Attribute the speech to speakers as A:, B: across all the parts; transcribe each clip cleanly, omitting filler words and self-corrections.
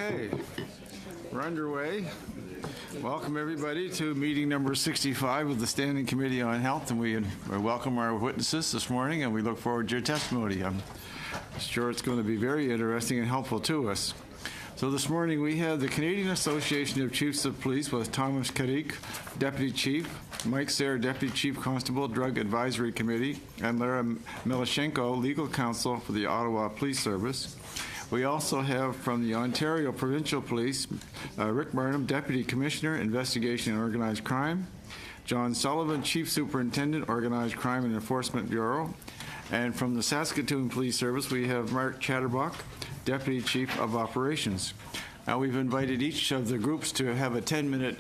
A: Okay, we're underway. Welcome everybody to meeting number 65 of the Standing Committee on Health, and we welcome our witnesses this morning, and we look forward to your testimony. I'm sure it's going to be very interesting and helpful to us. So this morning we have the Canadian Association of Chiefs of Police with Thomas Karik, Deputy Chief, Mike Sayre, Deputy Chief Constable, Drug Advisory Committee, and Lara Melashenko, Legal Counsel for the Ottawa Police Service. We also have from the Ontario Provincial Police, Rick Barnum, Deputy Commissioner, Investigation and Organized Crime, John Sullivan, Chief Superintendent, Organized Crime and Enforcement Bureau, and from the Saskatoon Police Service, we have Mark Chatterbock, Deputy Chief of Operations. Now we've invited each of the groups to have a 10-minute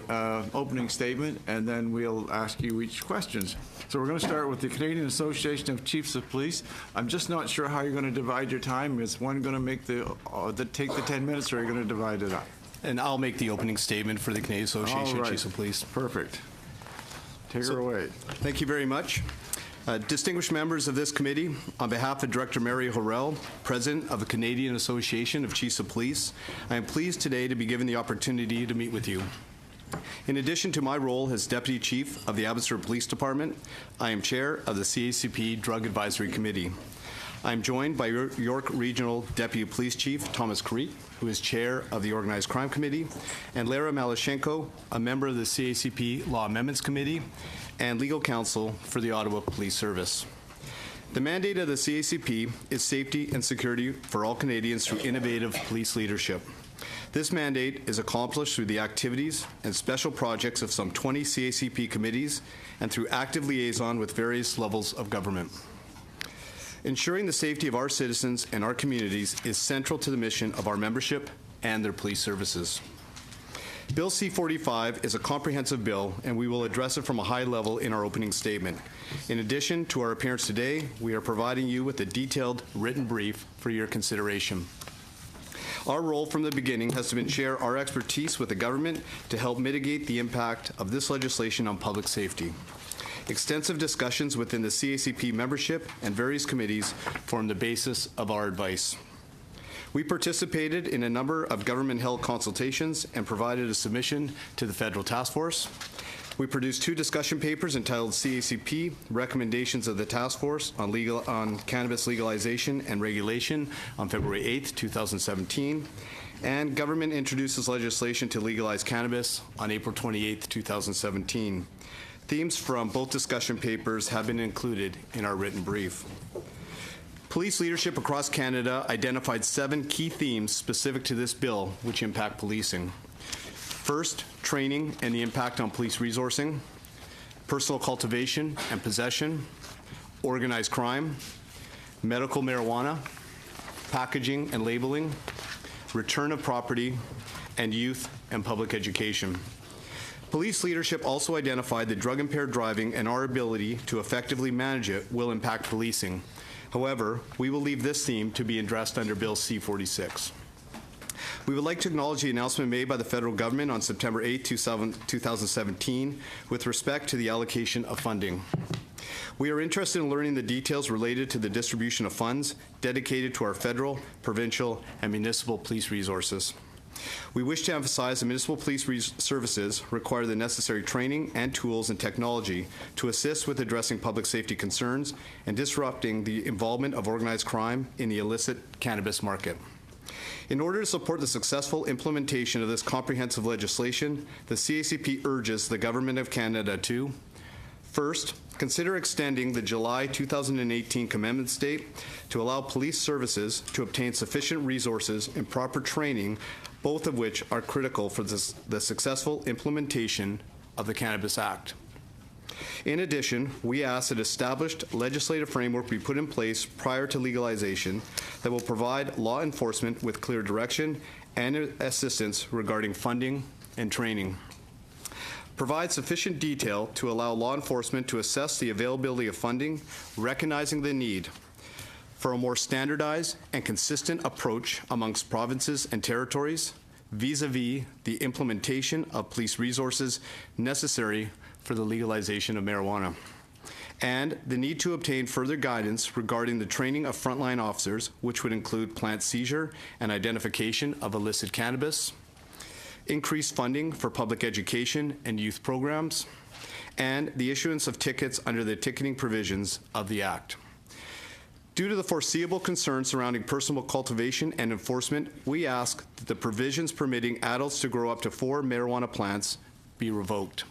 A: opening statement, and then we'll ask you each questions. So we're going to start with the Canadian Association of Chiefs of Police. I'm just not sure how you're going to divide your time. Is one going to make take the 10 minutes, or are you going to divide it up?
B: And I'll make the opening statement for the Canadian Association of Chiefs of Police.
A: Perfect. Take her away.
B: Thank you very much. Distinguished members of this committee, on behalf of Director Mary Horrell, President of the Canadian Association of Chiefs of Police, I am pleased today to be given the opportunity to meet with you. In addition to my role as Deputy Chief of the Abbotsford Police Department, I am Chair of the CACP Drug Advisory Committee. I am joined by York Regional Deputy Police Chief Thomas Karik, who is Chair of the Organized Crime Committee, and Lara Melashenko, a member of the CACP Law Amendments Committee and Legal Counsel for the Ottawa Police Service. The mandate of the CACP is safety and security for all Canadians through innovative police leadership. This mandate is accomplished through the activities and special projects of some 20 CACP committees and through active liaison with various levels of government. Ensuring the safety of our citizens and our communities is central to the mission of our membership and their police services. Bill C-45 is a comprehensive bill, and we will address it from a high level in our opening statement. In addition to our appearance today, we are providing you with a detailed written brief for your consideration. Our role from the beginning has been to share our expertise with the government to help mitigate the impact of this legislation on public safety. Extensive discussions within the CACP membership and various committees form the basis of our advice. We participated in a number of government-held consultations and provided a submission to the Federal Task Force. We produced 2 discussion papers entitled CACP Recommendations of the Task Force on Cannabis Legalization and Regulation on February 8, 2017, and Government Introduces Legislation to Legalize Cannabis on April 28, 2017. Themes from both discussion papers have been included in our written brief. Police leadership across Canada identified 7 key themes specific to this bill which impact policing. First, training and the impact on police resourcing, personal cultivation and possession, organized crime, medical marijuana, packaging and labeling, return of property, and youth and public education. Police leadership also identified that drug-impaired driving and our ability to effectively manage it will impact policing. However, we will leave this theme to be addressed under Bill C-46. We would like to acknowledge the announcement made by the federal government on September 8, 2017 with respect to the allocation of funding. We are interested in learning the details related to the distribution of funds dedicated to our federal, provincial, and municipal police resources. We wish to emphasize that municipal police services require the necessary training and tools and technology to assist with addressing public safety concerns and disrupting the involvement of organized crime in the illicit cannabis market. In order to support the successful implementation of this comprehensive legislation, the CACP urges the Government of Canada to, first, consider extending the July 2018 commencement date to allow police services to obtain sufficient resources and proper training, both of which are critical for the successful implementation of the Cannabis Act. In addition, we ask that established legislative framework be put in place prior to legalization that will provide law enforcement with clear direction and assistance regarding funding and training. Provide sufficient detail to allow law enforcement to assess the availability of funding, recognizing the need for a more standardized and consistent approach amongst provinces and territories vis-a-vis the implementation of police resources necessary for the legalization of marijuana. and the need to obtain further guidance regarding the training of frontline officers, which would include plant seizure and identification of illicit cannabis, increased funding for public education and youth programs, and the issuance of tickets under the ticketing provisions of the Act. Due to the foreseeable concerns surrounding personal cultivation and enforcement, we ask that the provisions permitting adults to grow up to 4 marijuana plants be revoked.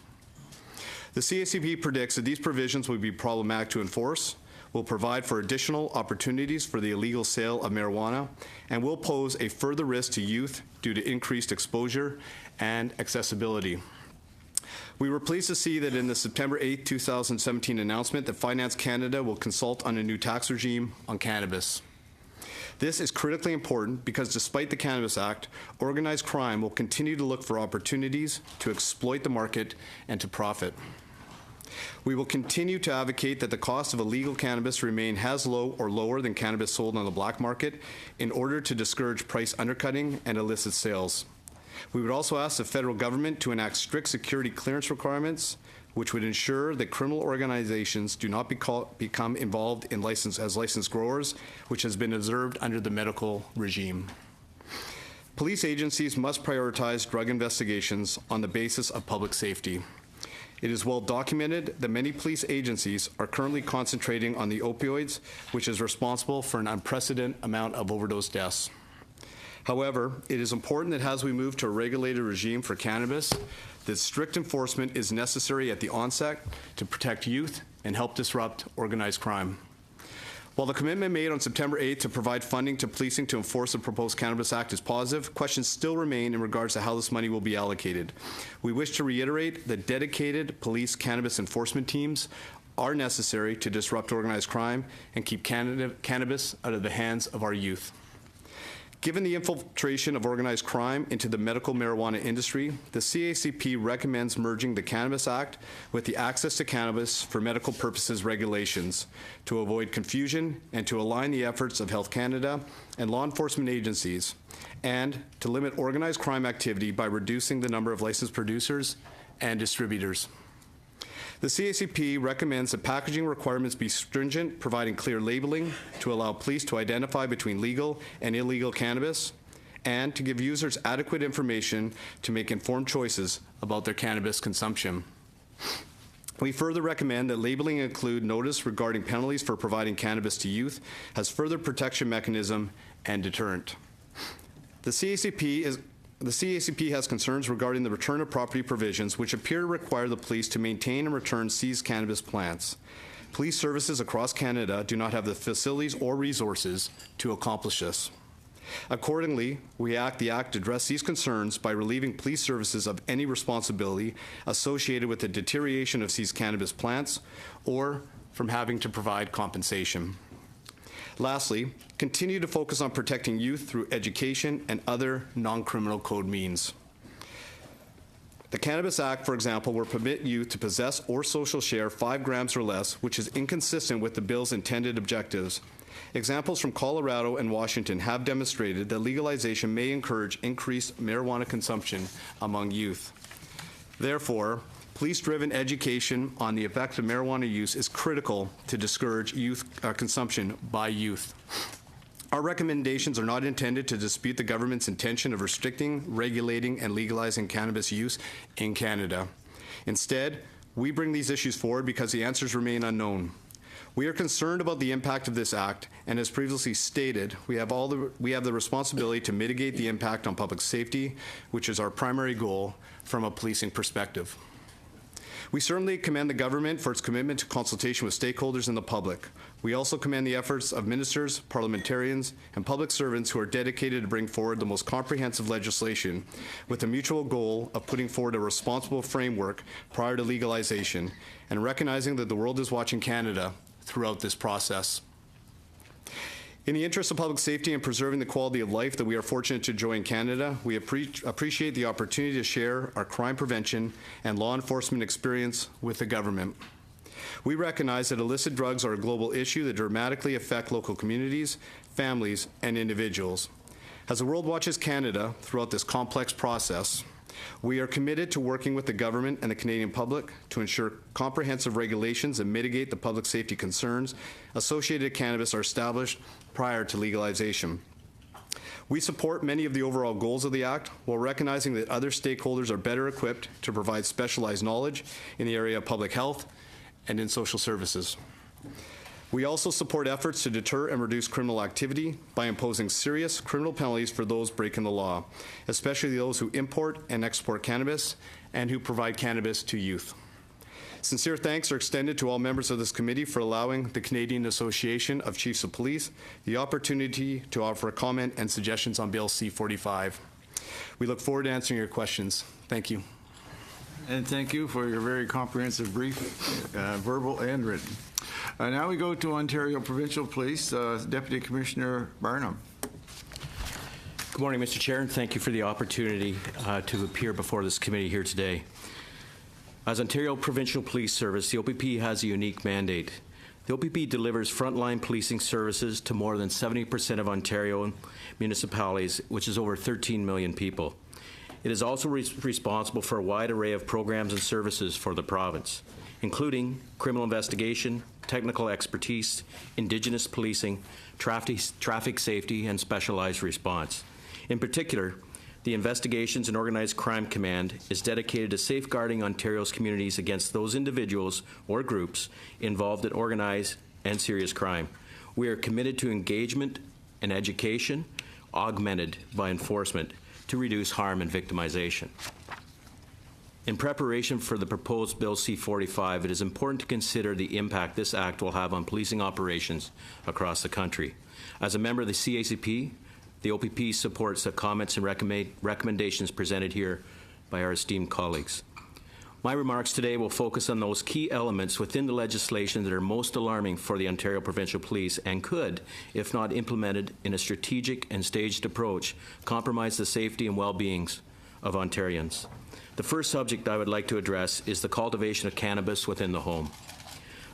B: The CACP predicts that these provisions will be problematic to enforce, will provide for additional opportunities for the illegal sale of marijuana, and will pose a further risk to youth due to increased exposure and accessibility. We were pleased to see that in the September 8, 2017 announcement that Finance Canada will consult on a new tax regime on cannabis. This is critically important because despite the Cannabis Act, organized crime will continue to look for opportunities to exploit the market and to profit. We will continue to advocate that the cost of illegal cannabis remain as low or lower than cannabis sold on the black market in order to discourage price undercutting and illicit sales. We would also ask the federal government to enact strict security clearance requirements, which would ensure that criminal organizations do not become involved in as licensed growers, which has been observed under the medical regime. Police agencies must prioritize drug investigations on the basis of public safety. It is well documented that many police agencies are currently concentrating on the opioids, which is responsible for an unprecedented amount of overdose deaths. However, it is important that as we move to a regulated regime for cannabis, that strict enforcement is necessary at the onset to protect youth and help disrupt organized crime. While the commitment made on September 8th to provide funding to policing to enforce the proposed Cannabis Act is positive, questions still remain in regards to how this money will be allocated. We wish to reiterate that dedicated police cannabis enforcement teams are necessary to disrupt organized crime and keep cannabis out of the hands of our youth. Given the infiltration of organized crime into the medical marijuana industry, the CACP recommends merging the Cannabis Act with the Access to Cannabis for Medical Purposes regulations to avoid confusion and to align the efforts of Health Canada and law enforcement agencies, and to limit organized crime activity by reducing the number of licensed producers and distributors. The CACP recommends that packaging requirements be stringent, providing clear labeling to allow police to identify between legal and illegal cannabis, and to give users adequate information to make informed choices about their cannabis consumption. We further recommend that labeling include notice regarding penalties for providing cannabis to youth as further protection mechanism and deterrent. The CACP has concerns regarding the return of property provisions, which appear to require the police to maintain and return seized cannabis plants. Police services across Canada do not have the facilities or resources to accomplish this. Accordingly, we ask the Act to address these concerns by relieving police services of any responsibility associated with the deterioration of seized cannabis plants or from having to provide compensation. Lastly, continue to focus on protecting youth through education and other non-criminal code means. The Cannabis Act, for example, will permit youth to possess or social share 5 grams or less, which is inconsistent with the bill's intended objectives. Examples from Colorado and Washington have demonstrated that legalization may encourage increased marijuana consumption among youth. Therefore, police-driven education on the effect of marijuana use is critical to discourage youth consumption by youth. Our recommendations are not intended to dispute the government's intention of restricting, regulating, and legalizing cannabis use in Canada. Instead, we bring these issues forward because the answers remain unknown. We are concerned about the impact of this act, and as previously stated, we have the responsibility to mitigate the impact on public safety, which is our primary goal from a policing perspective. We certainly commend the government for its commitment to consultation with stakeholders and the public. We also commend the efforts of ministers, parliamentarians, and public servants who are dedicated to bring forward the most comprehensive legislation with the mutual goal of putting forward a responsible framework prior to legalization and recognizing that the world is watching Canada throughout this process. In the interest of public safety and preserving the quality of life that we are fortunate to enjoy in Canada, we appreciate the opportunity to share our crime prevention and law enforcement experience with the government. We recognize that illicit drugs are a global issue that dramatically affect local communities, families, and individuals. As the world watches Canada throughout this complex process, We are committed to working with the government and the Canadian public to ensure comprehensive regulations and mitigate the public safety concerns associated with cannabis are established prior to legalization. We support many of the overall goals of the Act while recognizing that other stakeholders are better equipped to provide specialized knowledge in the area of public health and in social services. We also support efforts to deter and reduce criminal activity by imposing serious criminal penalties for those breaking the law, especially those who import and export cannabis and who provide cannabis to youth. Sincere thanks are extended to all members of this committee for allowing the Canadian Association of Chiefs of Police the opportunity to offer a comment and suggestions on Bill C-45. We look forward to answering your questions. Thank you.
A: And thank you for your very comprehensive brief, verbal and written. Now we go to Ontario Provincial Police, Deputy Commissioner Barnum.
C: Good morning, Mr. Chair, and thank you for the opportunity to appear before this committee here today. As Ontario Provincial Police Service, the OPP has a unique mandate. The OPP delivers frontline policing services to more than 70% of Ontario municipalities, which is over 13 million people. It is also responsible for a wide array of programs and services for the province, including criminal investigation, technical expertise, Indigenous policing, traffic safety, and specialized response. In particular, the Investigations and Organized Crime Command is dedicated to safeguarding Ontario's communities against those individuals or groups involved in organized and serious crime. We are committed to engagement and education, augmented by enforcement, to reduce harm and victimization. In preparation for the proposed Bill C-45, it is important to consider the impact this Act will have on policing operations across the country. As a member of the CACP, the OPP supports the comments and recommendations presented here by our esteemed colleagues. My remarks today will focus on those key elements within the legislation that are most alarming for the Ontario Provincial Police and could, if not implemented in a strategic and staged approach, compromise the safety and well-being of Ontarians. The first subject I would like to address is the cultivation of cannabis within the home.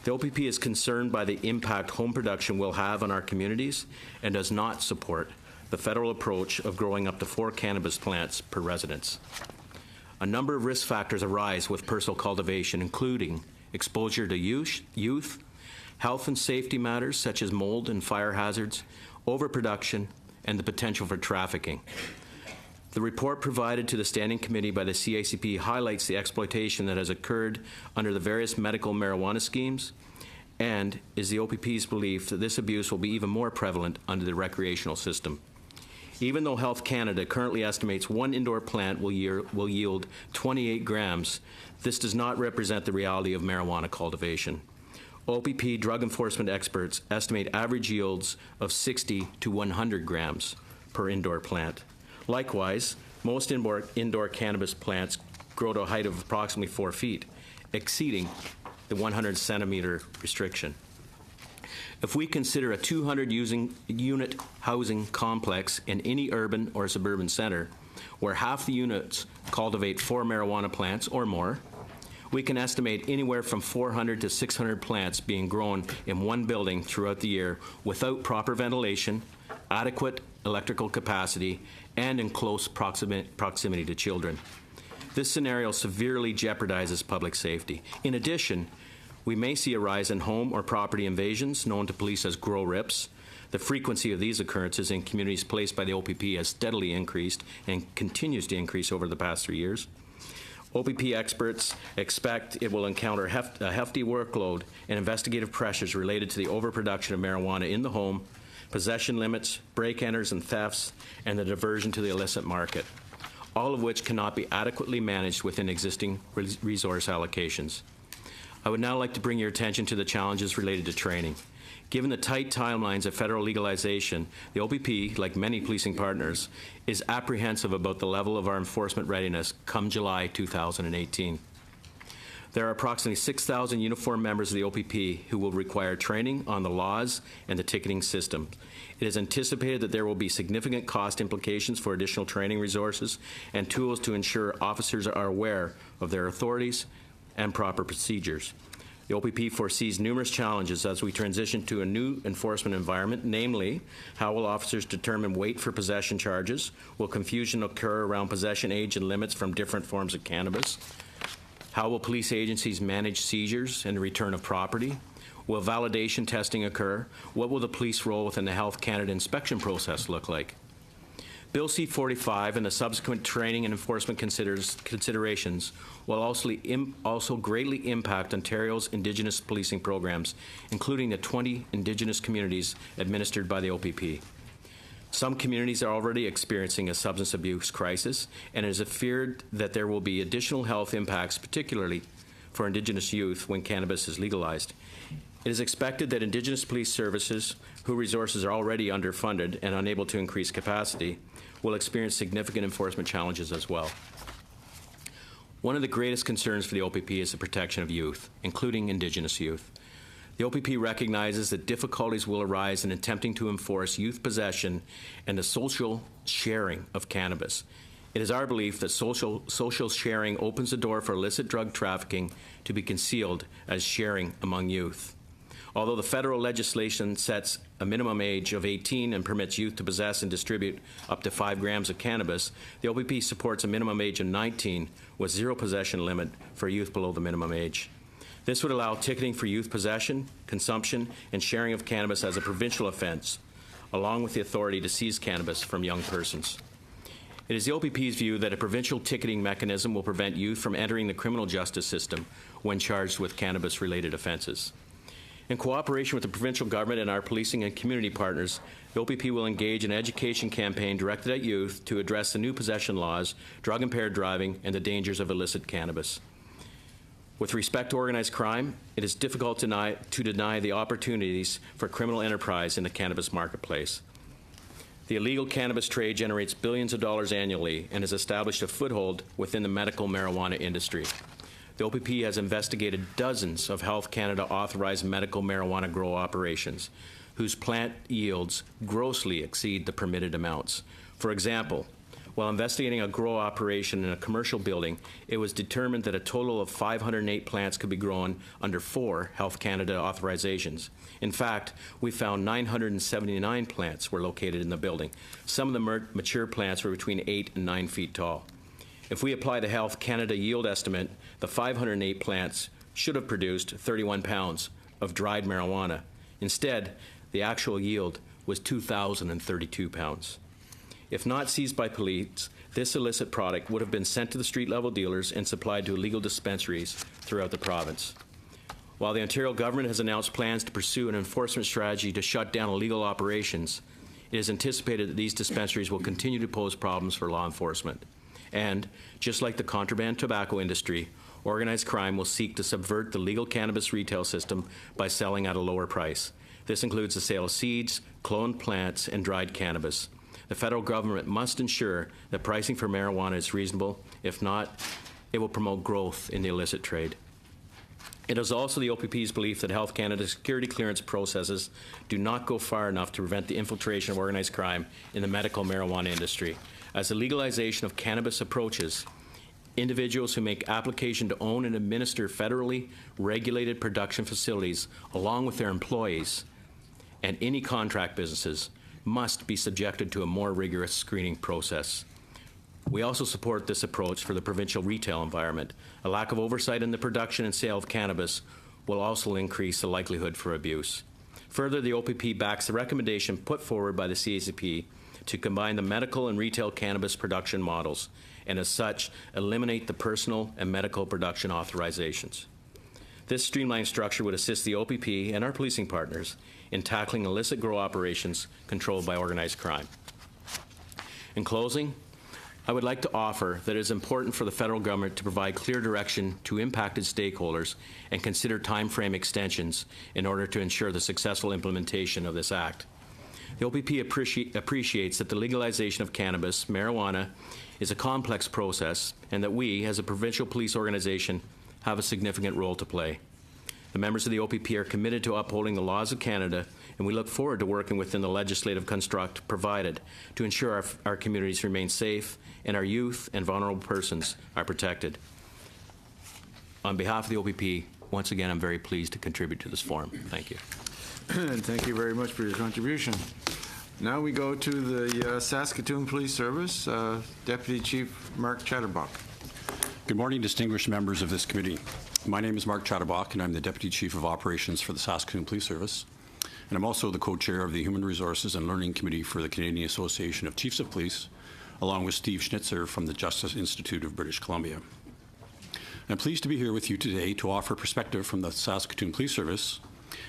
C: The OPP is concerned by the impact home production will have on our communities and does not support the federal approach of growing up to 4 cannabis plants per residence. A number of risk factors arise with personal cultivation, including exposure to youth, health and safety matters such as mold and fire hazards, overproduction, and the potential for trafficking. The report provided to the Standing Committee by the CACP highlights the exploitation that has occurred under the various medical marijuana schemes and is the OPP's belief that this abuse will be even more prevalent under the recreational system. Even though Health Canada currently estimates 1 indoor plant will yield 28 grams, this does not represent the reality of marijuana cultivation. OPP drug enforcement experts estimate average yields of 60 to 100 grams per indoor plant. Likewise, most indoor cannabis plants grow to a height of approximately 4 feet, exceeding the 100 centimeter restriction. If we consider a 200-unit housing complex in any urban or suburban center, where half the units cultivate 4 marijuana plants or more, we can estimate anywhere from 400 to 600 plants being grown in one building throughout the year without proper ventilation, adequate electrical capacity, and in close proximity to children. This scenario severely jeopardizes public safety. In addition, we may see a rise in home or property invasions, known to police as grow rips. The frequency of these occurrences in communities placed by the OPP has steadily increased and continues to increase over the past 3 years. OPP experts expect it will encounter a hefty workload and investigative pressures related to the overproduction of marijuana in the home, possession limits, break-enters and thefts, and the diversion to the illicit market, all of which cannot be adequately managed within existing resource allocations. I would now like to bring your attention to the challenges related to training. Given the tight timelines of federal legalization, the OPP, like many policing partners, is apprehensive about the level of our enforcement readiness come July 2018. There are approximately 6,000 uniformed members of the OPP who will require training on the laws and the ticketing system. It is anticipated that there will be significant cost implications for additional training resources and tools to ensure officers are aware of their authorities and proper procedures. The OPP foresees numerous challenges as we transition to a new enforcement environment, namely, how will officers determine weight for possession charges? Will confusion occur around possession age and limits from different forms of cannabis? How will police agencies manage seizures and the return of property? Will validation testing occur? What will the police role within the Health Canada inspection process look like? Bill C-45 and the subsequent training and enforcement considerations will also greatly impact Ontario's Indigenous policing programs, including the 20 Indigenous communities administered by the OPP. Some communities are already experiencing a substance abuse crisis, and it is feared that there will be additional health impacts, particularly for Indigenous youth, when cannabis is legalized. It is expected that Indigenous police services, whose resources are already underfunded and unable to increase capacity, will experience significant enforcement challenges as well. One of the greatest concerns for the OPP is the protection of youth, including Indigenous youth. The OPP recognizes that difficulties will arise in attempting to enforce youth possession and the social sharing of cannabis. It is our belief that social sharing opens the door for illicit drug trafficking to be concealed as sharing among youth. Although the federal legislation sets a minimum age of 18 and permits youth to possess and distribute up to 5 grams of cannabis, the OPP supports a minimum age of 19 with zero possession limit for youth below the minimum age. This would allow ticketing for youth possession, consumption, and sharing of cannabis as a provincial offense, along with the authority to seize cannabis from young persons. It is the OPP's view that a provincial ticketing mechanism will prevent youth from entering the criminal justice system when charged with cannabis-related offenses. In cooperation with the provincial government and our policing and community partners, the OPP will engage in an education campaign directed at youth to address the new possession laws, drug-impaired driving, and the dangers of illicit cannabis. With respect to organized crime, it is difficult to deny the opportunities for criminal enterprise in the cannabis marketplace. The illegal cannabis trade generates billions of dollars annually and has established a foothold within the medical marijuana industry. The OPP has investigated dozens of Health Canada authorized medical marijuana grow operations whose plant yields grossly exceed the permitted amounts. For example, while investigating a grow operation in a commercial building, it was determined that a total of 508 plants could be grown under 4 Health Canada authorizations. In fact, we found 979 plants were located in the building. Some of the mature plants were between 8 and 9 feet tall. If we apply the Health Canada yield estimate, the 508 plants should have produced 31 pounds of dried marijuana. Instead, the actual yield was 2,032 pounds. If not seized by police, this illicit product would have been sent to the street-level dealers and supplied to illegal dispensaries throughout the province. While the Ontario government has announced plans to pursue an enforcement strategy to shut down illegal operations, it is anticipated that these dispensaries will continue to pose problems for law enforcement. And, just like the contraband tobacco industry, organized crime will seek to subvert the legal cannabis retail system by selling at a lower price. This includes the sale of seeds, cloned plants, and dried cannabis. The federal government must ensure that pricing for marijuana is reasonable. If not, it will promote growth in the illicit trade. It is also the OPP's belief that Health Canada's security clearance processes do not go far enough to prevent the infiltration of organized crime in the medical marijuana industry. As the legalization of cannabis approaches, individuals who make application to own and administer federally regulated production facilities, along with their employees and any contract businesses, must be subjected to a more rigorous screening process. We also support this approach for the provincial retail environment. A lack of oversight in the production and sale of cannabis will also increase the likelihood for abuse. Further, the OPP backs the recommendation put forward by the CACP to combine the medical and retail cannabis production models, and as such, eliminate the personal and medical production authorizations. This streamlined structure would assist the OPP and our policing partners in tackling illicit grow operations controlled by organized crime. In closing, I would like to offer that it is important for the federal government to provide clear direction to impacted stakeholders and consider time frame extensions in order to ensure the successful implementation of this act. The OPP appreciates that the legalization of cannabis, marijuana, is a complex process and that we, as a provincial police organization, have a significant role to play. The members of the OPP are committed to upholding the laws of Canada, and we look forward to working within the legislative construct provided to ensure our communities remain safe and our youth and vulnerable persons are protected. On behalf of the OPP, once again, I'm very pleased to contribute to this forum. Thank you.
A: And thank you very much for your contribution. Now we go to the Saskatoon Police Service, Deputy Chief Mark Chatterbach.
D: Good morning, distinguished members of this committee. My name is Mark Chatterbach, and I'm the Deputy Chief of Operations for the Saskatoon Police Service. And I'm also the co-chair of the Human Resources and Learning Committee for the Canadian Association of Chiefs of Police, along with Steve Schnitzer from the Justice Institute of British Columbia. I'm pleased to be here with you today to offer perspective from the Saskatoon Police Service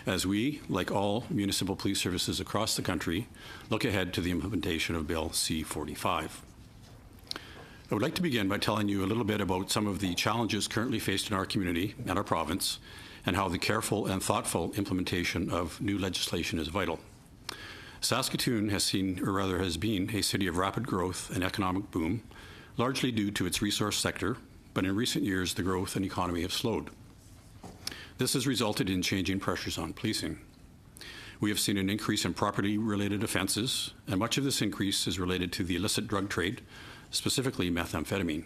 D: as we, like all municipal police services across the country, look ahead to the implementation of Bill C-45. I would like to begin by telling you a little bit about some of the challenges currently faced in our community and our province, and how the careful and thoughtful implementation of new legislation is vital. Saskatoon has been a city of rapid growth and economic boom, largely due to its resource sector, but in recent years the growth and economy have slowed. This has resulted in changing pressures on policing. We have seen an increase in property-related offences, and much of this increase is related to the illicit drug trade, specifically methamphetamine.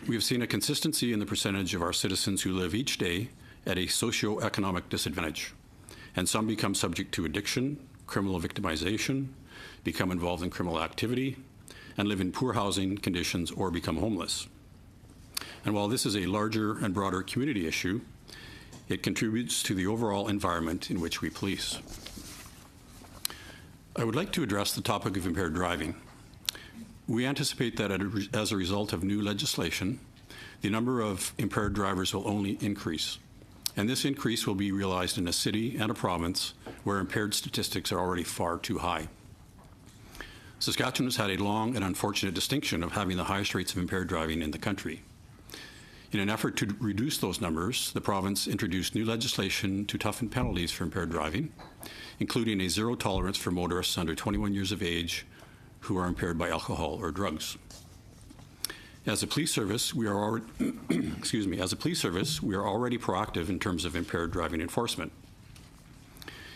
D: We have seen a consistency in the percentage of our citizens who live each day at a socio-economic disadvantage, and some become subject to addiction, criminal victimization, become involved in criminal activity, and live in poor housing conditions or become homeless. And while this is a larger and broader community issue, it contributes to the overall environment in which we police. I would like to address the topic of impaired driving. We anticipate that as a result of new legislation, the number of impaired drivers will only increase. And this increase will be realized in a city and a province where impaired statistics are already far too high. Saskatchewan has had a long and unfortunate distinction of having the highest rates of impaired driving in the country. In an effort to reduce those numbers, the province introduced new legislation to toughen penalties for impaired driving, including a zero tolerance for motorists under 21 years of age who are impaired by alcohol or drugs. As a police service, we are already, proactive in terms of impaired driving enforcement.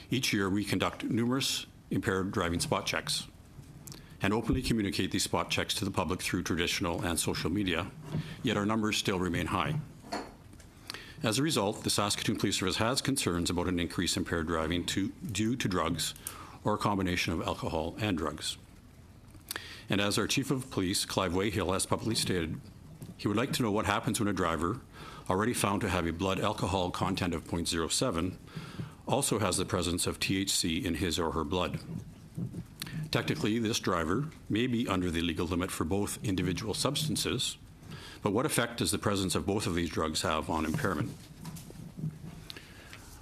D: Each year, we conduct numerous impaired driving spot checks and openly communicate these spot checks to the public through traditional and social media, yet our numbers still remain high. As a result, the Saskatoon Police Service has concerns about an increase in impaired driving due to drugs or a combination of alcohol and drugs. And as our Chief of Police, Clive Wayhill, has publicly stated, he would like to know what happens when a driver, already found to have a blood alcohol content of 0.07, also has the presence of THC in his or her blood. Technically, this driver may be under the legal limit for both individual substances, but what effect does the presence of both of these drugs have on impairment?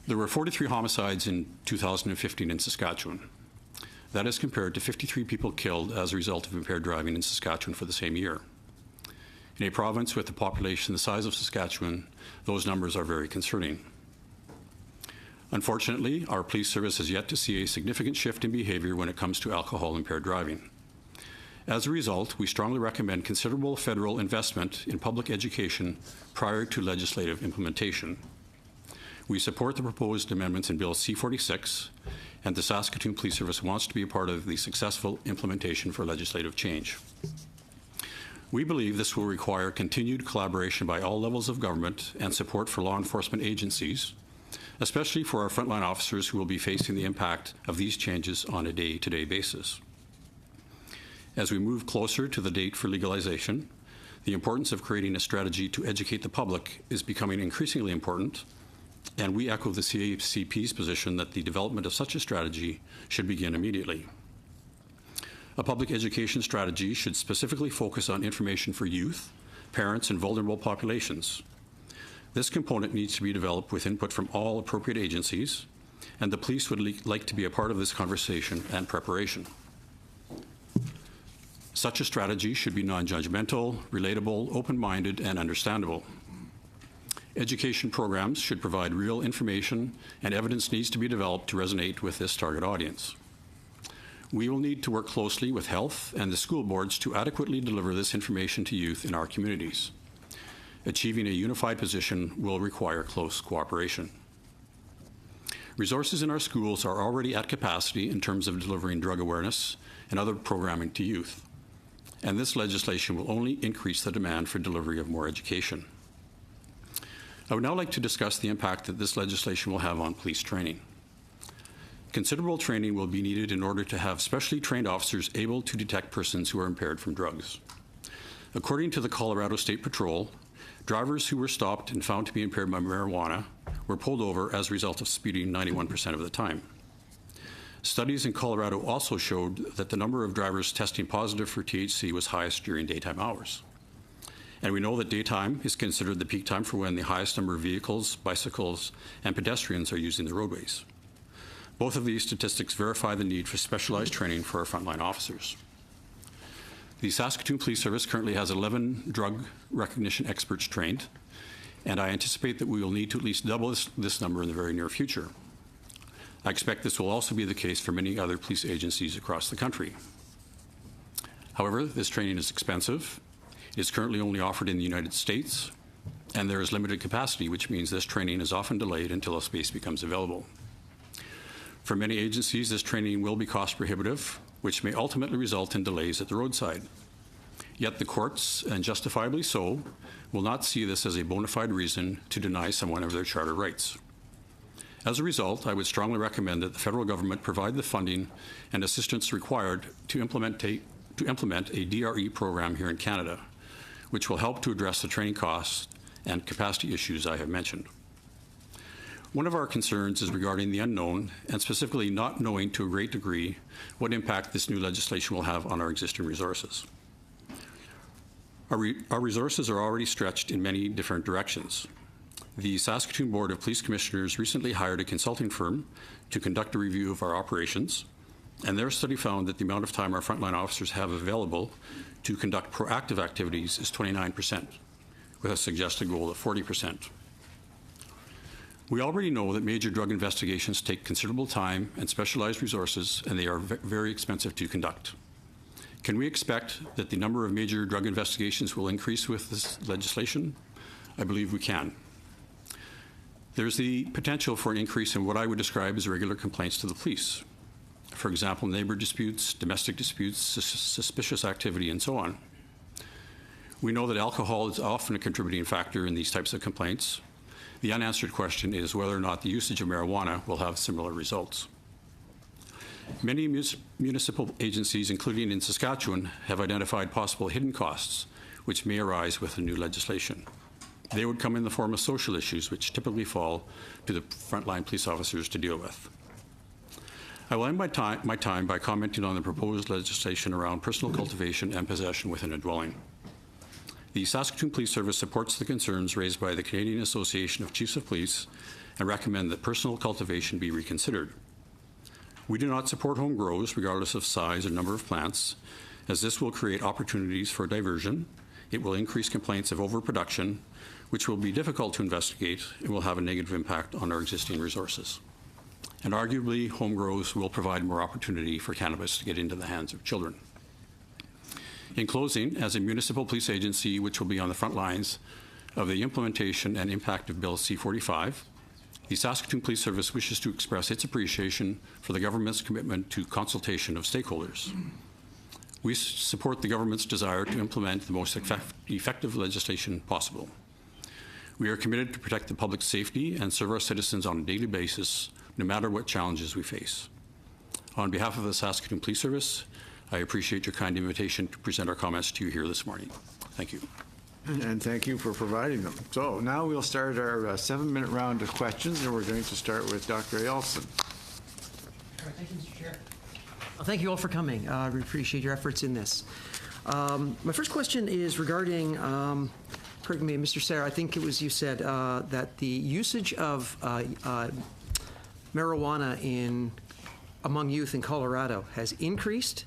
D: There were 43 homicides in 2015 in Saskatchewan. That is compared to 53 people killed as a result of impaired driving in Saskatchewan for the same year. In a province with a population the size of Saskatchewan, those numbers are very concerning. Unfortunately, our police service has yet to see a significant shift in behavior when it comes to alcohol-impaired driving. As a result, we strongly recommend considerable federal investment in public education prior to legislative implementation. We support the proposed amendments in Bill C-46, and the Saskatoon Police Service wants to be a part of the successful implementation for legislative change. We believe this will require continued collaboration by all levels of government and support for law enforcement agencies, especially for our frontline officers who will be facing the impact of these changes on a day-to-day basis. As we move closer to the date for legalization, the importance of creating a strategy to educate the public is becoming increasingly important, and we echo the CACP's position that the development of such a strategy should begin immediately. A public education strategy should specifically focus on information for youth, parents, and vulnerable populations. This component needs to be developed with input from all appropriate agencies, and the police would like to be a part of this conversation and preparation. Such a strategy should be non-judgmental, relatable, open-minded, and understandable. Education programs should provide real information, and evidence needs to be developed to resonate with this target audience. We will need to work closely with health and the school boards to adequately deliver this information to youth in our communities. Achieving a unified position will require close cooperation. Resources in our schools are already at capacity in terms of delivering drug awareness and other programming to youth, and this legislation will only increase the demand for delivery of more education. I would now like to discuss the impact that this legislation will have on police training. Considerable training will be needed in order to have specially trained officers able to detect persons who are impaired from drugs. According to the Colorado State Patrol, drivers who were stopped and found to be impaired by marijuana were pulled over as a result of speeding 91% of the time. Studies in Colorado also showed that the number of drivers testing positive for THC was highest during daytime hours. And we know that daytime is considered the peak time for when the highest number of vehicles, bicycles, and pedestrians are using the roadways. Both of these statistics verify the need for specialized training for our frontline officers. The Saskatoon Police Service currently has 11 drug recognition experts trained, and I anticipate that we will need to at least double this number in the very near future. I expect this will also be the case for many other police agencies across the country. However, this training is expensive. It is currently only offered in the United States, and there is limited capacity, which means this training is often delayed until a space becomes available. For many agencies, this training will be cost prohibitive, which may ultimately result in delays at the roadside. Yet the courts, and justifiably so, will not see this as a bona fide reason to deny someone of their charter rights. As a result, I would strongly recommend that the federal government provide the funding and assistance required to implement a DRE program here in Canada, which will help to address the training costs and capacity issues I have mentioned. One of our concerns is regarding the unknown, and specifically not knowing to a great degree what impact this new legislation will have on our existing resources. Our resources are already stretched in many different directions. The Saskatoon Board of Police Commissioners recently hired a consulting firm to conduct a review of our operations, and their study found that the amount of time our frontline officers have available to conduct proactive activities is 29%, with a suggested goal of 40%. We already know that major drug investigations take considerable time and specialized resources, and they are very expensive to conduct. Can we expect that the number of major drug investigations will increase with this legislation? I believe we can. There's the potential for an increase in what I would describe as regular complaints to the police. For example, neighbor disputes, domestic disputes, suspicious activity, and so on. We know that alcohol is often a contributing factor in these types of complaints. The unanswered question is whether or not the usage of marijuana will have similar results. Many municipal agencies, including in Saskatchewan, have identified possible hidden costs which may arise with the new legislation. They would come in the form of social issues, which typically fall to the frontline police officers to deal with. I will end my time by commenting on the proposed legislation around personal cultivation and possession within a dwelling. The Saskatoon Police Service supports the concerns raised by the Canadian Association of Chiefs of Police and recommend that personal cultivation be reconsidered. We do not support home grows, regardless of size or number of plants, as this will create opportunities for diversion. It will increase complaints of overproduction, which will be difficult to investigate and will have a negative impact on our existing resources. And arguably, home grows will provide more opportunity for cannabis to get into the hands of children. In closing, as a municipal police agency which will be on the front lines of the implementation and impact of Bill C-45, the Saskatoon Police Service wishes to express its appreciation for the government's commitment to consultation of stakeholders. We support the government's desire to implement the most effective legislation possible. We are committed to protect the public's safety and serve our citizens on a daily basis, no matter what challenges we face. On behalf of the Saskatoon Police Service, I appreciate your kind invitation to present our comments to you here this morning. Thank you.
A: And thank you for providing them. So now we'll start our 7-minute round of questions, and we're going to start with Dr. Elson.
E: Thank you, Mr. Chair. Well, thank you all for coming. We appreciate your efforts in this. My first question is regarding, correct me, Mr. Sayre, I think it was you said that the usage of marijuana among youth in Colorado has increased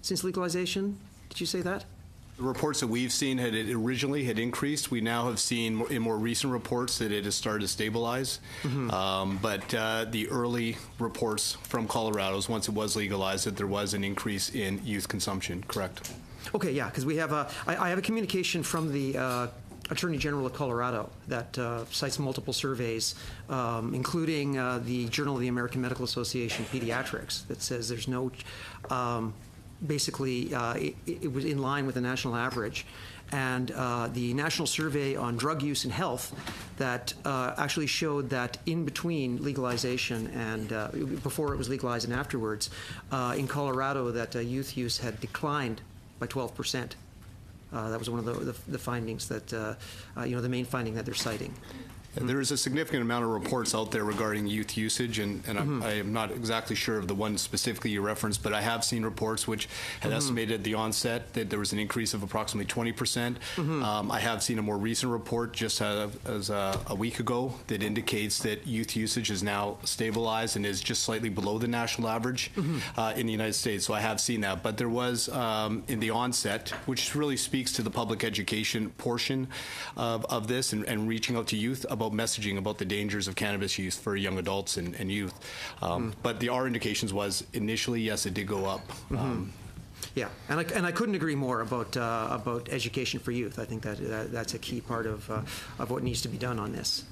E: since legalization. Did you say that?
B: The reports that we've seen had increased. We now have seen in more recent reports that it has started to stabilize. But the early reports from Colorado, once it was legalized, that there was an increase in youth consumption, correct?
E: Okay, yeah, because we have I have a communication from the Attorney General of Colorado that cites multiple surveys, including the Journal of the American Medical Association Pediatrics, that says there's no, basically it was in line with the national average. and the National Survey on Drug Use and Health that actually showed that in between legalization and before it was legalized and afterwards, in Colorado, that youth use had declined by 12%. That was one of the findings that, the main finding that they're citing.
B: There is a significant amount of reports out there regarding youth usage, and I am not exactly sure of the one specifically you referenced, but I have seen reports which had estimated at the onset that there was an increase of approximately 20%. I have seen a more recent report just as a week ago that indicates that youth usage is now stabilized and is just slightly below the national average in the United States. So I have seen that. But there was, in the onset, which really speaks to the public education portion of this and reaching out to youth about messaging about the dangers of cannabis use for young adults and youth. But our indications was initially, yes, it did go up.
E: Yeah, and I couldn't agree more about education for youth. I think that's a key part of what needs to be done on this.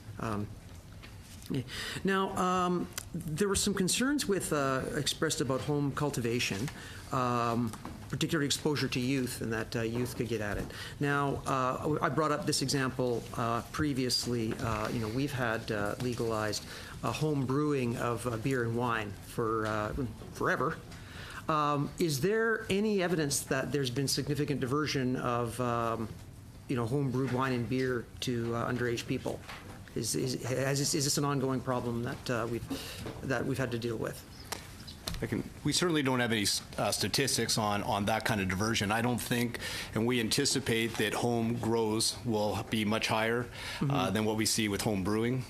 E: Now, there were some concerns expressed about home cultivation, particularly exposure to youth, and that youth could get at it. Now, I brought up this example previously. We've had legalized home brewing of beer and wine for forever. Is there any evidence that there's been significant diversion of, home brewed wine and beer to underage people? Is this an ongoing problem that we've had to deal with?
B: We certainly don't have any statistics on that kind of diversion. I don't think, and we anticipate that home grows will be much higher than what we see with home brewing.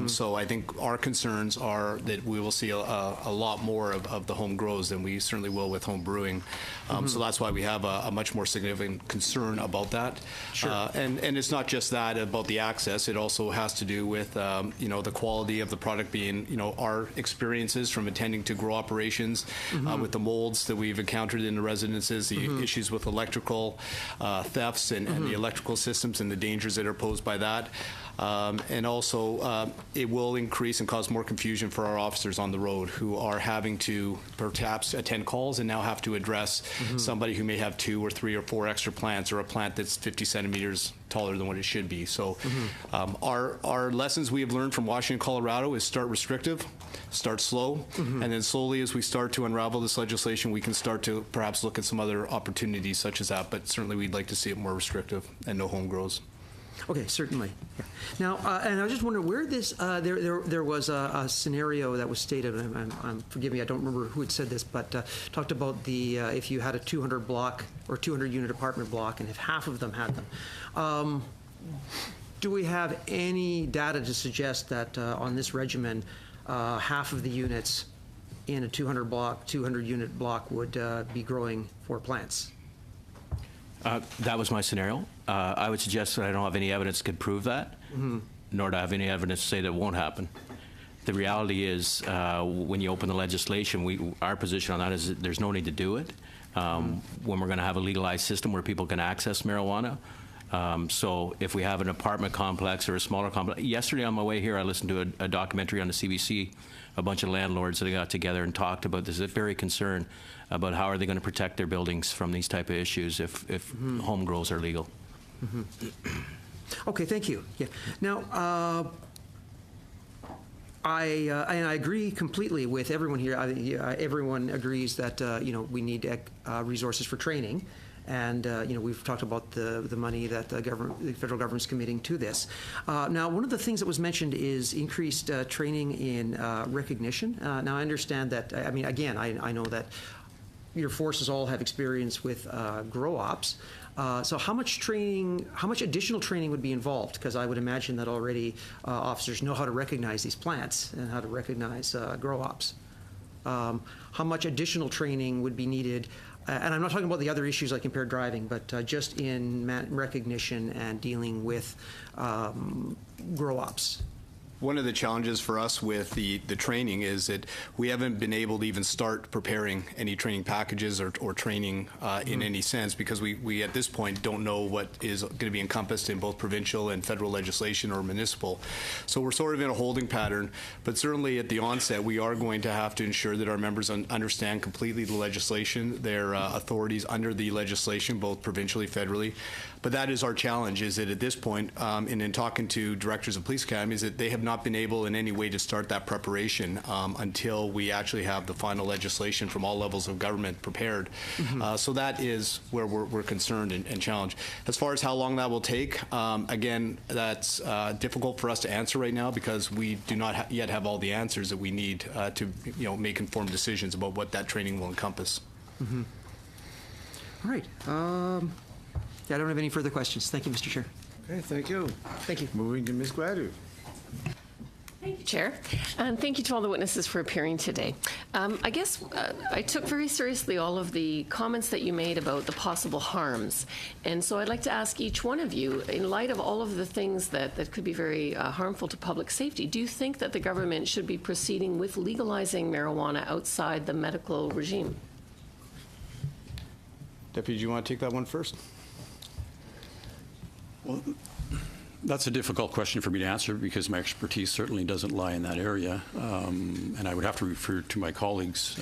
B: So I think our concerns are that we will see a lot more of the home grows than we certainly will with home brewing. So that's why we have a much more significant concern about that.
E: Sure.
B: And it's not just that about the access. It also has to do with the quality of the product being our experiences from attending to grow operations. With the molds that we've encountered in the residences, the issues with electrical thefts and the electrical systems and the dangers that are posed by that. And also, it will increase and cause more confusion for our officers on the road who are having to perhaps attend calls and now have to address somebody who may have 2 or 3 or 4 extra plants or a plant that's 50 centimeters taller than what it should be. So our lessons we have learned from Washington, Colorado is start restrictive, start slow, and then slowly as we start to unravel this legislation, we can start to perhaps look at some other opportunities such as that. But certainly we'd like to see it more restrictive and no home grows.
E: Okay, certainly. Yeah. Now, and I was just wondering where this there was a scenario that was stated. Forgive me, I don't remember who had said this, but talked about the if you had a 200 block or 200 unit apartment block, and if half of them had them. Do we have any data to suggest that on this regimen, half of the units in a 200 unit block would be growing for plants?
C: That was my scenario. I would suggest that I don't have any evidence that could prove that, nor do I have any evidence to say that it won't happen. The reality is, when you open the legislation, our position on that is that there's no need to do it when we're going to have a legalized system where people can access marijuana. So if we have an apartment complex or a smaller complex. Yesterday on my way here, I listened to a documentary on the CBC, a bunch of landlords that got together and talked about this. They're very concerned about how are they going to protect their buildings from these type of issues if home grows are legal.
E: Okay, thank you. Yeah. Now, I agree completely with everyone here. Everyone agrees that we need resources for training, and we've talked about the money that the federal government's committing to this. Now, one of the things that was mentioned is increased training in recognition. Now, I understand that. I mean, again, I know that your forces all have experience with grow ops. So how much additional training would be involved? Because I would imagine that already officers know how to recognize these plants and how to recognize grow ops. How much additional training would be needed? And I'm not talking about the other issues like impaired driving, but just in recognition and dealing with grow ops.
B: One of the challenges for us with the training is that we haven't been able to even start preparing any training packages or training in any sense because we at this point don't know what is going to be encompassed in both provincial and federal legislation or municipal. So we're sort of in a holding pattern, but certainly at the onset we are going to have to ensure that our members understand completely the legislation, their authorities under the legislation, both provincially, federally, But that is our challenge, is that at this point, and in talking to directors of police academies, that they have not been able in any way to start that preparation until we actually have the final legislation from all levels of government prepared. So that is where we're concerned and challenged. As far as how long that will take, again, that's difficult for us to answer right now because we do not yet have all the answers that we need to make informed decisions about what that training will encompass.
E: All right. Yeah, I don't have any further questions. Thank you, Mr. Chair.
A: Okay, thank you.
E: Thank you.
A: Moving to Ms. Gladue.
F: Thank you, Chair. And thank you to all the witnesses for appearing today. I guess I took very seriously all of the comments that you made about the possible harms. And so I'd like to ask each one of you, in light of all of the things that could be very harmful to public safety, do you think that the government should be proceeding with legalizing marijuana outside the medical regime?
B: Deputy, do you want to take that one first?
D: Well, that's a difficult question for me to answer because my expertise certainly doesn't lie in that area, and I would have to refer to my colleagues.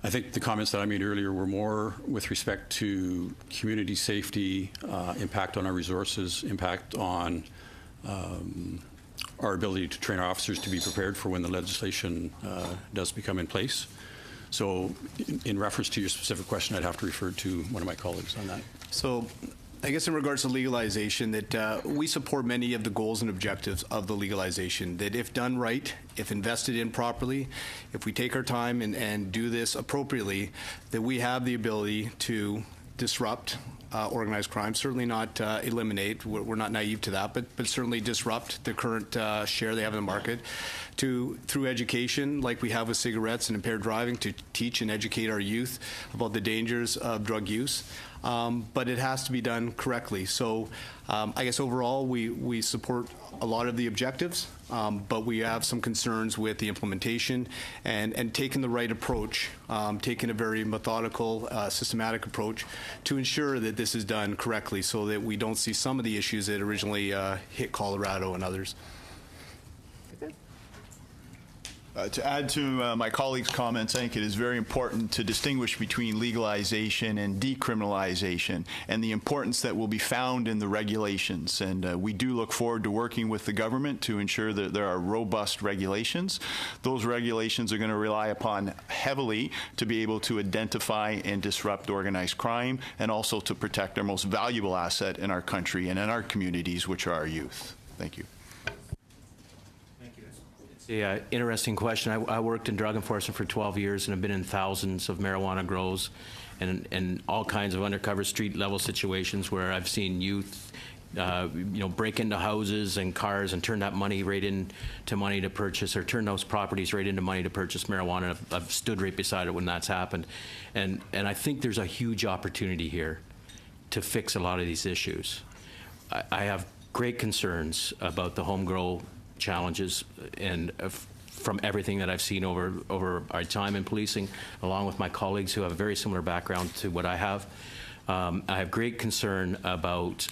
D: I think the comments that I made earlier were more with respect to community safety, impact on our resources, impact on our ability to train our officers to be prepared for when the legislation does become in place. So in reference to your specific question, I'd have to refer to one of my colleagues on that.
B: So I guess in regards to legalization, that we support many of the goals and objectives of the legalization, that if done right, if invested in properly, if we take our time and do this appropriately, that we have the ability to disrupt organized crime, certainly not eliminate, we're not naive to that, but certainly disrupt the current share they have in the market, through education, like we have with cigarettes and impaired driving, to teach and educate our youth about the dangers of drug use. But it has to be done correctly. So I guess overall we support a lot of the objectives, but we have some concerns with the implementation and taking the right approach, taking a very methodical, systematic approach to ensure that this is done correctly so that we don't see some of the issues that originally hit Colorado and others.
G: To add to my colleague's comments, I think it is very important to distinguish between legalization and decriminalization and the importance that will be found in the regulations. And we do look forward to working with the government to ensure that there are robust regulations. Those regulations are going to rely upon heavily to be able to identify and disrupt organized crime and also to protect our most valuable asset in our country and in our communities, which are our youth. Thank you.
C: Yeah, interesting question. I worked in drug enforcement for 12 years and have been in thousands of marijuana grows and all kinds of undercover street level situations where I've seen youth break into houses and cars and turn that money right into money to purchase, or turn those properties right into money to purchase marijuana. I've stood right beside it when that's happened. And I think there's a huge opportunity here to fix a lot of these issues. I have great concerns about the home grow challenges, and from everything that I've seen over our time in policing, along with my colleagues who have a very similar background to what I have. I have great concern about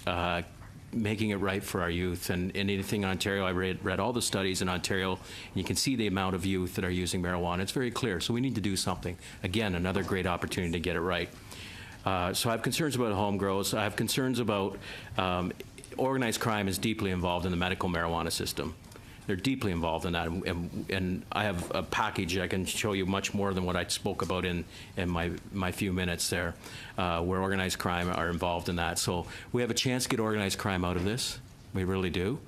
C: making it right for our youth, and anything in Ontario. I read all the studies in Ontario, and you can see the amount of youth that are using marijuana. It's very clear, so we need to do something. Again, another great opportunity to get it right. So I have concerns about home grows. I have concerns about organized crime is deeply involved in the medical marijuana system. They're deeply involved in that, and I have a package I can show you much more than what I spoke about in my few minutes there, where organized crime are involved in that. So we have a chance to get organized crime out of this. We really do.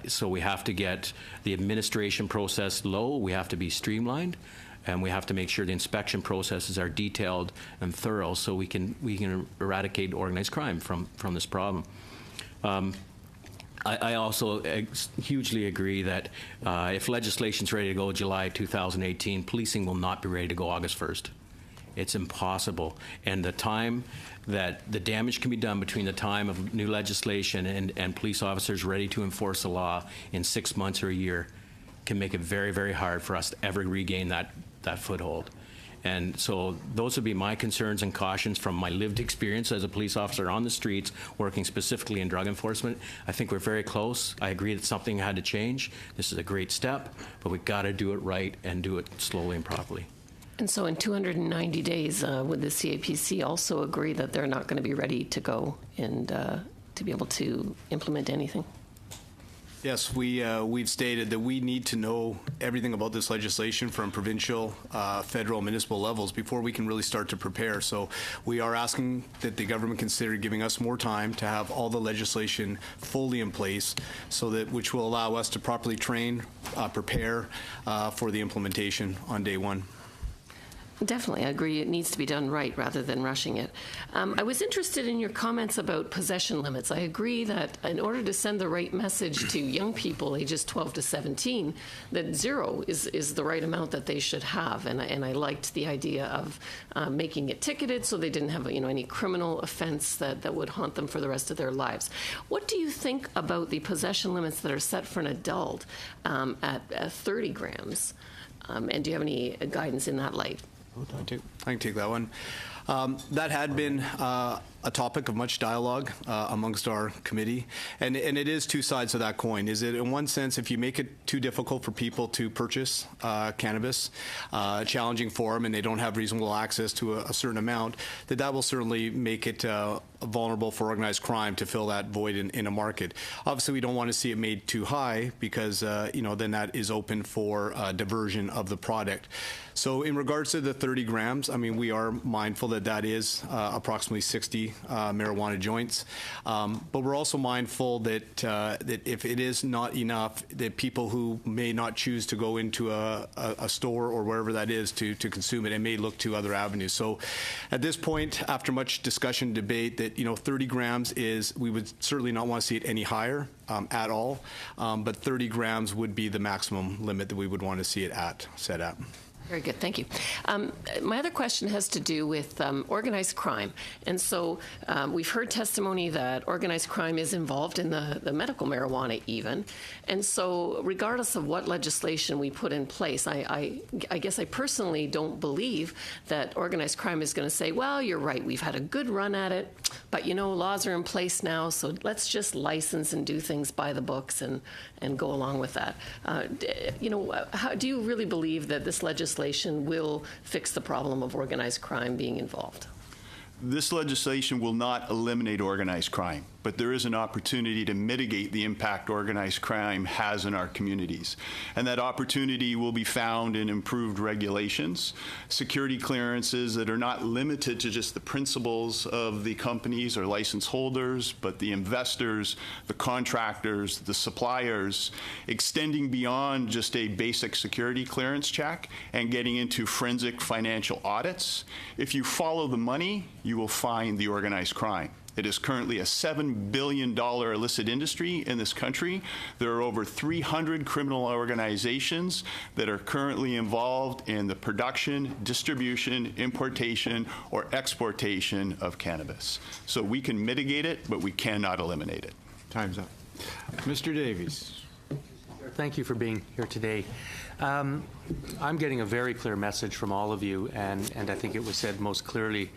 C: So we have to get the administration process low. We have to be streamlined, and we have to make sure the inspection processes are detailed and thorough, so we can eradicate organized crime from this problem. I also hugely agree that if legislation's ready to go July 2018, policing will not be ready to go August 1st. It's impossible. And the time that the damage can be done between the time of new legislation and police officers ready to enforce the law in 6 months or a year can make it very, very hard for us to ever regain that foothold. And so those would be my concerns and cautions from my lived experience as a police officer on the streets, working specifically in drug enforcement. I think we're very close. I agree that something had to change. This is a great step, but we've got to do it right and do it slowly and properly.
F: And so in 290 days, would the CAPC also agree that they're not going to be ready to go and to be able to implement anything?
B: Yes, we've stated that we need to know everything about this legislation from provincial, federal, municipal levels before we can really start to prepare. So we are asking that the government consider giving us more time to have all the legislation fully in place, so that which will allow us to properly train, prepare for the implementation on day one.
F: Definitely, I agree. It needs to be done right rather than rushing it. I was interested in your comments about possession limits. I agree that in order to send the right message to young people ages 12 to 17, that 0 is the right amount that they should have. And I liked the idea of making it ticketed so they didn't have any criminal offense that would haunt them for the rest of their lives. What do you think about the possession limits that are set for an adult at 30 grams? And do you have any guidance in that light?
B: I can take that one. That had been a topic of much dialogue amongst our committee, and it is two sides of that coin. Is it, in one sense, if you make it too difficult for people to purchase cannabis, challenging for them, and they don't have reasonable access to a certain amount, that will certainly make it vulnerable for organized crime to fill that void in a market. Obviously, we don't want to see it made too high, because then that is open for diversion of the product. So in regards to the 30 grams, I mean, we are mindful that is approximately 60 marijuana joints. But we're also mindful that if it is not enough, that people who may not choose to go into a store or wherever that is to consume it, and may look to other avenues. So at this point, after much discussion, debate, that 30 grams we would certainly not want to see it any higher at all. But 30 grams would be the maximum limit that we would want to see it set at.
F: Very good, thank you. My other question has to do with organized crime. And so we've heard testimony that organized crime is involved in the medical marijuana even. And so regardless of what legislation we put in place, I guess I personally don't believe that organized crime is going to say, well, you're right, we've had a good run at it, but laws are in place now, so let's just license and do things by the books and go along with that. How do you really believe that this legislation will fix the problem of organized crime being involved?
G: This legislation will not eliminate organized crime, but there is an opportunity to mitigate the impact organized crime has in our communities. And that opportunity will be found in improved regulations, security clearances that are not limited to just the principals of the companies or license holders, but the investors, the contractors, the suppliers, extending beyond just a basic security clearance check and getting into forensic financial audits. If you follow the money, you will find the organized crime. It is currently a $7 billion illicit industry in this country. There are over 300 criminal organizations that are currently involved in the production, distribution, importation, or exportation of cannabis. So we can mitigate it, but we cannot eliminate it.
A: Time's up. Mr. Davies.
H: Thank you for being here today. I'm getting a very clear message from all of you, and I think it was said most clearly.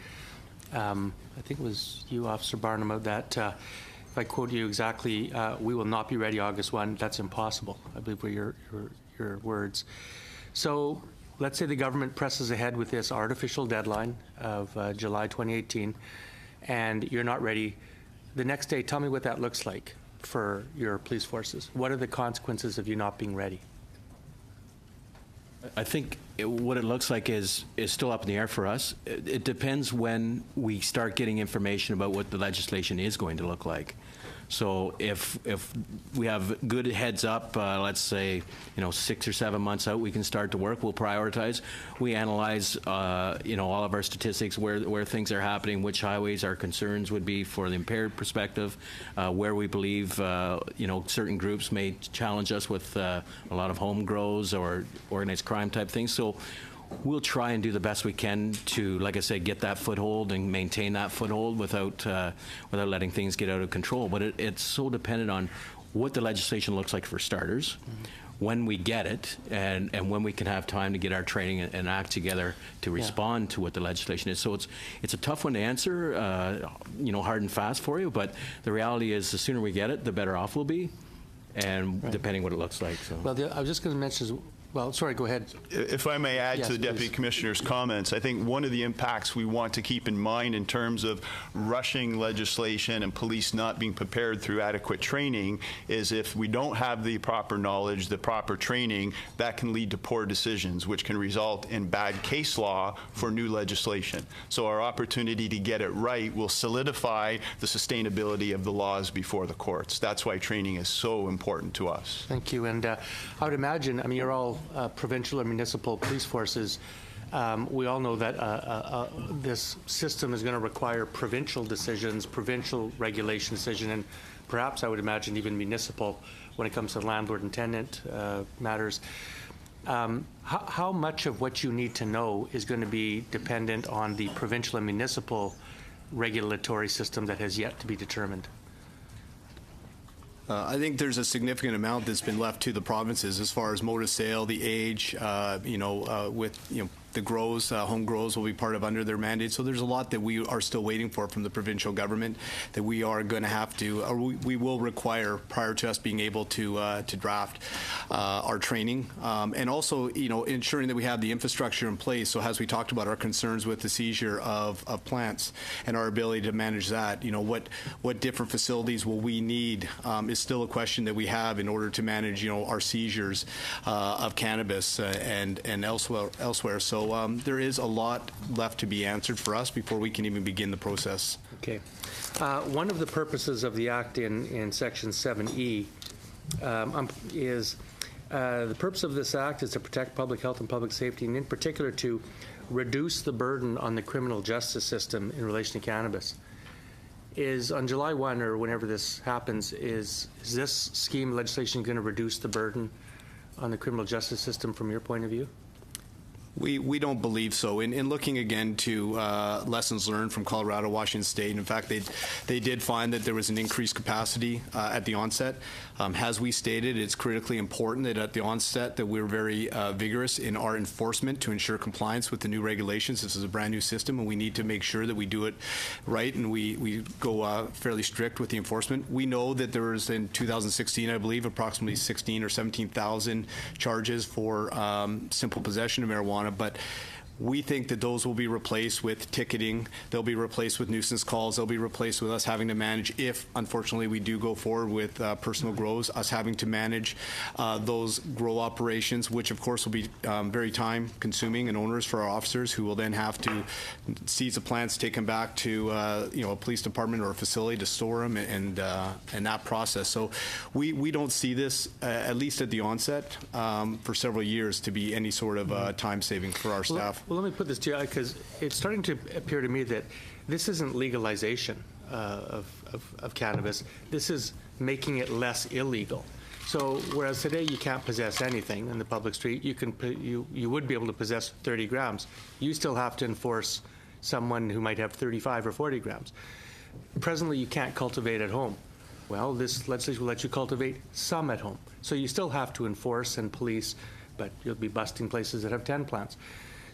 H: I think it was you, Officer Barnum, that if I quote you exactly, we will not be ready August 1. That's impossible, I believe were your words. So let's say the government presses ahead with this artificial deadline of July 2018, and you're not ready. The next day, tell me what that looks like for your police forces. What are the consequences of you not being ready?
C: I think what it looks like is still up in the air for us. It depends when we start getting information about what the legislation is going to look like. So if we have good heads up, let's say 6 or 7 months out, we can start to work. We'll prioritize. We analyze all of our statistics, where things are happening, which highways our concerns would be for the impaired perspective, where we believe certain groups may challenge us with a lot of home grows or organized crime type things. So we'll try and do the best we can to, like I said, get that foothold and maintain that foothold without letting things get out of control. But it's so dependent on what the legislation looks like for starters, when we get it, and when we can have time to get our training and act together to respond to what the legislation is. So it's a tough one to answer, hard and fast for you. But the reality is, the sooner we get it, the better off we'll be, and depending what it looks like. So.
H: Well, I was just going to mention Well, sorry, go ahead.
G: If I may add
H: Yes,
G: to the Deputy
H: please.
G: Commissioner's comments, I think one of the impacts we want to keep in mind in terms of rushing legislation and police not being prepared through adequate training is if we don't have the proper knowledge, the proper training, that can lead to poor decisions, which can result in bad case law for new legislation. So our opportunity to get it right will solidify the sustainability of the laws before the courts. That's why training is so important to us.
H: Thank you. And I would imagine, I mean, you're all provincial or municipal police forces. We all know that this system is going to require provincial decisions, provincial regulation decision, and perhaps I would imagine even municipal when it comes to landlord and tenant matters. How much of what you need to know is going to be dependent on the provincial and municipal regulatory system that has yet to be determined?
B: I think there's a significant amount that's been left to the provinces as far as mode of sale, the age, with the grows, home grows will be part of under their mandate. So there's a lot that we are still waiting for from the provincial government that we are going to have to, or we will require prior to us being able to draft our training, and also ensuring that we have the infrastructure in place. So as we talked about our concerns with the seizure of plants and our ability to manage that, what different facilities will we need is still a question that we have in order to manage our seizures of cannabis and elsewhere. So there is a lot left to be answered for us before we can even begin the process.
H: Okay. One of the purposes of the Act in Section 7E is the purpose of this Act is to protect public health and public safety, and in particular to reduce the burden on the criminal justice system in relation to cannabis. Is on July 1 or whenever this happens, is this scheme legislation going to reduce the burden on the criminal justice system from your point of view?
B: We don't believe so. In looking again to lessons learned from Colorado, Washington State, in fact, they did find that there was an increased capacity at the onset. As we stated, it's critically important that at the onset that we're very vigorous in our enforcement to ensure compliance with the new regulations. This is a brand new system, and we need to make sure that we do it right, and we go fairly strict with the enforcement. We know that there was in 2016, I believe, approximately 16 or 17,000 charges for simple possession of marijuana, but we think that those will be replaced with ticketing. They'll be replaced with nuisance calls. They'll be replaced with us having to manage, if unfortunately we do go forward with personal grows, us having to manage those grow operations, which of course will be very time consuming and onerous for our officers, who will then have to seize the plants, take them back to a police department or a facility to store them, and that process. So we don't see this, at least at the onset, for several years, to be any sort of time saving for our staff.
H: Well, let me put this to you, because it's starting to appear to me that this isn't legalization of cannabis. This is making it less illegal. So whereas today you can't possess anything in the public street, you would be able to possess 30 grams. You still have to enforce someone who might have 35 or 40 grams. Presently, you can't cultivate at home. Well, this legislation will let you cultivate some at home. So you still have to enforce and police, but you'll be busting places that have 10 plants.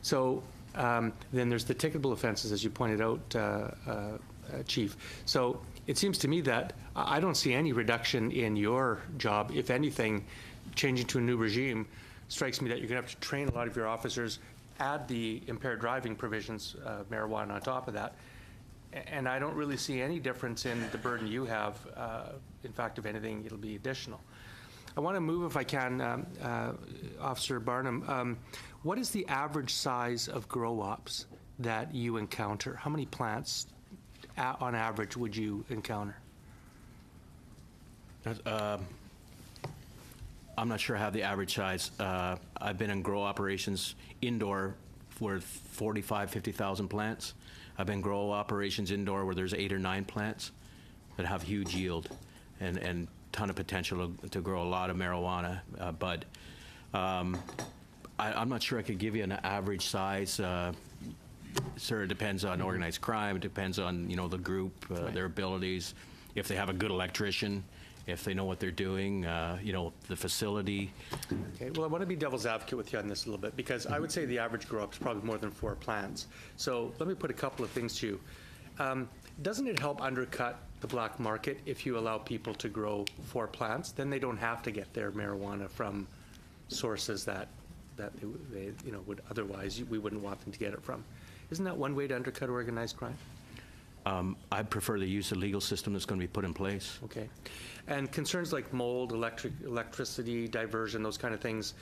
H: So then there's the ticketable offenses, as you pointed out, Chief. So it seems to me that I don't see any reduction in your job. If anything, changing to a new regime strikes me that you're going to have to train a lot of your officers, add the impaired driving provisions, marijuana on top of that. And I don't really see any difference in the burden you have. In fact, if anything, it'll be additional. I want to move, if I can, Officer Barnum. What is the average size of grow ops that you encounter? How many plants, on average, would you encounter?
C: I'm not sure I have the average size. I've been in grow operations indoor for 45, 50,000 plants. I've been grow operations indoor where there's 8 or 9 plants that have huge yield and ton of potential to grow a lot of marijuana, but I'm not sure I could give you an average size. Sir, it depends on organized crime. It depends on the group, their abilities, if they have a good electrician, if they know what they're doing, the facility.
H: Okay. Well, I want to be devil's advocate with you on this a little bit, because I would say the average grow up is probably more than 4 plants. So let me put a couple of things to you. Doesn't it help undercut the black market if you allow people to grow 4 plants? Then they don't have to get their marijuana from sources that that they would otherwise, we wouldn't want them to get it from. Isn't that one way to undercut organized crime?
C: I prefer to use the legal system that's going to be put in place.
H: Okay. And concerns like mold, electricity, diversion, those kind of things,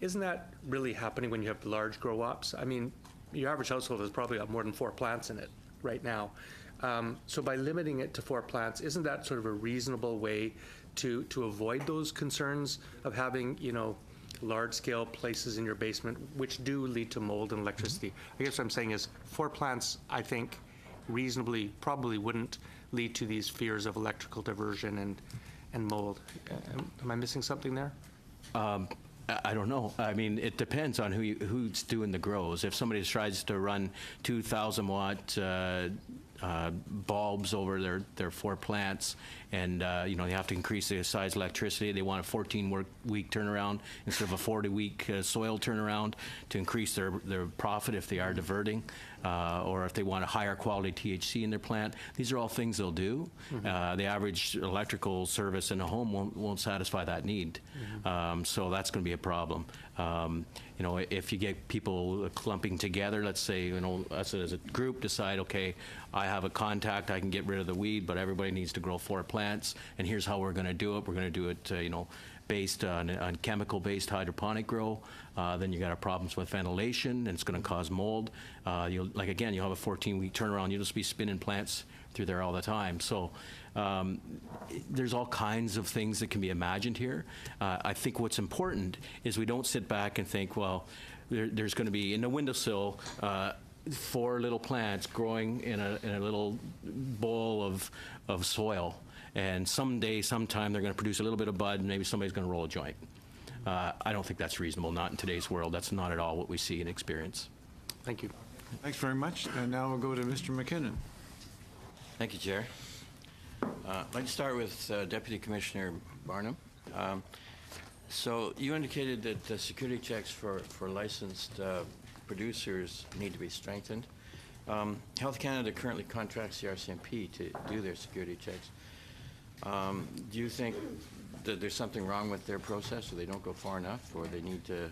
H: isn't that really happening when you have large grow ops? I mean, your average household has probably got more than 4 plants in it right now. So by limiting it to 4 plants, isn't that sort of a reasonable way to avoid those concerns of having, large-scale places in your basement, which do lead to mold and electricity? I guess what I'm saying is 4 plants, I think, reasonably probably wouldn't lead to these fears of electrical diversion and mold. Am I missing something there?
C: I don't know. I mean, it depends on who's doing the grows. If somebody tries to run 2,000-watt bulbs over their 4 plants, and they have to increase the size of electricity, they want a 14-week turnaround instead of a 40-week soil turnaround to increase their profit if they are diverting, or if they want a higher quality THC in their plant. These are all things they'll do. Mm-hmm. The average electrical service in a home won't satisfy that need. Mm-hmm. So that's going to be a problem. If you get people clumping together, let's say, us as a group decide, okay, I have a contact, I can get rid of the weed, but everybody needs to grow 4 plants, and here's how we're going to do it. We're going to do it, based on chemical-based hydroponic grow. Then you got a problems with ventilation, and it's going to cause mold. You'll have a 14-week turnaround. You'll just be spinning plants through there all the time. So there's all kinds of things that can be imagined here. I think what's important is we don't sit back and think, well, there's going to be in the windowsill 4 little plants growing in a little bowl of soil, and sometime they're going to produce a little bit of bud, and maybe somebody's going to roll a joint. I don't think that's reasonable, not in today's world. That's not at all what we see and experience.
H: Thank you.
A: Thanks very much. And now we'll go to Mr. McKinnon.
I: Thank you, Chair. I'd like to start with Deputy Commissioner Barnum. So you indicated that the security checks for licensed producers need to be strengthened. Health Canada currently contracts the RCMP to do their security checks. Do you think that there's something wrong with their process, or they don't go far enough, or they need to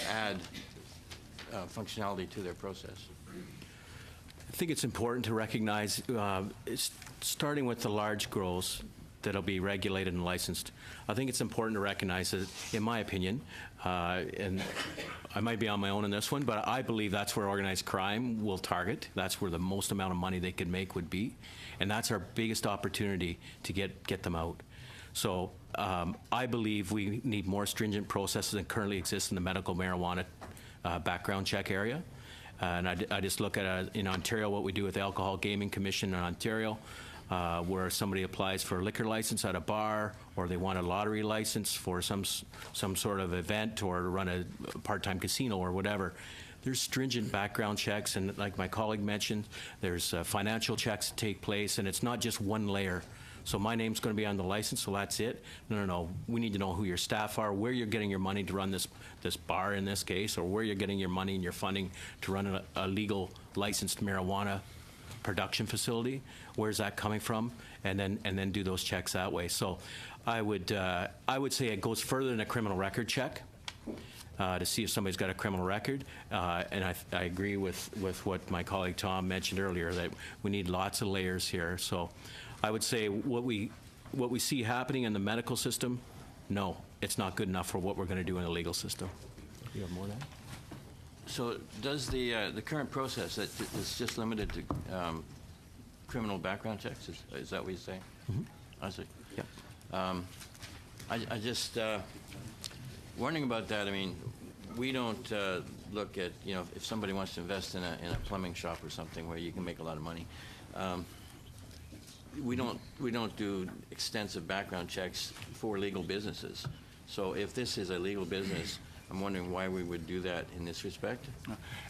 I: add functionality to their process?
C: I think it's important to recognize, starting with the large grows that'll be regulated and licensed, I think it's important to recognize that, in my opinion, and I might be on my own in this one, but I believe that's where organized crime will target. That's where the most amount of money they could make would be, and that's our biggest opportunity to get them out. So I believe we need more stringent processes than currently exist in the medical marijuana background check area. And I just look at, in Ontario, what we do with the Alcohol Gaming Commission in Ontario, where somebody applies for a liquor license at a bar, or they want a lottery license for some sort of event, or to run a part-time casino or whatever. There's stringent background checks, and like my colleague mentioned, there's financial checks that take place, and it's not just one layer. So my name's going to be on the license, so that's it. No. We need to know who your staff are, where you're getting your money to run this bar in this case, or where you're getting your money and your funding to run a legal licensed marijuana production facility. Where's that coming from? And then do those checks that way. So I would say it goes further than a criminal record check to see if somebody's got a criminal record. And I agree with what my colleague Tom mentioned earlier, that we need lots of layers here. So I would say what we see happening in the medical system, no, it's not good enough for what we're going to do in the legal system. You have more of that?
I: So does the current process that is just limited to criminal background checks? Is that what you're saying?
C: Mm-hmm.
I: I see.
C: Yeah.
I: I just wondering about that. I mean, we don't look at, if somebody wants to invest in a plumbing shop or something where you can make a lot of money. We don't do extensive background checks for legal businesses. So if this is a legal business, I'm wondering why we would do that in this respect.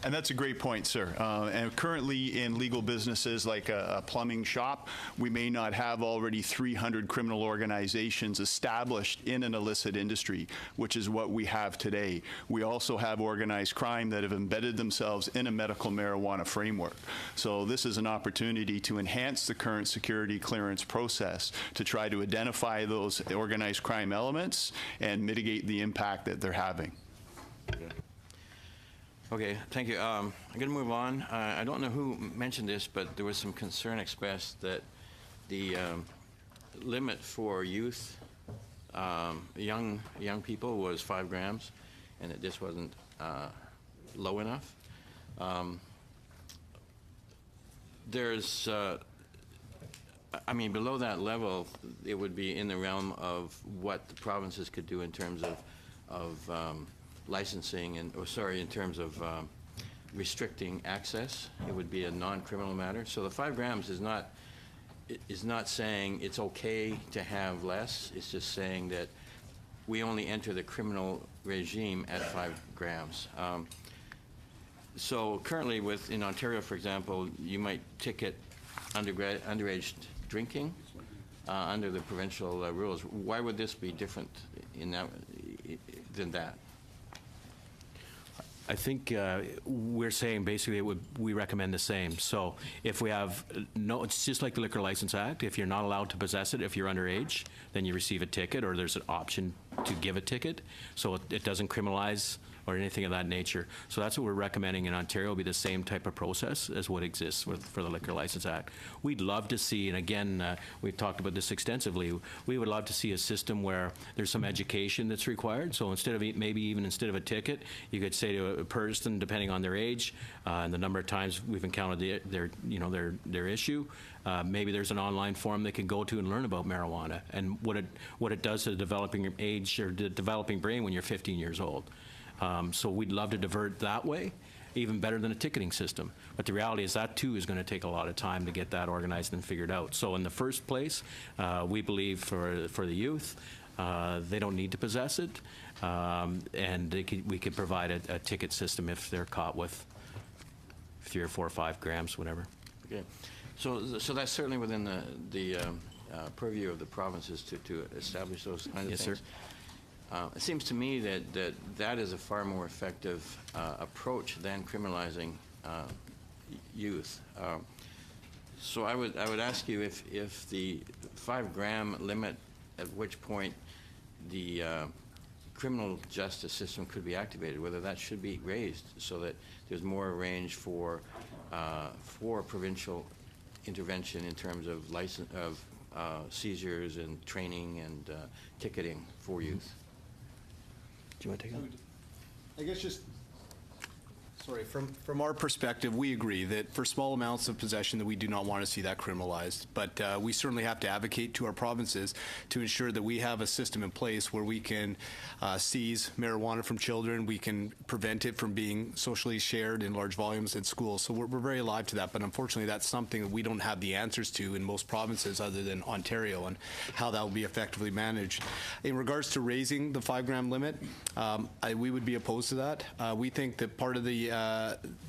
G: And that's a great point, sir. And currently in legal businesses like a plumbing shop, we may not have already 300 criminal organizations established in an illicit industry, which is what we have today. We also have organized crime that have embedded themselves in a medical marijuana framework. So this is an opportunity to enhance the current security clearance process to try to identify those organized crime elements and mitigate the impact that they're having.
I: Okay, thank you. I'm going to move on. I don't know who mentioned this, but there was some concern expressed that the limit for youth, young people, was 5 grams, and that this wasn't low enough. There's, I mean, below that level, it would be in the realm of what the provinces could do in terms of licensing and, in terms of restricting access. It would be a non-criminal matter. So the 5 grams is not saying it's okay to have less. It's just saying that we only enter the criminal regime at 5 grams. So currently, in Ontario, for example, you might ticket underage drinking under the provincial rules. Why would this be different than that?
C: I think we're saying basically we recommend the same. So if we have it's just like the Liquor License Act. If you're not allowed to possess it, if you're underage, then you receive a ticket, or there's an option to give a ticket. So it doesn't criminalize or anything of that nature. So that's what we're recommending in Ontario, will be the same type of process as what exists for the Liquor License Act. We'd love to see, and again, we've talked about this extensively, we would love to see a system where there's some education that's required. So instead of instead of a ticket, you could say to a person, depending on their age and the number of times we've encountered their issue, maybe there's an online forum they can go to and learn about marijuana and what it does to the developing age or the developing brain when you're 15 years old. So we'd love to divert that way, even better than a ticketing system. But the reality is that, too, is going to take a lot of time to get that organized and figured out. So in the first place, we believe for the youth, they don't need to possess it, and we could provide a ticket system if they're caught with 3 or 4 or 5 grams, whatever.
I: Okay. So that's certainly within the purview of the provinces to establish those kinds of
C: Yes,
I: things.
C: sir.
I: It seems to me that is a far more effective approach than criminalizing youth. So I would ask you if the 5 gram limit, at which point the criminal justice system could be activated, whether that should be raised so that there's more range for provincial intervention in terms of seizures and training and ticketing for youth.
C: Do you want to take it?
B: I guess from our perspective, we agree that for small amounts of possession that we do not want to see that criminalized. But we certainly have to advocate to our provinces to ensure that we have a system in place where we can seize marijuana from children. We can prevent it from being socially shared in large volumes in schools. So we're very alive to that. But unfortunately, that's something that we don't have the answers to in most provinces other than Ontario, and how that will be effectively managed. In regards to raising the 5 gram limit, we would be opposed to that. We think that part of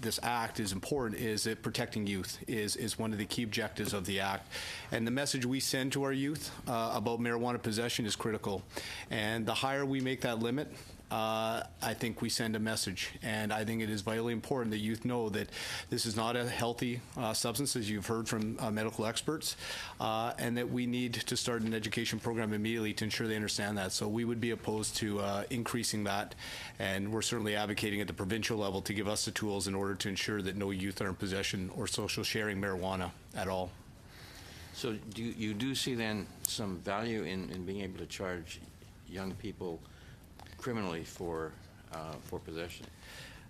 B: this act is important, is that protecting youth is one of the key objectives of the act. And the message we send to our youth about marijuana possession is critical. And the higher we make that limit, I think we send a message. And I think it is vitally important that youth know that this is not a healthy substance, as you've heard from medical experts, and that we need to start an education program immediately to ensure they understand that. So we would be opposed to increasing that, and we're certainly advocating at the provincial level to give us the tools in order to ensure that no youth are in possession or social sharing marijuana at all.
I: So you do see then some value in being able to charge young people criminally for possession?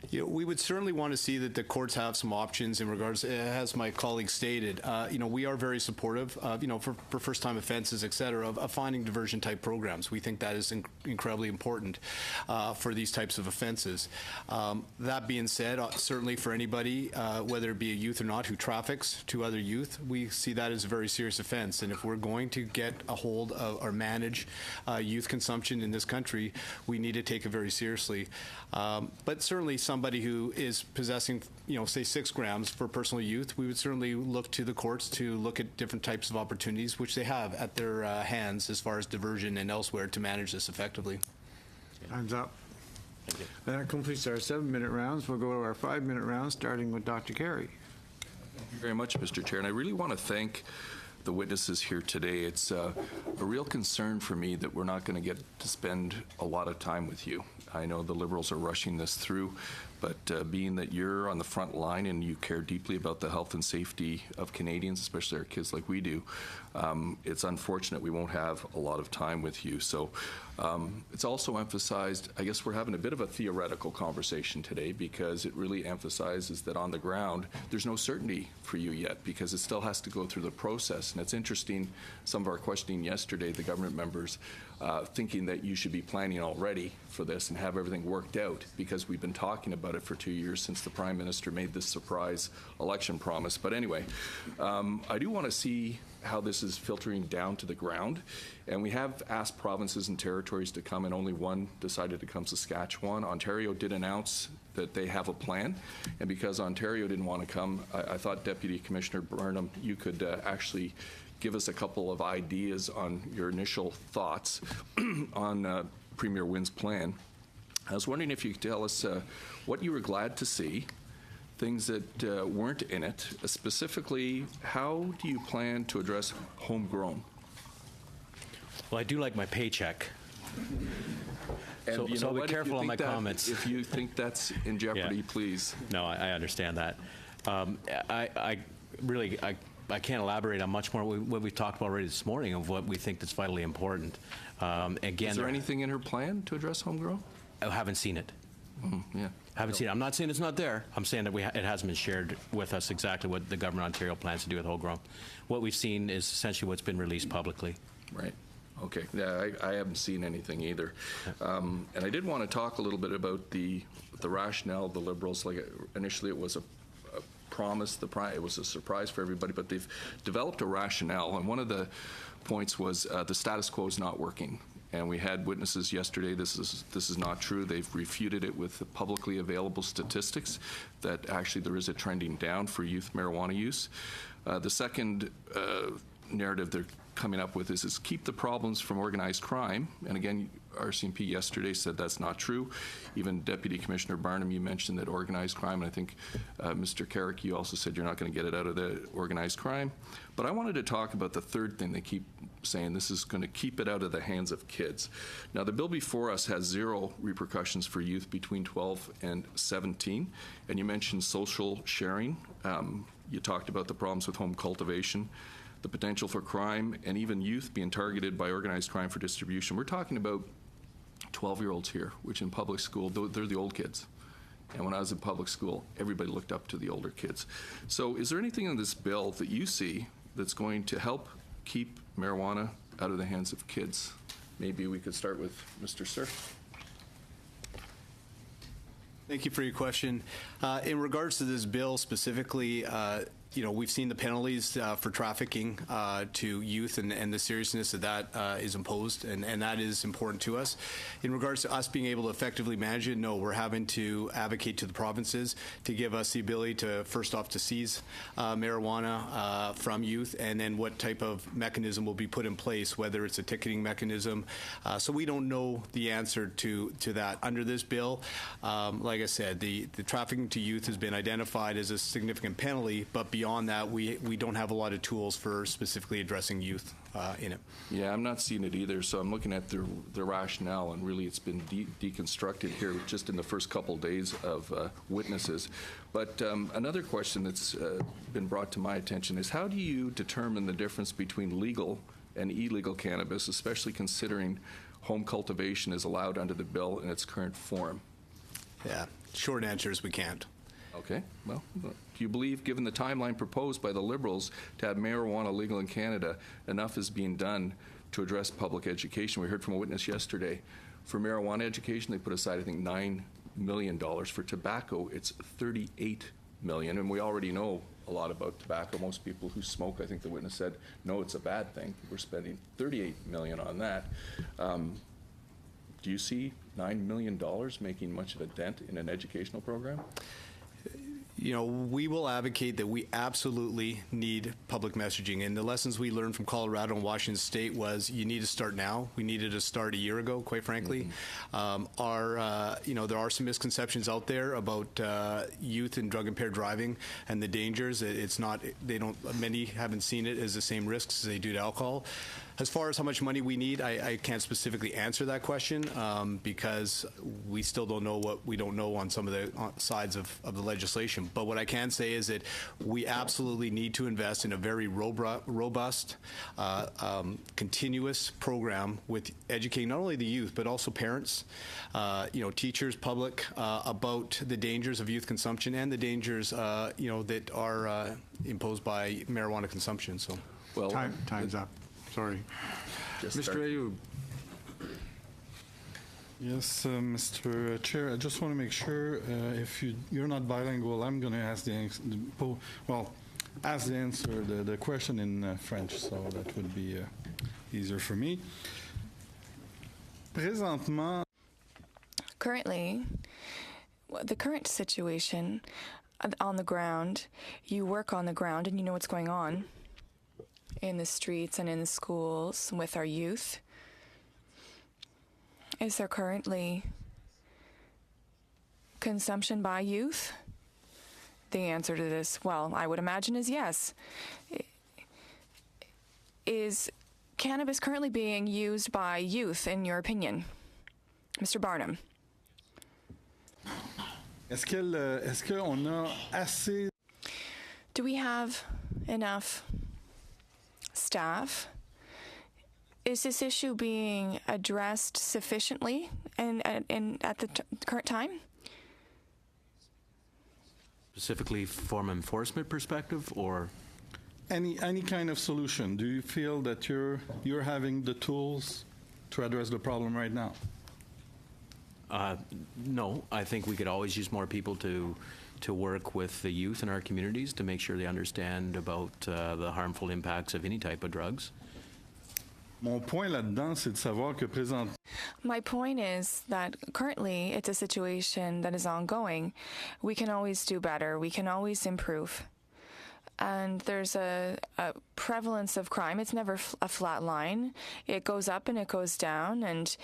B: You know, we would certainly want to see that the courts have some options in regards, as my colleague stated. We are very supportive of, for first-time offenses, et cetera, of finding diversion-type programs. We think that is incredibly important for these types of offenses. That being said, certainly for anybody, whether it be a youth or not, who traffics to other youth, we see that as a very serious offense. And if we're going to get a hold of or manage youth consumption in this country, we need to take it very seriously. But certainly somebody who is possessing, say 6 grams for personal use, we would certainly look to the courts to look at different types of opportunities, which they have at their hands as far as diversion and elsewhere to manage this effectively.
A: Time's up. Thank you. That completes our 7-minute rounds. We'll go to our 5-minute rounds, starting with Dr. Carey.
J: Thank you very much, Mr. Chair. And I really want to thank the witnesses here today. It's a real concern for me that we're not going to get to spend a lot of time with you. I know the Liberals are rushing this through, but being that you're on the front line and you care deeply about the health and safety of Canadians, especially our kids like we do, it's unfortunate we won't have a lot of time with you. So it's also emphasized, I guess we're having a bit of a theoretical conversation today because it really emphasizes that on the ground, there's no certainty for you yet because it still has to go through the process. And it's interesting, some of our questioning yesterday, the government members thinking that you should be planning already for this and have everything worked out because we've been talking about it for 2 years since the Prime Minister made this surprise election promise. But anyway, I do want to see how this is filtering down to the ground. And we have asked provinces and territories to come, and only one decided to come, Saskatchewan. Ontario did announce that they have a plan. And because Ontario didn't want to come, I thought Deputy Commissioner Burnham, you could actually give us a couple of ideas on your initial thoughts on Premier Wynn's plan. I was wondering if you could tell us what you were glad to see, things that weren't in it. Specifically, how do you plan to address homegrown?
C: Well, I do like my paycheck.
J: And
C: So-
J: you
C: so
J: know
C: I'll be
J: what? If you
C: careful on
J: think
C: my
J: that-
C: comments.
J: If you think that's in jeopardy,
C: Yeah.
J: please.
C: No, I understand that. I can't elaborate on much more what we talked about already this morning of what we think that's vitally important. Again,
J: Is there anything in her plan to address homegrown?
C: I haven't seen it.
J: Yeah.
C: Haven't seen it. I'm not saying it's not there. I'm saying that it hasn't been shared with us exactly what the government of Ontario plans to do with homegrown. What we've seen is essentially what's been released publicly.
J: Right. Okay. Yeah, I haven't seen anything either. And I did want to talk a little bit about the rationale of the Liberals. Like initially, it was a promise. It was a surprise for everybody, but they've developed a rationale. And one of the points was the status quo is not working. And we had witnesses yesterday. This is not true. They've refuted it with publicly available statistics that actually there is a trending down for youth marijuana use. The second narrative they're coming up with is keep the problems from organized crime. And again, RCMP yesterday said that's not true. Even Deputy Commissioner Barnum, you mentioned that organized crime, and I think Mr. Carrick, you also said you're not going to get it out of the organized crime. But I wanted to talk about the third thing they keep saying, this is going to keep it out of the hands of kids. Now, the bill before us has zero repercussions for youth between 12 and 17. And you mentioned social sharing. You talked about the problems with home cultivation, the potential for crime, and even youth being targeted by organized crime for distribution. We're talking about 12-year-olds here, which in public school, they're the old kids. And when I was in public school, everybody looked up to the older kids. So is there anything in this bill that you see that's going to help keep marijuana out of the hands of kids? Maybe we could start with Mr. Sir.
B: Thank you for your question. In regards to this bill specifically, we've seen the penalties for trafficking to youth and the seriousness that is imposed, and that is important to us. In regards to us being able to effectively manage it, no, we're having to advocate to the provinces to give us the ability to, first off, to seize marijuana from youth, and then what type of mechanism will be put in place, whether it's a ticketing mechanism. So we don't know the answer to that. Under this bill, like I said, the trafficking to youth has been identified as a significant penalty, but beyond that, we don't have a lot of tools for specifically addressing youth in it.
J: Yeah, I'm not seeing it either. So I'm looking at the rationale, and really it's been deconstructed here just in the first couple days of witnesses. But another question that's been brought to my attention is how do you determine the difference between legal and illegal cannabis, especially considering home cultivation is allowed under the bill in its current form?
B: Yeah, short answer is we can't.
J: Okay, well, do you believe, given the timeline proposed by the Liberals to have marijuana legal in Canada, enough is being done to address public education? We heard from a witness yesterday. For marijuana education, they put aside, I think, $9 million. For tobacco, it's $38 million, and we already know a lot about tobacco. Most people who smoke, I think the witness said, no, it's a bad thing. We're spending $38 million on that. Do you see $9 million making much of a dent in an educational program?
B: we will advocate that we absolutely need public messaging. And the lessons we learned from Colorado and Washington State was you need to start now. We needed to start a year ago, quite frankly. There are some misconceptions out there about youth and drug-impaired driving and the dangers. Many haven't seen it as the same risks as they do to alcohol. As far as how much money we need, I can't specifically answer that question because we still don't know what we don't know on some of the sides of the legislation. But what I can say is that we absolutely need to invest in a very robust, continuous program with educating not only the youth but also parents, teachers, public about the dangers of youth consumption and the dangers that are imposed by marijuana consumption. So,
J: Well,
A: Time's up. Sorry.
J: just
A: Mr.
J: start-
A: Ayub.
K: Yes, Mr. Chair, I just want to make sure if you're not bilingual, I'm going to ask the answer the question in French, so that would be easier for me. Présentement,
L: Currently, the current situation on the ground, you work on the ground and you know what's going on in the streets and in the schools with our youth. Is there currently consumption by youth? The answer to this, well, I would imagine is yes. Is cannabis currently being used by youth, in your opinion? Mr. Barnum.
K: est-ce qu'on a assez
L: Do we have enough staff? Is this issue being addressed sufficiently at the current time?
C: Specifically from enforcement perspective, or
K: any kind of solution? Do you feel that you're having the tools to address the problem right now?
C: no, I think we could always use more people to work with the youth in our communities to make sure they understand about the harmful impacts of any type of drugs.
K: Mon point là-dedans, c'est de savoir que présentement,
L: My point is that currently it's a situation that is ongoing. We can always do better. We can always improve. And there's a prevalence of crime. It's never a flat line. It goes up and it goes down, and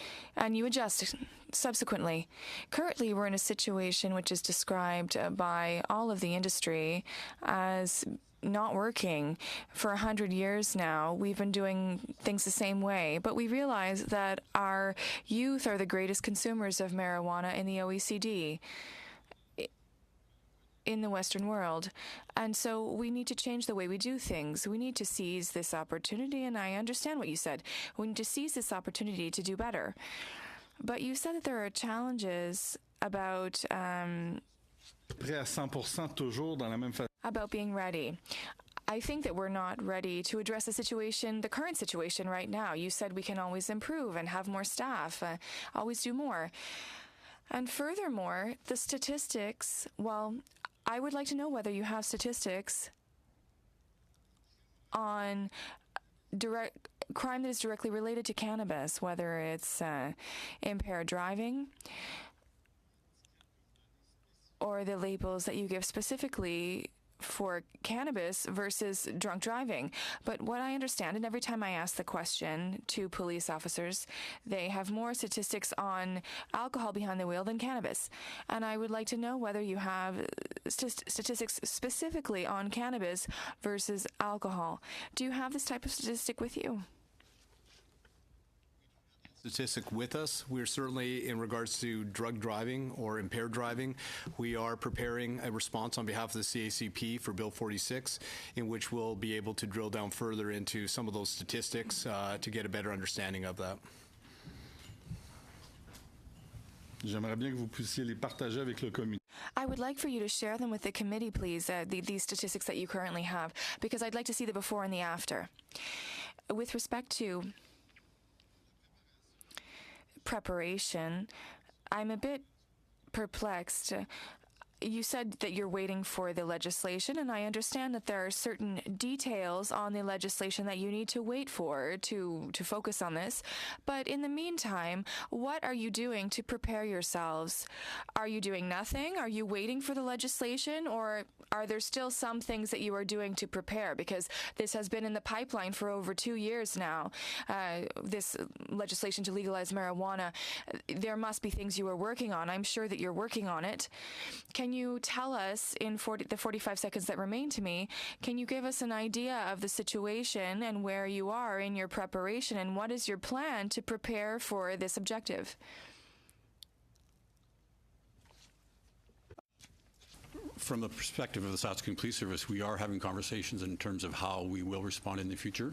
L: you adjust subsequently. Currently, we're in a situation which is described by all of the industry as not working. For 100 years now, we've been doing things the same way, but we realize that our youth are the greatest consumers of marijuana in the OECD, in the Western world. And so we need to change the way we do things. We need to seize this opportunity, and I understand what you said. We need to seize this opportunity to do better. But you said that there are challenges about
K: prêt à 100% toujours dans la même façon.
L: about being ready. I think that we're not ready to address the current situation right now. You said we can always improve and have more staff, always do more. And furthermore, the statistics, well, I would like to know whether you have statistics on direct crime that is directly related to cannabis, whether it's impaired driving or the labels that you give specifically for cannabis versus drunk driving. But what I understand, and every time I ask the question to police officers, they have more statistics on alcohol behind the wheel than cannabis. And I would like to know whether you have statistics specifically on cannabis versus alcohol. Do you have this type of statistic with you?
B: Statistic with us. We're certainly, in regards to drug driving or impaired driving, we are preparing a response on behalf of the CACP for Bill 46, in which we'll be able to drill down further into some of those statistics to get a better understanding of that.
K: J'aimerais bien que vous puissiez les partager avec le comité.
L: I would like for you to share them with the committee, please, these statistics that you currently have, because I'd like to see the before and the after. With respect to preparation, I'm a bit perplexed. you said that you're waiting for the legislation, and I understand that there are certain details on the legislation that you need to wait for to focus on this. But in the meantime, what are you doing to prepare yourselves? Are you doing nothing? Are you waiting for the legislation, or are there still some things that you are doing to prepare? Because this has been in the pipeline for over 2 years now, this legislation to legalize marijuana. There must be things you are working on. I'm sure that you're working on it. Can you tell us, in the 45 seconds that remain to me, can you give us an idea of the situation and where you are in your preparation, and what is your plan to prepare for this objective?
D: From the perspective of the Saskatoon Police Service, we are having conversations in terms of how we will respond in the future.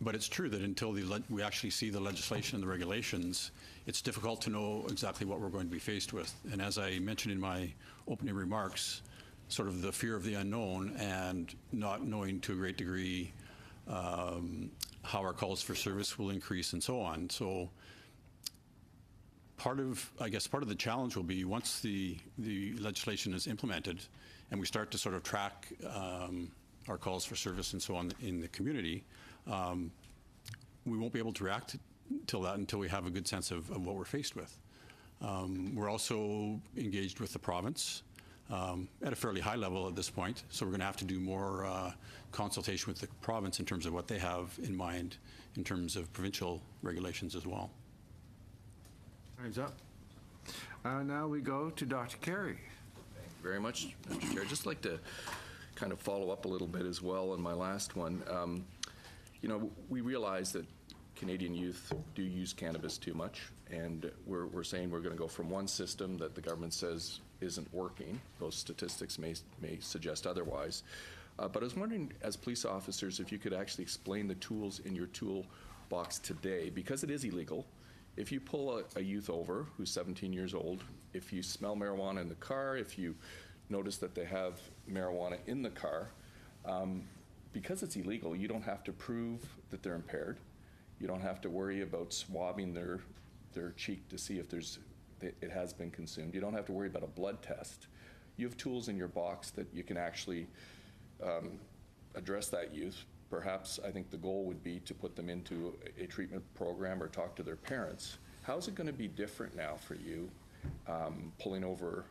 D: But it's true that until we actually see the legislation and the regulations, it's difficult to know exactly what we're going to be faced with. And as I mentioned in my opening remarks, sort of the fear of the unknown and not knowing to a great degree how our calls for service will increase and so on. So part of the challenge will be once the legislation is implemented and we start to sort of track our calls for service and so on in the community, we won't be able to react until we have a good sense of what we're faced with. We're also engaged with the province at a fairly high level at this point, so we're going to have to do more consultation with the province in terms of what they have in mind in terms of provincial regulations as well.
A: Time's up. Now we go to Dr. Carey.
J: Thank you very much, Mr. Chair. I'd just like to kind of follow up a little bit as well on my last one. You know, we realize that Canadian youth do use cannabis too much, and we're saying we're going to go from one system that the government says isn't working. Those statistics may suggest otherwise. But I was wondering, as police officers, if you could actually explain the tools in your toolbox today, because it is illegal. If you pull a youth over who's 17 years old, if you smell marijuana in the car, if you notice that they have marijuana in the car, because it's illegal, you don't have to prove that they're impaired. You don't have to worry about swabbing their cheek to see if it has been consumed. You don't have to worry about a blood test. You have tools in your box that you can actually address that youth. Perhaps I think the goal would be to put them into a treatment program or talk to their parents. How is it going to be different now for you pulling over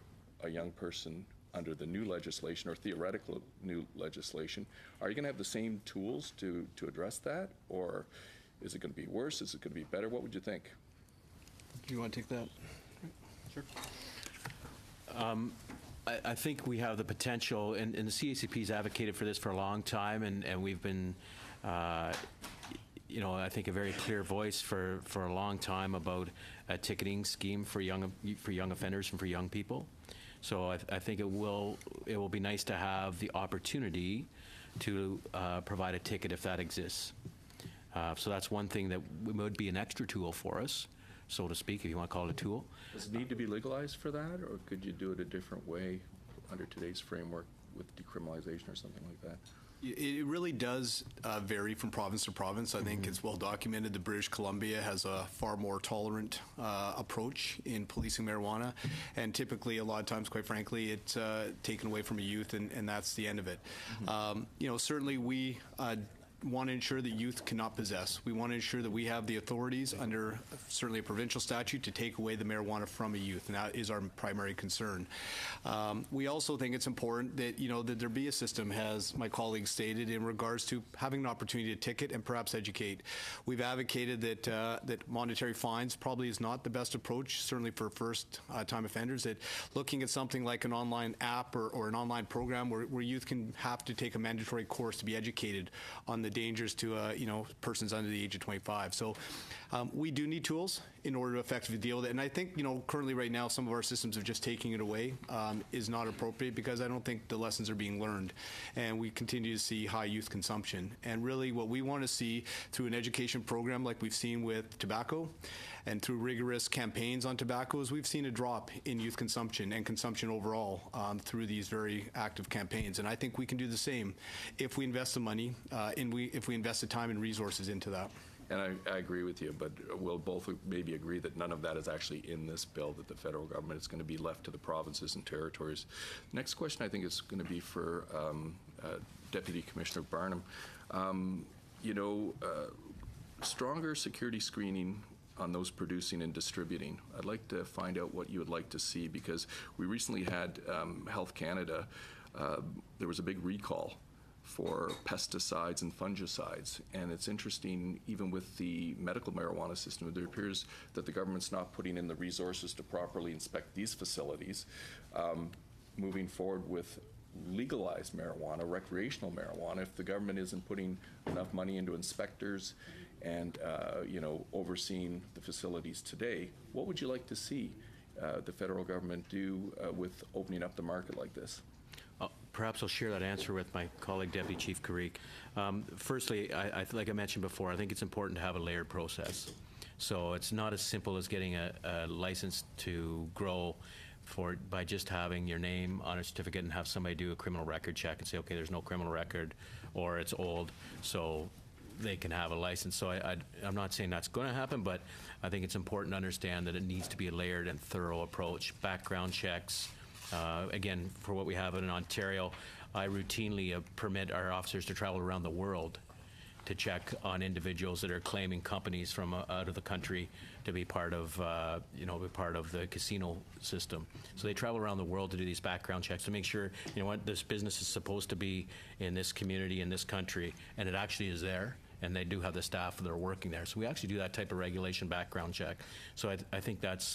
J: a young person under the new legislation or theoretical new legislation? Are you going to have the same tools to address that, or is it going to be worse? Is it going to be better? What would you think?
B: Do you want to take that?
C: Sure. I think we have the potential, and the CACP's advocated for this for a long time, and we've been, you know, I think a very clear voice for a long time about a ticketing scheme for young offenders and for young people. So I think it will be nice to have the opportunity to provide a ticket if that exists. So that's one thing that would be an extra tool for us, so to speak, if you want to call it a tool.
J: Does it need to be legalized for that, or could you do it a different way under today's framework with decriminalization or something like that?
B: It really does vary from province to province. I think it's well documented that British Columbia has a far more tolerant approach in policing marijuana, and typically, a lot of times, quite frankly, it's taken away from a youth, and that's the end of it. You know, certainly we want to ensure that youth cannot possess. We want to ensure that we have the authorities under certainly a provincial statute to take away the marijuana from a youth, and that is our primary concern. We also think it's important that, you know, that there be a system, as my colleagues stated, in regards to having an opportunity to ticket and perhaps educate. We've advocated that that monetary fines probably is not the best approach, certainly for first-time offenders, that looking at something like an online app or an online program where youth can have to take a mandatory course to be educated on the dangers to you know, persons under the age of 25. So we do need tools in order to effectively deal with it. And I think, you know, currently right now some of our systems of just taking it away is not appropriate, because I don't think the lessons are being learned, and we continue to see high youth consumption. And really what we want to see through an education program like we've seen with tobacco and through rigorous campaigns on tobacco is we've seen a drop in youth consumption and consumption overall through these very active campaigns. And I think we can do the same if we invest the money and if we invest the time and resources into that.
J: And I agree with you, but we'll both maybe agree that none of that is actually in this bill, that the federal government is going to be left to the provinces and territories. Next question I think is going to be for Deputy Commissioner Barnum. Stronger security screening on those producing and distributing. I'd like to find out what you would like to see, because we recently had Health Canada, there was a big recall for pesticides and fungicides. And it's interesting, even with the medical marijuana system, it appears that the government's not putting in the resources to properly inspect these facilities. Moving forward with legalized marijuana, recreational marijuana, if the government isn't putting enough money into inspectors and overseeing the facilities today, what would you like to see the federal government do with opening up the market like this?
C: Perhaps I'll share that answer with my colleague, Deputy Chief Carrique. Firstly, like I mentioned before, I think it's important to have a layered process. So it's not as simple as getting a license to grow by just having your name on a certificate and have somebody do a criminal record check and say, okay, there's no criminal record, or it's old, so they can have a license. So I'm not saying that's going to happen, but I think it's important to understand that it needs to be a layered and thorough approach. Background checks. Again, for what we have in Ontario, I routinely permit our officers to travel around the world to check on individuals that are claiming companies from out of the country to be part of, be part of the casino system. So they travel around the world to do these background checks to make sure, this business is supposed to be in this community, in this country, and it actually is there. And they do have the staff that are working there. So we actually do that type of regulation background check. So I think that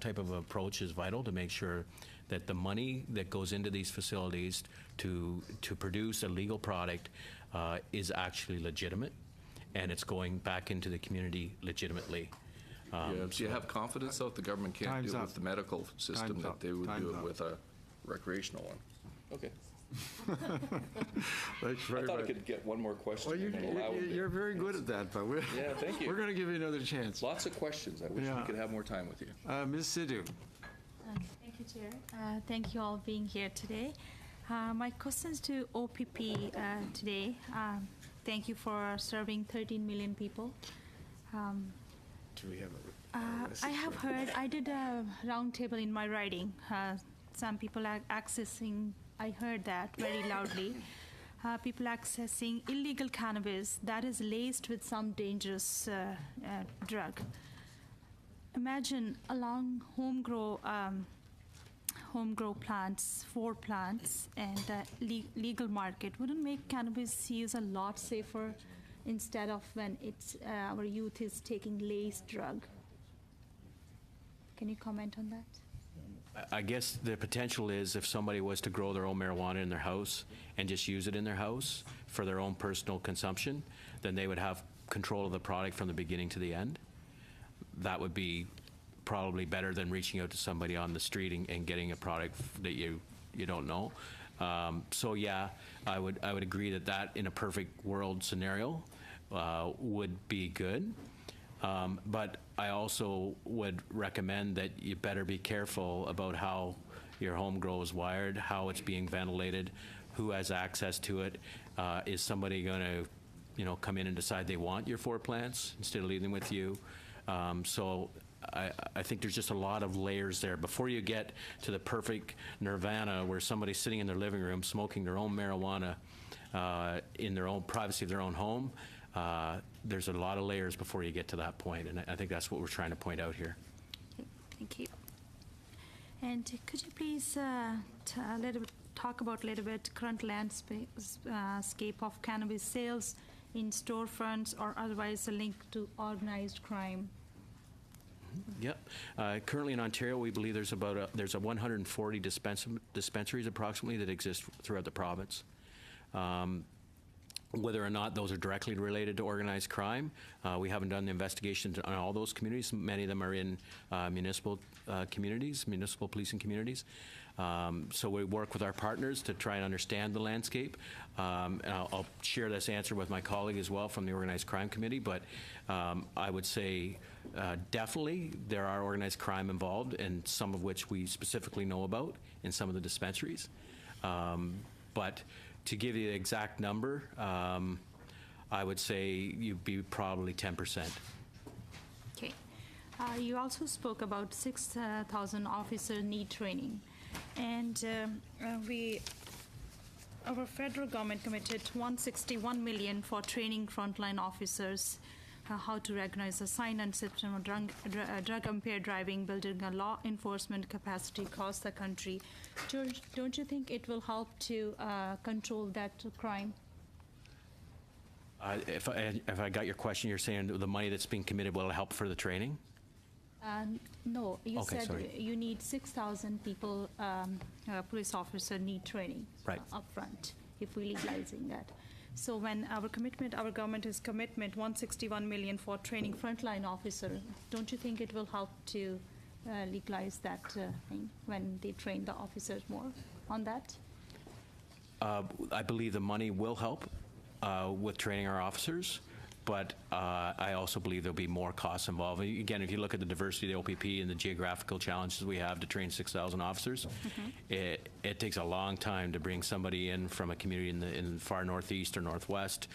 C: type of approach is vital to make sure that the money that goes into these facilities to produce a legal product is actually legitimate, and it's going back into the community legitimately.
J: Do you have confidence, though, if the government can't do it with the medical system, that they would do it with a recreational one? Okay.
A: Thanks very
J: I thought
A: much.
J: I could get one more question.
A: Well, you're very good at that, but
J: yeah, thank you.
A: We're going to give you another chance.
J: Lots of questions. I wish we could have more time with you.
A: Ms. Sidhu.
M: Thank you, Chair. Thank you all for being here today. My questions to OPP today. Thank you for serving 13 million people.
A: Do we have
M: I have heard, I did a roundtable in my riding. Some people are accessing, I heard that very loudly. People accessing illegal cannabis that is laced with some dangerous drug. Imagine along home grow plants, 4 plants, and legal market wouldn't make cannabis use a lot safer instead of when our youth is taking laced drug. Can you comment on that?
C: I guess the potential is if somebody was to grow their own marijuana in their house and just use it in their house for their own personal consumption, then they would have control of the product from the beginning to the end. That would be probably better than reaching out to somebody on the street and getting a product that you don't know. So yeah, I would agree that in a perfect world scenario would be good. But I also would recommend that you better be careful about how your home grow is wired, how it's being ventilated, who has access to it. Is somebody going to, come in and decide they want your 4 plants instead of leaving them with you? So I think there's just a lot of layers there. Before you get to the perfect nirvana where somebody's sitting in their living room smoking their own marijuana in their own privacy of their own home, there's a lot of layers before you get to that point, and I think that's what we're trying to point out here.
M: Thank you. And could you please talk about a little bit current landscape of cannabis sales in storefronts or otherwise linked to organized crime?
C: Yep. Currently in Ontario, we believe there's 140 dispensaries approximately that exist throughout the province. Whether or not those are directly related to organized crime, we haven't done the investigations on all those communities. Many of them are in municipal communities, municipal policing communities. So we work with our partners to try and understand the landscape. And I'll share this answer with my colleague as well from the Organized Crime Committee, but I would say definitely there are organized crime involved, and some of which we specifically know about in some of the dispensaries. But to give you the exact number, I would say you'd be probably 10%.
M: Okay. You also spoke about 6,000 officers need training. And our federal government committed $161 million for training frontline officers how to recognize, assign, and system of drug-impaired driving, building a law enforcement capacity across the country. George, don't you think it will help to control that crime?
C: If I got your question, you're saying the money that's being committed will help for the training?
M: No, you
C: Okay,
M: said
C: sorry.
M: you need 6,000 people, police officers need training
C: Right.
M: up front if we're legalizing that. So when our government is commitment, $161 million for training frontline officers, don't you think it will help to legalize that thing when they train the officers more on that?
C: I believe the money will help with training our officers, but I also believe there'll be more costs involved. Again, if you look at the diversity of the OPP and the geographical challenges we have to train 6,000 officers, it takes a long time to bring somebody in from a community in the far northeast or northwest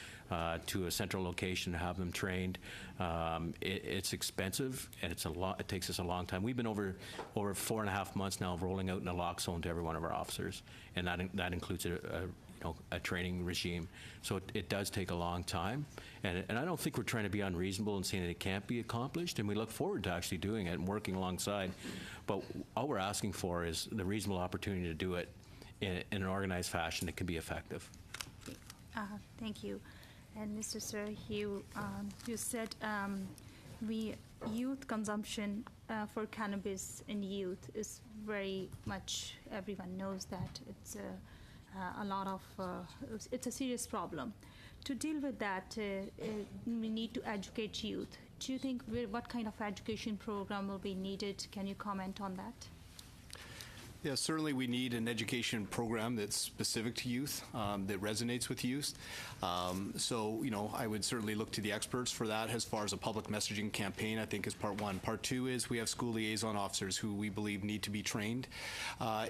C: to a central location to have them trained. It's expensive, and it takes us a long time. We've been over 4.5 months now of rolling out naloxone to every one of our officers, and that includes a training regime. So it does take a long time, and I don't think we're trying to be unreasonable and saying that it can't be accomplished, and we look forward to actually doing it and working alongside. But all we're asking for is the reasonable opportunity to do it in an organized fashion that can be effective.
M: Thank you. And Mr. Sir, you said youth consumption for cannabis in youth is very much, everyone knows that it's it's a serious problem. To deal with that, we need to educate youth. Do you think what kind of education program will be needed? Can you comment on that?
B: Yeah, certainly we need an education program that's specific to youth, that resonates with youth. So, I would certainly look to the experts for that as far as a public messaging campaign, I think is part one. Part two is we have school liaison officers who we believe need to be trained,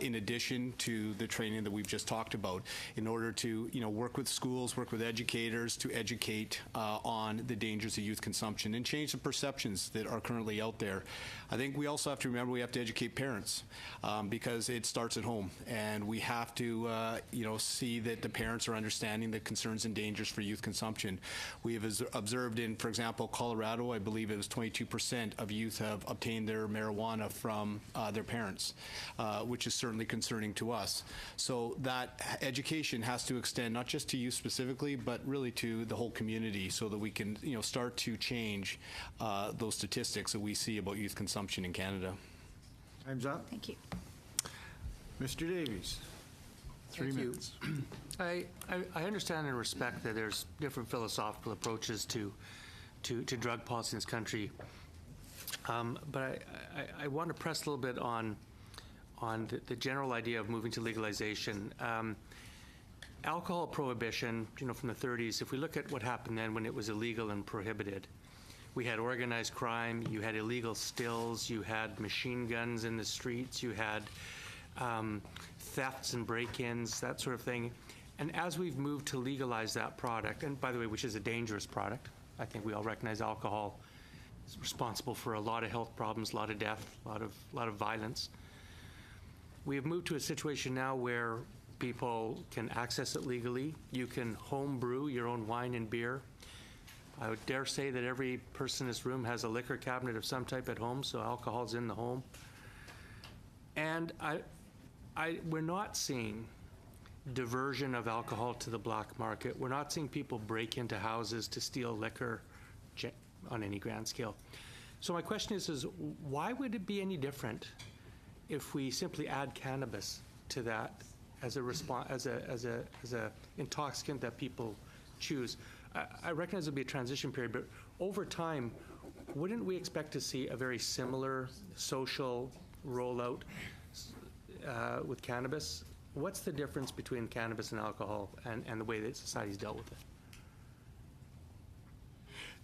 B: in addition to the training that we've just talked about, in order to, work with schools, work with educators to educate on the dangers of youth consumption and change the perceptions that are currently out there. I think we also have to remember we have to educate parents, because it starts at home, and we have to, see that the parents are understanding the concerns and dangers for youth consumption. We have observed in, for example, Colorado, I believe it was 22% of youth have obtained their marijuana from their parents, which is certainly concerning to us. So that education has to extend not just to youth specifically, but really to the whole community, so that we can, start to change those statistics that we see about youth consumption in Canada.
A: Time's up.
M: Thank you.
A: Mr. Davies, 3 minutes.
H: I understand and respect that there's different philosophical approaches to drug policy in this country, but I want to press a little bit on the general idea of moving to legalization. Alcohol prohibition, from the 30s, if we look at what happened then when it was illegal and prohibited, we had organized crime, you had illegal stills, you had machine guns in the streets, you had thefts and break-ins, that sort of thing. And as we've moved to legalize that product, and by the way, which is a dangerous product, I think we all recognize alcohol is responsible for a lot of health problems, a lot of death, a lot of violence. We have moved to a situation now where people can access it legally. You can home brew your own wine and beer. I would dare say that every person in this room has a liquor cabinet of some type at home, so alcohol's in the home. And we're not seeing diversion of alcohol to the black market. We're not seeing people break into houses to steal liquor on any grand scale. So my question is why would it be any different if we simply add cannabis to that as a intoxicant that people choose? I recognize there'll be a transition period, but over time, wouldn't we expect to see a very similar social rollout with cannabis? What's the difference between cannabis and alcohol and the way that society's dealt with it?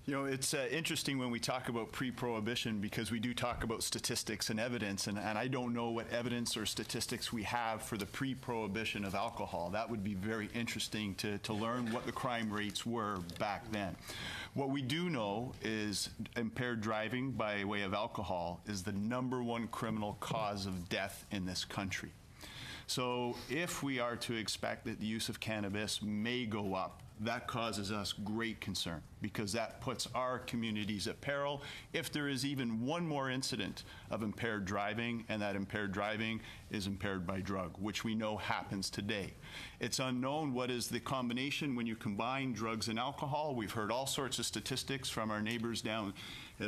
G: You know, it's interesting when we talk about pre-prohibition because we do talk about statistics and evidence, and I don't know what evidence or statistics we have for the pre-prohibition of alcohol. That would be very interesting to learn what the crime rates were back then. What we do know is impaired driving by way of alcohol is the #1 criminal cause of death in this country. So if we are to expect that the use of cannabis may go up, that causes us great concern because that puts our communities at peril if there is even one more incident of impaired driving, and that impaired driving is impaired by drug, which we know happens today. It's unknown what is the combination when you combine drugs and alcohol. We've heard all sorts of statistics from our neighbors down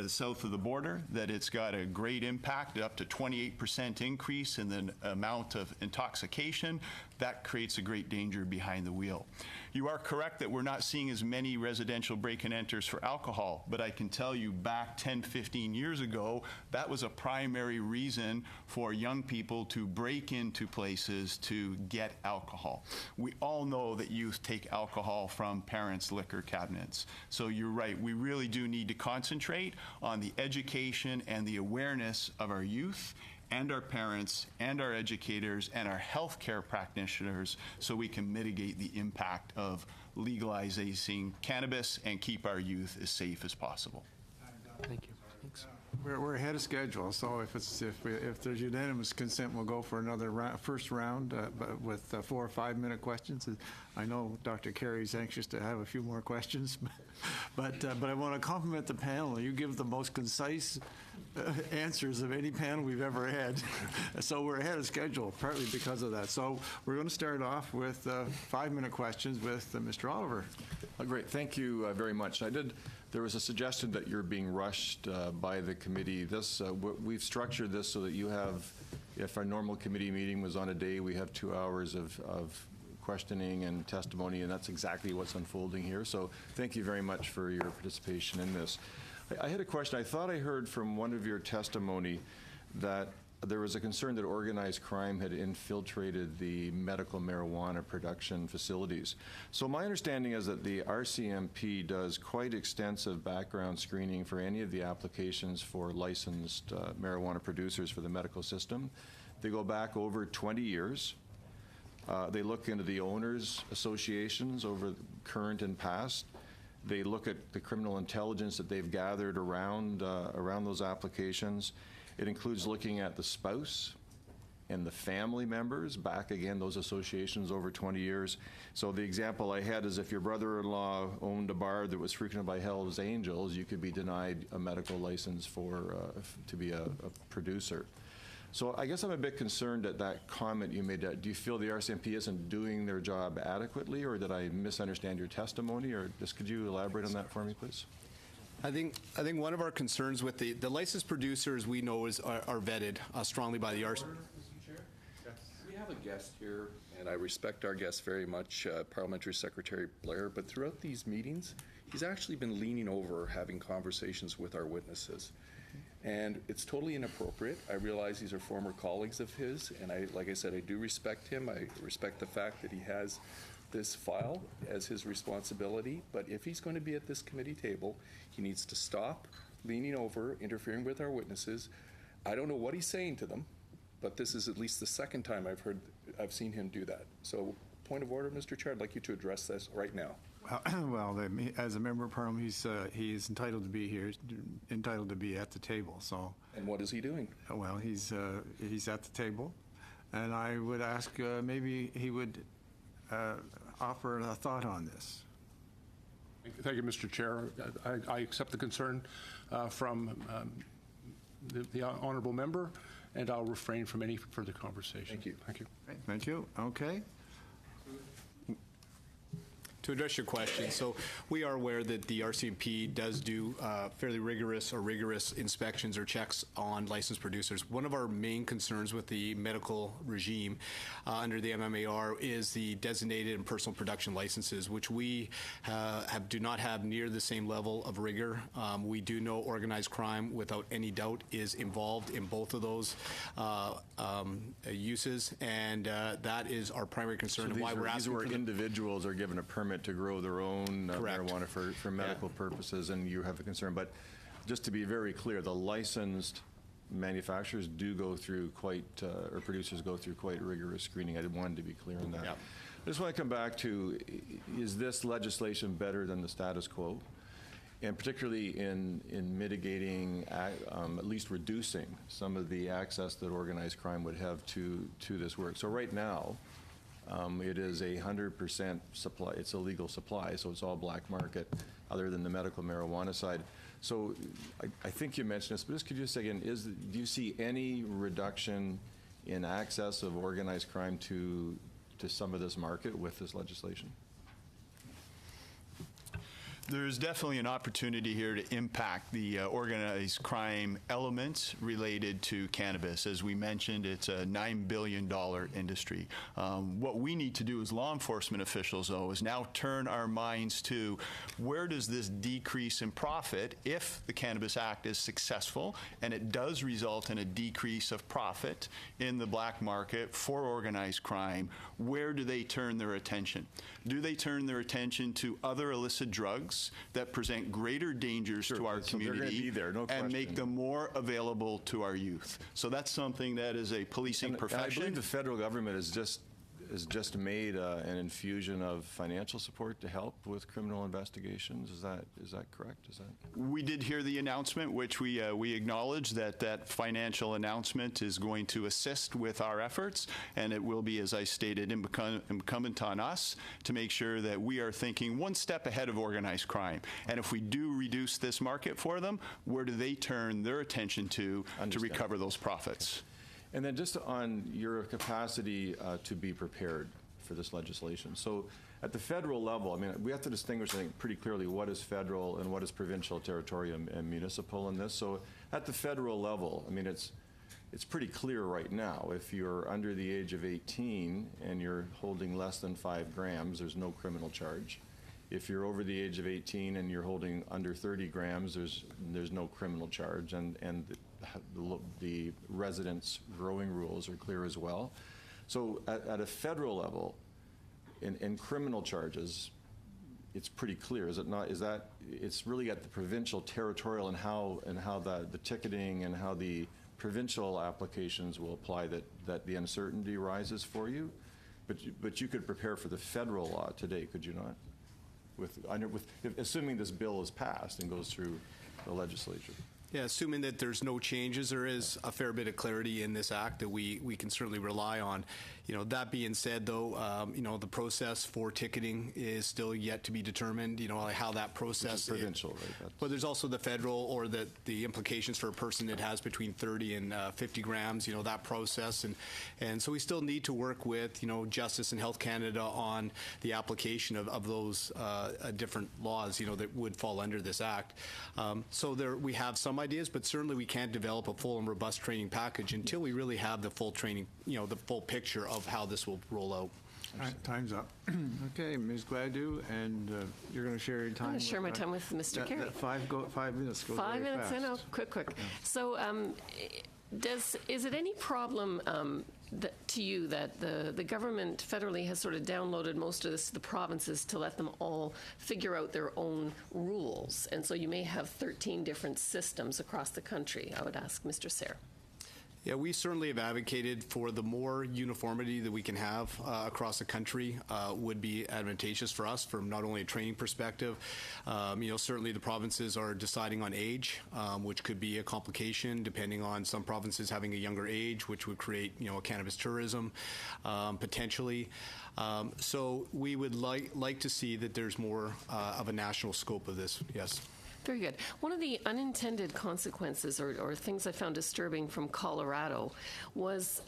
G: south of the border that it's got a great impact, up to 28% increase in the amount of intoxication. That creates a great danger behind the wheel. You are correct that we're not seeing as many residential break-and-enters for alcohol, but I can tell you back 10, 15 years ago, that was a primary reason for young people to break into places to get alcohol. We all know that youth take alcohol from parents' liquor cabinets. So you're right, we really do need to concentrate on the education and the awareness of our youth and our parents and our educators and our healthcare practitioners so we can mitigate the impact of legalizing cannabis and keep our youth as safe as possible.
H: Thank you. Thanks.
A: We're ahead of schedule, so if there's unanimous consent, we'll go for another first round but with 4 or 5 minute questions. I know Dr. Carey's anxious to have a few more questions, but I want to compliment the panel. You give the most concise answers of any panel we've ever had, so we're ahead of schedule, partly because of that. So we're going to start off with 5 minute questions with Mr. Oliver.
N: Great, thank you very much. There was a suggestion that you're being rushed by the committee. We've structured this so that you have, if our normal committee meeting was on a day, we have 2 hours of questioning and testimony, and that's exactly what's unfolding here. So thank you very much for your participation in this. I had a question. I thought I heard from one of your testimony that there was a concern that organized crime had infiltrated the medical marijuana production facilities. So my understanding is that the RCMP does quite extensive background screening for any of the applications for licensed marijuana producers for the medical system. They go back over 20 years. They look into the owners' associations over current and past. They look at the criminal intelligence that they've gathered around those applications. It includes looking at the spouse and the family members, back again, those associations over 20 years. So the example I had is if your brother-in-law owned a bar that was frequented by Hell's Angels, you could be denied a medical license to be a producer. So I guess I'm a bit concerned at that comment you made. Do you feel the RCMP isn't doing their job adequately, or did I misunderstand your testimony, or just could you elaborate on that for me, please?
B: I think one of our concerns with the licensed producers we know are vetted strongly by the RCMP.
J: We have a guest here, and I respect our guest very much, Parliamentary Secretary Blair, but throughout these meetings, he's actually been leaning over, having conversations with our witnesses. And it's totally inappropriate. I realize these are former colleagues of his, and like I said, I do respect him. I respect the fact that he has this file as his responsibility, but if he's going to be at this committee table, he needs to stop leaning over, interfering with our witnesses. I don't know what he's saying to them, but this is at least the second time I've seen him do that. So, point of order, Mr. Chair, I'd like you to address this right now.
A: Well, as a member of Parliament, he is entitled to be here, entitled to be at the table. So.
J: And what is he doing?
A: Well, he's at the table, and I would ask maybe he would offer a thought on this.
O: Thank you, Mr. Chair. I accept the concern from the honourable member, and I'll refrain from any further conversation.
J: Thank you.
O: Thank you.
A: Thank you. Okay.
B: To address your question, so we are aware that the RCMP does do fairly rigorous inspections or checks on licensed producers. One of our main concerns with the medical regime under the MMAR is the designated and personal production licenses, which we do not have near the same level of rigor. We do know organized crime, without any doubt, is involved in both of those uses, and that is our primary concern.
N: So
B: and why we're asking
N: these are where individuals are given a permit permit to grow their own marijuana for medical purposes, and you have a concern. But just to be very clear, the licensed manufacturers do go through or producers go through quite rigorous screening. I wanted to be clear on that. I just want to come back to, is this legislation better than the status quo? And particularly in mitigating, at least reducing some of the access that organized crime would have to this work. So right now, it is 100% supply. It's a legal supply, so it's all black market, other than the medical marijuana side. So I think you mentioned this, but just could you say again, do you see any reduction in access of organized crime to some of this market with this legislation?
G: There's definitely an opportunity here to impact the organized crime elements related to cannabis. As we mentioned, it's a $9 billion industry. What we need to do as law enforcement officials, though, is now turn our minds to where does this decrease in profit, if the Cannabis Act is successful, and it does result in a decrease of profit in the black market for organized crime, where do they turn their attention? Do they turn their attention to other illicit drugs that present greater dangers to our community and make them more available to our youth? So that's something that is a policing profession.
N: I believe the federal government has just made an infusion of financial support to help with criminal investigations. Is that correct?
G: We did hear the announcement, which we acknowledge that financial announcement is going to assist with our efforts, and it will be, as I stated, incumbent on us to make sure that we are thinking one step ahead of organized crime. And if we do reduce this market for them, where do they turn their attention to recover those profits?
N: And then just on your capacity to be prepared for this legislation. So at the federal level, I mean, we have to distinguish, I think, pretty clearly what is federal and what is provincial, territorial, and municipal in this. So at the federal level, I mean, it's pretty clear right now. If you're under the age of 18 and you're holding less than 5 grams, there's no criminal charge. If you're over the age of 18 and you're holding under 30 grams, there's no criminal charge, and the residents' growing rules are clear as well. So at a federal level, in criminal charges, it's pretty clear, is it not? Is that it's really at the provincial, territorial, and how the ticketing and how the provincial applications will apply that the uncertainty rises for you, but you could prepare for the federal law today, could you not? Assuming this bill is passed and goes through the legislature.
B: Yeah, assuming that there's no changes, there is a fair bit of clarity in this act that we can certainly rely on. You know, that being said, though, you know, the process for ticketing is still yet to be determined. You know, how that process
N: is provincial, right?
B: But there's also the federal, or the implications for a person that has between 30 and 50 grams. You know, that process, and so we still need to work with, you know, Justice and Health Canada on the application of those different laws, you know, that would fall under this act. So we have some ideas, but certainly we can't develop a full and robust training package until we really have the full training, you know, the full picture of how this will roll out.
A: Time's up. Okay, Ms. Gladue, and you're going to share your time.
F: I'm going to share my time with Mr. Carey.
A: 5 minutes. Go
F: 5 minutes.
A: fast.
F: I know. Quick. Yeah. So, is it any problem to you that the government federally has sort of downloaded most of this to the provinces to let them all figure out their own rules, and so you may have 13 different systems across the country? I would ask Mr. Sayre.
B: Yeah, we certainly have advocated for the more uniformity that we can have across the country would be advantageous for us from not only a training perspective. You know, certainly the provinces are deciding on age, which could be a complication depending on some provinces having a younger age, which would create, you know, a cannabis tourism potentially. So we would like to see that there's more of a national scope of this, yes.
F: Very good. One of the unintended consequences or things I found disturbing from Colorado was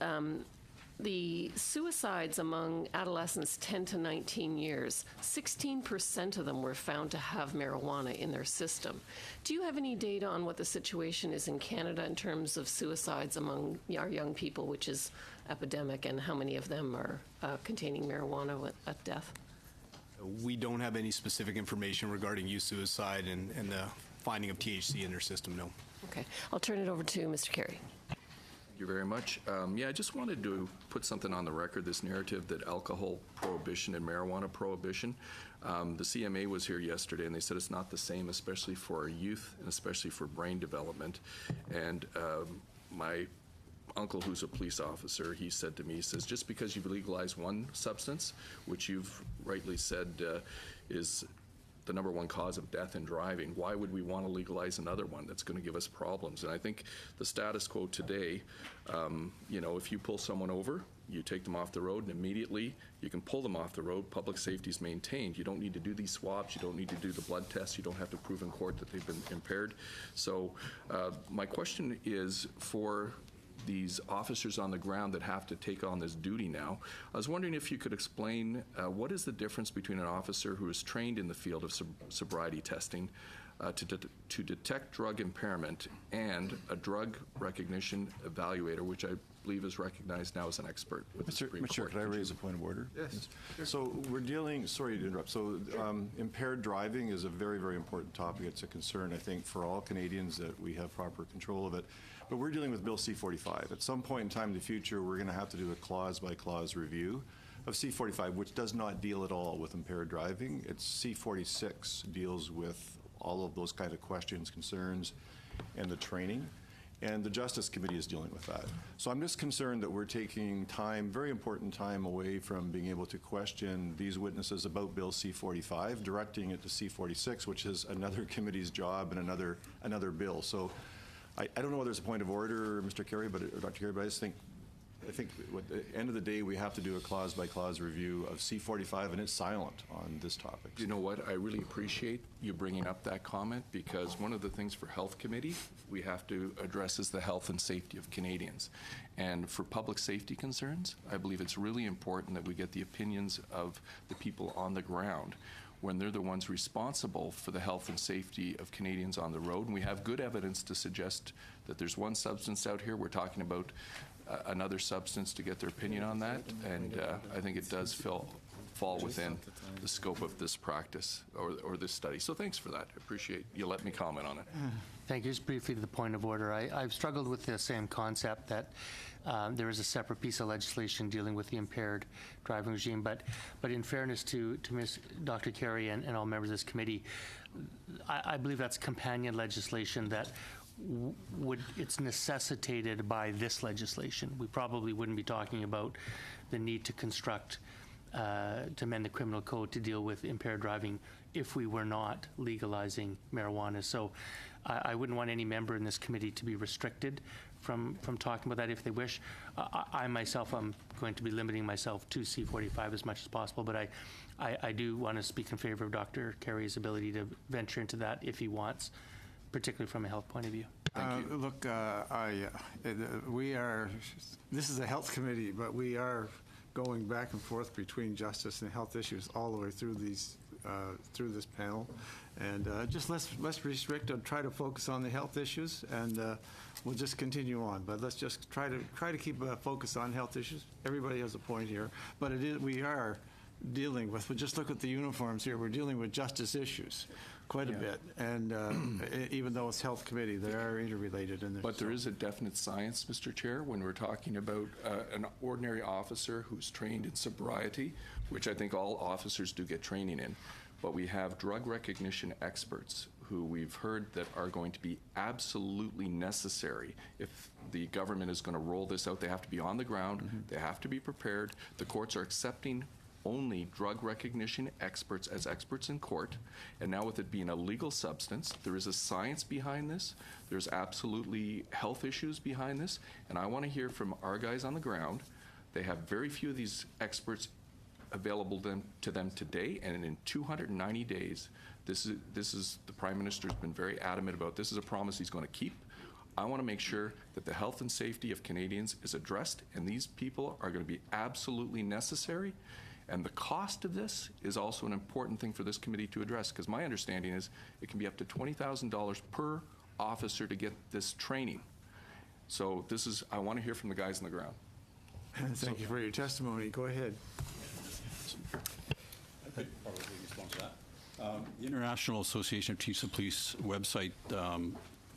F: the suicides among adolescents 10 to 19 years. 16% of them were found to have marijuana in their system. Do you have any data on what the situation is in Canada in terms of suicides among our young people, which is epidemic, and how many of them are containing marijuana at death?
B: We don't have any specific information regarding youth suicide and the finding of THC in their system, no.
F: Okay. I'll turn it over to Mr. Carey.
J: Thank you very much. Yeah, I just wanted to put something on the record, this narrative that alcohol prohibition and marijuana prohibition. The CMA was here yesterday, and they said it's not the same, especially for our youth and especially for brain development. And my uncle, who's a police officer, he said to me, he says, just because you've legalized one substance, which you've rightly said is the number one cause of death in driving, why would we want to legalize another one that's going to give us problems? And I think the status quo today, you know, if you pull someone over, you take them off the road, and immediately you can pull them off the road. Public safety is maintained. You don't need to do these swabs. You don't need to do the blood tests. You don't have to prove in court that they've been impaired. So my question is for these officers on the ground that have to take on this duty now. I was wondering if you could explain what is the difference between an officer who is trained in the field of sobriety testing to detect drug impairment and a drug recognition evaluator, which I believe is recognized now as an expert with the Supreme Court.
P: Chair, could I raise a point of order?
A: Yes.
P: So we're dealing, sorry to interrupt, so impaired driving is a very, very important topic. It's a concern, I think, for all Canadians that we have proper control of it. But we're dealing with Bill C-45. At some point in time in the future, we're going to have to do a clause-by-clause review of C-45, which does not deal at all with impaired driving. It's C-46 deals with all of those kind of questions, concerns, and the training. And the Justice Committee is dealing with that. So I'm just concerned that we're taking time, very important time, away from being able to question these witnesses about Bill C-45, directing it to C-46, which is another committee's job and another bill. So I don't know whether it's a point of order, Mr. Carey, or Dr. Carey, but I just think at the end of the day, we have to do a clause-by-clause review of C-45, and it's silent on this topic.
J: You know what? I really appreciate you bringing up that comment, because one of the things for Health Committee we have to address is the health and safety of Canadians. And for public safety concerns, I believe it's really important that we get the opinions of the people on the ground when they're the ones responsible for the health and safety of Canadians on the road. And we have good evidence to suggest that there's one substance out here. We're talking about another substance to get their opinion on that, and I think it does fall within the scope of this practice or this study. So thanks for that. I appreciate you letting me comment on it.
H: Thank you. Just briefly to the point of order, I've struggled with the same concept that there is a separate piece of legislation dealing with the impaired driving regime, but in fairness to Ms. Dr. Carey and all members of this committee, I believe that's companion legislation that it's necessitated by this legislation. We probably wouldn't be talking about the need to construct, to amend the criminal code to deal with impaired driving if we were not legalizing marijuana. So I wouldn't want any member in this committee to be restricted from talking about that if they wish. I myself, I'm going to be limiting myself to C-45 as much as possible, but I do want to speak in favor of Dr. Carey's ability to venture into that if he wants, particularly from a health point of view.
J: Thank you.
A: Look, this is a health committee, but we are going back and forth between justice and health issues all the way through through this panel. And just let's restrict and try to focus on the health issues, and we'll just continue on. But let's just try to keep a focus on health issues. Everybody has a point here, but we are dealing with, just look at the uniforms here, we're dealing with justice issues quite a bit, and even though it's health committee, they are interrelated in there.
J: But there is a definite science, Mr. Chair, when we're talking about an ordinary officer who's trained in sobriety, which I think all officers do get training in, but we have drug recognition experts who we've heard that are going to be absolutely necessary. If the government is going to roll this out, they have to be on the ground, they have to be prepared. The courts are accepting only drug recognition experts as experts in court, and now with it being a legal substance, there is a science behind this, there's absolutely health issues behind this, and I want to hear from our guys on the ground. They have very few of these experts available to them today, and in 290 days, this is the Prime Minister's been very adamant about. This is a promise he's going to keep. I want to make sure that the health and safety of Canadians is addressed, and these people are going to be absolutely necessary. And the cost of this is also an important thing for this committee to address, because my understanding is it can be up to $20,000 per officer to get this training. So I want to hear from the guys on the ground.
A: Thank you for your testimony. Go ahead.
D: I could probably respond to that. The International Association of Chiefs of Police website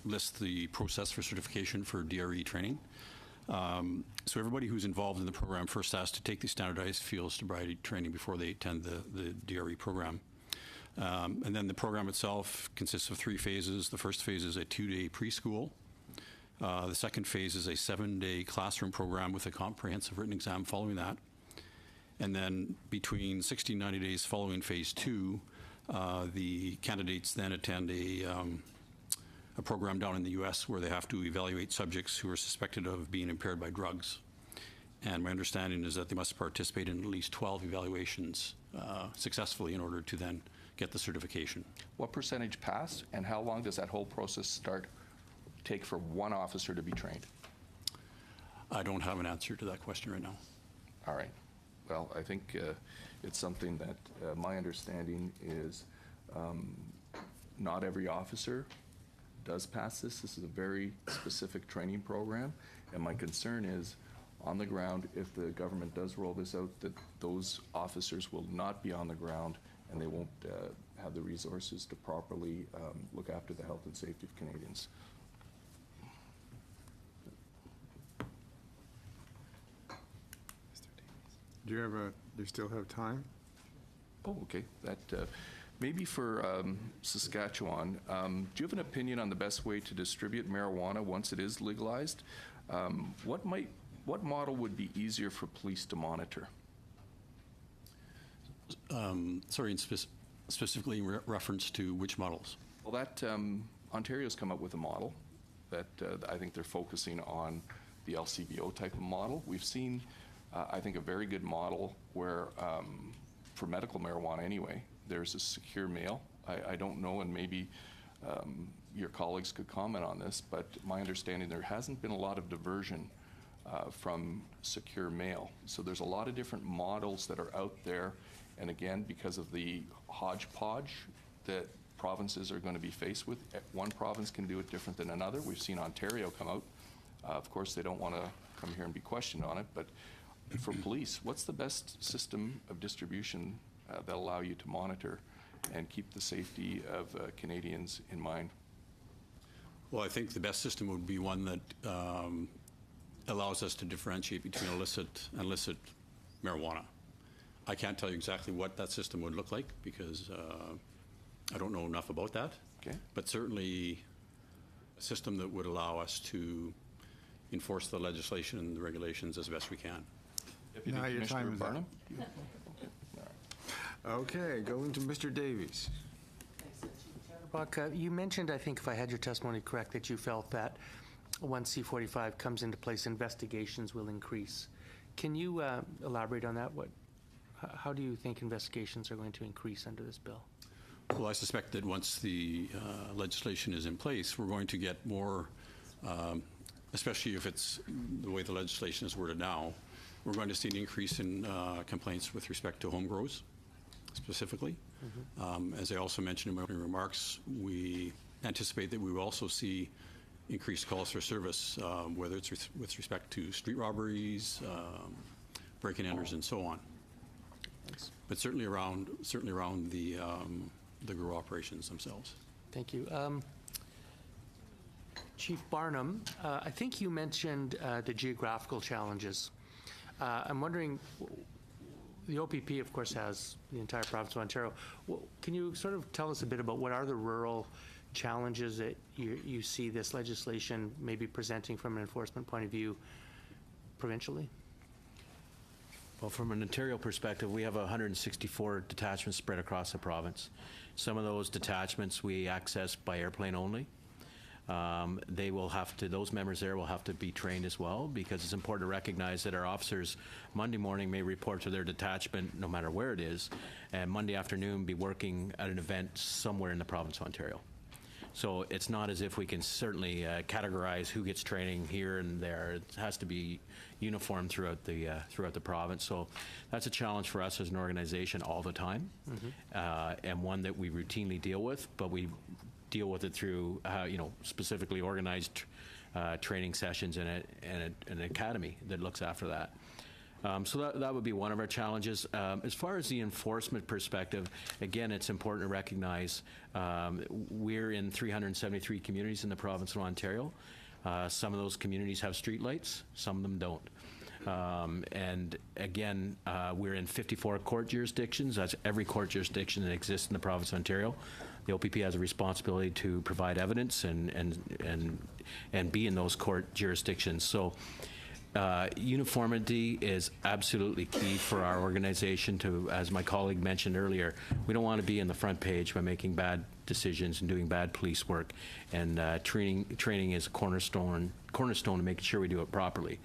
D: lists the process for certification for DRE training. So everybody who's involved in the program first has to take the standardized field sobriety training before they attend the DRE program. And then the program itself consists of 3 phases. The first phase is a 2-day preschool. The second phase is a 7-day classroom program with a comprehensive written exam following that. And then between 60 and 90 days following phase 2, the candidates then attend a program down in the U.S. where they have to evaluate subjects who are suspected of being impaired by drugs. And my understanding is that they must participate in at least 12 evaluations successfully in order to then get the certification.
J: What percentage pass, and how long does that whole process take for one officer to be trained?
D: I don't have an answer to that question right now.
J: All right. Well, I think it's something that my understanding is not every officer does pass this. This is a very specific training program, and my concern is on the ground, if the government does roll this out, that those officers will not be on the ground and they won't have the resources to properly look after the health and safety of Canadians.
A: Do you still have time?
J: Oh, okay. That maybe for Saskatchewan, do you have an opinion on the best way to distribute marijuana once it is legalized? What model would be easier for police to monitor?
D: Sorry, specifically in reference to which models?
J: Well, that Ontario's come up with a model that I think they're focusing on the LCBO type of model. We've seen, I think, a very good model where, for medical marijuana anyway, there's a secure mail. I don't know, and maybe your colleagues could comment on this, but my understanding there hasn't been a lot of diversion from secure mail. So there's a lot of different models that are out there, and again, because of the hodgepodge that provinces are going to be faced with, one province can do it different than another. We've seen Ontario come out. Of course, they don't want to come here and be questioned on it, but for police, what's the best system of distribution that allow you to monitor and keep the safety of Canadians in mind?
D: Well, I think the best system would be one that allows us to differentiate between illicit and licit marijuana. I can't tell you exactly what that system would look like because I don't know enough about that.
J: Okay.
D: But certainly a system that would allow us to enforce the legislation and the regulations as best we can.
J: Deputy
A: Now your
J: Commissioner
A: time is up.
J: Barnum?
A: Okay, going to Mr. Davies.
H: Buck, you mentioned, I think if I had your testimony correct, that you felt that once C-45 comes into place, investigations will increase. Can you elaborate on that? How do you think investigations are going to increase under this bill?
D: Well, I suspect that once the legislation is in place, we're going to get more, especially if it's the way the legislation is worded now, we're going to see an increase in complaints with respect to home grows, specifically. As I also mentioned in my opening remarks, we anticipate that we will also see increased calls for service, whether it's with respect to street robberies, break-in enters, and so on.
H: Thanks.
D: But certainly around the grow operations themselves.
H: Thank you. Chief Barnum, I think you mentioned the geographical challenges. I'm wondering, the OPP, of course, has the entire province of Ontario. Can you sort of tell us a bit about what are the rural challenges that you see this legislation maybe presenting from an enforcement point of view provincially?
I: Well, from an Ontario perspective, we have 164 detachments spread across the province. Some of those detachments we access by airplane only. Those members there will have to be trained as well, because it's important to recognize that our officers Monday morning may report to their detachment no matter where it is, and Monday afternoon be working at an event somewhere in the province of Ontario. So it's not as if we can certainly categorize who gets training here and there. It has to be uniform throughout the province. So that's a challenge for us as an organization all the time, and one that we routinely deal with. But we deal with it through specifically organized training sessions and an academy that looks after that. So that would be one of our challenges. As far as the enforcement perspective, again, it's important to recognize we're in 373 communities in the province of Ontario.
C: Some of those communities have streetlights, some of them don't. And again, we're in 54 court jurisdictions. That's every court jurisdiction that exists in the province of Ontario. The OPP has a responsibility to provide evidence and be in those court jurisdictions. So uniformity is absolutely key for our organization to, as my colleague mentioned earlier, we don't want to be in the front page by making bad decisions and doing bad police work. And training is a cornerstone to making sure we do it properly.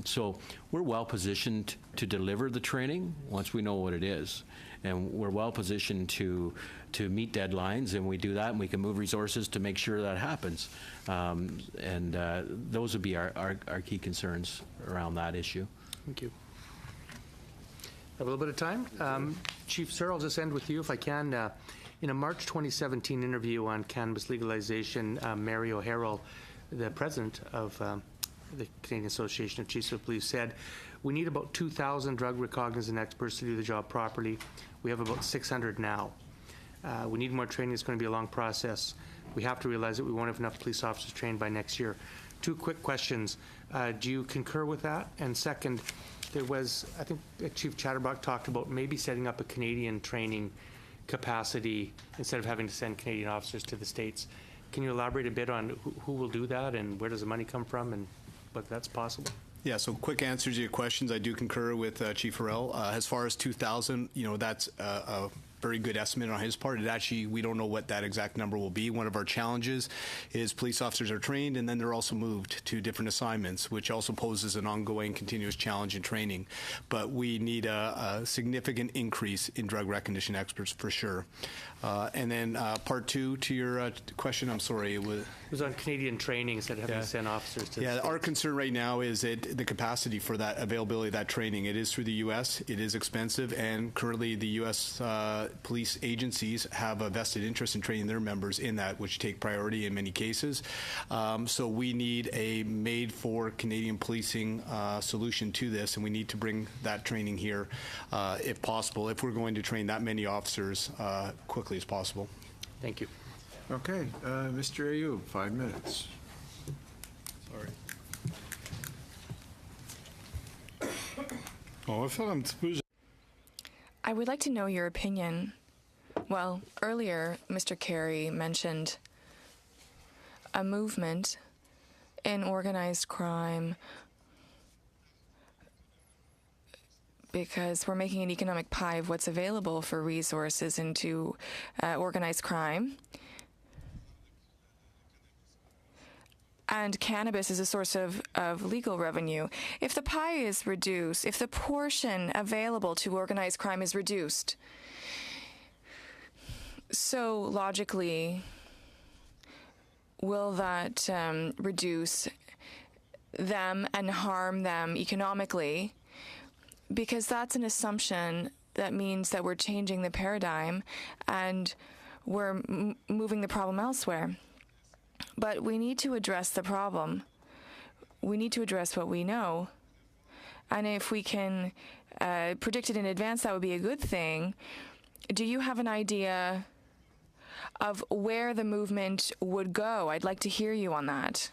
C: So we're well positioned to deliver the training once we know what it is. And we're well positioned to meet deadlines, and we do that, and we can move resources to make sure that happens. And those would be our key concerns around that issue.
H: Thank you. A little bit of time. Chief Sir, I'll just end with you if I can. In a March 2017 interview on cannabis legalization, Mary O'Harrell, the president of the Canadian Association of Chiefs of Police, said, "We need about 2,000 drug recognizant experts to do the job properly. We have about 600 now. We need more training. It's going to be a long process. We have to realize that we won't have enough police officers trained by next year." Two quick questions. Do you concur with that? And second, there was, I think Chief Chatterbock talked about maybe setting up a Canadian training capacity instead of having to send Canadian officers to the States. Can you elaborate a bit on who will do that and where does the money come from and whether that's possible?
B: Yeah, so quick answers to your questions. I do concur with Chief Harrell. As far as 2,000, that's a very good estimate on his part. It actually, we don't know what that exact number will be. One of our challenges is police officers are trained and then they're also moved to different assignments, which also poses an ongoing continuous challenge in training. But we need a significant increase in drug recognition experts for sure. And then part two to your question, I'm sorry. It
H: was on Canadian training instead of having to send officers to the States.
B: Our concern right now is that the capacity for that availability of that training. It is through the U.S. It is expensive, and currently the U.S. Police agencies have a vested interest in training their members in that, which take priority in many cases. So we need a made-for Canadian policing solution to this, and we need to bring that training here if possible, if we're going to train that many officers quickly as possible.
H: Thank you.
A: Okay, Mr. Ayub, 5 minutes.
K: Sorry. On va faire un petit peu.
L: I would like to know your opinion. Well, earlier, Mr. Carey mentioned a movement in organized crime because we're making an economic pie of what's available for resources into organized crime. And cannabis is a source of legal revenue. If the pie is reduced, if the portion available to organized crime is reduced, so logically, will that reduce them and harm them economically? Because that's an assumption that means that we're changing the paradigm and we're moving the problem elsewhere. But we need to address the problem. We need to address what we know. And if we can predict it in advance, that would be a good thing. Do you have an idea of where the movement would go? I'd like to hear you on that.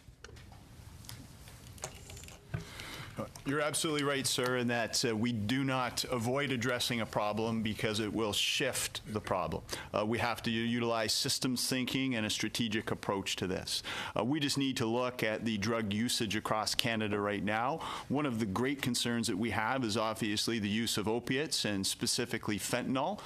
G: You're absolutely right, sir, in that we do not avoid addressing a problem because it will shift the problem. We have to utilize systems thinking and a strategic approach to this. We just need to look at the drug usage across Canada right now. One of the great concerns that we have is obviously the use of opiates and specifically fentanyl.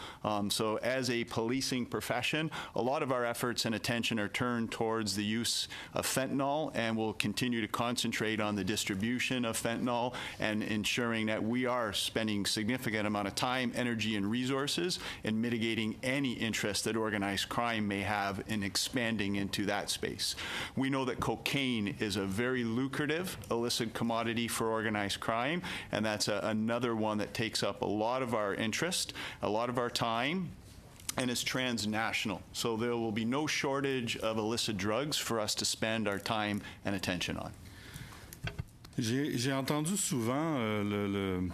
G: So as a policing profession, a lot of our efforts and attention are turned towards the use of fentanyl, and we'll continue to concentrate on the distribution of fentanyl and ensuring that we are spending significant amount of time, energy, and resources in mitigating any interest that organized crime may have in expanding into that space. We know that cocaine is a very lucrative illicit commodity for organized crime, and that's another one that takes up a lot of our interest, a lot of our time, and is transnational. So there will be no shortage of illicit drugs for us to spend our time and attention on.
K: J'ai entendu souvent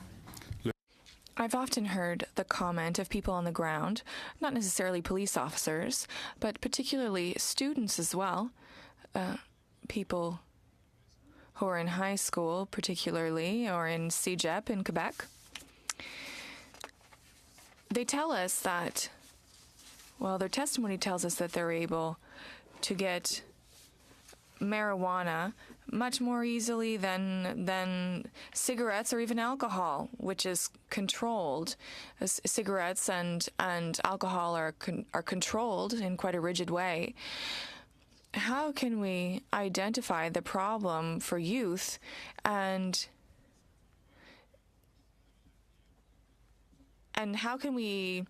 L: I've often heard the comment of people on the ground, not necessarily police officers, but particularly students as well, people who are in high school, particularly, or in CEGEP in Quebec. They tell us that, well, their testimony tells us that they're able to get marijuana much more easily than cigarettes or even alcohol, which is controlled. Cigarettes and alcohol are controlled in quite a rigid way. How can we identify the problem for youth and how can we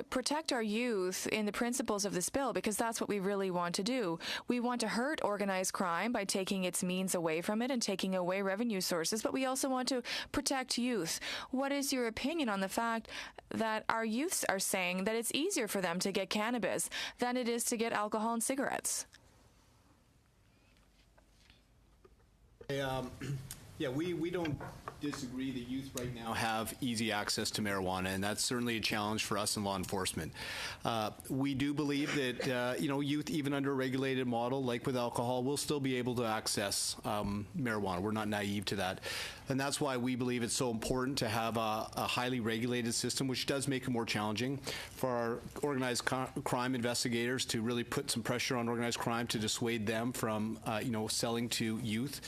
L: protect our youth in the principles of this bill? Because that's what we really want to do. We want to hurt organized crime by taking its means away from it and taking away revenue sources, but we also want to protect youth. What is your opinion on the fact that our youths are saying that it's easier for them to get cannabis than it is to get alcohol and cigarettes?
B: Yeah, we don't disagree that youth right now have easy access to marijuana, and that's certainly a challenge for us in law enforcement. We do believe that youth, even under a regulated model like with alcohol, will still be able to access marijuana. We're not naive to that. And that's why we believe it's so important to have a highly regulated system, which does make it more challenging for our organized crime investigators to really put some pressure on organized crime to dissuade them from, selling to youth.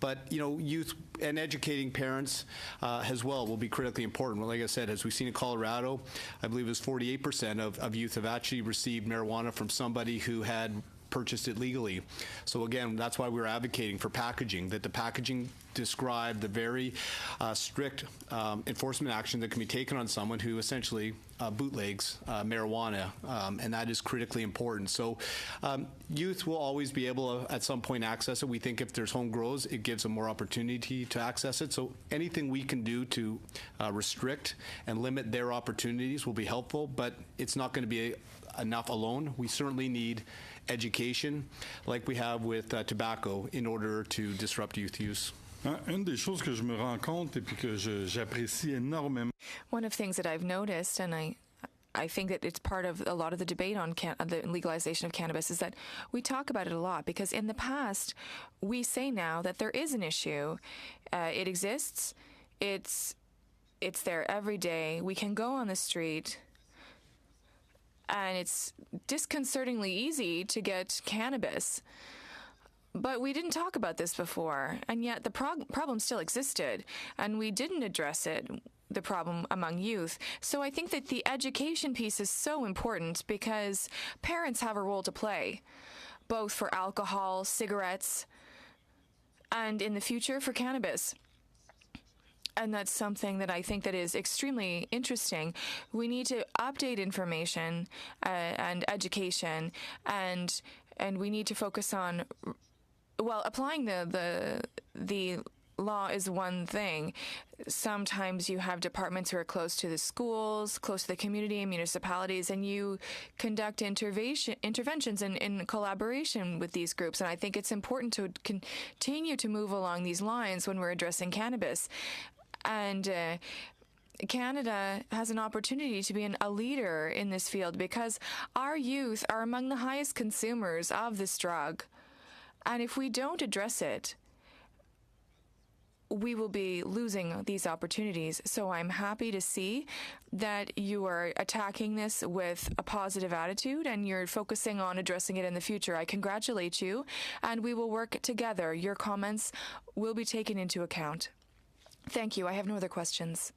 B: But, youth and educating parents as well will be critically important. Well, like I said, as we've seen in Colorado, I believe it was 48% of youth have actually received marijuana from somebody who had purchased it legally. So again, that's why we're advocating for packaging, that the packaging describe the very strict enforcement action that can be taken on someone who essentially bootlegs marijuana, and that is critically important. So youth will always be able to, at some point, access it. We think if there's home grows, it gives them more opportunity to access it. So anything we can do to restrict and limit their opportunities will be helpful, but it's not going to be enough alone. We certainly need education, like we have with tobacco, in order to disrupt youth use.
K: Une des choses que je me rends compte et puis que j'apprécie énormément.
L: One of the things that I've noticed, and I think that it's part of a lot of the debate on the legalization of cannabis, is that we talk about it a lot, because in the past, we say now that there is an issue. It exists. It's there every day. We can go on the street, and it's disconcertingly easy to get cannabis. But we didn't talk about this before, and yet the problem still existed, and we didn't address it, the problem among youth. So I think that the education piece is so important, because parents have a role to play, both for alcohol, cigarettes, and in the future for cannabis. And that's something that I think that is extremely interesting. We need to update information and education, and we need to focus on, well, applying the law is one thing. Sometimes you have departments who are close to the schools, close to the community and municipalities, and you conduct interventions in collaboration with these groups. And I think it's important to continue to move along these lines when we're addressing cannabis. And Canada has an opportunity to be a leader in this field, because our youth are among the highest consumers of this drug. And if we don't address it, we will be losing these opportunities. So I'm happy to see that you are attacking this with a positive attitude and you're focusing on addressing it in the future. I congratulate you, and we will work together. Your comments will be taken into account. Thank you. I have no other questions.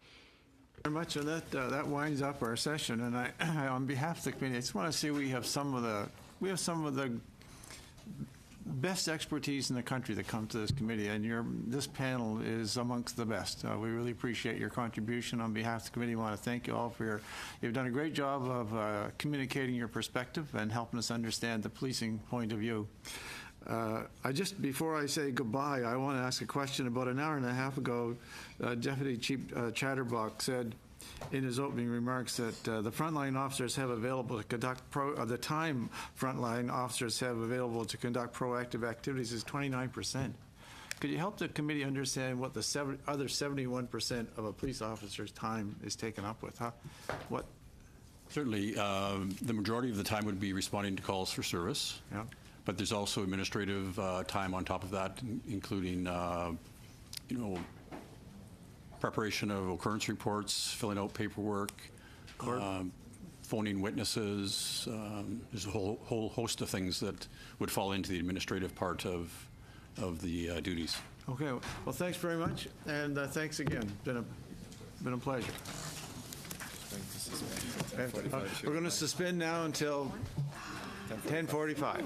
A: Very much, and that winds up our session. And I, on behalf of the committee, I just want to say we have some of the best expertise in the country that come to this committee, and this panel is amongst the best. We really appreciate your contribution. On behalf of the committee, I want to thank you all for you've done a great job of communicating your perspective and helping us understand the policing point of view. Before I say goodbye, I want to ask a question. About an hour and a half ago, Deputy Chief Chatterbock said in his opening remarks that the frontline officers have available to conduct the time frontline officers have available to conduct proactive activities is 29%. Could you help the committee understand what the other 71% of a police officer's time is taken up with? What?
D: Certainly, the majority of the time would be responding to calls for service.
A: Yeah.
D: but there's also administrative time on top of that, including, preparation of occurrence reports, filling out paperwork, phoning witnesses. There's a whole host of things that would fall into the administrative part of the duties.
A: Okay, well, thanks very much, and thanks again. Been a pleasure. We're going to suspend now until 10:45.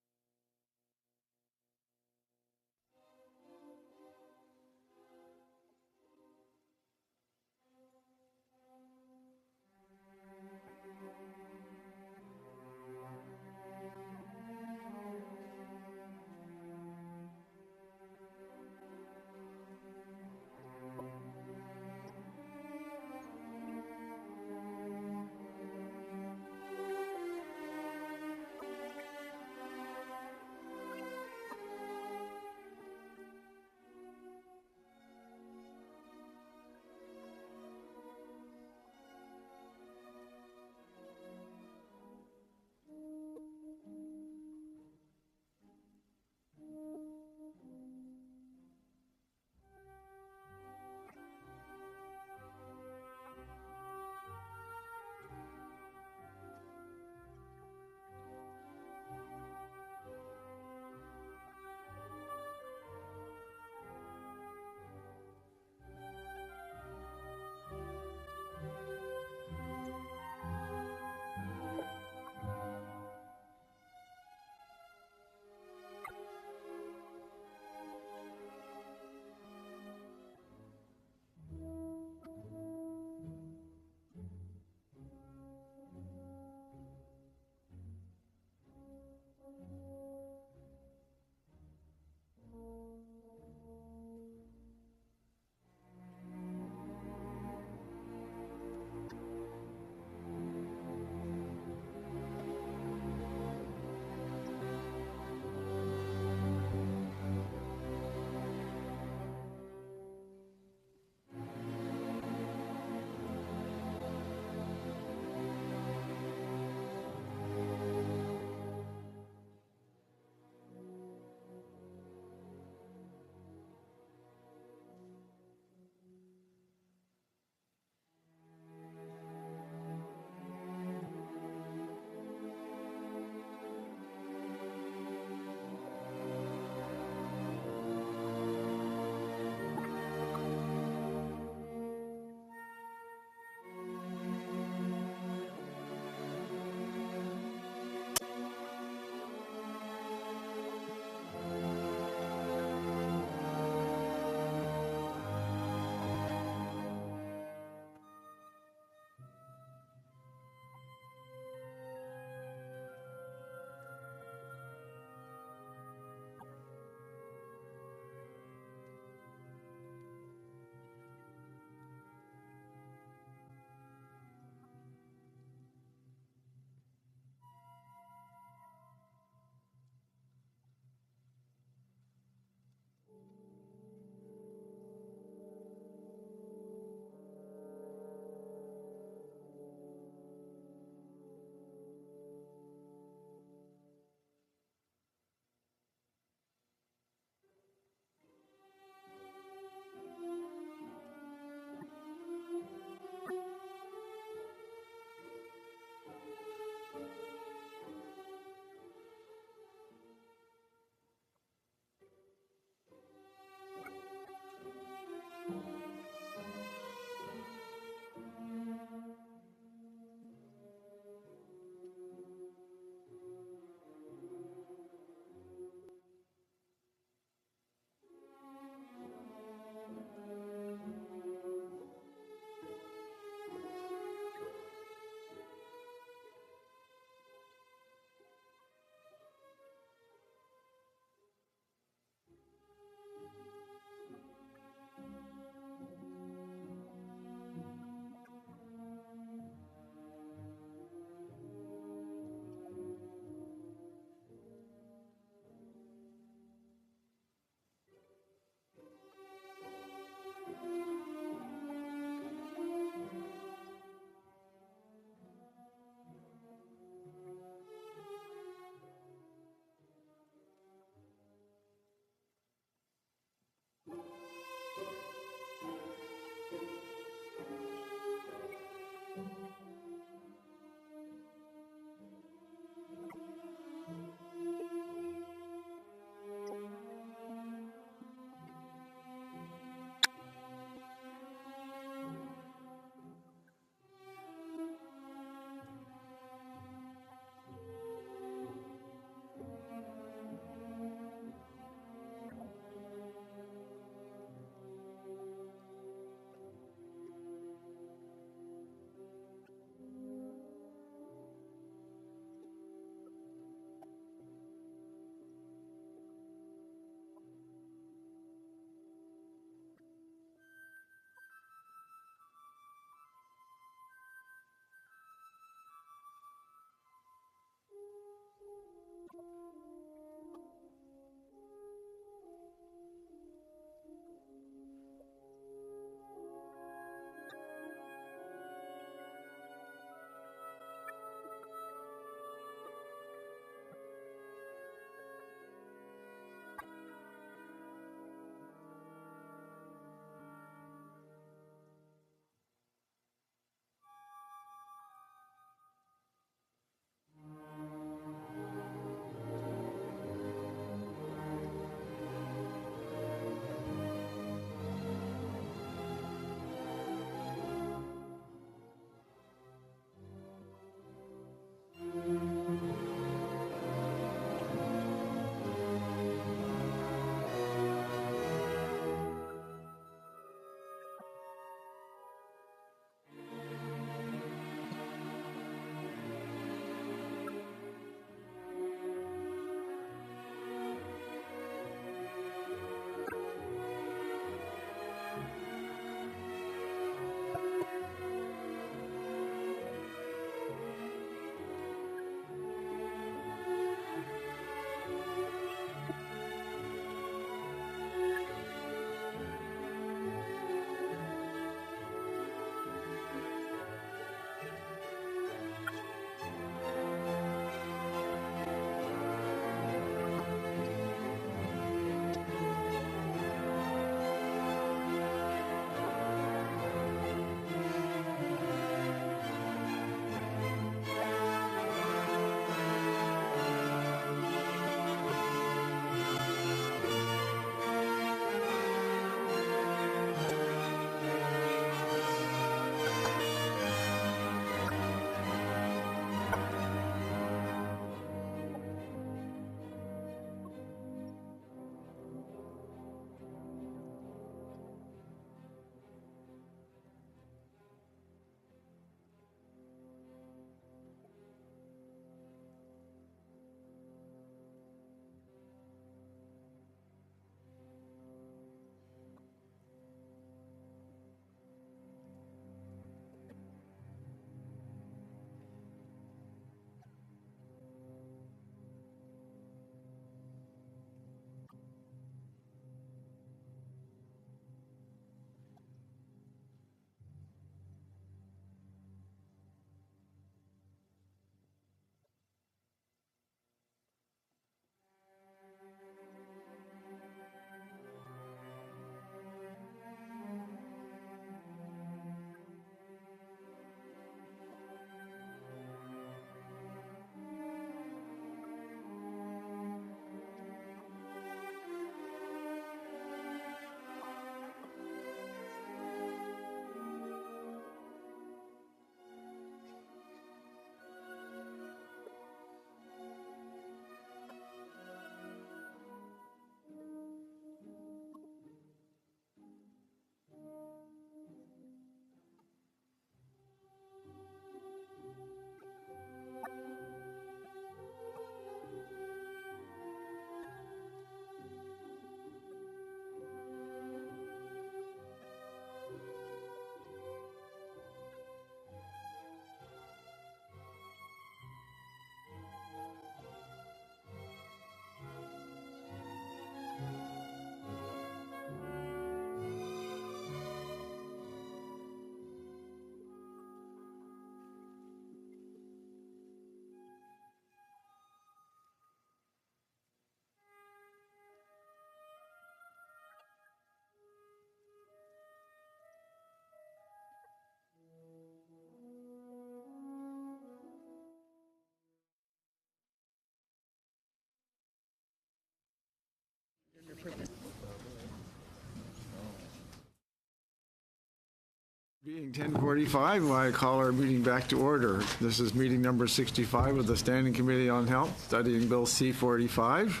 A: Being 10:45, I call our meeting back to order. This is meeting number 65 of the Standing Committee on Health, studying Bill C-45.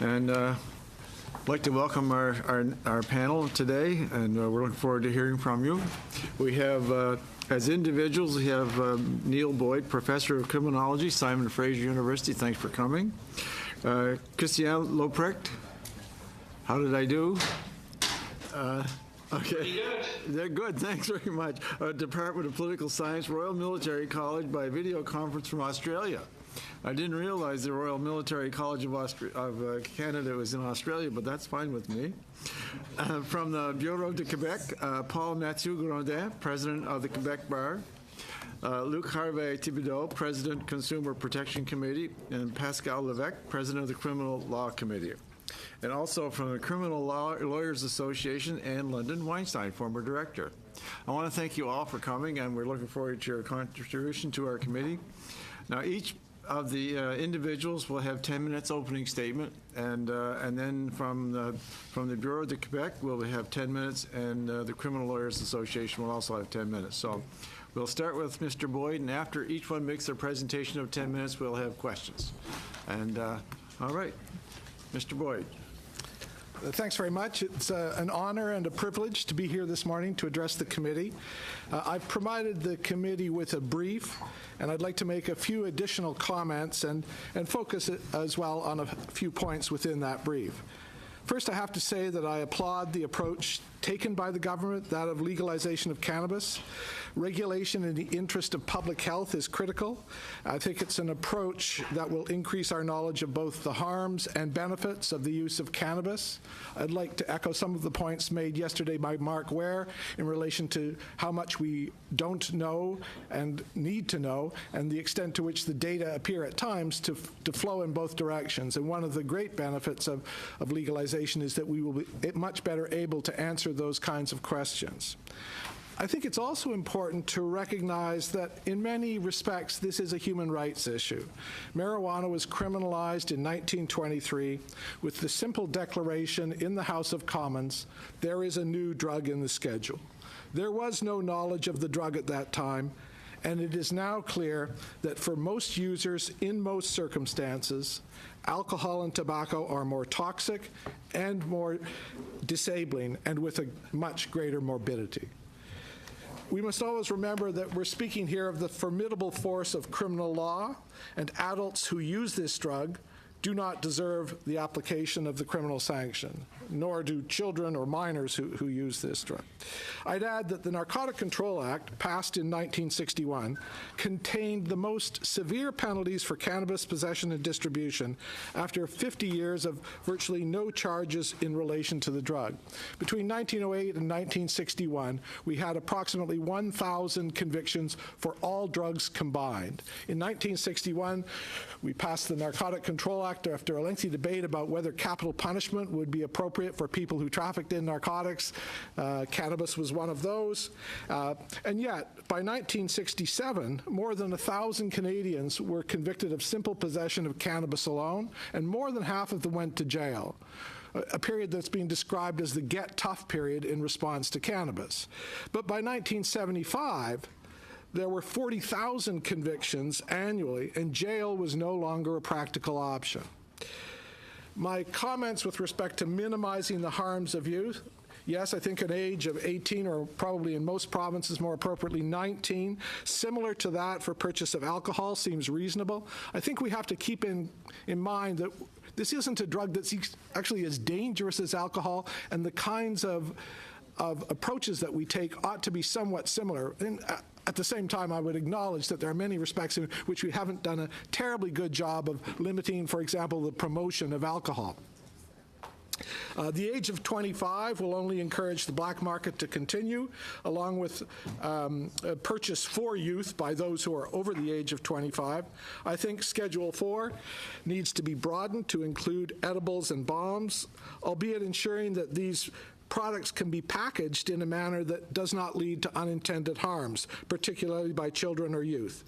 A: And I'd like to welcome our panel today, and we're looking forward to hearing from you. We have, as individuals, we have Neil Boyd, Professor of Criminology, Simon Fraser University. Thanks for coming. Christian Lopprecht. How did I do? Okay. They're good. Thanks very much. Department of Political Science, Royal Military College by video conference from Australia. I didn't realize the Royal Military College of Canada was in Australia, but that's fine with me. From the Bureau de Quebec, Paul Mathieu Grondin, President of the Quebec Bar. Luc Harvey Thibodeau, President, Consumer Protection Committee, and Pascal Levesque, President of the Criminal Law Committee. And also from the Criminal Lawyers Association, Anne London Weinstein, former director. I want to thank you all for coming, and we're looking forward to your contribution to our committee. Now, each of the individuals will have 10 minutes opening statement, and then from the Bureau de Quebec, we'll have 10 minutes, and the Criminal Lawyers Association will also have 10 minutes. So we'll start with Mr. Boyd, and after each one makes their presentation of 10 minutes, we'll have questions. And all right, Mr. Boyd.
Q: Thanks very much. It's an honor and a privilege to be here this morning to address the committee. I've provided the committee with a brief, and I'd like to make a few additional comments and focus as well on a few points within that brief. First, I have to say that I applaud the approach taken by the government, that of legalization of cannabis. Regulation in the interest of public health is critical. I think it's an approach that will increase our knowledge of both the harms and benefits of the use of cannabis. I'd like to echo some of the points made yesterday by Mark Ware in relation to how much we don't know and need to know, and the extent to which the data appear at times to flow in both directions. And one of the great benefits of legalization is that we will be much better able to answer those kinds of questions. I think it's also important to recognize that in many respects this is a human rights issue. Marijuana was criminalized in 1923 with the simple declaration in the House of Commons, there is a new drug in the schedule. There was no knowledge of the drug at that time, and it is now clear that for most users in most circumstances, alcohol and tobacco are more toxic and more disabling and with a much greater morbidity. We must always remember that we're speaking here of the formidable force of criminal law, and adults who use this drug do not deserve the application of the criminal sanction, nor do children or minors who use this drug. I'd add that the Narcotic Control Act, passed in 1961, contained the most severe penalties for cannabis possession and distribution after 50 years of virtually no charges in relation to the drug. Between 1908 and 1961, we had approximately 1,000 convictions for all drugs combined. In 1961, we passed the Narcotic Control Act after a lengthy debate about whether capital punishment would be appropriate for people who trafficked in narcotics. Cannabis was one of those. And yet, by 1967, more than 1,000 Canadians were convicted of simple possession of cannabis alone, and more than half of them went to jail, a period that's being described as the get tough period in response to cannabis. But by 1975, there were 40,000 convictions annually, and jail was no longer a practical option. My comments with respect to minimizing the harms of youth, yes, I think an age of 18, or probably in most provinces more appropriately 19, similar to that for purchase of alcohol, seems reasonable. I think we have to keep in mind that this isn't a drug that's actually as dangerous as alcohol, and the kinds of approaches that we take ought to be somewhat similar. And at the same time, I would acknowledge that there are many respects in which we haven't done a terribly good job of limiting, for example, the promotion of alcohol. The age of 25 will only encourage the black market to continue, along with purchase for youth by those who are over the age of 25. I think Schedule 4 needs to be broadened to include edibles and bombs, albeit ensuring that these products can be packaged in a manner that does not lead to unintended harms, particularly by children or youth.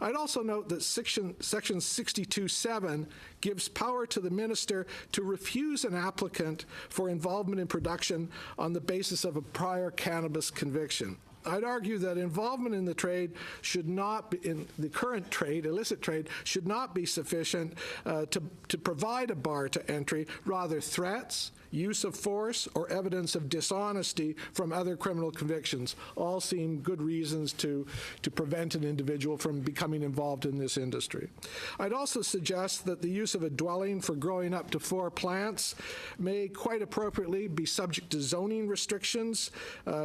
Q: I'd also note that Section 62(7) gives power to the minister to refuse an applicant for involvement in production on the basis of a prior cannabis conviction. I'd argue that involvement in the trade should not be, in the current trade, illicit trade, should not be sufficient to provide a bar to entry. Rather, threats, use of force, or evidence of dishonesty from other criminal convictions all seem good reasons to prevent an individual from becoming involved in this industry. I'd also suggest that the use of a dwelling for growing up to 4 plants may quite appropriately be subject to zoning restrictions,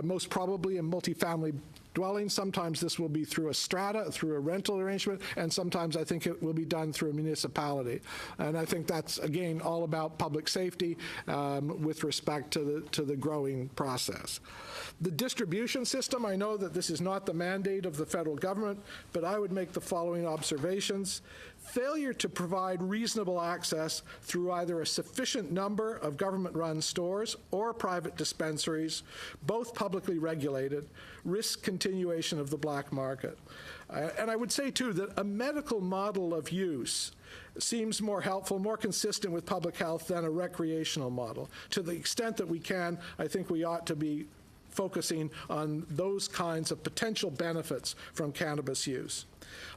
Q: most probably in multifamily dwellings. Sometimes this will be through a strata, through a rental arrangement, and sometimes I think it will be done through a municipality. And I think that's, again, all about public safety with respect to the growing process. The distribution system, I know that this is not the mandate of the federal government, but I would make the following observations. Failure to provide reasonable access through either a sufficient number of government-run stores or private dispensaries, both publicly regulated, risks continuation of the black market. And I would say, too, that a medical model of use seems more helpful, more consistent with public health than a recreational model. To the extent that we can, I think we ought to be focusing on those kinds of potential benefits from cannabis use.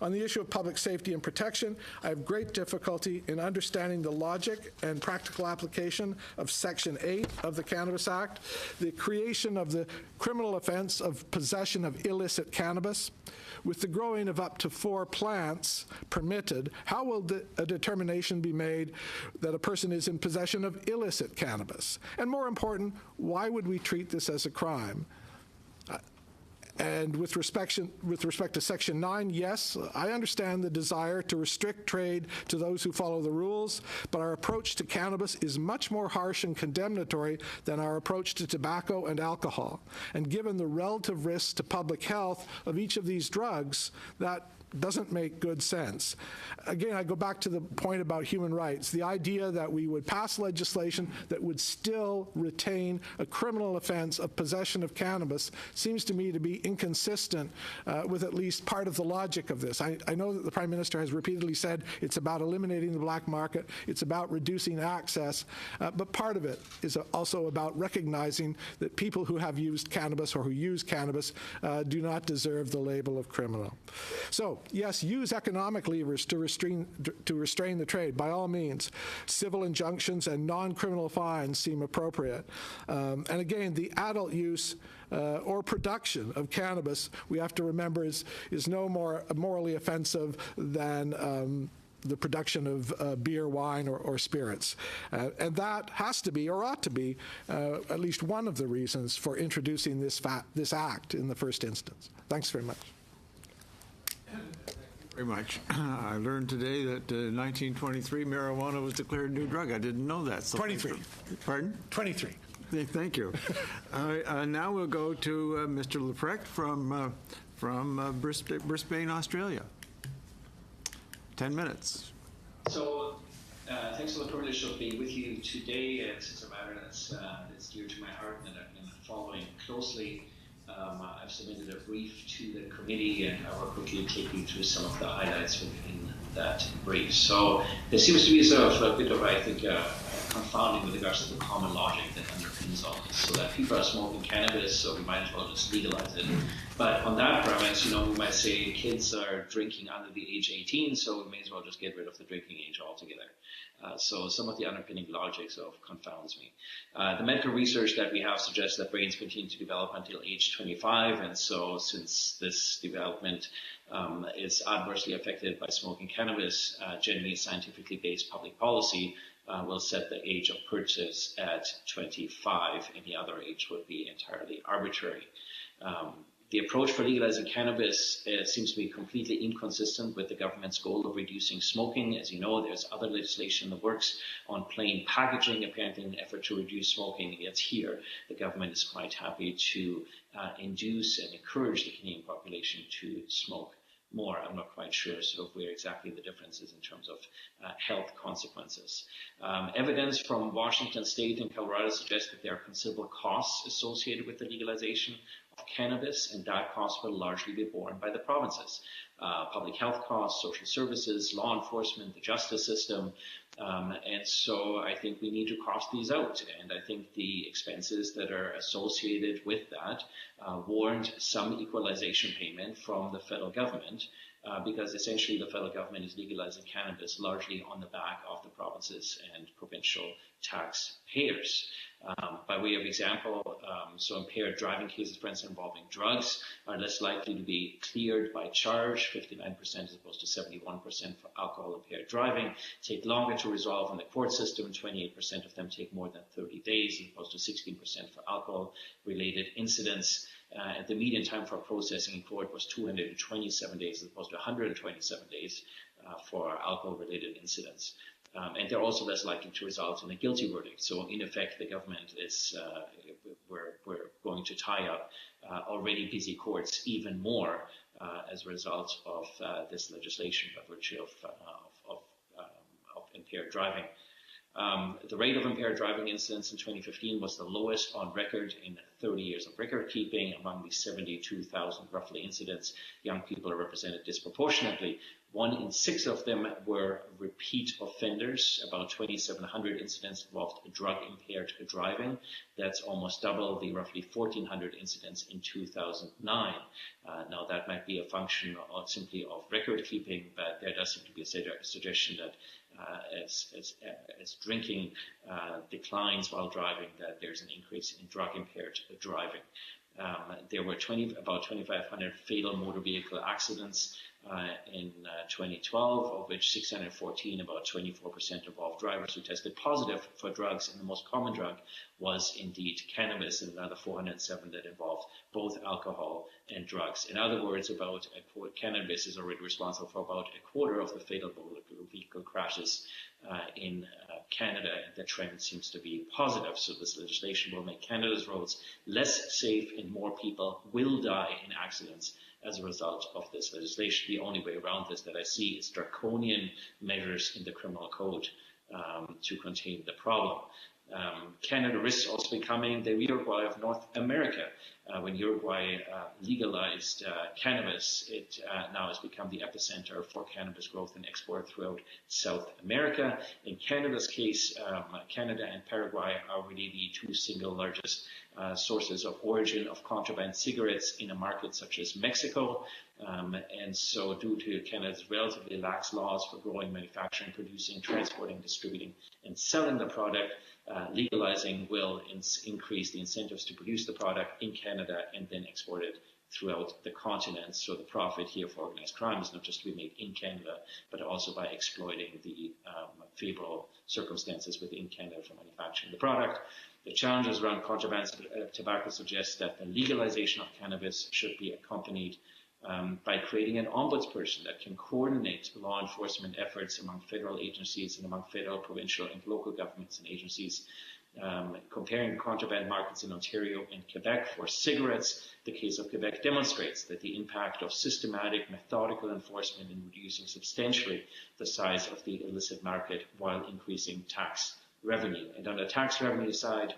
Q: On the issue of public safety and protection, I have great difficulty in understanding the logic and practical application of Section 8 of the Cannabis Act, the creation of the criminal offense of possession of illicit cannabis. With the growing of up to 4 plants permitted, how will a determination be made that a person is in possession of illicit cannabis? And more important, why would we treat this as a crime? And with respect to Section 9, yes, I understand the desire to restrict trade to those who follow the rules, but our approach to cannabis is much more harsh and condemnatory than our approach to tobacco and alcohol. And given the relative risks to public health of each of these drugs, that doesn't make good sense. Again, I go back to the point about human rights. The idea that we would pass legislation that would still retain a criminal offense of possession of cannabis seems to me to be inconsistent with at least part of the logic of this. I know that the Prime Minister has repeatedly said it's about eliminating the black market, it's about reducing access, but part of it is also about recognizing that people who have used cannabis or who use cannabis do not deserve the label of criminal. So, yes, use economic levers to restrain the trade, by all means. Civil injunctions and non-criminal fines seem appropriate. And again, the adult use or production of cannabis, we have to remember, is no more morally offensive than the production of beer, wine, or spirits. And that has to be, or ought to be, at least one of the reasons for introducing this act in the first instance. Thanks very much.
A: Very much. I learned today that in 1923 marijuana was declared a new drug. I didn't know that. So
Q: 23.
A: Pardon?
Q: 23.
A: Thank you. Now we'll go to Mr. Leprecht from Brisbane, Australia. 10 minutes.
R: So, thanks for the privilege of being with you today. It's a matter that's dear to my heart and that I've been following closely. I've submitted a brief to the committee, and I will quickly take you through some of the highlights within that brief. So there seems to be sort of a bit of, I think, confounding with regards to the common logic that underpins all this. So that people are smoking cannabis, so we might as well just legalize it. But on that premise, we might say kids are drinking under the age 18, so we may as well just get rid of the drinking age altogether. So some of the underpinning logic sort of confounds me. The medical research that we have suggests that brains continue to develop until age 25, and so since this development is adversely affected by smoking cannabis, generally scientifically based public policy will set the age of purchase at 25. Any other age would be entirely arbitrary. The approach for legalizing cannabis seems to be completely inconsistent with the government's goal of reducing smoking. As you know, there's other legislation in the works on plain packaging, apparently in an effort to reduce smoking. Yet here, the government is quite happy to induce and encourage the Canadian population to smoke more. I'm not quite sure sort of where exactly the difference is in terms of health consequences. Evidence from Washington State and Colorado suggests that there are considerable costs associated with the legalization of cannabis, and that cost will largely be borne by the provinces. Public health costs, social services, law enforcement, the justice system. And so I think we need to cost these out. And I think the expenses that are associated with that warrant some equalization payment from the federal government, because essentially the federal government is legalizing cannabis largely on the back of the provinces and provincial taxpayers. By way of example, so impaired driving cases, for instance, involving drugs are less likely to be cleared by charge, 59% as opposed to 71% for alcohol-impaired driving, take longer to resolve in the court system, 28% of them take more than 30 days as opposed to 16% for alcohol-related incidents. The median time for processing in court was 227 days as opposed to 127 days for alcohol-related incidents. And they're also less likely to result in a guilty verdict. So in effect, the government is, we're going to tie up already busy courts even more as a result of this legislation by virtue of impaired driving. The rate of impaired driving incidents in 2015 was the lowest on record in 30 years of record keeping. Among the 72,000 roughly incidents, young people are represented disproportionately. 1 in 6 of them were repeat offenders. About 2,700 incidents involved drug-impaired driving. That's almost double the roughly 1,400 incidents in 2009. Now, that might be a function simply of record keeping, but there does seem to be a suggestion that as drinking declines while driving, that there's an increase in drug-impaired driving. There were about 2,500 fatal motor vehicle accidents in 2012, of which 614, about 24%, involved drivers who tested positive for drugs, and the most common drug was indeed cannabis, and another 407 that involved both alcohol and drugs. In other words, cannabis is already responsible for about a quarter of the fatal motor vehicle crashes in Canada, and the trend seems to be positive. So this legislation will make Canada's roads less safe, and more people will die in accidents as a result of this legislation. The only way around this that I see is draconian measures in the criminal code to contain the problem. Canada risks also becoming the Uruguay of North America. When Uruguay legalized cannabis, it now has become the epicenter for cannabis growth and export throughout South America. In Canada's case, Canada and Paraguay are really the 2 single largest sources of origin of contraband cigarettes in a market such as Mexico. And so due to Canada's relatively lax laws for growing, manufacturing, producing, transporting, distributing, and selling the product, legalizing will increase the incentives to produce the product in Canada and then export it throughout the continent. So the profit here for organized crime is not just to be made in Canada, but also by exploiting the favorable circumstances within Canada for manufacturing the product. The challenges around contraband tobacco suggest that the legalization of cannabis should be accompanied by creating an ombudsperson that can coordinate law enforcement efforts among federal agencies and among federal, provincial, and local governments and agencies. Comparing contraband markets in Ontario and Quebec for cigarettes, the case of Quebec demonstrates that the impact of systematic, methodical enforcement in reducing substantially the size of the illicit market while increasing tax revenue. And on the tax revenue side,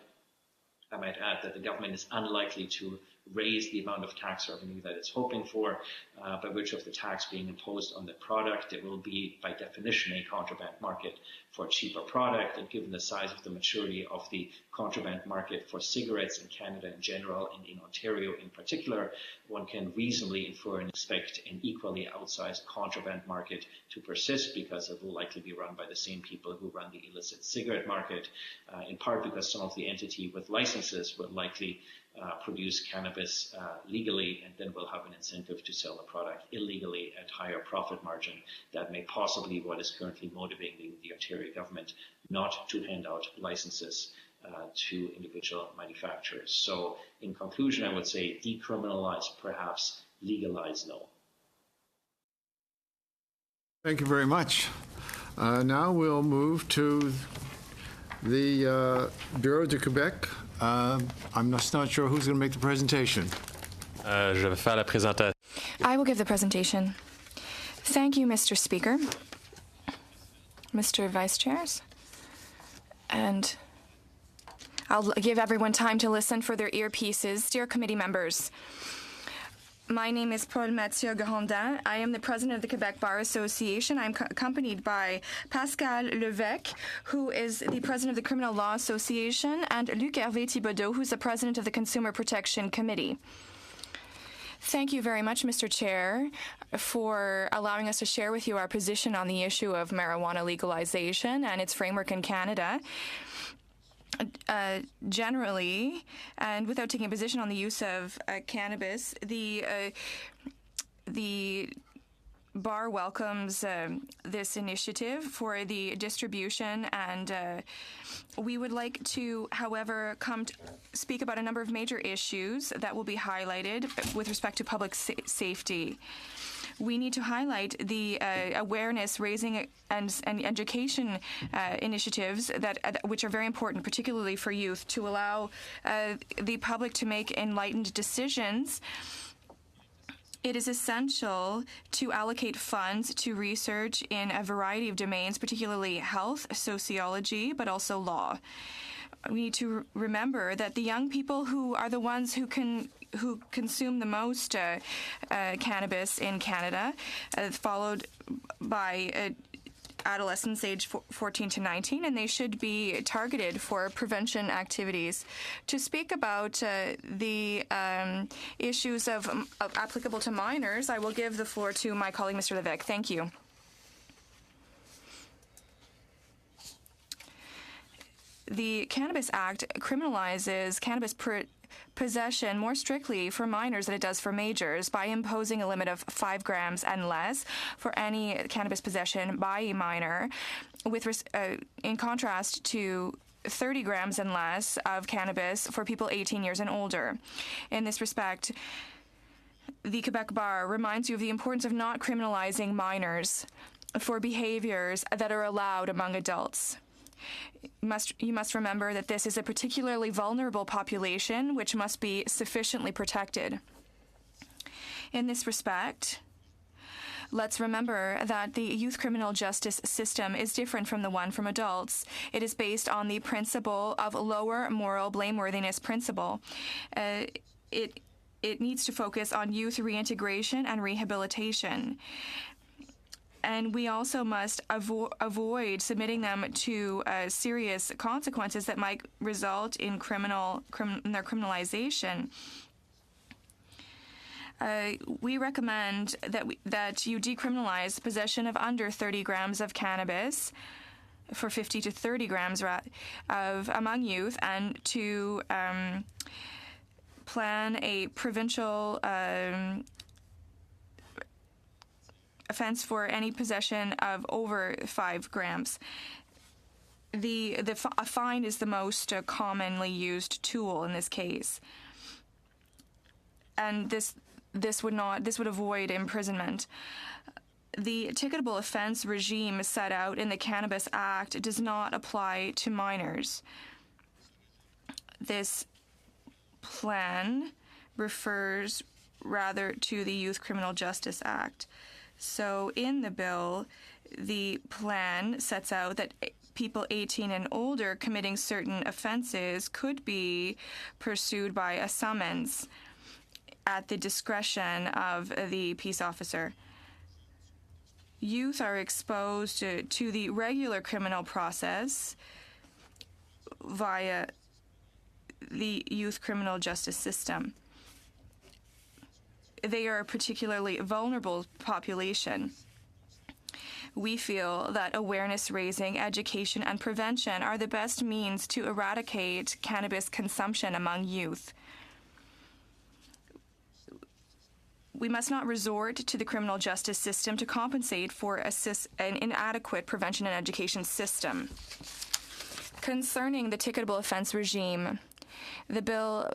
R: I might add that the government is unlikely to raise the amount of tax revenue that it's hoping for by virtue of the tax being imposed on the product. It will be, by definition, a contraband market for a cheaper product. And given the size of the maturity of the contraband market for cigarettes in Canada in general and in Ontario in particular, one can reasonably infer and expect an equally outsized contraband market to persist, because it will likely be run by the same people who run the illicit cigarette market, in part because some of the entity with licenses will likely produce cannabis legally, and then will have an incentive to sell the product illegally at higher profit margin. That may possibly what is currently motivating the Ontario government not to hand out licenses to individual manufacturers. So in conclusion, I would say decriminalize perhaps, legalize no.
A: Thank you very much. Now we'll move to the Bureau de Quebec. I'm just not sure who's going to make the presentation.
S: Je vais faire la présentation.
L: I will give the presentation. Thank you, Mr. Speaker, Mr. Vice Chairs, and I'll give everyone time to listen for their earpieces. Dear committee members, my name is Paul Mathieu Grandin. I am the president of the Quebec Bar Association. I'm accompanied by Pascal Levesque, who is the president of the Criminal Law Association, and Luc Hervé Thibodeau, who's the president of the Consumer Protection Committee. Thank you very much, Mr. Chair, for allowing us to share with you our position on the issue of marijuana legalization and its framework in Canada. Generally, and without taking a position on the use of cannabis, the bar welcomes this initiative for the distribution, and we would like to, however, speak about a number of major issues that will be highlighted with respect to public safety. We need to highlight the awareness raising and education initiatives which are very important, particularly for youth, to allow the public to make enlightened decisions. It is essential to allocate funds to research in a variety of domains, particularly health, sociology, but also law. We need to remember that the young people who are the ones who consume the most cannabis in Canada, followed by adolescents aged 14 to 19, and they should be targeted for prevention activities. To speak about the issues of applicable to minors, I will give the floor to my colleague, Mr. Levesque. Thank you. The Cannabis Act criminalizes cannabis possession more strictly for minors than it does for majors by imposing a limit of 5 grams and less for any cannabis possession by a minor, in contrast to 30 grams and less of cannabis for people 18 years and older. In this respect, the Quebec Bar reminds you of the importance of not criminalizing minors for behaviors that are allowed among adults. You must remember that this is a particularly vulnerable population which must be sufficiently protected. In this respect, let's remember that the youth criminal justice system is different from the one from adults. It is based on the principle of lower moral blameworthiness principle. It needs to focus on youth reintegration and rehabilitation. And we also must avoid submitting them to serious consequences that might result in their criminalization. We recommend that you decriminalize possession of under 30 grams of cannabis for 50 to 30 grams among youth, and to plan a provincial offense for any possession of over 5 grams. A fine is the most commonly used tool in this case, and this would avoid imprisonment. The ticketable offense regime set out in the Cannabis Act does not apply to minors. This plan refers rather to the Youth Criminal Justice Act. So in the bill, the plan sets out that people 18 and older committing certain offenses could be pursued by a summons at the discretion of the peace officer. Youth are exposed to the regular criminal process via the youth criminal justice system. They are a particularly vulnerable population. We feel that awareness raising, education, and prevention are the best means to eradicate cannabis consumption among youth. We must not resort to the criminal justice system to compensate for an inadequate prevention and education system. Concerning the ticketable offense regime, the bill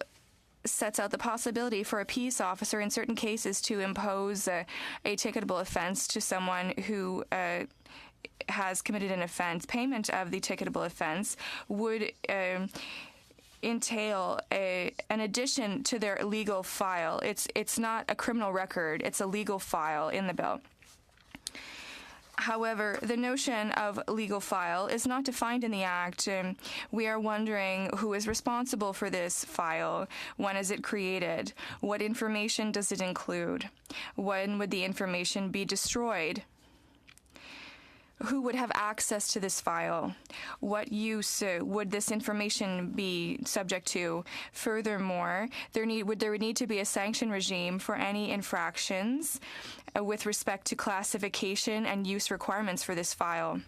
L: sets out the possibility for a peace officer in certain cases to impose a ticketable offense to someone who has committed an offense. Payment of the ticketable offense would entail an addition to their legal file. It's not a criminal record, it's a legal file in the bill. However, the notion of legal file is not defined in the Act. We are wondering who is responsible for this file. When is it created? What information does it include? When would the information be destroyed? Who would have access to this file? What use would this information be subject to? Furthermore, there would need to be a sanction regime for any infractions with respect to classification and use requirements for this file.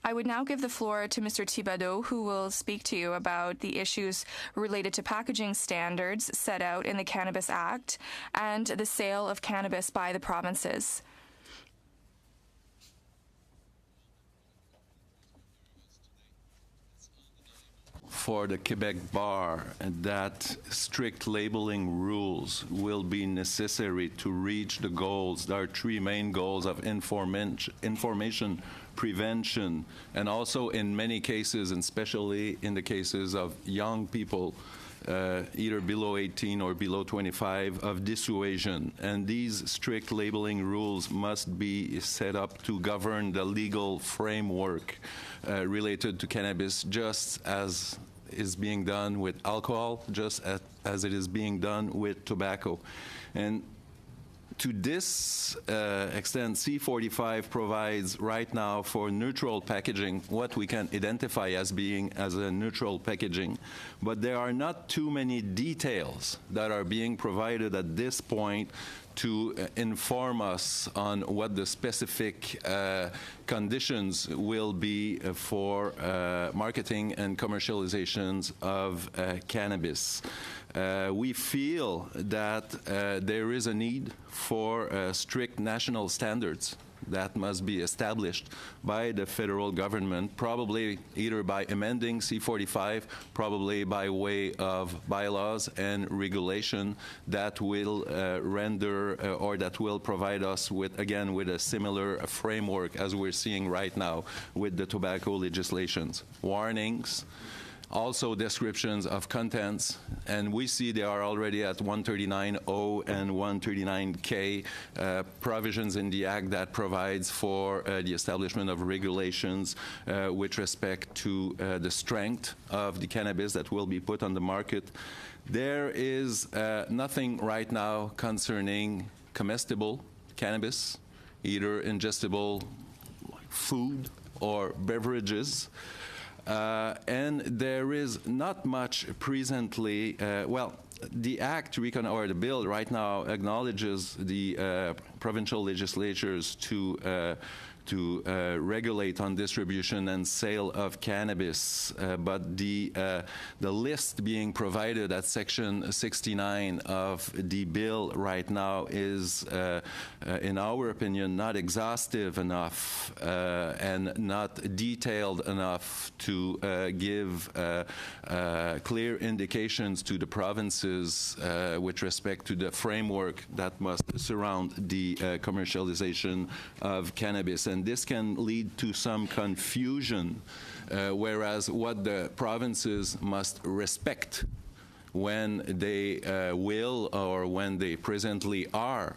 L: I would now give the floor to Mr. Thibodeau, who will speak to you about the issues related to packaging standards set out in the Cannabis Act and the sale of cannabis by the provinces.
S: For the Quebec bar, that strict labeling rules will be necessary to reach the goals. There are three main goals of information prevention, and also in many cases, and especially in the cases of young people, either below 18 or below 25, of dissuasion. And these strict labeling rules must be set up to govern the legal framework related to cannabis, just as is being done with alcohol, just as it is being done with tobacco. And to this extent, C45 provides right now for neutral packaging what we can identify as being as a neutral packaging, but there are not too many details that are being provided at this point to inform us on what the specific conditions will be for marketing and commercializations of cannabis. We feel that there is a need for strict national standards that must be established by the federal government, probably either by amending C45, probably by way of bylaws and regulation that will render or that will provide us with, again, with a similar framework as we're seeing right now with the tobacco legislations. Warnings, also descriptions of contents, and we see they are already at 139O and 139K provisions in the Act that provides for the establishment of regulations with respect to the strength of the cannabis that will be put on the market. There is nothing right now concerning comestible cannabis, either ingestible food or beverages. And there is not much presently, well, the Act, or the bill right now acknowledges the provincial legislatures to regulate on distribution and sale of cannabis, but the list being provided at Section 69 of the bill right now is, in our opinion, not exhaustive enough and not detailed enough to give clear indications to the provinces with respect to the framework that must surround the commercialization of cannabis. And this can lead to some confusion, whereas what the provinces must respect when they will or when they presently are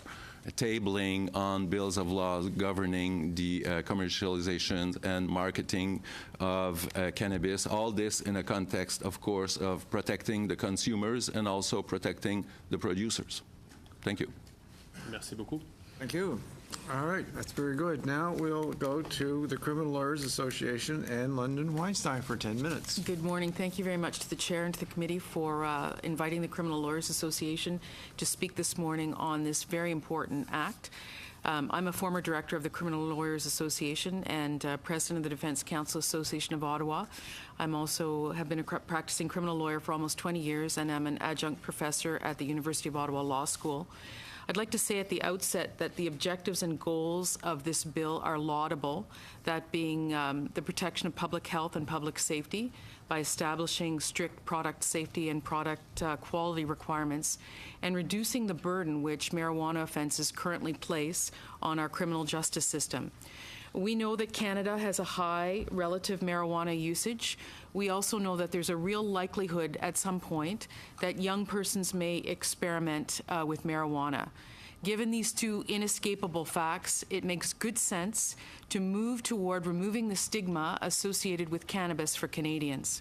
S: tabling on bills of law governing the commercialization and marketing of cannabis. All this in a context, of course, of protecting the consumers and also protecting the producers. Thank you.
A: Merci beaucoup. Thank you. All right, that's very good. Now we'll go to the Criminal Lawyers Association and London Weinstein for 10 minutes.
T: Good morning. Thank you very much to the Chair and to the committee for inviting the Criminal Lawyers Association to speak this morning on this very important act. I'm a former director of the Criminal Lawyers Association and president of the Defense Counsel Association of Ottawa. I'm also have been a practicing criminal lawyer for almost 20 years, and I'm an adjunct professor at the University of Ottawa Law School. I'd like to say at the outset that the objectives and goals of this bill are laudable, that being the protection of public health and public safety by establishing strict product safety and product quality requirements, and reducing the burden which marijuana offenses currently place on our criminal justice system. We know that Canada has a high relative marijuana usage. We also know that there's a real likelihood at some point that young persons may experiment with marijuana. Given these two inescapable facts, it makes good sense to move toward removing the stigma associated with cannabis for Canadians.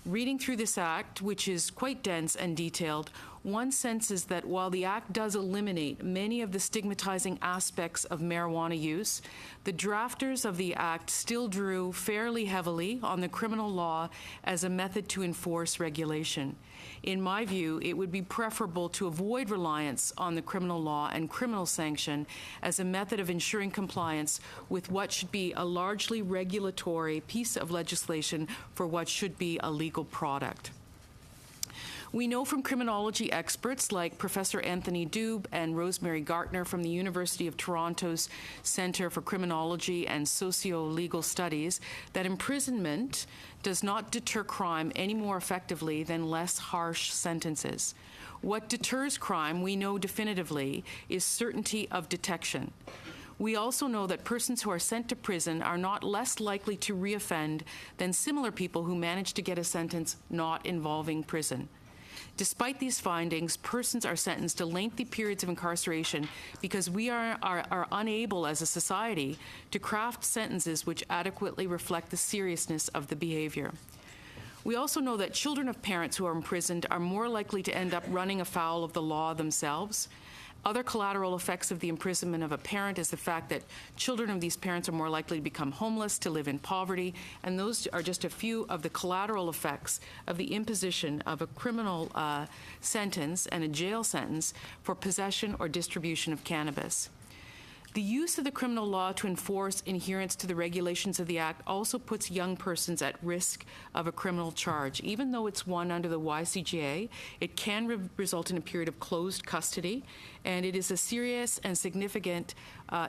T: Reading through this act, which is quite dense and detailed, one senses that while the act does eliminate many of the stigmatizing aspects of marijuana use, the drafters of the act still drew fairly heavily on the criminal law as a method to enforce regulation. In my view, it would be preferable to avoid reliance on the criminal law and criminal sanction as a method of ensuring compliance with what should be a largely regulatory piece of legislation for what should be a legal product. We know from criminology experts like Professor Anthony Dube and Rosemary Gartner from the University of Toronto's Centre for Criminology and Socio-Legal Studies that imprisonment does not deter crime any more effectively than less harsh sentences. What deters crime, we know definitively, is certainty of detection. We also know that persons who are sent to prison are not less likely to reoffend than similar people who manage to get a sentence not involving prison. Despite these findings, persons are sentenced to lengthy periods of incarceration because we are unable as a society to craft sentences which adequately reflect the seriousness of the behavior. We also know that children of parents who are imprisoned are more likely to end up running afoul of the law themselves. Other collateral effects of the imprisonment of a parent is the fact that children of these parents are more likely to become homeless, to live in poverty, and those are just a few of the collateral effects of the imposition of a criminal sentence and a jail sentence for possession or distribution of cannabis. The use of the criminal law to enforce adherence to the regulations of the Act also puts young persons at risk of a criminal charge. Even though it's one under the YCGA, it can result in a period of closed custody, and it is a serious and significant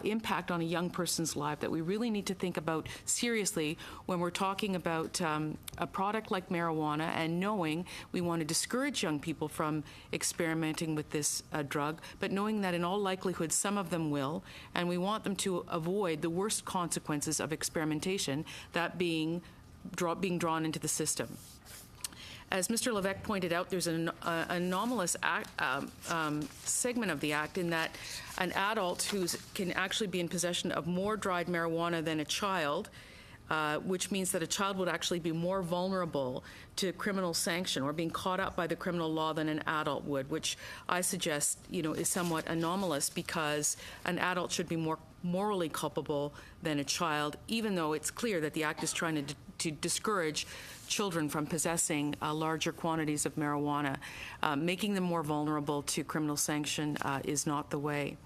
T: impact on a young person's life that we really need to think about seriously when we're talking about a product like marijuana, and knowing we want to discourage young people from experimenting with this drug, but knowing that in all likelihood some of them will, and we want them to avoid the worst consequences of experimentation, that being drawn into the system. As Mr. Levesque pointed out, there's an anomalous segment of the Act in that an adult who can actually be in possession of more dried marijuana than a child, which means that a child would actually be more vulnerable to criminal sanction or being caught up by the criminal law than an adult would, which I suggest, is somewhat anomalous, because an adult should be more morally culpable than a child, even though it's clear that the Act is trying to discourage children from possessing larger quantities of marijuana. Making them more vulnerable to criminal sanction is not the way.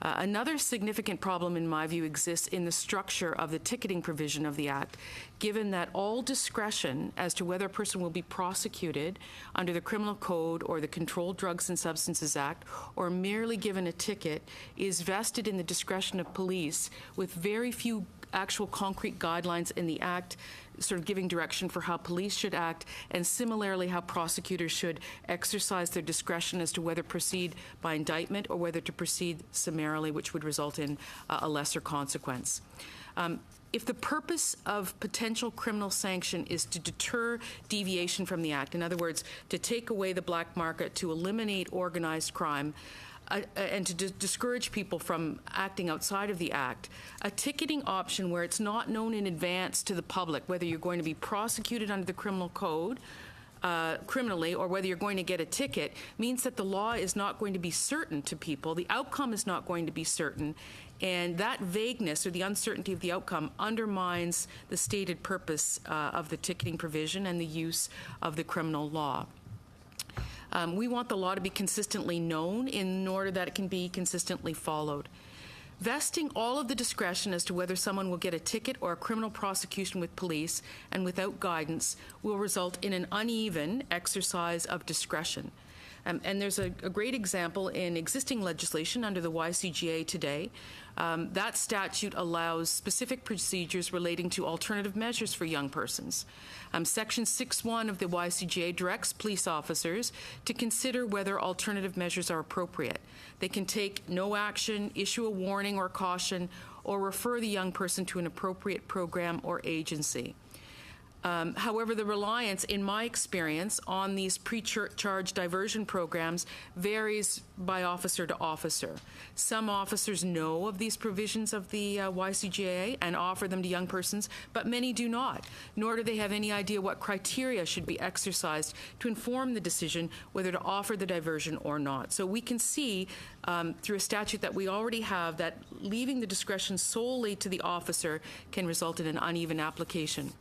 T: Another significant problem, in my view, exists in the structure of the ticketing provision of the Act, given that all discretion as to whether a person will be prosecuted under the Criminal Code or the Controlled Drugs and Substances Act, or merely given a ticket, is vested in the discretion of police, with very few actual concrete guidelines in the Act sort of giving direction for how police should act, and similarly how prosecutors should exercise their discretion as to whether to proceed by indictment or whether to proceed summarily, which would result in a lesser consequence. If the purpose of potential criminal sanction is to deter deviation from the Act, in other words, to take away the black market, to eliminate organized crime, and to discourage people from acting outside of the Act, a ticketing option where it's not known in advance to the public whether you're going to be prosecuted under the Criminal Code criminally or whether you're going to get a ticket means that the law is not going to be certain to people. The outcome is not going to be certain, and that vagueness or the uncertainty of the outcome undermines the stated purpose of the ticketing provision and the use of the criminal law. We want the law to be consistently known in order that it can be consistently followed. Vesting all of the discretion as to whether someone will get a ticket or a criminal prosecution with police and without guidance will result in an uneven exercise of discretion. And there's a great example in existing legislation under the YCGA today. That statute allows specific procedures relating to alternative measures for young persons. Section 6.1 of the YCGA directs police officers to consider whether alternative measures are appropriate. They can take no action, issue a warning or caution, or refer the young person to an appropriate program or agency. However, the reliance, in my experience, on these pre-charge diversion programs varies by officer to officer. Some officers know of these provisions of the YCGA and offer them to young persons, but many do not, nor do they have any idea what criteria should be exercised to inform the decision whether to offer the diversion or not. So we can see through a statute that we already have that leaving the discretion solely to the officer can result in an uneven application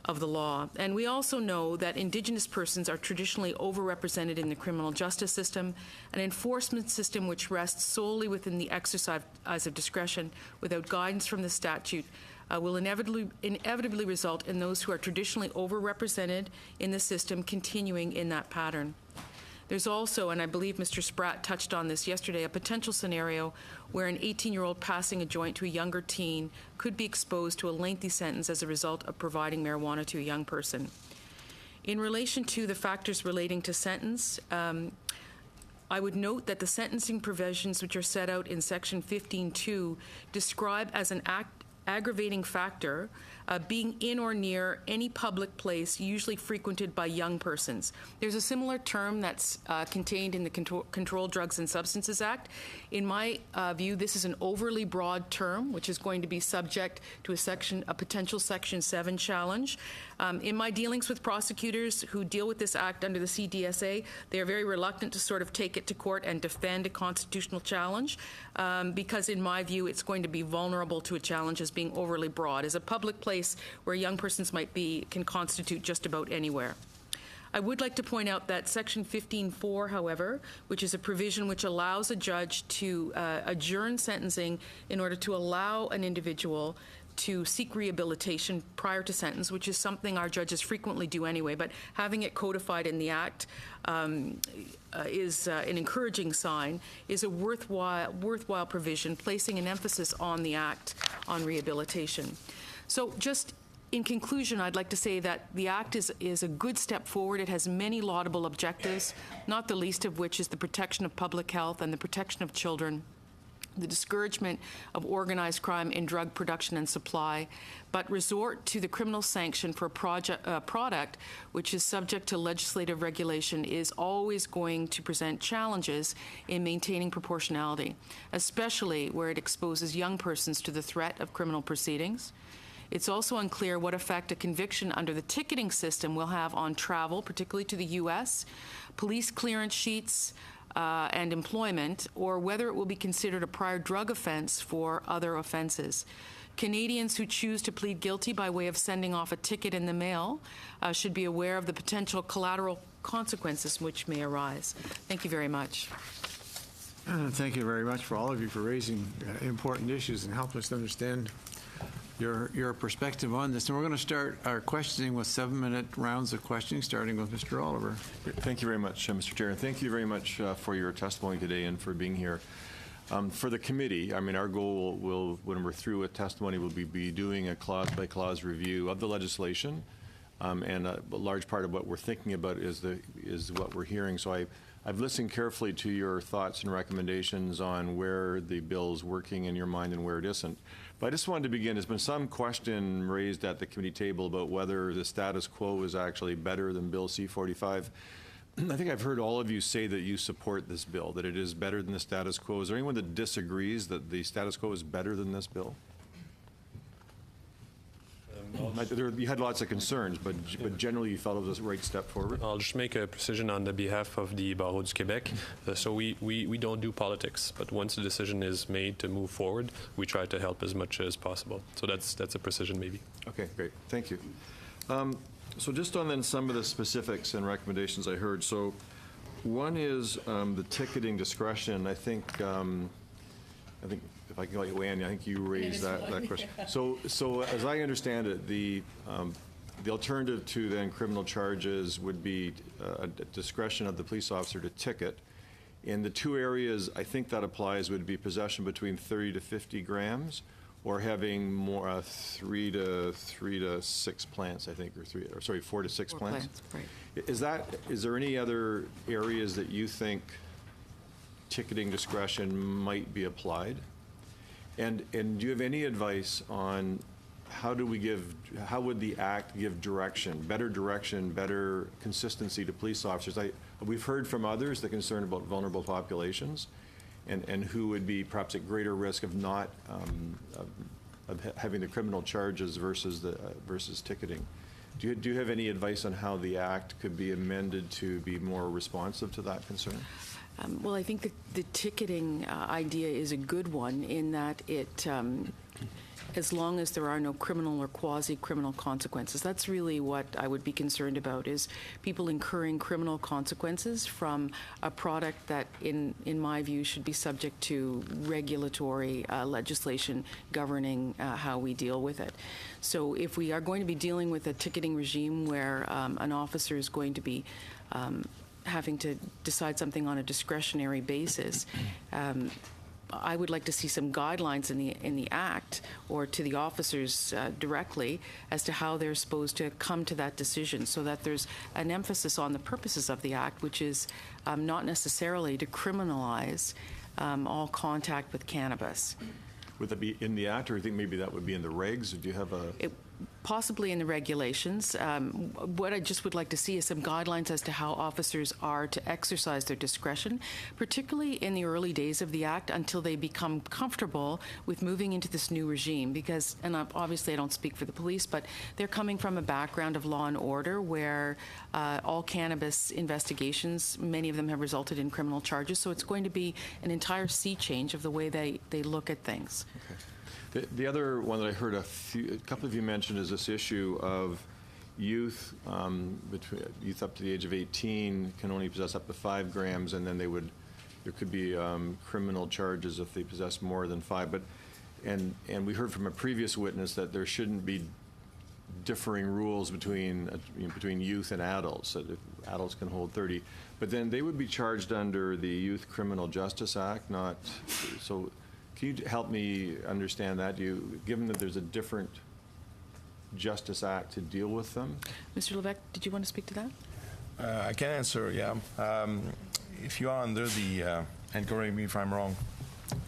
T: of the law. And we also know that Indigenous persons are traditionally overrepresented in the criminal justice system. An enforcement system which rests solely within the exercise of discretion without guidance from the statute will inevitably result in those who are traditionally overrepresented in the system continuing in that pattern. There's also, and I believe Mr. Spratt touched on this yesterday, a potential scenario where an 18-year-old passing a joint to a younger teen could be exposed to a lengthy sentence as a result of providing marijuana to a young person. In relation to the factors relating to sentence, I would note that the sentencing provisions which are set out in Section 15.2 describe as an aggravating factor being in or near any public place usually frequented by young persons. There's a similar term that's contained in the Controlled Drugs and Substances Act. In my view, this is an overly broad term which is going to be subject to a potential Section 7 challenge. In my dealings with prosecutors who deal with this act under the CDSA, they are very reluctant to sort of take it to court and defend a constitutional challenge because in my view it's going to be vulnerable to a challenge as being overly broad. As a public place where young persons might be can constitute just about anywhere. I would like to point out that Section 15.4, however, which is a provision which allows a judge to adjourn sentencing in order to allow an individual to seek rehabilitation prior to sentence, which is something our judges frequently do anyway, but having it codified in the Act is an encouraging sign, is a worthwhile provision, placing an emphasis on the Act on rehabilitation. So just in conclusion, I'd like to say that the Act is a good step forward. It has many laudable objectives, not the least of which is the protection of public health and the protection of children, the discouragement of organized crime in drug production and supply, but resort to the criminal sanction for a product which is subject to legislative regulation is always going to present challenges in maintaining proportionality, especially where it exposes young persons to the threat of criminal proceedings. It's also unclear what effect a conviction under the ticketing system will have on travel, particularly to the U.S., police clearance sheets, and employment, or whether it will be considered a prior drug offense for other offenses. Canadians who choose to plead guilty by way of sending off a ticket in the mail should be aware of the potential collateral consequences which may arise. Thank you very much.
A: Thank you very much for all of you for raising important issues and helping us to understand your perspective on this. And we're going to start our questioning with 7-minute rounds of questioning, starting with Mr. Oliver.
N: Thank you very much, Mr. Chair, and thank you very much for your testimony today and for being here. For the committee, I mean, our goal will, when we're through with testimony, will be doing a clause-by-clause review of the legislation, and a large part of what we're thinking about is what we're hearing. So I've listened carefully to your thoughts and recommendations on where the bill is working in your mind and where it isn't. But I just wanted to begin. There's been some question raised at the committee table about whether the status quo is actually better than Bill C-45. I think I've heard all of you say that you support this bill, that it is better than the status quo. Is there anyone that disagrees that the status quo is better than this bill? You had lots of concerns, but generally you felt it was the right step forward?
U: I'll just make a precision on the behalf of the Barreau du Québec. So we don't do politics, but once a decision is made to move forward, we try to help as much as possible. So that's a precision maybe.
N: Okay, great. Thank you. So just on then some of the specifics and recommendations I heard. So one is the ticketing discretion. I think if I can let you weigh in, I think you raised that question. So as I understand it, the alternative to then criminal charges would be a discretion of the police officer to ticket. In the two areas I think that applies would be possession between 30 to 50 grams, or having more 3 to 6 plants, I think, or 4 to 6 plants.
T: Right.
N: Is there any other areas that you think ticketing discretion might be applied? And do you have any advice on
P: how would the act give direction, better consistency to police officers? We've heard from others the concern about vulnerable populations and who would be perhaps at greater risk of not of having the criminal charges versus ticketing. Do you have any advice on how the act could be amended to be more responsive to that concern?
T: Well, I think the ticketing idea is a good one in that it, as long as there are no criminal or quasi-criminal consequences, that's really what I would be concerned about, is people incurring criminal consequences from a product that, in my view, should be subject to regulatory legislation governing how we deal with it. So if we are going to be dealing with a ticketing regime where an officer is going to be having to decide something on a discretionary basis, I would like to see some guidelines in the Act, or to the officers directly, as to how they're supposed to come to that decision, so that there's an emphasis on the purposes of the Act, which is not necessarily to criminalize all contact with cannabis.
P: Would that be in the Act, or do you think maybe that would be in the regs? Do you have
T: Possibly in the regulations. What I just would like to see is some guidelines as to how officers are to exercise their discretion, particularly in the early days of the Act, until they become comfortable with moving into this new regime. Because, and obviously I don't speak for the police, but they're coming from a background of law and order where all cannabis investigations, many of them have resulted in criminal charges. So it's going to be an entire sea change of the way they look at things.
P: Okay. The other one that I heard a couple of you mentioned is this issue of youth, youth up to the age of 18 can only possess up to 5 grams, and then there could be criminal charges if they possess more than 5. And we heard from a previous witness that there shouldn't be differing rules between youth and adults. That adults can hold 30, but then they would be charged under the Youth Criminal Justice Act, not so. Can you help me understand that? Given that there's a different Justice Act to deal with them?
T: Mr. Levesque, did you want to speak to that?
E: I can answer, yeah. If you are under the, and correct me if I'm wrong,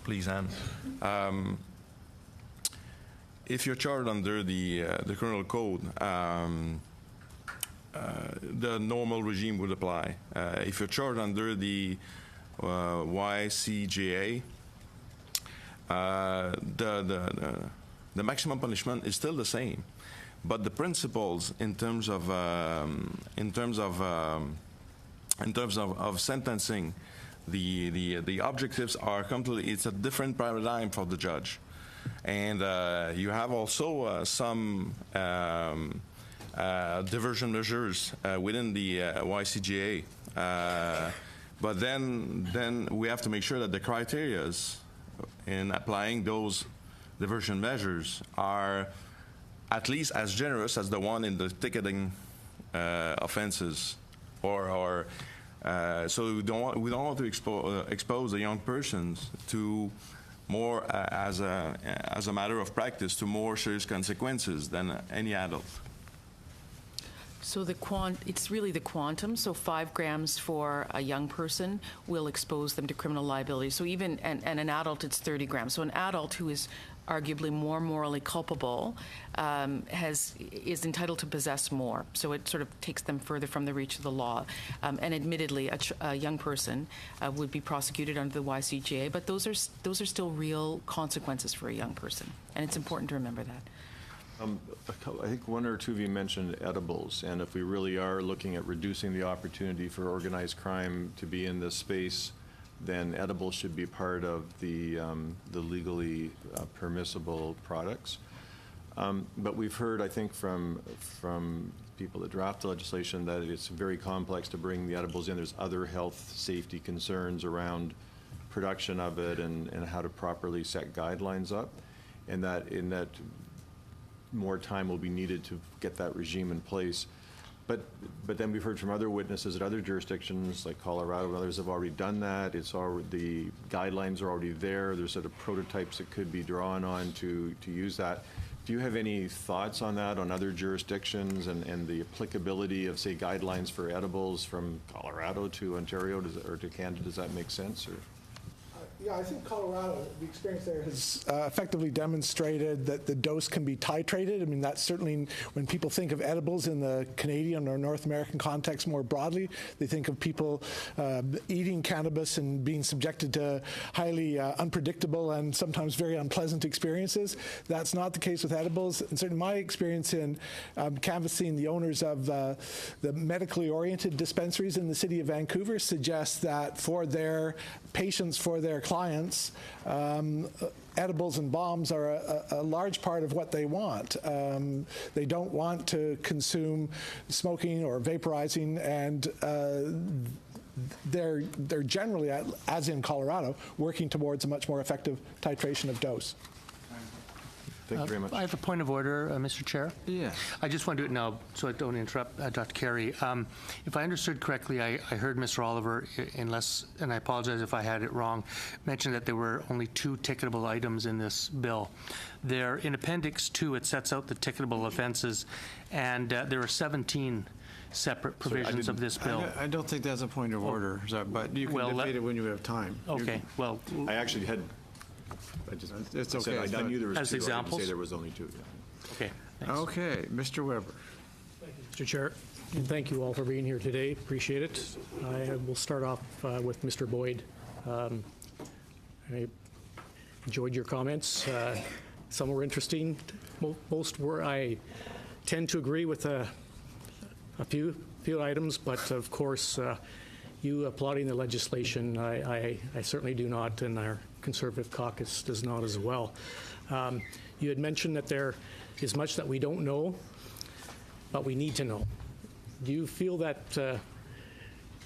E: please, Anne. If you're charged under the criminal code, the normal regime would apply. If you're charged under the YCJA, the maximum punishment is still the same, but the principles in terms of sentencing, the objectives are completely. It's a different paradigm for the judge, and you have also some diversion measures within the YCJA, but then we have to make sure that the criterias in applying those diversion measures are at least as generous as the one in the ticketing offenses, so we don't want to expose the young persons to more as a matter of practice to more serious consequences than any adult.
T: So it's really the quantum. So 5 grams for a young person will expose them to criminal liability. So even and an adult, it's 30 grams. So an adult who is arguably more morally culpable is entitled to possess more. So it sort of takes them further from the reach of the law. And admittedly, a young person would be prosecuted under the YCJA, but those are still real consequences for a young person, and it's important to remember that.
P: I think one or two of you mentioned edibles, and if we really are looking at reducing the opportunity for organized crime to be in this space, then edibles should be part of the legally permissible products. But we've heard, I think, from people that draft the legislation that it's very complex to bring the edibles in. There's other health safety concerns around production of it and how to properly set guidelines up, and that more time will be needed to get that regime in place. But then we've heard from other witnesses that other jurisdictions like Colorado and others have already done that. The guidelines are already there. There's sort of prototypes that could be drawn on to use that. Do you have any thoughts on that, on other jurisdictions and the applicability of, say, guidelines for edibles from Colorado to Ontario or to Canada? Does that make sense? Or?
Q: Yeah, I think Colorado, the experience there has effectively demonstrated that the dose can be titrated. I mean, that's certainly when people think of edibles in the Canadian or North American context more broadly, they think of people eating cannabis and being subjected to highly unpredictable and sometimes very unpleasant experiences. That's not the case with edibles. And certainly my experience in canvassing the owners of the medically oriented dispensaries in the city of Vancouver suggests that for their patients, for their clients, edibles and bombs are a large part of what they want. They don't want to consume smoking or vaporizing, and they're generally, as in Colorado, working towards a much more effective titration of dose.
N: Thank you very much.
H: I have a point of order, Mr. Chair.
A: Yes.
H: I just want to do it now so I don't interrupt Dr. Carey. If I understood correctly, I heard Mr. Oliver, and I apologize if I had it wrong, mention that there were only 2 ticketable items in this bill. There, in Appendix 2, it sets out the ticketable offenses, and there are 17 separate provisions of this bill.
A: I don't think that's a point of order, but you can debate it when you have time.
H: Okay, well...
N: I actually had...
A: It's okay.
N: I knew there was
H: As
N: 2.
H: examples?
N: I didn't say there was only 2. Yeah.
H: Okay, thanks.
A: Okay, Mr. Weber.
M: Mr. Chair, and thank you all for being here today. Appreciate it. I will start off with Mr. Boyd. I enjoyed your comments. Some were interesting. Most were. I tend to agree with a few items, but of course, you applauding the legislation, I certainly do not, and our Conservative caucus does not as well. You had mentioned that there is much that we don't know, but we need to know. Do you feel that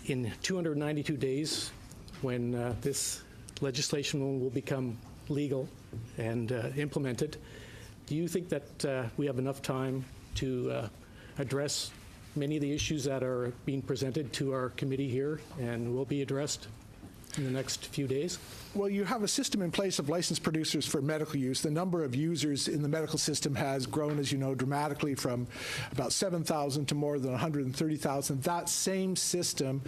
M: in 292 days, when this legislation will become legal and implemented, do you think that we have enough time to address many of the issues that are being presented to our committee here and will be addressed in the next few days?
Q: Well, you have a system in place of licensed producers for medical use. The number of users in the medical system has grown, as you know, dramatically from about 7,000 to more than 130,000. That same system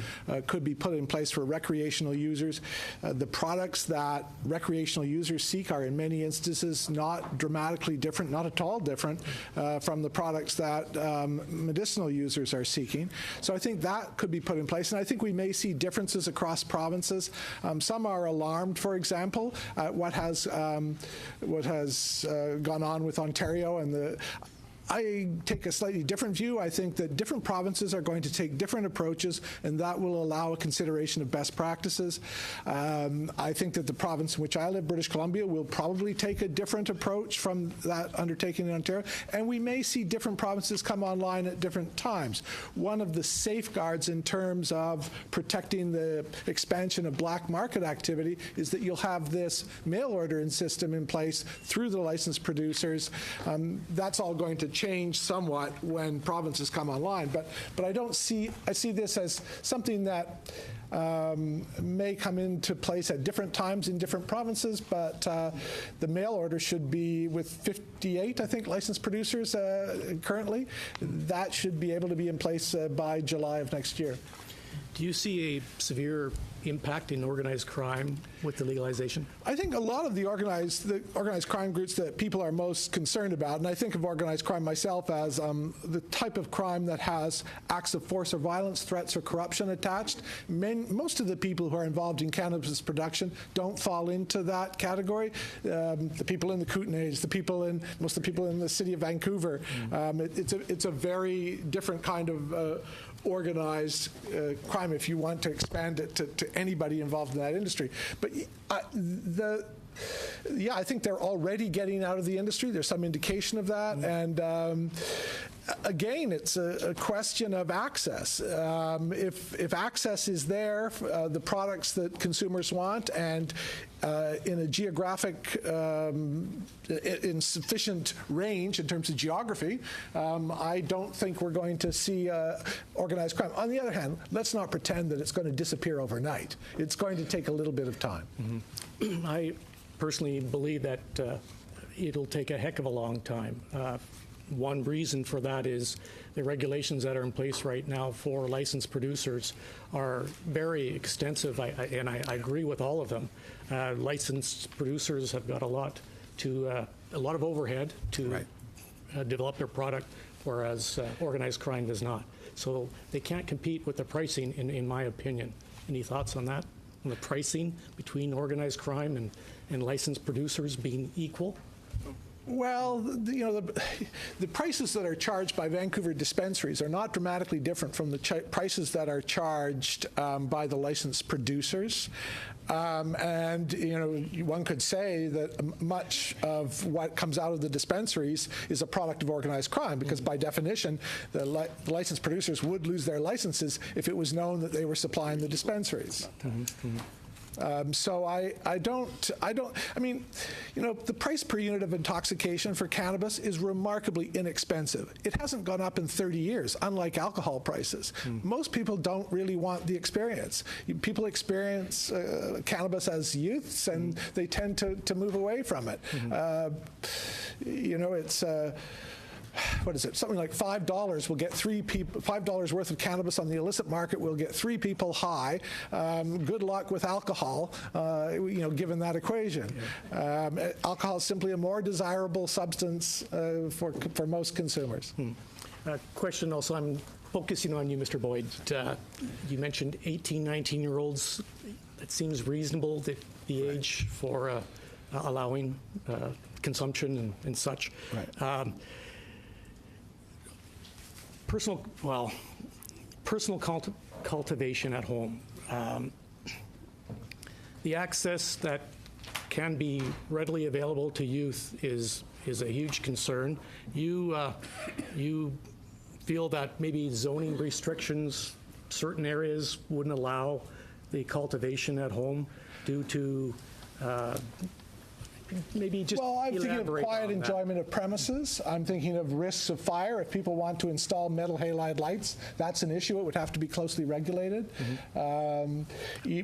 Q: could be put in place for recreational users. The products that recreational users seek are in many instances not dramatically different, not at all different from the products that medicinal users are seeking. So I think that could be put in place. And I think we may see differences across provinces. Some are alarmed, for example, at what has gone on with Ontario and I take a slightly different view. I think that different provinces are going to take different approaches, and that will allow a consideration of best practices. I think that the province in which I live, British Columbia, will probably take a different approach from that undertaken in Ontario, and we may see different provinces come online at different times. One of the safeguards in terms of protecting the expansion of black market activity is that you'll have this mail ordering system in place through the licensed producers. That's all going to change somewhat when provinces come online, but I see this as something that may come into place at different times in different provinces, but the mail order should be with 58, I think, licensed producers currently. That should be able to be in place by July of next year.
M: Do you see a severe impact in organized crime with the legalization?
Q: I think a lot of the organized crime groups that people are most concerned about, and I think of organized crime myself as the type of crime that has acts of force or violence, threats or corruption attached. Most of the people who are involved in cannabis production don't fall into that category. The people in the Kootenays, most of the people in the city of Vancouver. It's a very different kind of organized crime if you want to expand it to anybody involved in that industry. But I think they're already getting out of the industry. There's some indication of that. And again, it's a question of access. If access is there, the products that consumers want, and in a geographic, in sufficient range in terms of geography, I don't think we're going to see organized crime. On the other hand, let's not pretend that it's going to disappear overnight. It's going to take a little bit of time.
M: Mm-hmm. I personally believe that it'll take a heck of a long time. one reason for that is the regulations that are in place right now for licensed producers are very extensive, and I agree with all of them. Licensed producers have got a lot of overhead to develop their product, whereas organized crime does not. So they can't compete with the pricing, in my opinion. Any thoughts on that? On the pricing between organized crime and licensed producers being equal?
Q: Well, the prices that are charged by Vancouver dispensaries are not dramatically different from the prices that are charged by the licensed producers. And, one could say that much of what comes out of the dispensaries is a product of organized crime, because by definition, the licensed producers would lose their licenses if it was known that they were supplying the dispensaries. So the price per unit of intoxication for cannabis is remarkably inexpensive. It hasn't gone up in 30 years, unlike alcohol prices. Most people don't really want the experience. People experience cannabis as youths, and they tend to move away from it. It's... what is it? Something like $5 will get $5 worth of cannabis on the illicit market will get 3 people high. Good luck with alcohol, given that equation. Alcohol is simply a more desirable substance for most consumers.
M: Question also, I'm focusing on you, Mr. Boyd. You mentioned 18, 19-year-olds. It seems reasonable that the age for allowing consumption and such. Right. Personal cultivation at home. The access that can be readily available to youth is a huge concern. You feel that maybe zoning restrictions, certain areas wouldn't allow the cultivation at home due to maybe just
Q: I'm thinking of quiet
M: on
Q: enjoyment of premises. I'm thinking of risks of fire. If people want to install metal halide lights, that's an issue. It would have to be closely regulated.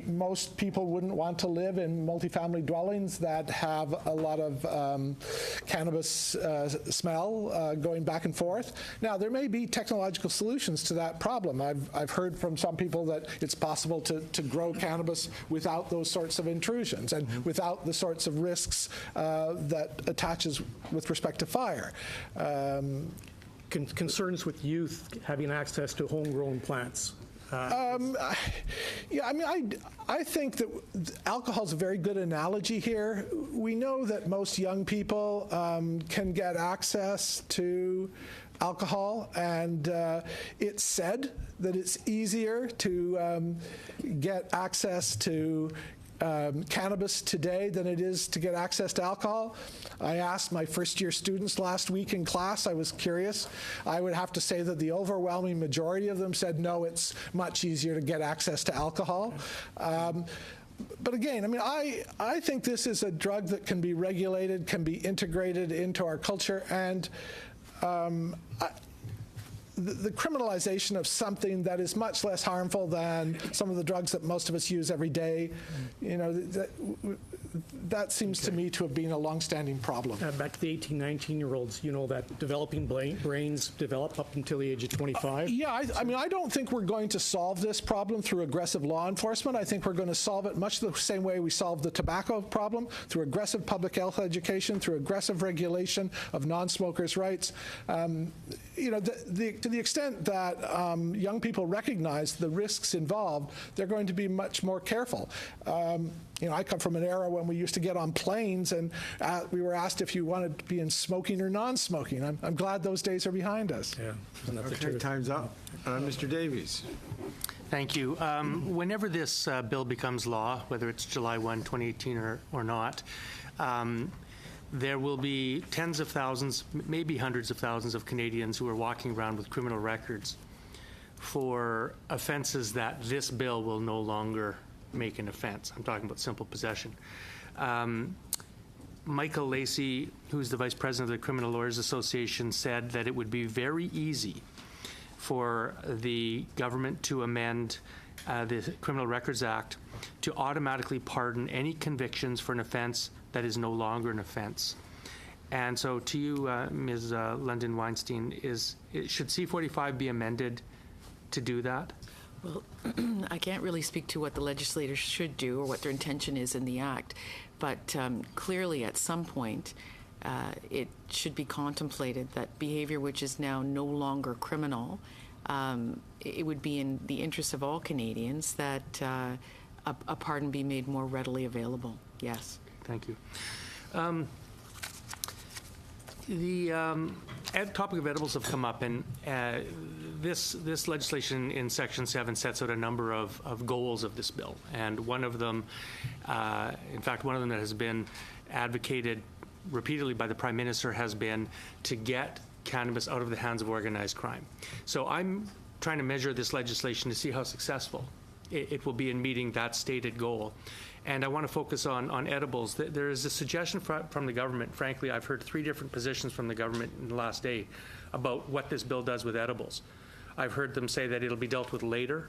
Q: Most people wouldn't want to live in multifamily dwellings that have a lot of cannabis smell going back and forth. Now, there may be technological solutions to that problem. I've heard from some people that it's possible to grow cannabis without those sorts of intrusions and without the sorts of risks that attaches with respect to fire.
M: Concerns with youth having access to homegrown plants.
Q: I think that alcohol is a very good analogy here. We know that most young people can get access to alcohol, and it's said that it's easier to get access to cannabis today than it is to get access to alcohol. I asked my first-year students last week in class. I was curious. I would have to say that the overwhelming majority of them said, no, it's much easier to get access to alcohol. But again, I think this is a drug that can be regulated, can be integrated into our culture, and the criminalization of something that is much less harmful than some of the drugs that most of us use every day, that seems to me to have been a long-standing problem.
M: Back to the 18, 19-year-olds, that developing brains develop up until the age of 25?
Q: I don't think we're going to solve this problem through aggressive law enforcement. I think we're going to solve it much the same way we solved the tobacco problem, through aggressive public health education, through aggressive regulation of non-smokers' rights. To the extent that young people recognize the risks involved, they're going to be much more careful. I come from an era when we used to get on planes and we were asked if you wanted to be in smoking or non-smoking. I'm glad those days are behind us.
A: Okay, time's up. Mr. Davies.
H: Thank you. Whenever this bill becomes law, whether it's July 1, 2018 or not, there will be tens of thousands, maybe hundreds of thousands of Canadians who are walking around with criminal records for offenses that this bill will no longer make an offense. I'm talking about simple possession. Michael Lacey, who's the Vice President of the Criminal Lawyers Association, said that it would be very easy for the government to amend the Criminal Records Act to automatically pardon any convictions for an offense that is no longer an offense. And so to you, Ms. London Weinstein, should C-45 be amended to do that?
T: Well, I can't really speak to what the legislators should do or what their intention is in the Act, but clearly at some point it should be contemplated that behavior which is now no longer criminal, it would be in the interest of all Canadians that a pardon be made more readily available. Yes.
H: Thank you. The topic of edibles have come up, and this legislation in Section 7 sets out a number of goals of this bill. And one of them, in fact, one of them that has been advocated repeatedly by the Prime Minister has been to get cannabis out of the hands of organized crime. So I'm trying to measure this legislation to see how successful it will be in meeting that stated goal. And I want to focus on edibles. There is a suggestion from the government. Frankly, I've heard 3 different positions from the government in the last day about what this bill does with edibles. I've heard them say that it'll be dealt with later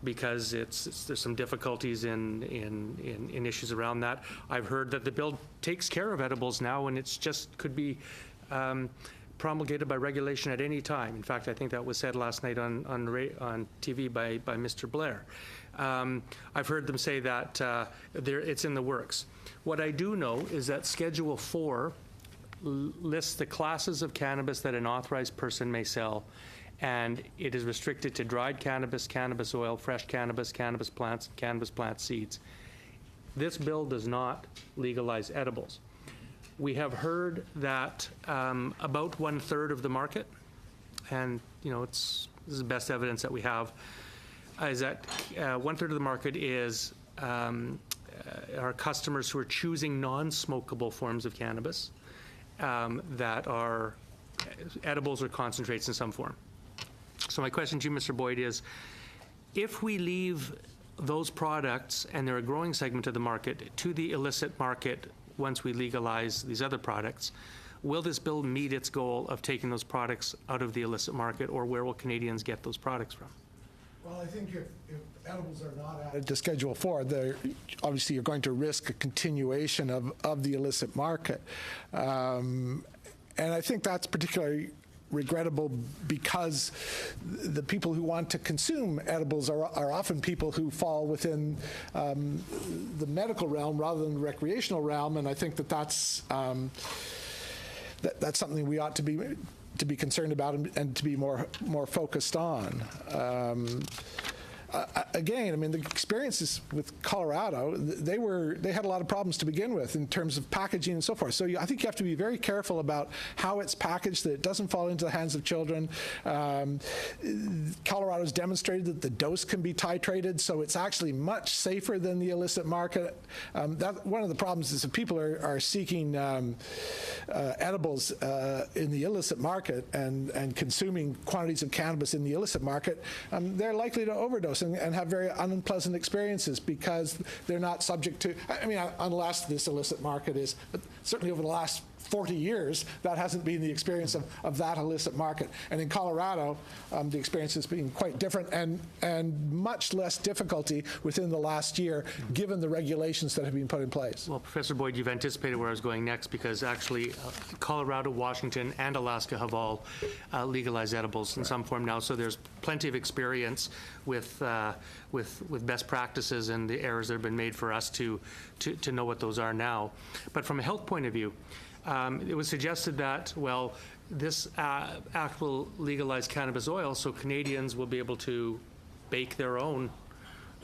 H: because there's some difficulties in issues around that. I've heard that the bill takes care of edibles now, and it's just could be promulgated by regulation at any time. In fact, I think that was said last night on TV by Mr. Blair. I've heard them say that it's in the works. What I do know is that Schedule 4 lists the classes of cannabis that an authorized person may sell, and it is restricted to dried cannabis, cannabis oil, fresh cannabis, cannabis plants, and cannabis plant seeds. This bill does not legalize edibles. We have heard that about 1/3 of the market, and this is the best evidence that we have, is that 1/3 of the market is our customers who are choosing non-smokable forms of cannabis that are edibles or concentrates in some form. So my question to you, Mr. Boyd, is if we leave those products, and they're a growing segment of the market, to the illicit market once we legalize these other products, will this bill meet its goal of taking those products out of the illicit market, or where will Canadians get those products from?
Q: Well, I think if edibles are not added to Schedule 4, obviously you're going to risk a continuation of the illicit market. And I think that's particularly regrettable because the people who want to consume edibles are often people who fall within the medical realm rather than the recreational realm, and I think that's something we ought to be concerned about and to be more focused on. Again, I mean, the experiences with Colorado, they had a lot of problems to begin with in terms of packaging and so forth. So I think you have to be very careful about how it's packaged, that it doesn't fall into the hands of children. Colorado's demonstrated that the dose can be titrated, so it's actually much safer than the illicit market. One of the problems is if people are seeking edibles in the illicit market and consuming quantities of cannabis in the illicit market, they're likely to overdose and have very unpleasant experiences because they're not subject to, unless this illicit market is, but certainly over the last 40 years, that hasn't been the experience of that illicit market. And in Colorado, the experience has been quite different and much less difficulty within the last year, given the regulations that have been put in place.
H: Well, Professor Boyd, you've anticipated where I was going next, because actually Colorado, Washington, and Alaska have all legalized edibles in some form now, so there's plenty of experience with best practices and the errors that have been made for us to know what those are now. But from a health point of view, it was suggested that, well, this act will legalize cannabis oil, so Canadians will be able to bake their own,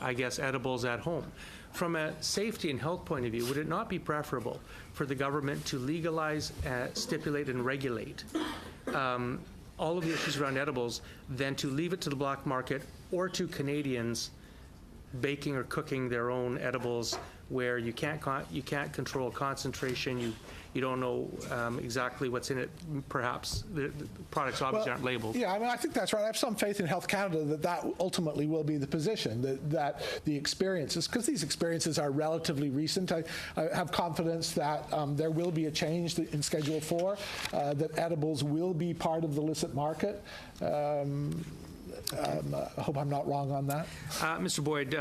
H: I guess, edibles at home. From a safety and health point of view, would it not be preferable for the government to legalize, stipulate, and regulate all of the issues around edibles than to leave it to the black market or to Canadians baking or cooking their own edibles, where you can't control concentration, you don't know exactly what's in it. Perhaps the products obviously aren't labeled.
Q: Yeah, I think that's right. I have some faith in Health Canada that ultimately will be the position, that the experiences, because these experiences are relatively recent, I have confidence that there will be a change in Schedule 4, that edibles will be part of the illicit market. I hope I'm not wrong on that.
H: Mr. Boyd,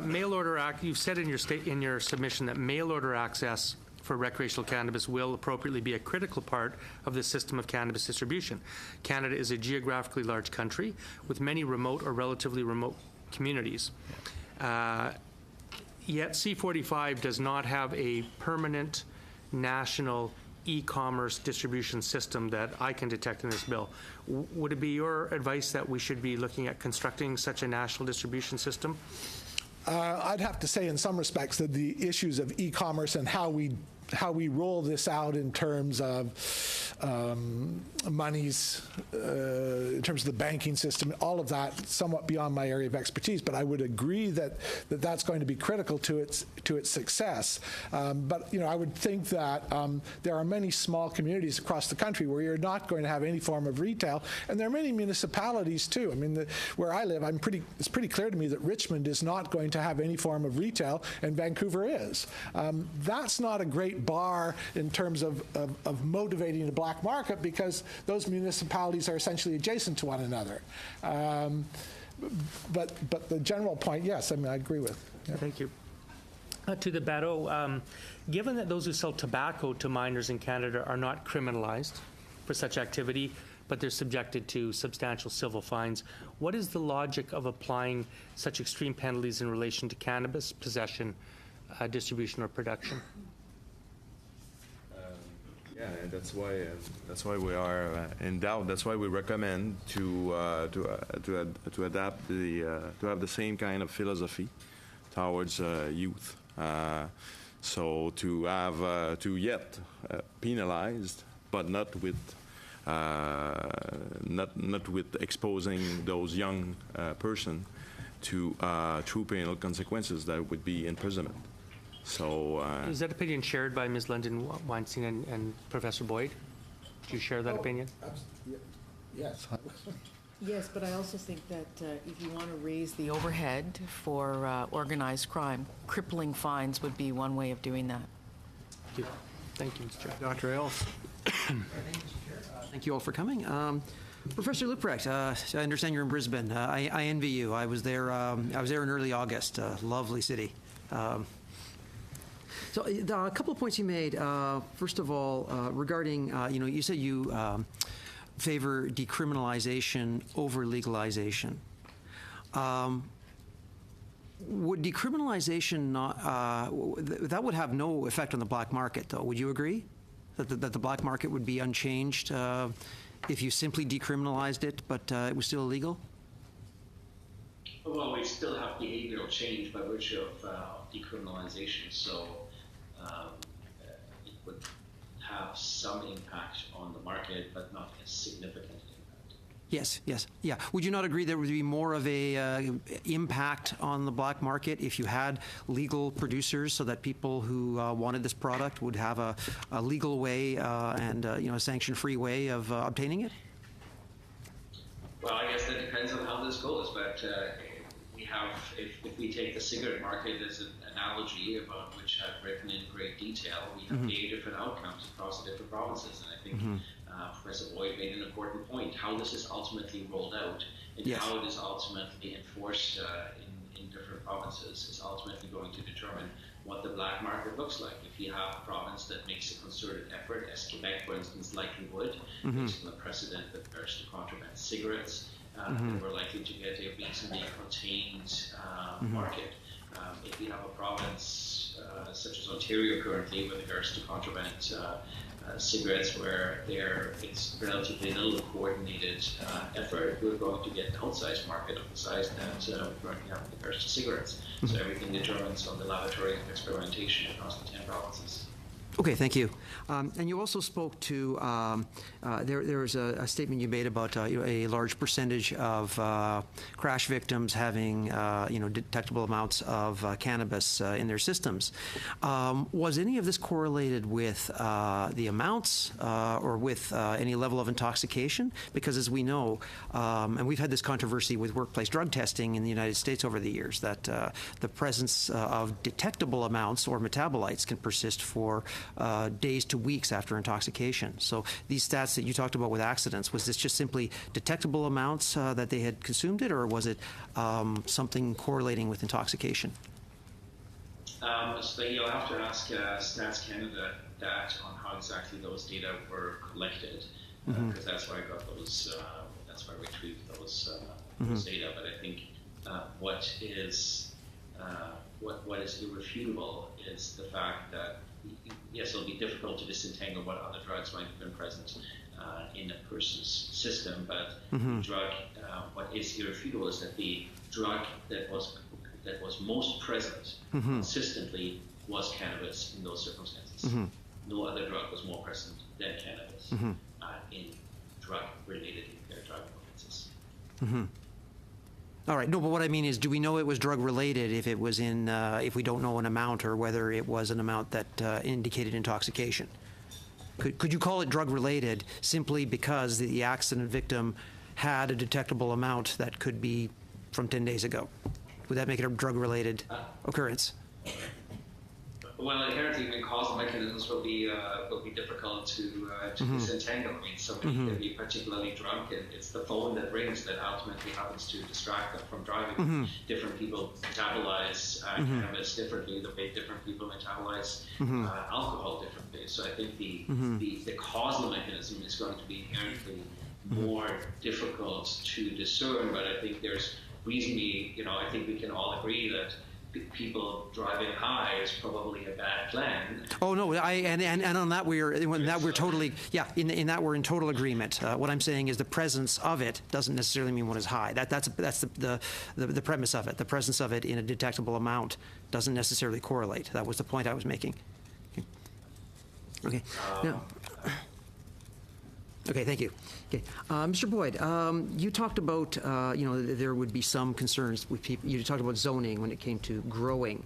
H: mail order act. You've said in your submission that mail order access for recreational cannabis will appropriately be a critical part of the system of cannabis distribution. Canada is a geographically large country with many remote or relatively remote communities. Yet C45 does not have a permanent national e-commerce distribution system that I can detect in this bill. Would it be your advice that we should be looking at constructing such a national distribution system?
Q: I'd have to say in some respects that the issues of e-commerce and how we roll this out in terms of monies, in terms of the banking system, all of that somewhat beyond my area of expertise, but I would agree that that's going to be critical to its success. But I would think that there are many small communities across the country where you're not going to have any form of retail, and there are many municipalities too. I mean, where I live, it's pretty clear to me that Richmond is not going to have any form of retail, and Vancouver is. That's not a great bar in terms of motivating the black market, because those municipalities are essentially adjacent to one another. But the general point, yes, I mean, I agree with. Yeah.
H: Thank you. To the Bateau, given that those who sell tobacco to minors in Canada are not criminalized for such activity, but they're subjected to substantial civil fines, what is the logic of applying such extreme penalties in relation to cannabis possession, distribution, or production?
E: Yeah, and that's why we are in doubt. That's why we recommend to adapt to have the same kind of philosophy towards youth. So to have to penalized, but not with exposing those young person to true penal consequences that would be imprisonment. So
H: is that opinion shared by Ms. London Weinstein and Professor Boyd? Do you share that opinion?
Q: Yes.
T: Yes, but I also think that if you want to raise the overhead for organized crime, crippling fines would be one way of doing that.
H: Thank you. Thank you, Mr. Chair.
A: Dr. Ailes.
O: Thank you all for coming. Professor Leuprecht, I understand you're in Brisbane. I envy you. I was there in early August. Lovely city. So a couple of points you made. First of all, regarding, you said you favor decriminalization over legalization. Would decriminalization not, that would have no effect on the black market, though? Would you agree that the black market would be unchanged if you simply decriminalized it, but it was still illegal?
R: Well, we still have behavioral change by virtue of decriminalization, so it would have some impact on the market, but not a significant impact.
O: Yes, yes, yeah. Would you not agree there would be more of a impact on the black market if you had legal producers, so that people who wanted this product would have a legal way and a sanction-free way of obtaining it?
R: Well, I guess that depends on how this goes, but we have, if we take the cigarette market as an analogy about which I've written in great detail, we have 8 different outcomes across the different provinces, and I think Professor Boyd made an important point. How this is ultimately rolled out and how it is ultimately enforced in different provinces is ultimately going to determine what the black market looks like. If you have a province that makes a concerted effort, as Quebec, for instance, likely would, based on the precedent with regards to contraband cigarettes, then we're likely to get a reasonably contained market. If you have a province such as Ontario currently with regards to contraband cigarettes, where it's relatively little coordinated effort, we're going to get an outsized market of the size that we currently have with regards to cigarettes. So everything determines on the laboratory of experimentation across the 10 provinces.
O: Okay, thank you. And you also spoke to, there was a statement you made about a large percentage of crash victims having detectable amounts of cannabis in their systems. Was any of this correlated with the amounts or with any level of intoxication? Because as we know, and we've had this controversy with workplace drug testing in the United States over the years, that the presence of detectable amounts or metabolites can persist for days to weeks after intoxication. So these stats that you talked about with accidents, was this just simply detectable amounts that they had consumed it, or was it something correlating with intoxication?
R: So you'll have to ask Stats Canada that on how exactly those data were collected, because that's where I got those. That's where I retrieved those data. But I think what is irrefutable is the fact that yes, it'll be difficult to disentangle what other drugs might have been present in a person's system, but the drug, what is irrefutable is that the drug that was most present consistently was cannabis in those circumstances. No other drug was more present than cannabis in drug-related impaired driving offenses.
O: All right. No, but what I mean is, do we know it was drug-related if it was in, if we don't know an amount, or whether it was an amount that indicated intoxication? Could you call it drug-related simply because the accident victim had a detectable amount that could be from 10 days ago? Would that make it a drug-related occurrence?
R: Well, inherently, even causal mechanisms will be difficult to disentangle. I mean, somebody can be particularly drunk, and it's the phone that rings that ultimately happens to distract them from driving. Different people metabolize cannabis differently. The way different people metabolize alcohol differently. So I think the causal mechanism is going to be inherently more difficult to discern. But I think there's reasonably, I think we can all agree that people driving high is probably a bad plan.
O: Oh no, and on that we're totally in that we're in total agreement. What I'm saying is the presence of it doesn't necessarily mean one is high. That's the premise of it. The presence of it in a detectable amount doesn't necessarily correlate. That was the point I was making. Okay. Now. Okay, thank you. Okay, Mr. Boyd, you talked about there would be some concerns with people. You talked about zoning when it came to growing,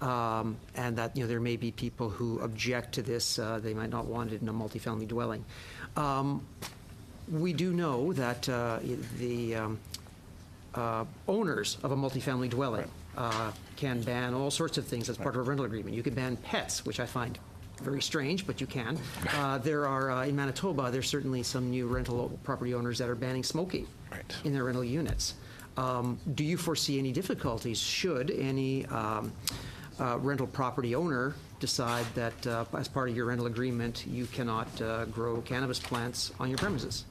O: and that there may be people who object to this. They might not want it in a multifamily dwelling. We do know that the owners of a multifamily dwelling can ban all sorts of things as part of a rental agreement. You can ban pets, which I find very strange, but you can. There are, in Manitoba, there's certainly some new rental property owners that are banning smoking in their rental units. Do you foresee any difficulties should any rental property owner decide that as part of your rental agreement, you cannot grow cannabis plants on your premises?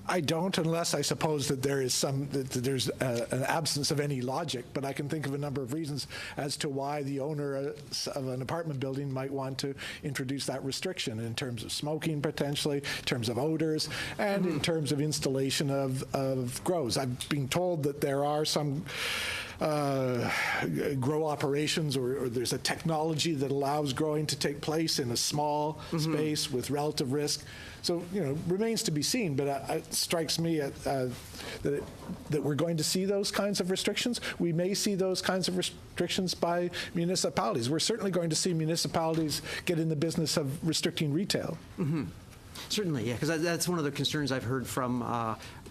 Q: I don't, unless I suppose that there's an absence of any logic. But I can think of a number of reasons as to why the owner of an apartment building might want to introduce that restriction in terms of smoking, potentially, in terms of odors, and in terms of installation of grows. I've been told that there are some grow operations, or there's a technology that allows growing to take place in a small space with relative risk. So, remains to be seen, but it strikes me that we're going to see those kinds of restrictions. We may see those kinds of restrictions by municipalities. We're certainly going to see municipalities get in the business of restricting retail.
O: Certainly, yeah, because that's one of the concerns I've heard from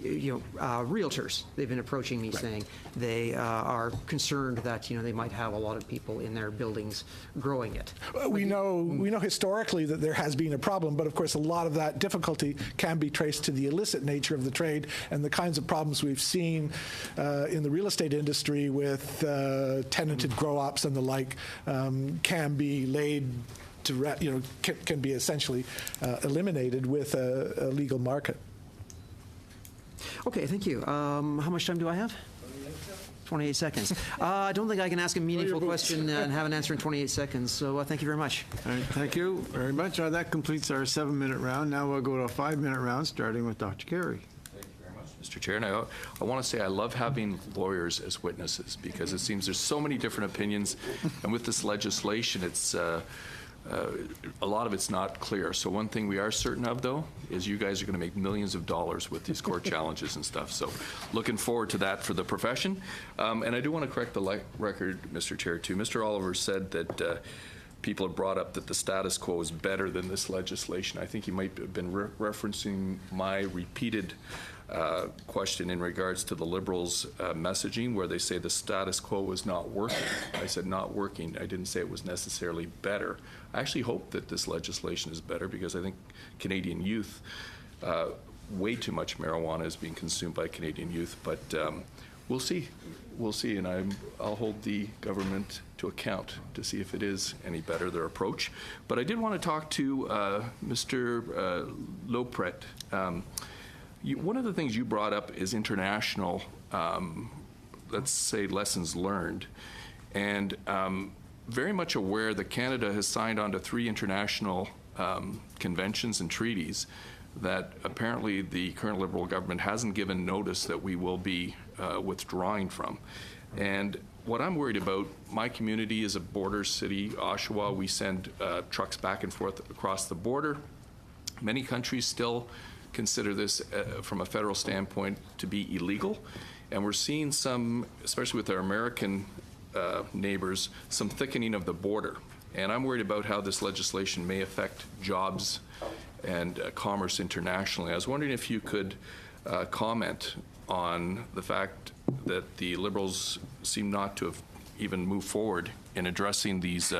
O: realtors. They've been approaching me saying they are concerned that they might have a lot of people in their buildings growing it.
Q: We know historically that there has been a problem, but of course a lot of that difficulty can be traced to the illicit nature of the trade and the kinds of problems we've seen in the real estate industry with tenanted grow-ops and the like can be laid to can be essentially eliminated with a legal market.
O: Okay, thank you. How much time do I have? 28 seconds. I don't think I can ask a meaningful question and have an answer in 28 seconds, so thank you very much.
A: All right, thank you very much. That completes our 7-minute round. Now we'll go to a 5-minute round, starting with Dr. Carey.
J: Mr. Chair, and I want to say I love having lawyers as witnesses because it seems there's so many different opinions, and with this legislation, it's a lot of it's not clear. So one thing we are certain of, though, is you guys are going to make millions of dollars with these court challenges and stuff. So looking forward to that for the profession. And I do want to correct the record, Mr. Chair, too. Mr. Oliver said that people have brought up that the status quo is better than this legislation. I think he might have been referencing my repeated question in regards to the Liberals' messaging, where they say the status quo is not working. I said not working. I didn't say it was necessarily better. I actually hope that this legislation is better because I think Canadian youth, way too much marijuana is being consumed by Canadian youth, but We'll see. We'll see, and I'll hold the government to account to see if it is any better, their approach. But I did want to talk to Mr. Lopret. One of the things you brought up is international, let's say, lessons learned. And very much aware that Canada has signed on to 3 international conventions and treaties that apparently the current Liberal government hasn't given notice that we will be withdrawing from. And what I'm worried about, my community is a border city, Oshawa. We send trucks back and forth across the border. Many countries still consider this from a federal standpoint to be illegal. And we're seeing some, especially with our American neighbors, some thickening of the border. And I'm worried about how this legislation may affect jobs and commerce internationally. I was wondering if you could comment on the fact that the Liberals seem not to have even moved forward in addressing these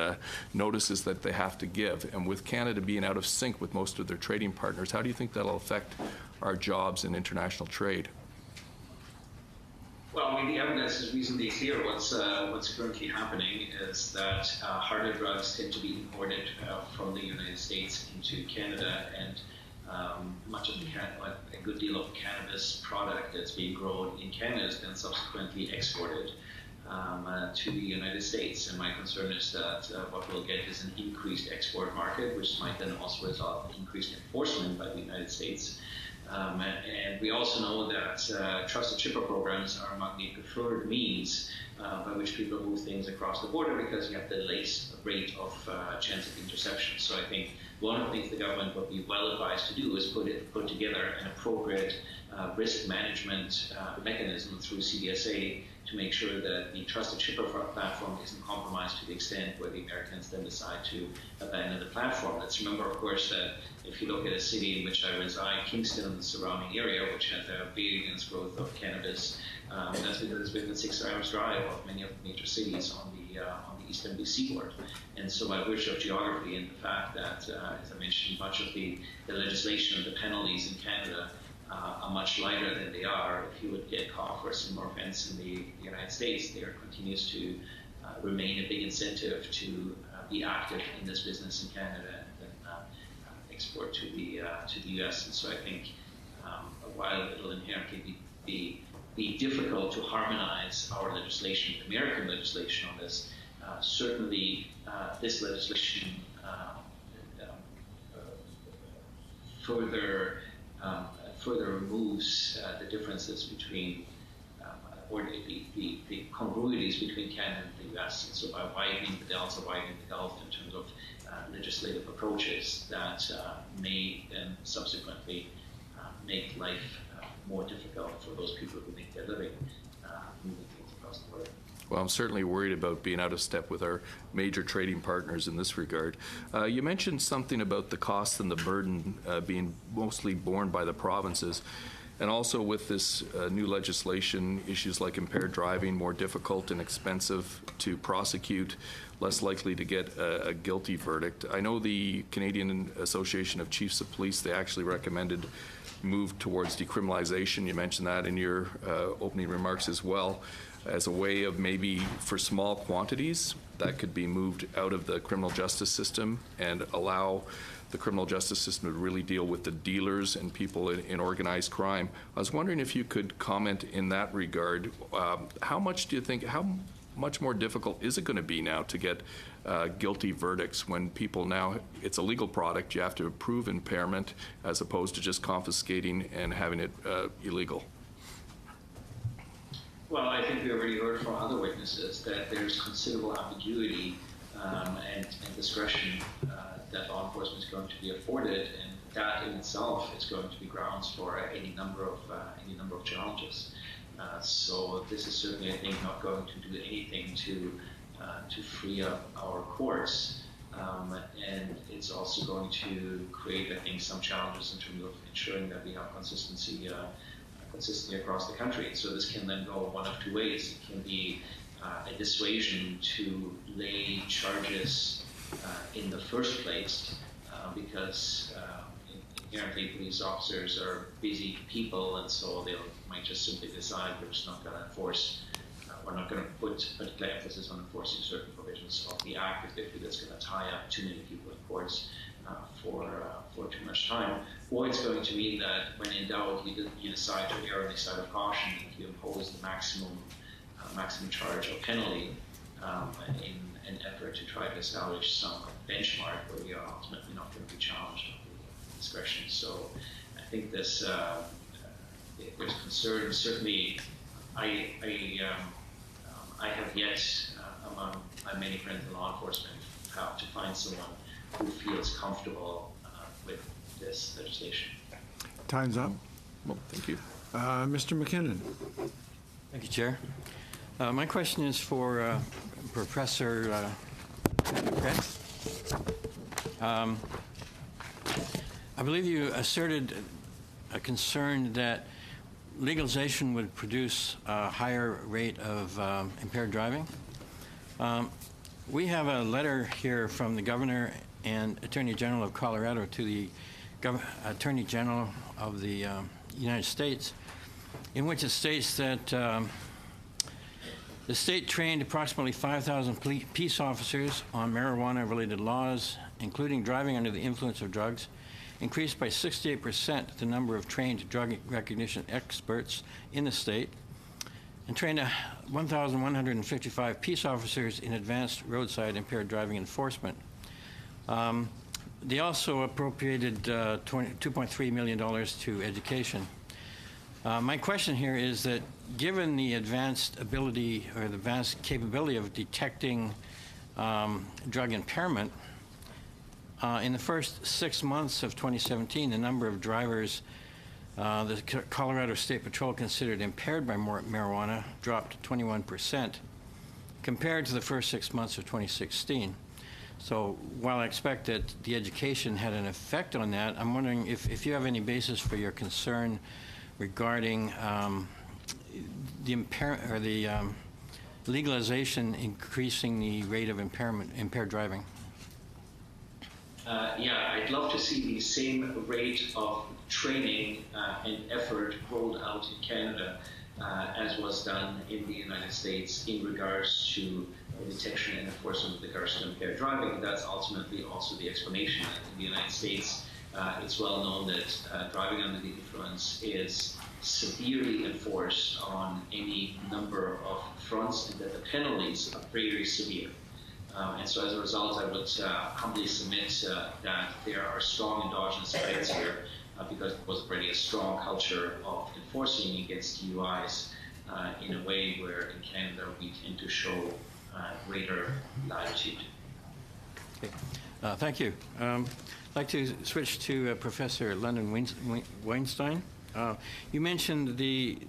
J: notices that they have to give. And with Canada being out of sync with most of their trading partners, how do you think that'll affect our jobs and international trade?
R: Well, I mean, the evidence is reasonably clear. What's currently happening is that harder drugs tend to be imported from the United States into Canada, and much of a good deal of cannabis product that's being grown in Canada is then subsequently exported to the United States. And my concern is that what we'll get is an increased export market, which might then also result in increased enforcement by the United States. And we also know that trusted shipper programs are among the preferred means by which people move things across the border, because you have the least rate of chance of interception. So I think one of the things the government would be well advised to do is put together an appropriate risk management mechanism through CDSA to make sure that the trusted shipper platform isn't compromised to the extent where the Americans then decide to abandon the platform. Let's remember, of course, that if you look at a city in which I reside, Kingston and the surrounding area, which has a very dense growth of cannabis, that's because it's within 6 hours drive of many of the major cities on the eastern seaboard. And so by virtue of geography and the fact that, as I mentioned, much of the legislation and the penalties in Canada are much lighter than they are if you would get caught for a similar offense in the United States, there continues to remain a big incentive to be active in this business in Canada and export to the U.S. And so I think while it'll inherently be difficult to harmonize our legislation, American legislation on this, certainly this legislation further removes the differences between or the congruities between Canada and the U.S. And so by widening the gulf in terms of legislative approaches that may then subsequently make life more difficult for those people who make their living moving things across the border.
J: Well, I'm certainly worried about being out of step with our major trading partners in this regard. You mentioned something about the cost and the burden being mostly borne by the provinces. And also with this new legislation, issues like impaired driving, more difficult and expensive to prosecute, less likely to get a guilty verdict. I know the Canadian Association of Chiefs of Police, they actually recommended move towards decriminalization. You mentioned that in your opening remarks as well, as a way of maybe for small quantities that could be moved out of the criminal justice system and allow the criminal justice system to really deal with the dealers and people in organized crime. I was wondering if you could comment in that regard. How much do you think, how much more difficult is it going to be now to get guilty verdicts when people now, it's a legal product, you have to prove impairment as opposed to just confiscating and having it illegal?
R: Well, I think we already heard from other witnesses that there's considerable ambiguity and discretion that law enforcement is going to be afforded, and that in itself is going to be grounds for any number of challenges. So this is certainly, I think, not going to do anything to free up our courts, and it's also going to create, I think, some challenges in terms of ensuring that we have consistency across the country. So this can then go one of two ways. It can be a dissuasion to lay charges in the first place, because in inherently police officers are busy people, and so they might just simply decide we're just not going to enforce, we're not going to put particular emphasis on enforcing certain provisions of the Act if they feel it's going to tie up too many people in courts for too much time. Or it's going to mean that when in doubt, you decide to err on the side of caution if you impose the maximum charge or penalty in an effort to try to establish some benchmark where we are ultimately not going to be challenged on the discretion. So I think this there's concern. Certainly, I have yet among my many friends in law enforcement to find someone who feels comfortable with this legislation.
A: Time's up.
J: Well, thank you.
A: Mr. McKinnon.
I: Thank you, Chair. My question is for Professor Kretz. I believe you asserted a concern that legalization would produce a higher rate of impaired driving. We have a letter here from the Governor and Attorney General of Colorado to the Attorney General of the United States, in which it states that the state trained approximately 5,000 peace officers on marijuana-related laws, including driving under the influence of drugs, increased by 68% the number of trained drug recognition experts in the state, and trained 1,155 peace officers in advanced roadside impaired driving enforcement. They also appropriated $2.3 million to education. My question here is that given the advanced ability or the advanced capability of detecting drug impairment, in the first 6 months of 2017, the number of drivers the Colorado State Patrol considered impaired by marijuana dropped 21% compared to the first 6 months of 2016. So while I expect that the education had an effect on that, I'm wondering if you have any basis for your concern regarding the legalization increasing the rate of impaired driving.
R: Yeah, I'd love to see the same rate of training and effort rolled out in Canada as was done in the United States in regards to detection and enforcement with regards to impaired driving. That's ultimately also the explanation. In the United States, it's well known that driving under the influence is severely enforced on any number of fronts, and that the penalties are very severe. And so as a result, I would humbly submit that there are strong endogenous effects here because there was already a strong culture of enforcing against DUIs in a way where in Canada we tend to show greater latitude.
I: Okay. Thank you. I'd like to switch to Professor London Weinstein. You mentioned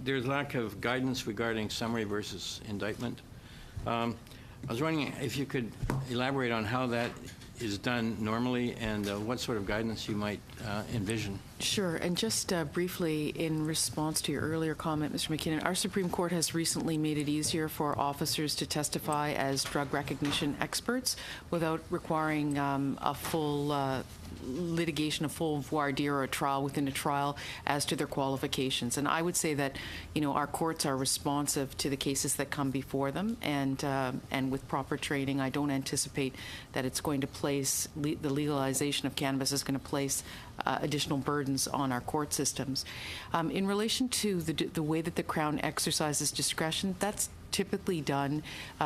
I: there's lack of guidance regarding summary versus indictment. I was wondering if you could elaborate on how that is done normally and what sort of guidance you might envision.
T: Sure, and just briefly in response to your earlier comment, Mr. McKinnon, our Supreme Court has recently made it easier for officers to testify as drug recognition experts without requiring a full litigation, a full voir dire or a trial within a trial as to their qualifications. And I would say that, our courts are responsive to the cases that come before them, and with proper training, I don't anticipate that it's going to place, the legalization of cannabis is going to place additional burdens on our court systems. In relation to the way that the Crown exercises discretion, that's typically done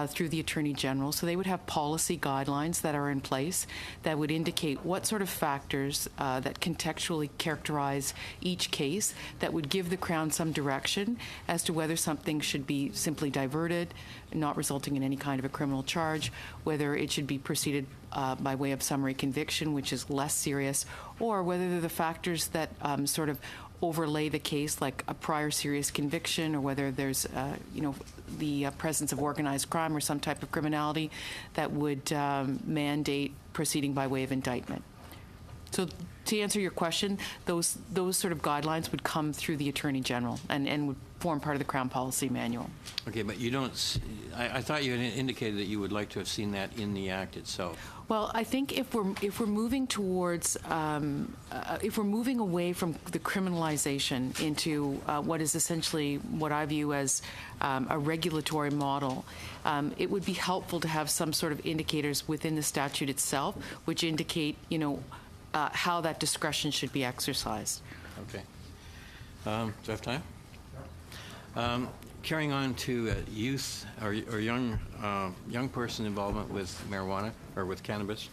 T: through the Attorney General. So they would have policy guidelines that are in place that would indicate what sort of factors that contextually characterize each case that would give the Crown some direction as to whether something should be simply diverted, not resulting in any kind of a criminal charge, whether it should be proceeded by way of summary conviction, which is less serious, or whether they're the factors that sort of overlay the case, like a prior serious conviction, or whether there's, the presence of organized crime or some type of criminality that would mandate proceeding by way of indictment. So to answer your question, those sort of guidelines would come through the Attorney General and would form part of the Crown Policy Manual.
I: Okay, but you don't, I thought you had indicated that you would like to have seen that in the Act itself.
T: Well, I think if we're moving towards, if we're moving away from the criminalization into what is essentially what I view as a regulatory model, it would be helpful to have some sort of indicators within the statute itself, which indicate, how that discretion should be exercised.
I: Okay. Do I have time? Carrying on to youth or young person involvement with marijuana or with cannabis,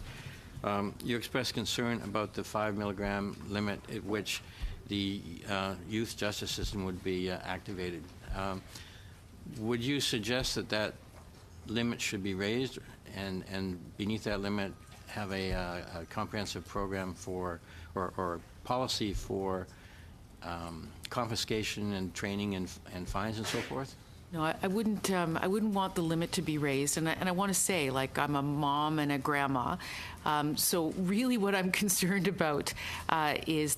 I: you expressed concern about the 5 milligram limit at which the youth justice system would be activated. Would you suggest that that limit should be raised and beneath that limit have a comprehensive program for or policy for confiscation and training and fines and so forth?
T: No, I wouldn't want the limit to be raised, and I want to say, like, I'm a mom and a grandma, so really what I'm concerned about is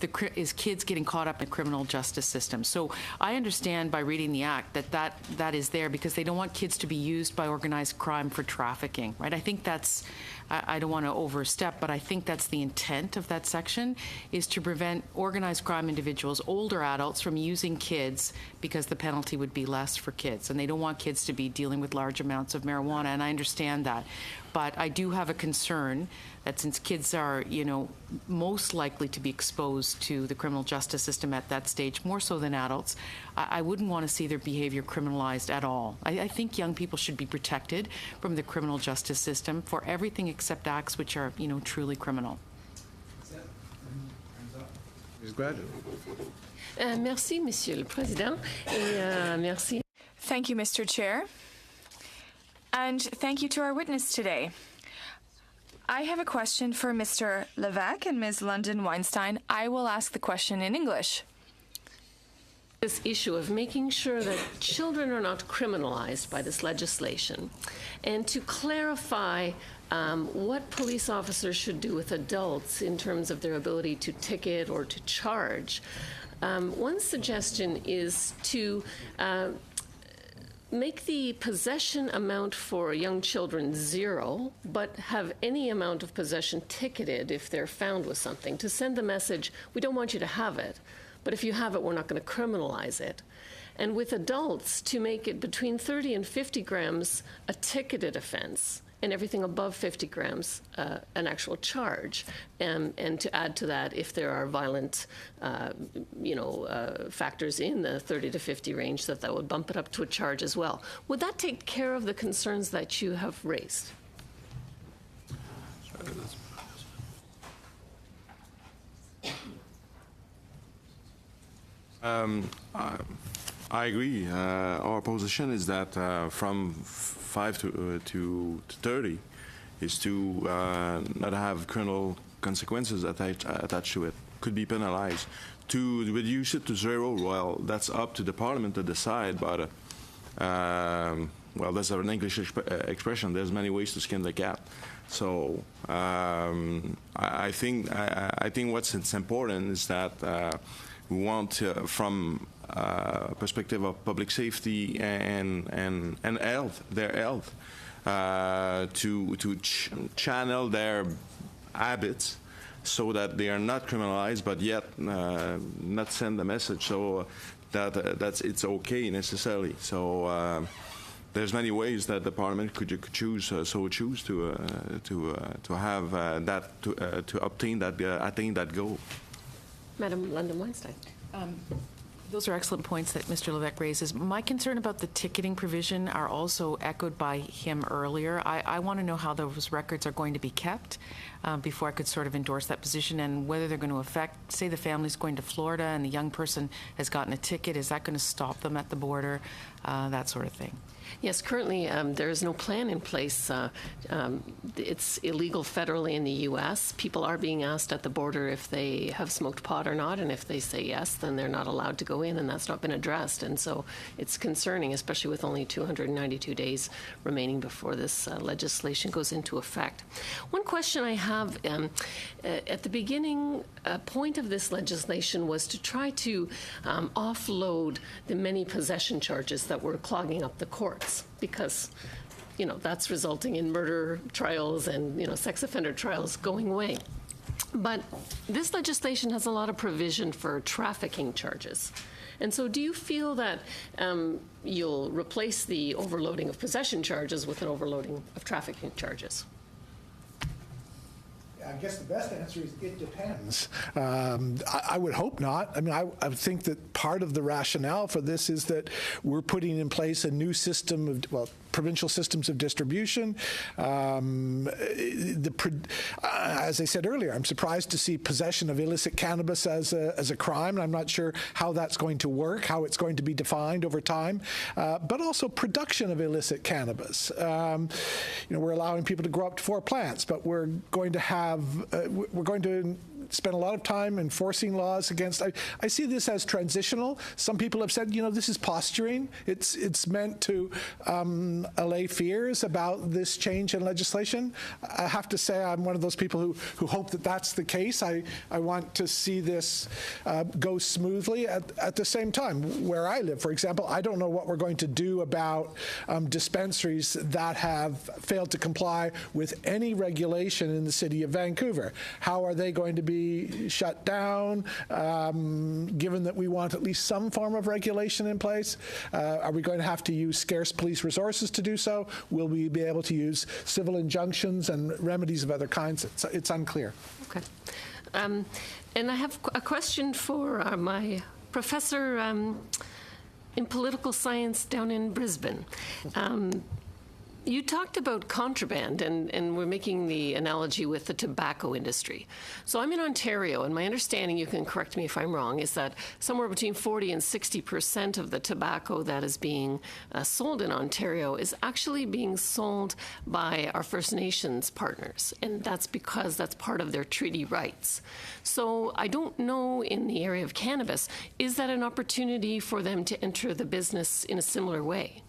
T: kids getting caught up in the criminal justice system. So I understand by reading the Act that is there because they don't want kids to be used by organized crime for trafficking, right? I think that's, I don't want to overstep, but I think that's the intent of that section, is to prevent organized crime individuals, older adults, from using kids because the penalty would be less for kids. And they don't want kids to be dealing with large amounts of marijuana, and I understand that. But I do have a concern that since kids are, most likely to be exposed to the criminal justice system at that stage, more so than adults, I wouldn't want to see their behavior criminalized at all. I think young people should be protected from the criminal justice system for everything except acts which are, truly criminal.
A: Ms. Gladden.
F: Merci, Monsieur le Président, et merci.
L: Thank you, Mr. Chair. And thank you to our witness today. I have a question for Mr. Levesque and Ms. London Weinstein. I will ask the question in English.
F: This issue of making sure that children are not criminalized by this legislation, and to clarify what police officers should do with adults in terms of their ability to ticket or to charge. One suggestion is to make the possession amount for young children 0, but have any amount of possession ticketed if they're found with something, to send the message, we don't want you to have it, but if you have it, we're not going to criminalize it. And with adults, to make it between 30 and 50 grams a ticketed offense, and everything above 50 grams an actual charge, and to add to that, if there are violent factors in the 30 to 50 range, that would bump it up to a charge as well. Would that take care of the concerns that you have raised?
E: I agree. Our position is that from 5 to 30 is to not have criminal consequences attached to it. Could be penalized. To reduce it to 0, well, that's up to the Parliament to decide. But well, that's an English expression. There's many ways to skin the cat. So I think what's important is that we want from perspective of public safety and health, their health, to channel their habits so that they are not criminalized, but yet not send a message so that it's okay necessarily. So there's many ways that the Parliament could choose to have that to obtain that attain that goal.
F: Madam London Weinstein.
T: Those are excellent points that Mr. Levesque raises. My concern about the ticketing provision are also echoed by him earlier. I want to know how those records are going to be kept before I could sort of endorse that position, and whether they're going to affect, say the family's going to Florida and the young person has gotten a ticket, is that going to stop them at the border, that sort of thing.
F: Yes, currently there is no plan in place. It's illegal federally in the U.S. People are being asked at the border if they have smoked pot or not, and if they say yes, then they're not allowed to go in, and that's not been addressed. And so it's concerning, especially with only 292 days remaining before this legislation goes into effect. One question I have, at the beginning point of this legislation was to try to offload the many possession charges that were clogging up the courts, because that's resulting in murder trials and sex offender trials going away. But this legislation has a lot of provision for trafficking charges. And so do you feel that you'll replace the overloading of possession charges with an overloading of trafficking charges?
Q: I guess the best answer is it depends. I would hope not. I mean, I think that part of the rationale for this is that we're putting in place a new system of, provincial systems of distribution. As I said earlier, I'm surprised to see possession of illicit cannabis as a crime, and I'm not sure how that's going to work, how it's going to be defined over time. But also production of illicit cannabis. We're allowing people to grow up to 4 plants, but we're going to spend a lot of time enforcing laws against. I see this as transitional. Some people have said, this is posturing. It's meant to allay fears about this change in legislation. I have to say I'm one of those people who hope that that's the case. I want to see this go smoothly. At the same time, where I live, for example, I don't know what we're going to do about dispensaries that have failed to comply with any regulation in the city of Vancouver. How are they going to be shut down, given that we want at least some form of regulation in place? Are we going to have to use scarce police resources to do so? Will we be able to use civil injunctions and remedies of other kinds? It's unclear.
F: Okay. And I have a question for my professor in political science down in Brisbane. You talked about contraband, and we're making the analogy with the tobacco industry. So I'm in Ontario, and my understanding, you can correct me if I'm wrong, is that somewhere between 40 and 60% of the tobacco that is being sold in Ontario is actually being sold by our First Nations partners, and that's because that's part of their treaty rights. So I don't know, in the area of cannabis, is that an opportunity for them to enter the business in a similar way?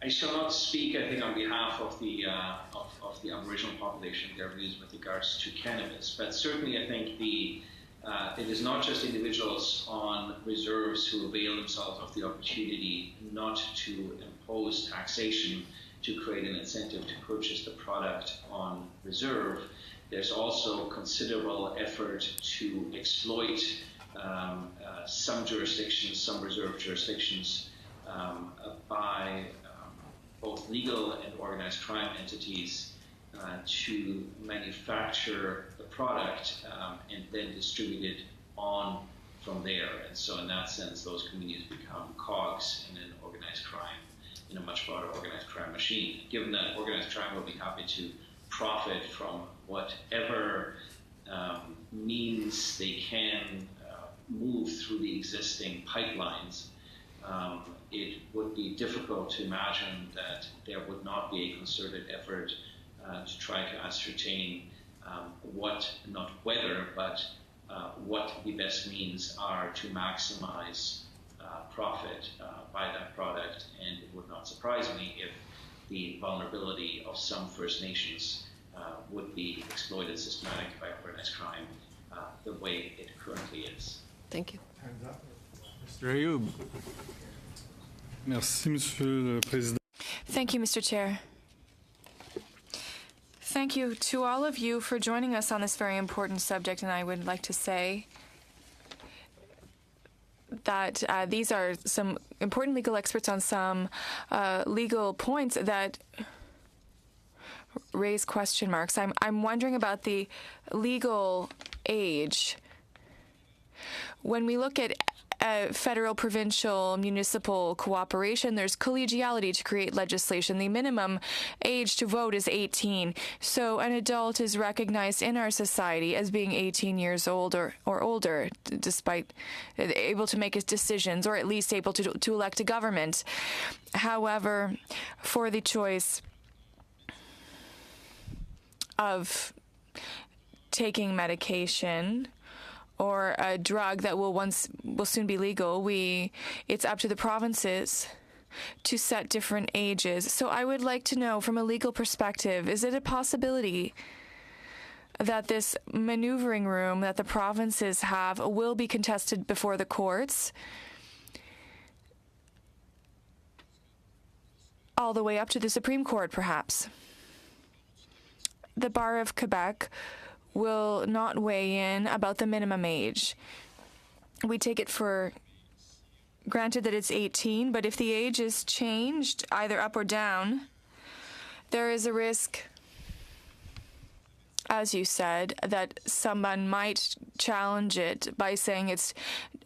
R: I shall not speak, I think, on behalf of the Aboriginal population, their views with regards to cannabis, but certainly I think it is not just individuals on reserves who avail themselves of the opportunity not to impose taxation to create an incentive to purchase the product on reserve. There's also considerable effort to exploit some jurisdictions, some reserve jurisdictions, by both legal and organized crime entities to manufacture the product and then distribute it on from there. And so in that sense, those communities become cogs in an organized crime, in a much broader organized crime machine. Given that organized crime will be happy to profit from whatever means they can move through the existing pipelines, it would be difficult to imagine that there would not be a concerted effort to try to ascertain not whether, but what the best means are to maximize profit by that product. And it would not surprise me if the vulnerability of some First Nations would be exploited systematically by organized crime the way it currently is.
F: Thank you.
K: Mr. Ayoub. Merci, Monsieur le Président.
L: Thank you, Mr. Chair. Thank you to all of you for joining us on this very important subject, and I would like to say that these are some important legal experts on some legal points that raise question marks. I'm wondering about the legal age. When we look at federal, provincial, municipal cooperation. There's collegiality to create legislation. The minimum age to vote is 18. So an adult is recognized in our society as being 18 years old or older, despite able to make his decisions, or at least able to elect a government. However, for the choice of taking medication or a drug that will soon be legal, it's up to the provinces to set different ages. So I would like to know, from a legal perspective, is it a possibility that this maneuvering room that the provinces have will be contested before the courts, all the way up to the Supreme Court, perhaps? The Bar of Quebec will not weigh in about the minimum age. We take it for granted that it's 18, but if the age is changed, either up or down, there is a risk, as you said, that someone might challenge it by saying it's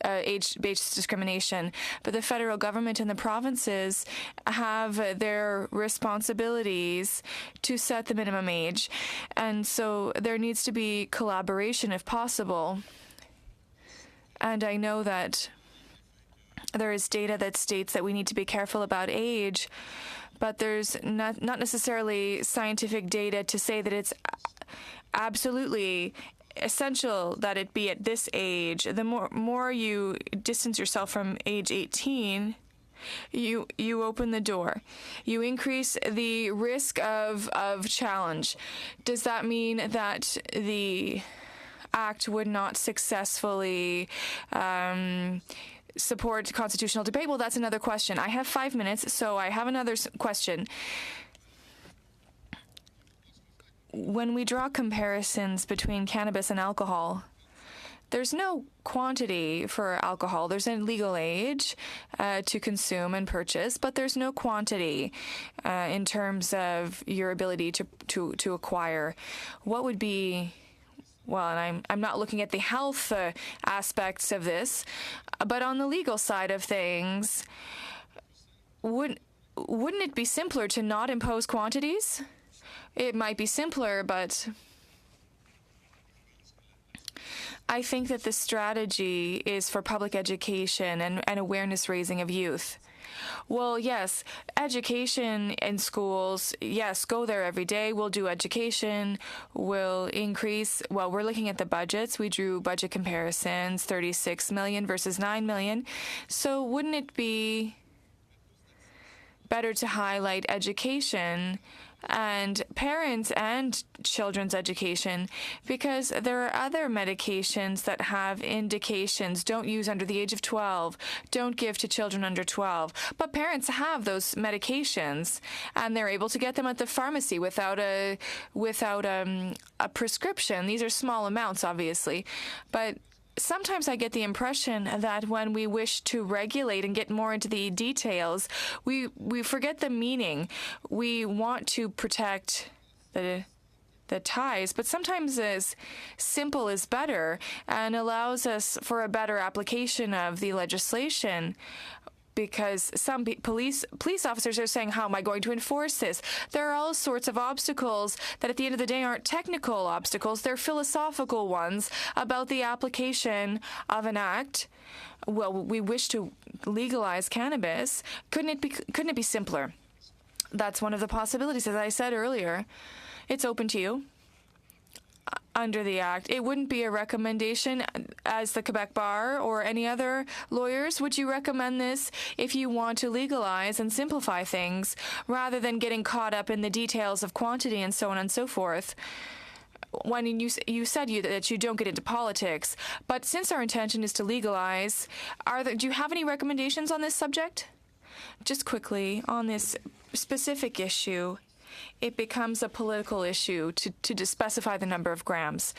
L: age-based discrimination. But the federal government and the provinces have their responsibilities to set the minimum age. And so there needs to be collaboration if possible. And I know that there is data that states that we need to be careful about age, but there's not necessarily scientific data to say that it's absolutely essential that it be at this age. The more you distance yourself from age 18, you open the door. You increase the risk of challenge. Does that mean that the Act would not successfully support constitutional debate? Well, that's another question. I have 5 minutes, so I have another question. When we draw comparisons between cannabis and alcohol, there's no quantity for alcohol. There's a legal age to consume and purchase, but there's no quantity in terms of your ability to acquire. What would be... Well, and I'm not looking at the health aspects of this, but on the legal side of things, wouldn't it be simpler to not impose quantities? It might be simpler, but I think that the strategy is for public education and awareness raising of youth. Well, yes, education in schools, yes, go there every day. We'll do education, we'll increase. Well, we're looking at the budgets. We drew budget comparisons, 36 million versus 9 million. So wouldn't it be better to highlight education and parents and children's education, because there are other medications that have indications: don't use under the age of 12, don't give to children under 12. But parents have those medications and they're able to get them at the pharmacy without a prescription. These are small amounts, obviously, but sometimes I get the impression that when we wish to regulate and get more into the details, we forget the meaning. We want to protect the ties, but sometimes as simple is better and allows us for a better application of the legislation. Because some police officers are saying, how am I going to enforce this? There are all sorts of obstacles that at the end of the day aren't technical obstacles. They're philosophical ones about the application of an act. Well, we wish to legalize cannabis. Couldn't it be simpler? That's one of the possibilities. As I said earlier, it's open to you. Under the Act, it wouldn't be a recommendation as the Quebec Bar or any other lawyers. Would you recommend this if you want to legalize and simplify things rather than getting caught up in the details of quantity and so on and so forth? When you said that you don't get into politics, but since our intention is to legalize, do you have any recommendations on this subject? Just quickly, on this specific issue, it becomes a political issue to specify the number of grams.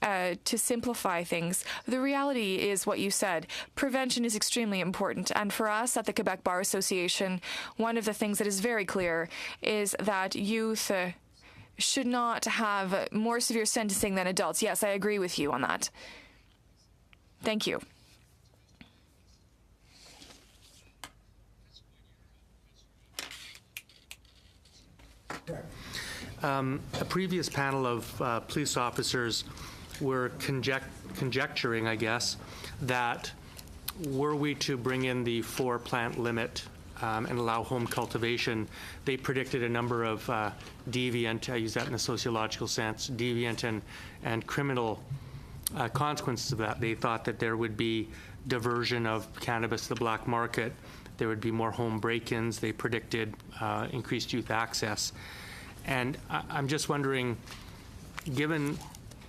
L: To simplify things, the reality is what you said. Prevention is extremely important. And for us at the Quebec Bar Association, one of the things that is very clear is that youth should not have more severe sentencing than adults. Yes, I agree with you on that. Thank you.
M: Correct.
H: A previous panel of police officers were conjecturing, I guess, that were we to bring in the 4-plant limit and allow home cultivation, they predicted a number of deviant, I use that in a sociological sense, deviant and criminal consequences of that. They thought that there would be diversion of cannabis to the black market. There would be more home break-ins. They predicted increased youth access. And I'm just wondering, given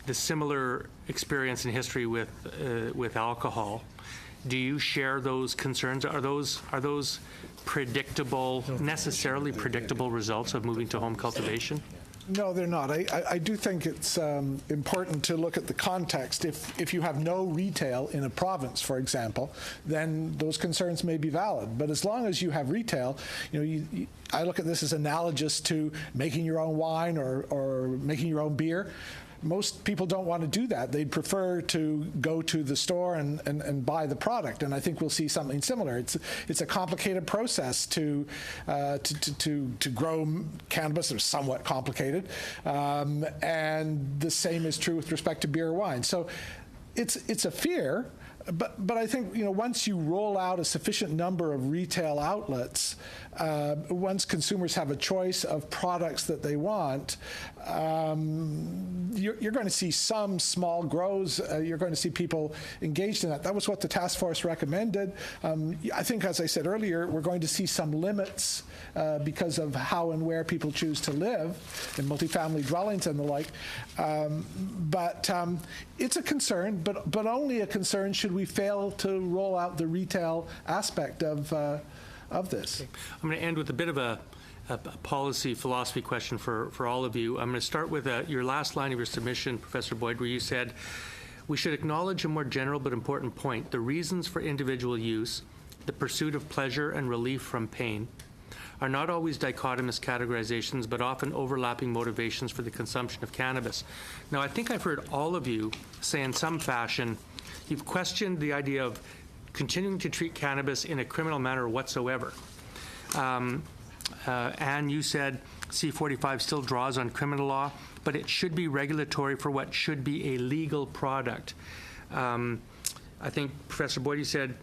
H: the similar experience and history with alcohol, do you share those concerns? Are those predictable, necessarily predictable results of moving to home cultivation?
Q: No, they're not. I do think it's important to look at the context. If you have no retail in a province, for example, then those concerns may be valid. But as long as you have retail, I look at this as analogous to making your own wine or making your own beer. Most people don't want to do that. They'd prefer to go to the store and buy the product, and I think we'll see something similar. It's a complicated process to grow cannabis. They're somewhat complicated, and the same is true with respect to beer or wine. So it's a fear. But I think once you roll out a sufficient number of retail outlets, once consumers have a choice of products that they want, you're going to see some small grows. You're going to see people engaged in that. That was what the task force recommended. I think, as I said earlier, we're going to see some limits because of how and where people choose to live in multifamily dwellings and the like. But it's a concern, but only a concern should we fail to roll out the retail aspect of this.
H: Okay. I'm going to end with a bit of a policy philosophy question for all of you. I'm going to start with your last line of your submission, Professor Boyd, where you said, we should acknowledge a more general but important point. The reasons for individual use, the pursuit of pleasure and relief from pain, are not always dichotomous categorizations, but often overlapping motivations for the consumption of cannabis. Now, I think I've heard all of you say in some fashion, you've questioned the idea of continuing to treat cannabis in a criminal manner whatsoever. Anne, you said C-45 still draws on criminal law, but it should be regulatory for what should be a legal product. I think Professor Boyd, you said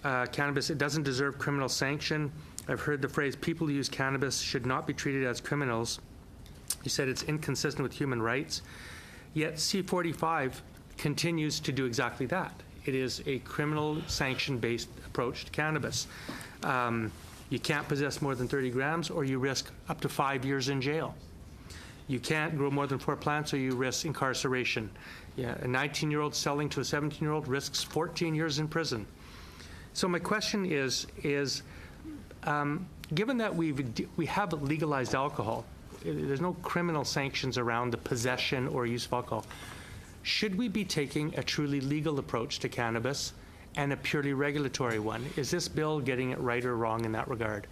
H: cannabis, it doesn't deserve criminal sanction. I've heard the phrase, people who use cannabis should not be treated as criminals. You said it's inconsistent with human rights. Yet C-45 continues to do exactly that. It is a criminal sanction-based approach to cannabis. You can't possess more than 30 grams or you risk up to 5 years in jail. You can't grow more than 4 plants or you risk incarceration. Yeah, a 19-year-old selling to a 17-year-old risks 14 years in prison. So my question is given that we have legalized alcohol, there's no criminal sanctions around the possession or use of alcohol, should we be taking a truly legal approach to cannabis and a purely regulatory one? Is this bill getting it right or wrong in that regard?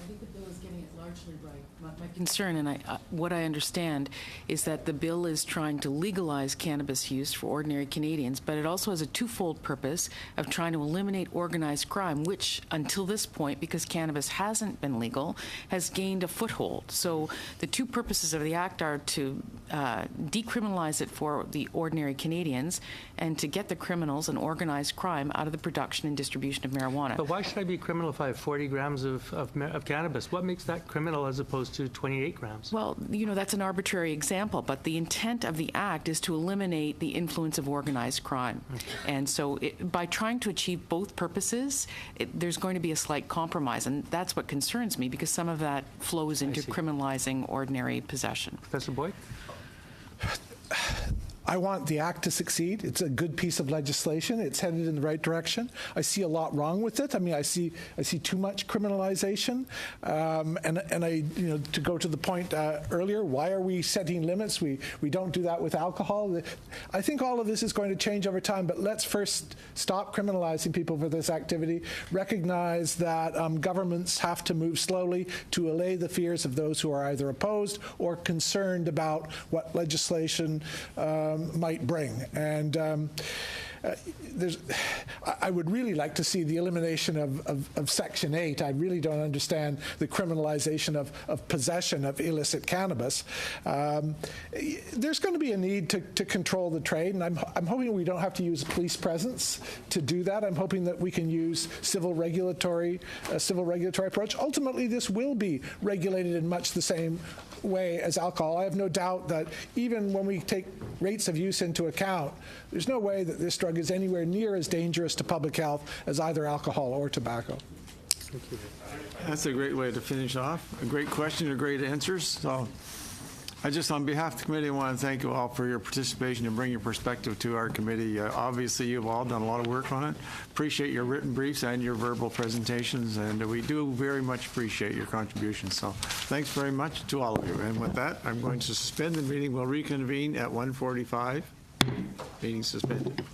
T: I think the bill is getting it largely right. My concern, and what I understand, is that the bill is trying to legalize cannabis use for ordinary Canadians, but it also has a twofold purpose of trying to eliminate organized crime, which, until this point, because cannabis hasn't been legal, has gained a foothold. So the two purposes of the Act are to decriminalize it for the ordinary Canadians and to get the criminals and organized crime out of the production and distribution of marijuana.
H: But why should I be criminal if I have 40 grams of cannabis? What makes that criminal as opposed to 28 grams?
T: Well, that's an arbitrary example, but the intent of the Act is to eliminate the influence of organized crime. Okay. And so by trying to achieve both purposes, there's going to be a slight compromise, and that's what concerns me, because some of that flows into criminalizing ordinary possession.
H: Professor Boyd?
Q: I want the Act to succeed. It's a good piece of legislation. It's headed in the right direction. I see a lot wrong with it. I mean, I see too much criminalization. And I, to go to the point earlier, why are we setting limits? We don't do that with alcohol. I think all of this is going to change over time, but let's first stop criminalizing people for this activity, recognize that governments have to move slowly to allay the fears of those who are either opposed or concerned about what legislation might bring. And I would really like to see the elimination of Section 8. I really don't understand the criminalization of possession of illicit cannabis. There's going to be a need to control the trade, and I'm hoping we don't have to use police presence to do that. I'm hoping that we can use civil regulatory approach. Ultimately, this will be regulated in much the same way as alcohol. I have no doubt that even when we take rates of use into account, there's no way that this drug is anywhere near as dangerous to public health as either alcohol or tobacco.
M: Thank you.
A: That's a great way to finish off. A great question, a great answers. So I just, on behalf of the committee, want to thank you all for your participation and bring your perspective to our committee. Obviously, you've all done a lot of work on it. Appreciate your written briefs and your verbal presentations, and we do very much appreciate your contributions. So thanks very much to all of you. And with that, I'm going to suspend the meeting. We'll reconvene at 1:45. Meeting suspended.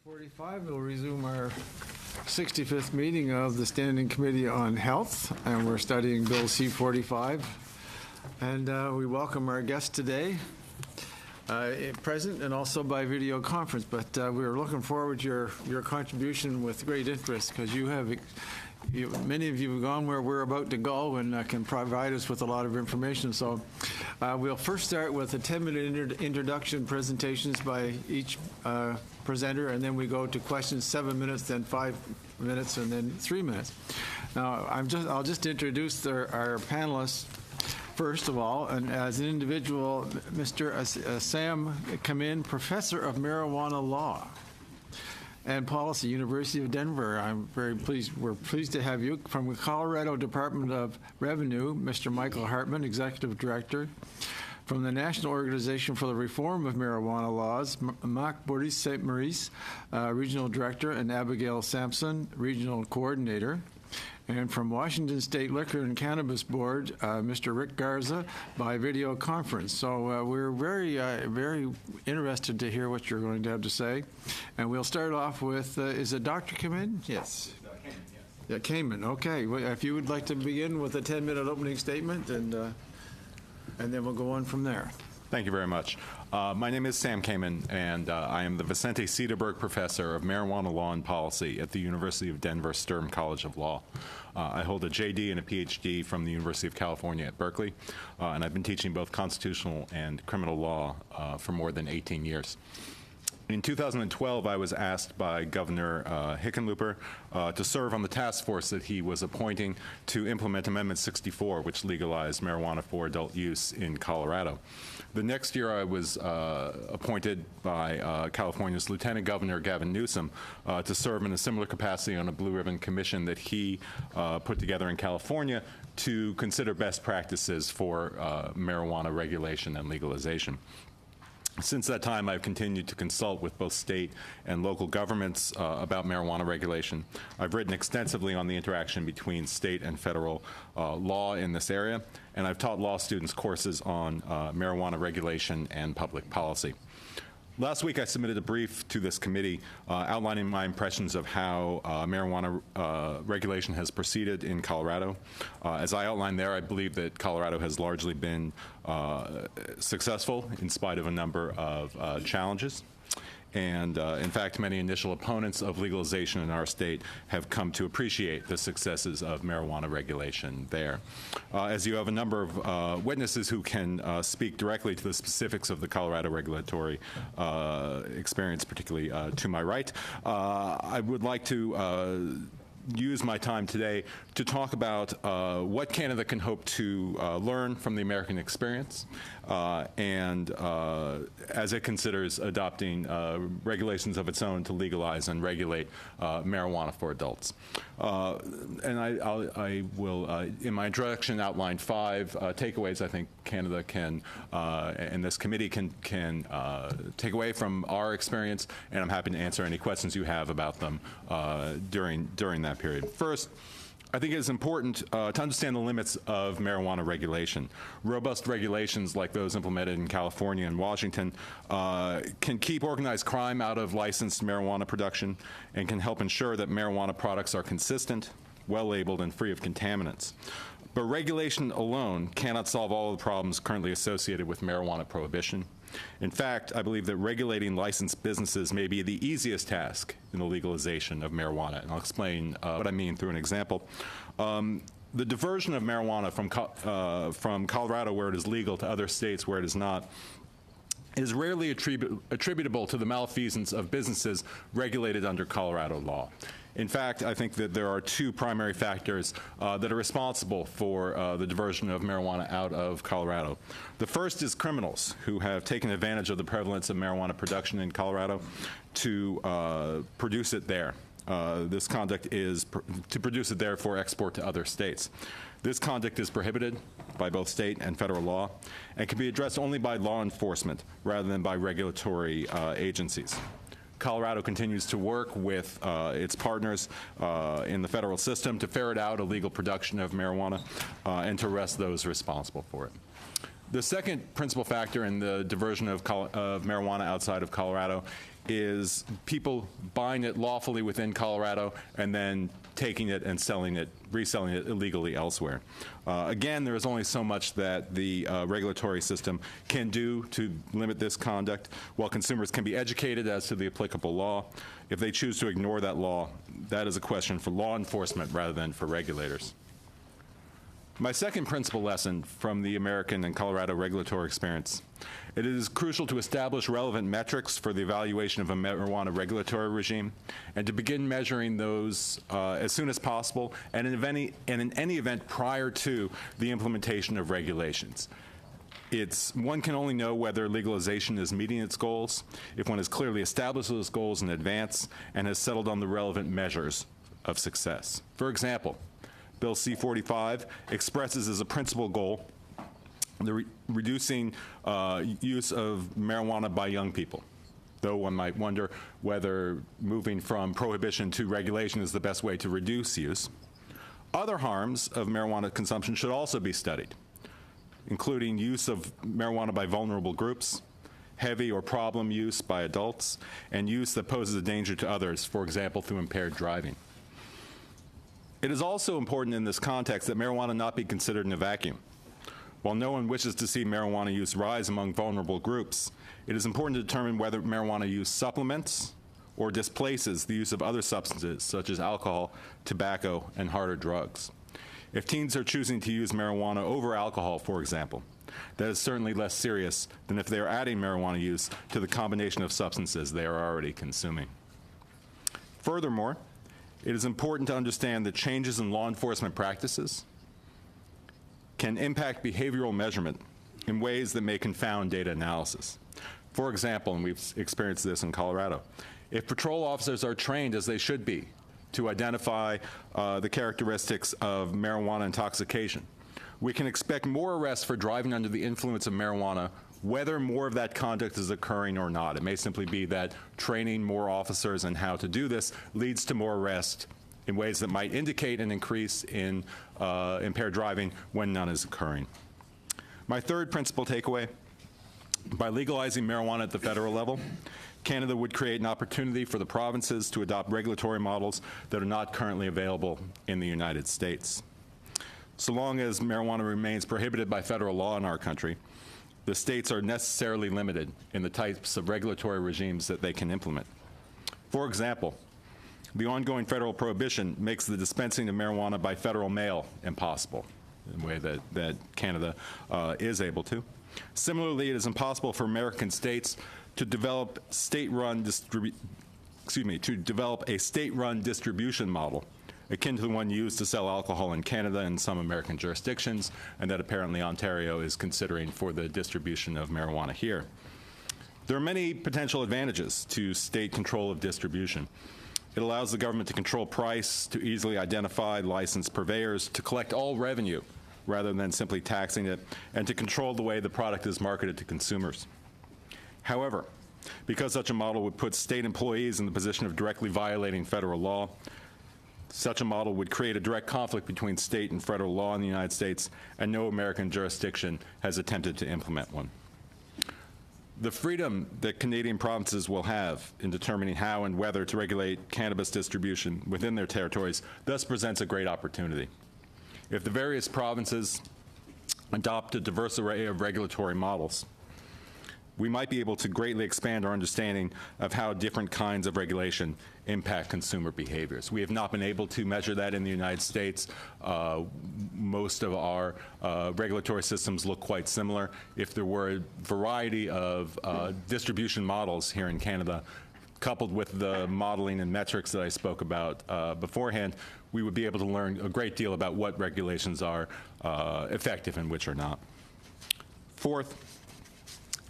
A: 45, we'll resume our 65th meeting of the Standing Committee on Health, and we're studying Bill C-45. And we welcome our guest today, present and also by video conference. But we're looking forward to your contribution with great interest, because many of you have gone where we're about to go and can provide us with a lot of information. So we'll first start with a 10-minute introduction presentations by each presenter, and then we go to questions 7 minutes, then 5 minutes, and then 3 minutes. Now, I'll just introduce our panelists. First of all, and as an individual, Mr. Sam Kamin, Professor of Marijuana Law and Policy, University of Denver. We're pleased to have you. From the Colorado Department of Revenue, Mr. Michael Hartman, Executive Director. From the National Organization for the Reform of Marijuana Laws, Marc Boris St. Maurice, Regional Director, and Abigail Sampson, Regional Coordinator. And from Washington State Liquor and Cannabis Board, Mr. Rick Garza by video conference. So we're very interested to hear what you're going to have to say. And we'll start off with, is it Dr. Kamin? Yes. Yeah, Kamin, okay. Well, if you would like to begin with a 10-minute opening statement, and then we'll go on from there.
C: Thank you very much. My name is Sam Kamin, and I am the Vicente Cederberg Professor of Marijuana Law and Policy at the University of Denver Sturm College of Law. I hold a JD and a PhD from the University of California at Berkeley, and I've been teaching both constitutional and criminal law for more than 18 years. In 2012, I was asked by Governor Hickenlooper to serve on the task force that he was appointing to implement Amendment 64, which legalized marijuana for adult use in Colorado. The next year, I was appointed by California's Lieutenant Governor Gavin Newsom to serve in a similar capacity on a Blue Ribbon Commission that he put together in California to consider best practices for marijuana regulation and legalization. Since that time, I've continued to consult with both state and local governments about marijuana regulation. I've written extensively on the interaction between state and federal law in this area, and I've taught law students courses on marijuana regulation and public policy. Last week, I submitted a brief to this committee outlining my impressions of how marijuana regulation has proceeded in Colorado. As I outlined there, I believe that Colorado has largely been successful in spite of a number of challenges. And in fact, many initial opponents of legalization in our state have come to appreciate the successes of marijuana regulation there. As you have a number of witnesses who can speak directly to the specifics of the Colorado regulatory experience, particularly to my right, I would like to use my time today to talk about what Canada can hope to learn from the American experience and as it considers adopting regulations of its own to legalize and regulate marijuana for adults. And I will, in my introduction, outline 5 takeaways I think Canada can, and this committee can take away from our experience, and I'm happy to answer any questions you have about them during that period. First, I think it is important to understand the limits of marijuana regulation. Robust regulations like those implemented in California and Washington can keep organized crime out of licensed marijuana production and can help ensure that marijuana products are consistent, well-labeled, and free of contaminants. But regulation alone cannot solve all of the problems currently associated with marijuana prohibition. In fact, I believe that regulating licensed businesses may be the easiest task in the legalization of marijuana, and I'll explain what I mean through an example. The diversion of marijuana from Colorado, where it is legal, to other states where it is not, is rarely attributable to the malfeasance of businesses regulated under Colorado law. In fact, I think that there are 2 primary factors that are responsible for the diversion of marijuana out of Colorado. The first is criminals who have taken advantage of the prevalence of marijuana production in Colorado to produce it there. This conduct is to produce it there for export to other states. This conduct is prohibited by both state and federal law and can be addressed only by law enforcement rather than by regulatory agencies. Colorado continues to work with its partners in the federal system to ferret out illegal production of marijuana and to arrest those responsible for it. The second principal factor in the diversion of marijuana outside of Colorado is people buying it lawfully within Colorado and then taking it and reselling it illegally elsewhere. Again, there is only so much that the regulatory system can do to limit this conduct. While consumers can be educated as to the applicable law, if they choose to ignore that law, that is a question for law enforcement rather than for regulators. My second principal lesson from the American and Colorado regulatory experience: it is crucial to establish relevant metrics for the evaluation of a marijuana regulatory regime and to begin measuring those as soon as possible and in any event prior to the implementation of regulations. One can only know whether legalization is meeting its goals if one has clearly established those goals in advance and has settled on the relevant measures of success. For example, Bill C-45 expresses as a principal goal the reducing use of marijuana by young people, though one might wonder whether moving from prohibition to regulation is the best way to reduce use. Other harms of marijuana consumption should also be studied, including use of marijuana by vulnerable groups, heavy or problem use by adults, and use that poses a danger to others, for example, through impaired driving. It is also important in this context that marijuana not be considered in a vacuum. While no one wishes to see marijuana use rise among vulnerable groups, it is important to determine whether marijuana use supplements or displaces the use of other substances such as alcohol, tobacco, and harder drugs. If teens are choosing to use marijuana over alcohol, for example, that is certainly less serious than if they are adding marijuana use to the combination of substances they are already consuming. Furthermore, it is important to understand that changes in law enforcement practices can impact behavioral measurement in ways that may confound data analysis. For example, and we've experienced this in Colorado, if patrol officers are trained as they should be to identify the characteristics of marijuana intoxication, we can expect more arrests for driving under the influence of marijuana, whether more of that conduct is occurring or not. It may simply be that training more officers in how to do this leads to more arrests in ways that might indicate an increase in impaired driving when none is occurring. My third principal takeaway: by legalizing marijuana at the federal level, Canada would create an opportunity for the provinces to adopt regulatory models that are not currently available in the United States. So long as marijuana remains prohibited by federal law in our country, the states are necessarily limited in the types of regulatory regimes that they can implement. For example, the ongoing federal prohibition makes the dispensing of marijuana by federal mail impossible in a way that Canada is able to. Similarly, it is impossible for American states to develop a state-run distribution model akin to the one used to sell alcohol in Canada and some American jurisdictions, and that apparently Ontario is considering for the distribution of marijuana here. There are many potential advantages to state control of distribution. It allows the government to control price, to easily identify licensed purveyors, to collect all revenue rather than simply taxing it, and to control the way the product is marketed to consumers. However, because such a model would put state employees in the position of directly violating federal law, such a model would create a direct conflict between state and federal law in the United States, and no American jurisdiction has attempted to implement one. The freedom that Canadian provinces will have in determining how and whether to regulate cannabis distribution within their territories thus presents a great opportunity. If the various provinces adopt a diverse array of regulatory models, we might be able to greatly expand our understanding of how different kinds of regulation impact consumer behaviors. We have not been able to measure that in the United States. Most of our regulatory systems look quite similar. If there were a variety of distribution models here in Canada, coupled with the modeling and metrics that I spoke about beforehand, we would be able to learn a great deal about what regulations are effective and which are not. Fourth,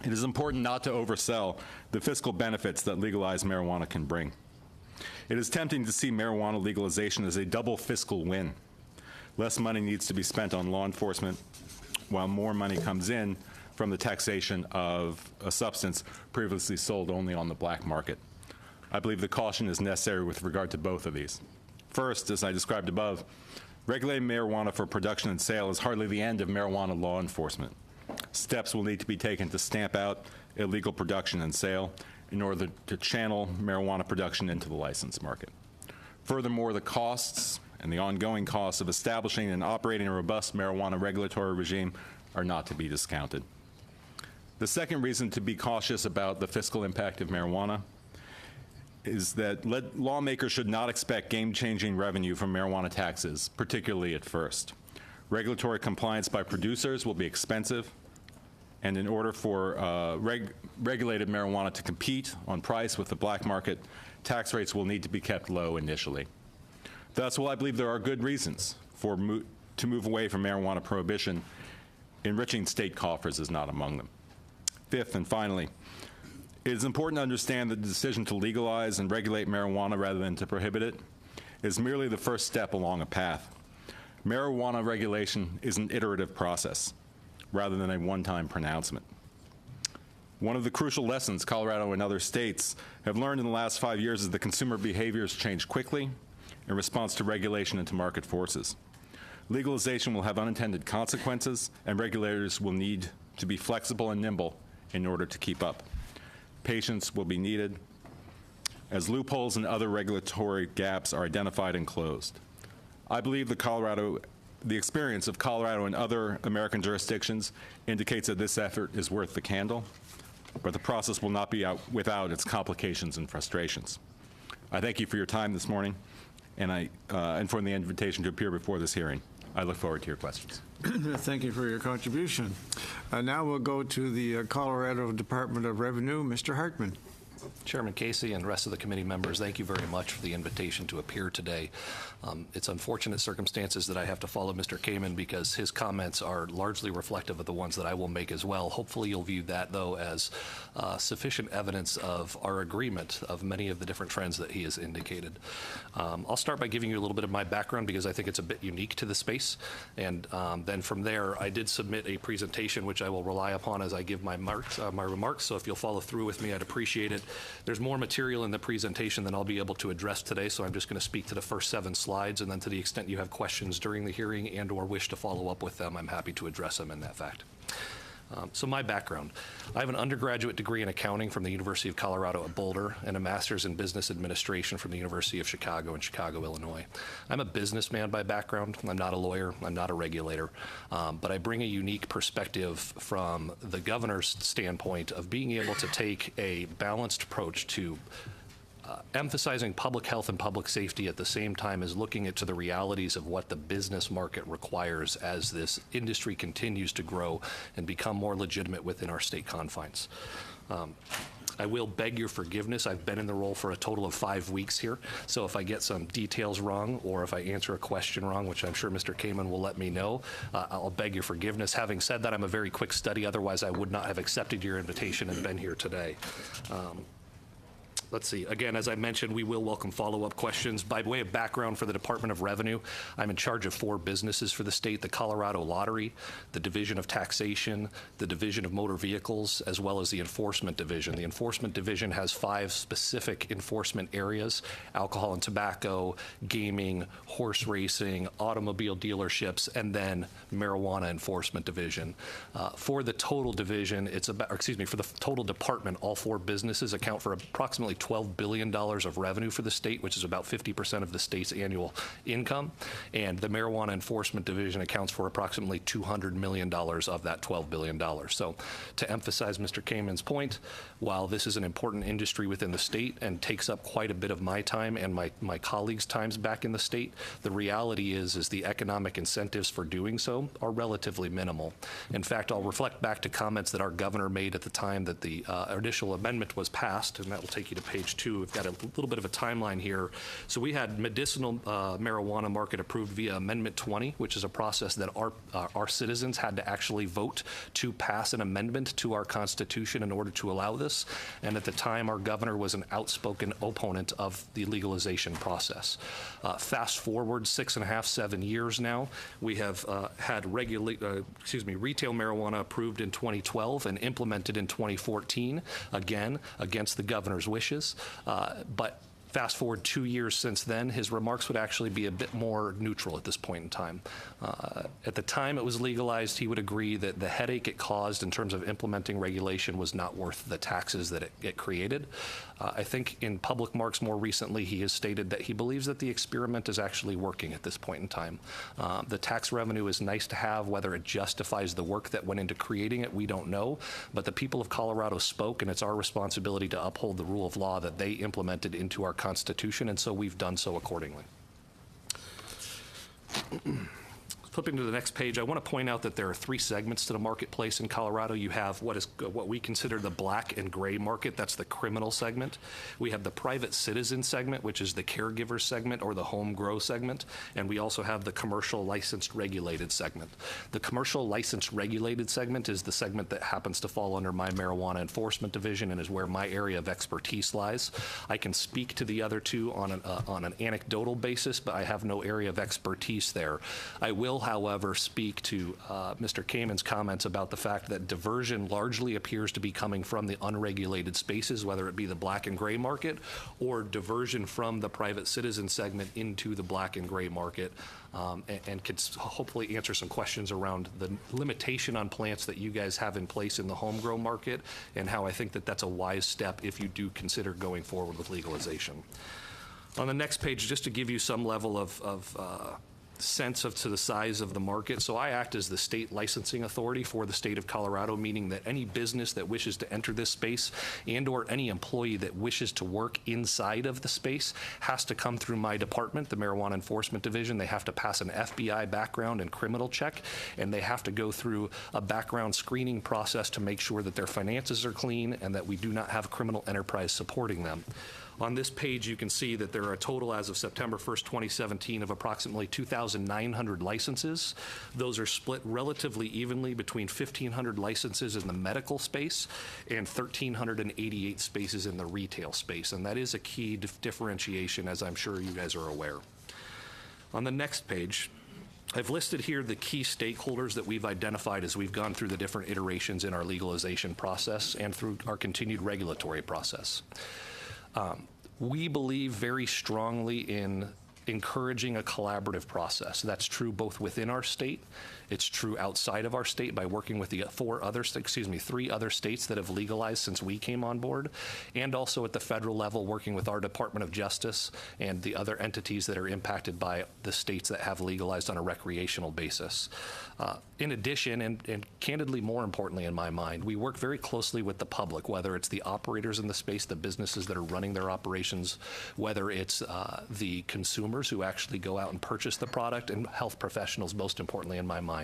C: it is important not to oversell the fiscal benefits that legalized marijuana can bring. It is tempting to see marijuana legalization as a double fiscal win. Less money needs to be spent on law enforcement, while more money comes in from the taxation of a substance previously sold only on the black market. I believe the caution is necessary with regard to both of these. First, as I described above, regulating marijuana for production and sale is hardly the end of marijuana law enforcement. Steps will need to be taken to stamp out illegal production and sale, in order to channel marijuana production into the licensed market. Furthermore, the costs and the ongoing costs of establishing and operating a robust marijuana regulatory regime are not to be discounted. The second reason to be cautious about the fiscal impact of marijuana is that lawmakers should not expect game-changing revenue from marijuana taxes, particularly at first. Regulatory compliance by producers will be expensive, and in order for regulated marijuana to compete on price with the black market, tax rates will need to be kept low initially. Thus, while I believe there are good reasons to move away from marijuana prohibition, enriching state coffers is not among them. Fifth and finally, it is important to understand that the decision to legalize and regulate marijuana rather than to prohibit it is merely the first step along a path. Marijuana regulation is an iterative process rather than a one-time pronouncement. One of the crucial lessons Colorado and other states have learned in the last 5 years is that consumer behaviors change quickly in response to regulation and to market forces. Legalization will have unintended consequences, and regulators will need to be flexible and nimble in order to keep up. Patience will be needed as loopholes and other regulatory gaps are identified and closed. I believe the experience of Colorado and other American jurisdictions indicates that this effort is worth the candle, but the process will not be without its complications and frustrations. I thank you for your time this morning and for the invitation to appear before this hearing. I look forward to your questions.
A: Thank you for your contribution. Now we'll go to the Colorado Department of Revenue. Mr. Hartman.
G: Chairman Casey and rest of the committee members, thank you very much for the invitation to appear today. It's unfortunate circumstances that I have to follow Mr. Kamen because his comments are largely reflective of the ones that I will make as well. Hopefully you'll view that, though, as sufficient evidence of our agreement of many of the different trends that he has indicated. I'll start by giving you a little bit of my background because I think it's a bit unique to the space. And then from there, I did submit a presentation which I will rely upon as I give my remarks. So if you'll follow through with me, I'd appreciate it. There's more material in the presentation than I'll be able to address today, so I'm just going to speak to the first 7 slides, and then to the extent you have questions during the hearing and or wish to follow up with them, I'm happy to address them in that fact. So my background. I have an undergraduate degree in accounting from the University of Colorado at Boulder and a master's in business administration from the University of Chicago in Chicago, Illinois. I'm a businessman by background. I'm not a lawyer. I'm not a regulator. But I bring a unique perspective from the governor's standpoint of being able to take a balanced approach to emphasizing public health and public safety at the same time as looking into the realities of what the business market requires as this industry continues to grow and become more legitimate within our state confines. I will beg your forgiveness. I've been in the role for a total of 5 weeks here, so if I get some details wrong or if I answer a question wrong, which I'm sure Mr. Kamen will let me know, I'll beg your forgiveness. Having said that, I'm a very quick study. Otherwise, I would not have accepted your invitation and been here today. Let's see. Again, as I mentioned, we will welcome follow-up questions. By way of background for the Department of Revenue, I'm in charge of 4 businesses for the state: the Colorado Lottery, the Division of Taxation, the Division of Motor Vehicles, as well as the Enforcement Division. The Enforcement Division has 5 specific enforcement areas: alcohol and tobacco, gaming, horse racing, automobile dealerships, and then Marijuana Enforcement Division. For the total division, it's about, for the total department, all 4 businesses account for approximately $12 billion of revenue for the state, which is about 50% of the state's annual income. And the Marijuana Enforcement Division accounts for approximately $200 million of that $12 billion. So to emphasize Mr. Kamen's point, while this is an important industry within the state and takes up quite a bit of my time and my colleagues' times back in the state, the reality is the economic incentives for doing so are relatively minimal. In fact, I'll reflect back to comments that our governor made at the time that the initial amendment was passed, and that will take you to page 2. We've got a little bit of a timeline here. So we had medicinal marijuana market approved via Amendment 20, which is a process that our citizens had to actually vote to pass an amendment to our Constitution in order to allow this. And at the time, our governor was an outspoken opponent of the legalization process. Fast forward 6.5, 7 years now, we have had retail marijuana approved in 2012 and implemented in 2014, again, against the governor's wishes. But Fast forward 2 years since then, his remarks would actually be a bit more neutral at this point in time. At the time it was legalized, he would agree that the headache it caused in terms of implementing regulation was not worth the taxes that it created. I think in public marks more recently, he has stated that he believes that the experiment is actually working at this point in time. The tax revenue is nice to have. Whether it justifies the work that went into creating it, we don't know. But the people of Colorado spoke, and it's our responsibility to uphold the rule of law that they implemented into our Constitution, and so we've done so accordingly. Flipping to the next page, I want to point out that there are 3 segments to the marketplace in Colorado. You have what we consider the black and gray market. That's the criminal segment. We have the private citizen segment, which is the caregiver segment or the home grow segment. And we also have the commercial licensed regulated segment. The commercial licensed regulated segment is the segment that happens to fall under my marijuana enforcement division and is where my area of expertise lies. I can speak to the other 2 on an anecdotal basis, but I have no area of expertise there. I will, however, speak to Mr. Kamen's comments about the fact that diversion largely appears to be coming from the unregulated spaces, whether it be the black and gray market or diversion from the private citizen segment into the black and gray market, and could hopefully answer some questions around the limitation on plants that you guys have in place in the home grow market and how I think that that's a wise step if you do consider going forward with legalization. On the next page, just to give you some level of sense to the size of the market. So I act as the state licensing authority for the state of Colorado, meaning that any business that wishes to enter this space and or any employee that wishes to work inside of the space has to come through my department, the Marijuana Enforcement Division. They have to pass an FBI background and criminal check, and they have to go through a background screening process to make sure that their finances are clean and that we do not have criminal enterprise supporting them. On this page, you can see that there are a total as of September 1st, 2017 of approximately 2,900 licenses. Those are split relatively evenly between 1,500 licenses in the medical space and 1,388 spaces in the retail space. And that is a key differentiation, as I'm sure you guys are aware. On the next page, I've listed here the key stakeholders that we've identified as we've gone through the different iterations in our legalization process and through our continued regulatory process. We believe very strongly in encouraging a collaborative process. That's true both within our state, it's true outside of our state by working with the 3 other states that have legalized since we came on board, and also at the federal level working with our Department of Justice and the other entities that are impacted by the states that have legalized on a recreational basis. In addition, and candidly more importantly in my mind, we work very closely with the public, whether it's the operators in the space, the businesses that are running their operations, whether it's the consumers who actually go out and purchase the product, and health professionals, most importantly in my mind.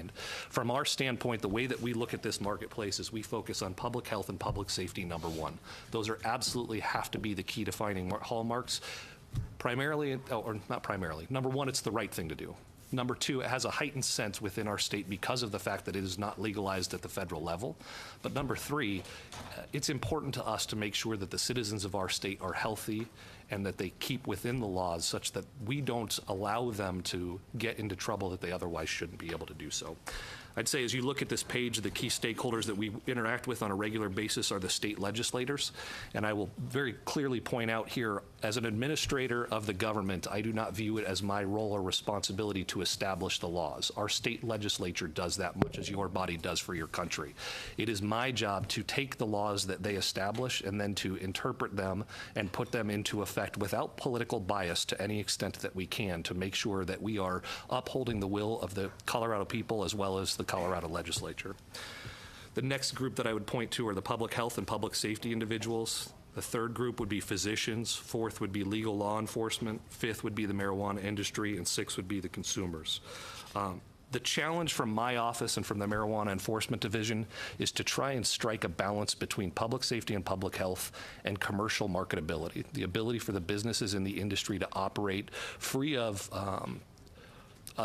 G: From our standpoint, the way that we look at this marketplace is we focus on public health and public safety, number 1. Those are absolutely have to be the key defining hallmarks. Primarily, or not primarily, number 1, it's the right thing to do. Number 2, it has a heightened sense within our state because of the fact that it is not legalized at the federal level. But number 3, it's important to us to make sure that the citizens of our state are healthy and that they keep within the laws such that we don't allow them to get into trouble that they otherwise shouldn't be able to do so. I'd say as you look at this page, the key stakeholders that we interact with on a regular basis are the state legislators. And I will very clearly point out here, as an administrator of the government, I do not view it as my role or responsibility to establish the laws. Our state legislature does that much as your body does for your country. It is my job to take the laws that they establish and then to interpret them and put them into effect without political bias to any extent that we can, to make sure that we are upholding the will of the Colorado people as well as the Colorado legislature. The next group that I would point to are the public health and public safety individuals. The third group would be physicians. 4th would be legal law enforcement. 5th would be the marijuana industry. And 6th would be the consumers. The challenge from my office and from the Marijuana Enforcement Division is to try and strike a balance between public safety and public health and commercial marketability, the ability for the businesses in the industry to operate free of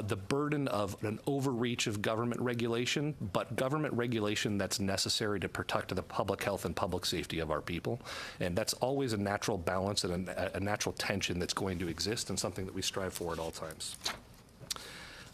G: the burden of an overreach of government regulation, but government regulation that's necessary to protect the public health and public safety of our people. And that's always a natural balance and a natural tension that's going to exist and something that we strive for at all times.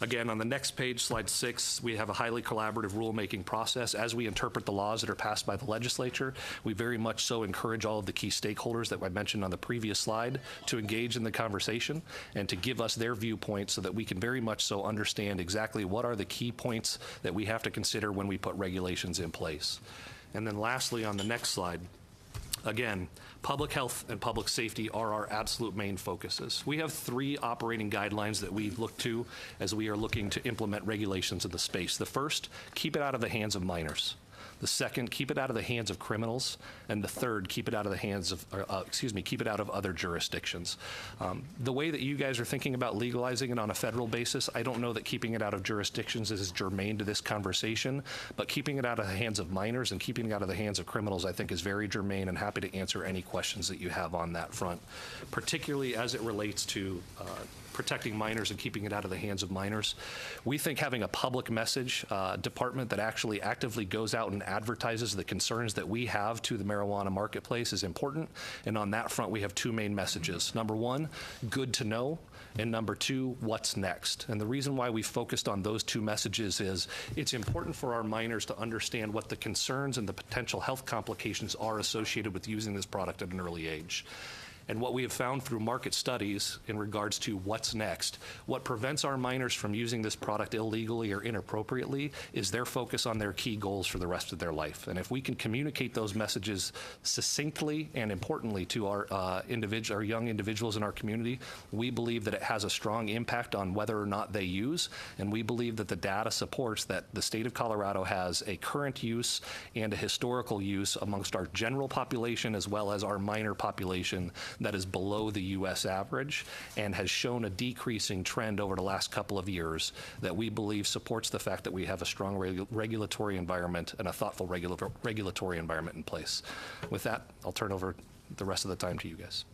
G: Again, on the next page, slide 6, we have a highly collaborative rulemaking process. As we interpret the laws that are passed by the legislature, we very much so encourage all of the key stakeholders that I mentioned on the previous slide to engage in the conversation and to give us their viewpoints so that we can very much so understand exactly what are the key points that we have to consider when we put regulations in place. And then lastly, on the next slide, again, public health and public safety are our absolute main focuses. We have 3 operating guidelines that we look to as we are looking to implement regulations in the space. The first, keep it out of the hands of minors. The second, keep it out of the hands of criminals. And the third, keep it out of the hands of, keep it out of other jurisdictions. The way that you guys are thinking about legalizing it on a federal basis, I don't know that keeping it out of jurisdictions is germane to this conversation, but keeping it out of the hands of minors and keeping it out of the hands of criminals, I think is very germane, and happy to answer any questions that you have on that front, particularly as it relates to protecting minors and keeping it out of the hands of minors. We think having a public message department that actually actively goes out and advertises the concerns that we have to the marijuana marketplace is important. And on that front, we have 2 main messages. Number 1, good to know. And number 2, what's next? And the reason why we focused on those 2 messages is it's important for our minors to understand what the concerns and the potential health complications are associated with using this product at an early age. And what we have found through market studies in regards to what's next, what prevents our minors from using this product illegally or inappropriately is their focus on their key goals for the rest of their life. And if we can communicate those messages succinctly and importantly to our young individuals in our community, we believe that it has a strong impact on whether or not they use. And we believe that the data supports that the state of Colorado has a current use and a historical use amongst our general population as well as our minor population that is below the U.S. average and has shown a decreasing trend over the last couple of years that we believe supports the fact that we have a strong regulatory environment and a thoughtful regulatory environment in place. With that, I'll turn over the rest of the time to you guys.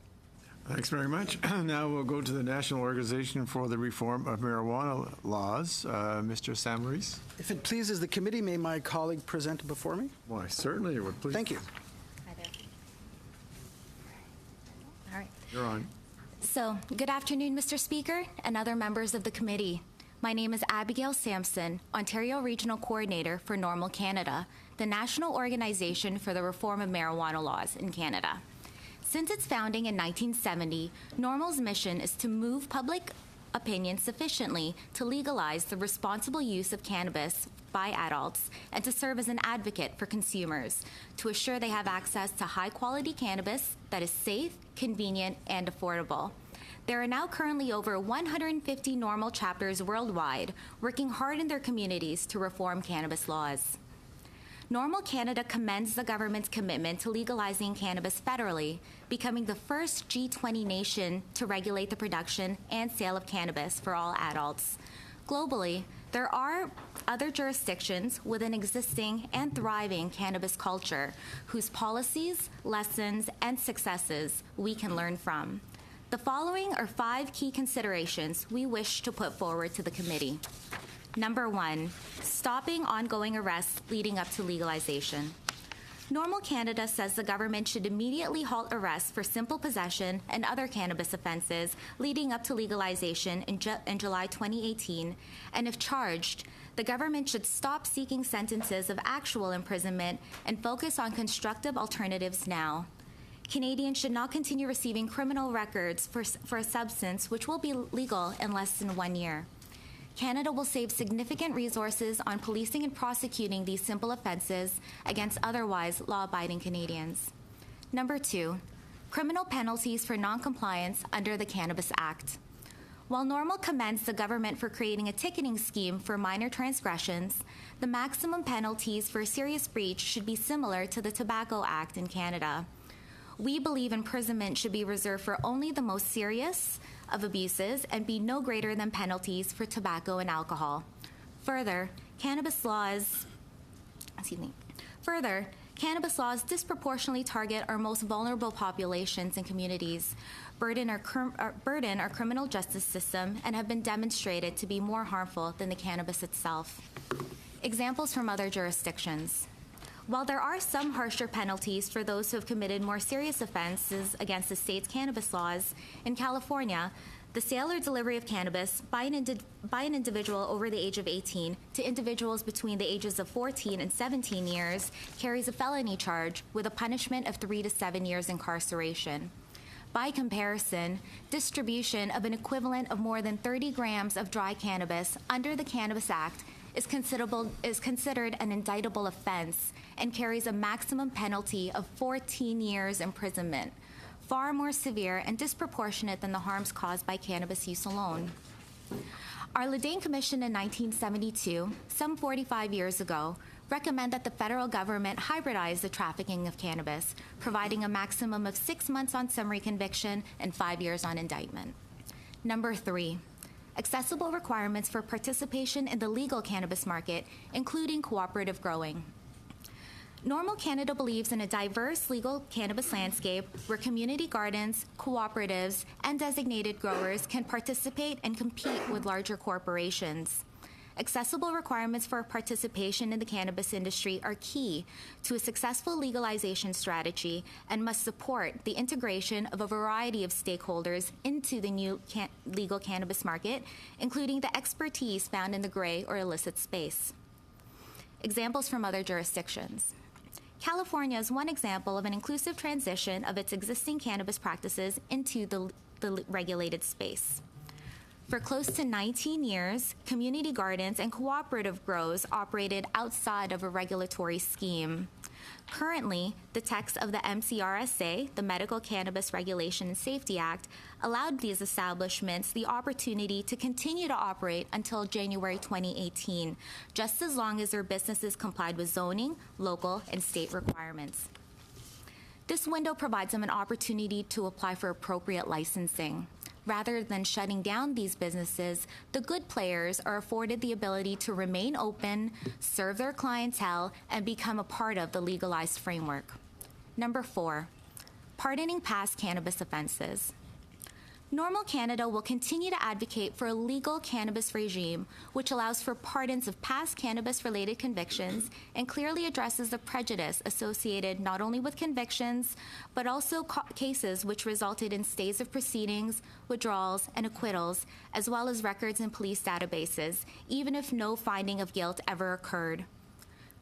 A: Thanks very much. Now we'll go to the National Organization for the Reform of Marijuana Laws. Mr. Samaris.
B: If it pleases the committee, may my colleague present it before me?
A: Why, certainly it would. Please.
B: Thank you.
V: All right.
A: You're on.
V: So, good afternoon, Mr. Speaker and other members of the committee. My name is Abigail Sampson, Ontario Regional Coordinator for NORML Canada, the National Organization for the Reform of Marijuana Laws in Canada. Since its founding in 1970, NORML's mission is to move public opinion sufficiently to legalize the responsible use of cannabis by adults and to serve as an advocate for consumers to assure they have access to high-quality cannabis that is safe, convenient, and affordable. There are now currently over 150 NORML chapters worldwide working hard in their communities to reform cannabis laws. NORML Canada commends the government's commitment to legalizing cannabis federally, becoming the first G20 nation to regulate the production and sale of cannabis for all adults. Globally, there are other jurisdictions with an existing and thriving cannabis culture whose policies, lessons, and successes we can learn from. The following are 5 key considerations we wish to put forward to the committee. Number 1, stopping ongoing arrests leading up to legalization. NORML Canada says the government should immediately halt arrests for simple possession and other cannabis offenses leading up to legalization in July 2018, and if charged, the government should stop seeking sentences of actual imprisonment and focus on constructive alternatives now. Canadians should not continue receiving criminal records for a substance which will be legal in less than 1 year. Canada will save significant resources on policing and prosecuting these simple offenses against otherwise law-abiding Canadians. Number 2, criminal penalties for noncompliance under the Cannabis Act. While NORML commends the government for creating a ticketing scheme for minor transgressions, the maximum penalties for a serious breach should be similar to the Tobacco Act in Canada. We believe imprisonment should be reserved for only the most serious of abuses and be no greater than penalties for tobacco and alcohol. Further, cannabis laws disproportionately target our most vulnerable populations and communities, burden our criminal justice system, and have been demonstrated to be more harmful than the cannabis itself. Examples from other jurisdictions. While there are some harsher penalties for those who have committed more serious offenses against the state's cannabis laws, in California, The sale or delivery of cannabis by an individual over the age of 18 to individuals between the ages of 14 and 17 years carries a felony charge with a punishment of 3 to 7 years incarceration. By comparison, distribution of an equivalent of more than 30 grams of dry cannabis under the Cannabis Act is considered an indictable offense and carries a maximum penalty of 14 years imprisonment, far more severe and disproportionate than the harms caused by cannabis use alone. Our Ledane Commission in 1972, some 45 years ago, recommend that the federal government hybridize the trafficking of cannabis, providing a maximum of 6 months on summary conviction and 5 years on indictment. Number 3, accessible requirements for participation in the legal cannabis market, including cooperative growing. Normal Canada believes in a diverse legal cannabis landscape where community gardens, cooperatives, and designated growers can participate and compete with larger corporations. Accessible requirements for participation in the cannabis industry are key to a successful legalization strategy and must support the integration of a variety of stakeholders into the new legal cannabis market, including the expertise found in the gray or illicit space. Examples from other jurisdictions. California is one example of an inclusive transition of its existing cannabis practices into the regulated space. For close to 19 years, community gardens and cooperative grows operated outside of a regulatory scheme. Currently, the text of the MCRSA, the Medical Cannabis Regulation and Safety Act, allowed these establishments the opportunity to continue to operate until January 2018, just as long as their businesses complied with zoning, local, and state requirements. This window provides them an opportunity to apply for appropriate licensing. Rather than shutting down these businesses, the good players are afforded the ability to remain open, serve their clientele, and become a part of the legalized framework. Number 4, pardoning past cannabis offenses. Normal Canada will continue to advocate for a legal cannabis regime which allows for pardons of past cannabis-related convictions and clearly addresses the prejudice associated not only with convictions, but also cases which resulted in stays of proceedings, withdrawals, and acquittals, as well as records in police databases, even if no finding of guilt ever occurred.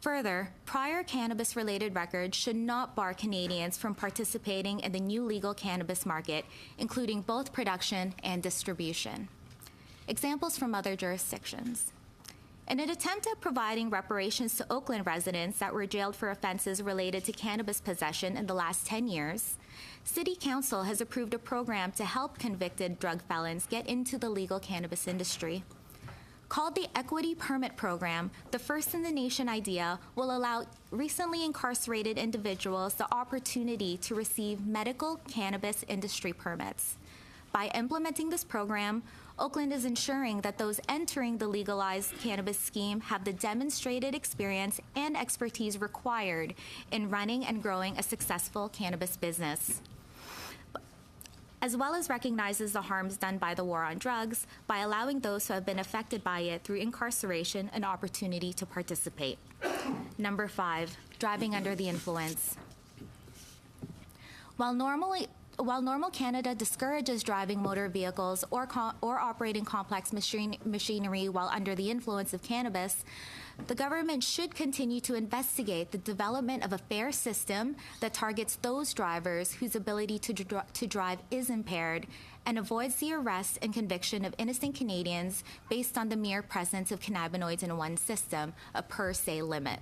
V: Further, prior cannabis-related records should not bar Canadians from participating in the new legal cannabis market, including both production and distribution. Examples from other jurisdictions. In an attempt at providing reparations to Oakland residents that were jailed for offenses related to cannabis possession in the last 10 years, City Council has approved a program to help convicted drug felons get into the legal cannabis industry. Called the Equity Permit Program, the first-in-the-nation idea will allow recently incarcerated individuals the opportunity to receive medical cannabis industry permits. By implementing this program, Oakland is ensuring that those entering the legalized cannabis scheme have the demonstrated experience and expertise required in running and growing a successful cannabis business, as well as recognizes the harms done by the war on drugs by allowing those who have been affected by it through incarceration an opportunity to participate. Number 5, driving under the influence. While Normal Canada discourages driving motor vehicles or operating complex machinery while under the influence of cannabis, the government should continue to investigate the development of a fair system that targets those drivers whose ability to drive is impaired and avoids the arrest and conviction of innocent Canadians based on the mere presence of cannabinoids in one's system, a per se limit.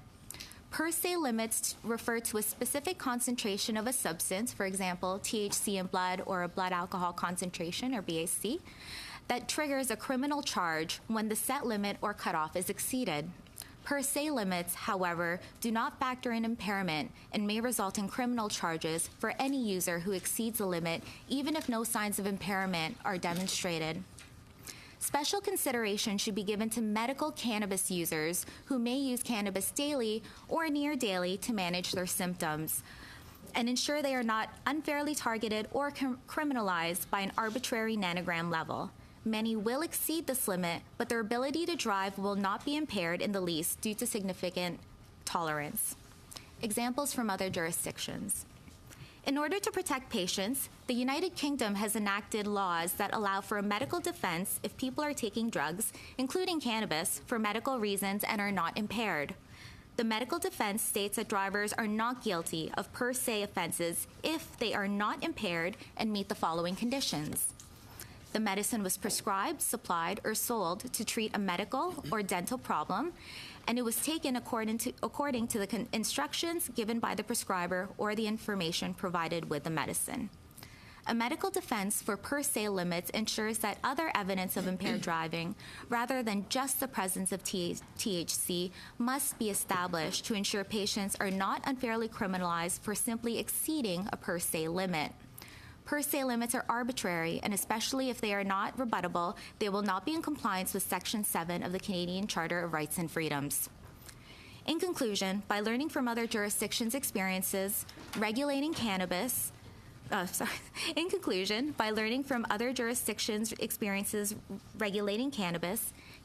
V: Per se limits refer to a specific concentration of a substance, for example, THC in blood or a blood alcohol concentration, or BAC, that triggers a criminal charge when the set limit or cutoff is exceeded. Per se limits, however, do not factor in impairment and may result in criminal charges for any user who exceeds the limit, even if no signs of impairment are demonstrated. Special consideration should be given to medical cannabis users who may use cannabis daily or near daily to manage their symptoms and ensure they are not unfairly targeted or criminalized by an arbitrary nanogram level. Many will exceed this limit, but their ability to drive will not be impaired in the least due to significant tolerance. Examples from other jurisdictions. In order to protect patients, the United Kingdom has enacted laws that allow for a medical defense if people are taking drugs, including cannabis, for medical reasons and are not impaired. The medical defense states that drivers are not guilty of per se offenses if they are not impaired and meet the following conditions. The medicine was prescribed, supplied, or sold to treat a medical or dental problem, and it was taken according to the instructions given by the prescriber or the information provided with the medicine. A medical defense for per se limits ensures that other evidence of impaired driving, rather than just the presence of THC, must be established to ensure patients are not unfairly criminalized for simply exceeding a per se limit. Per se limits are arbitrary, and especially if they are not rebuttable, they will not be in compliance with Section 7 of the Canadian Charter of Rights and Freedoms. In conclusion, by learning from other jurisdictions' experiences regulating cannabis,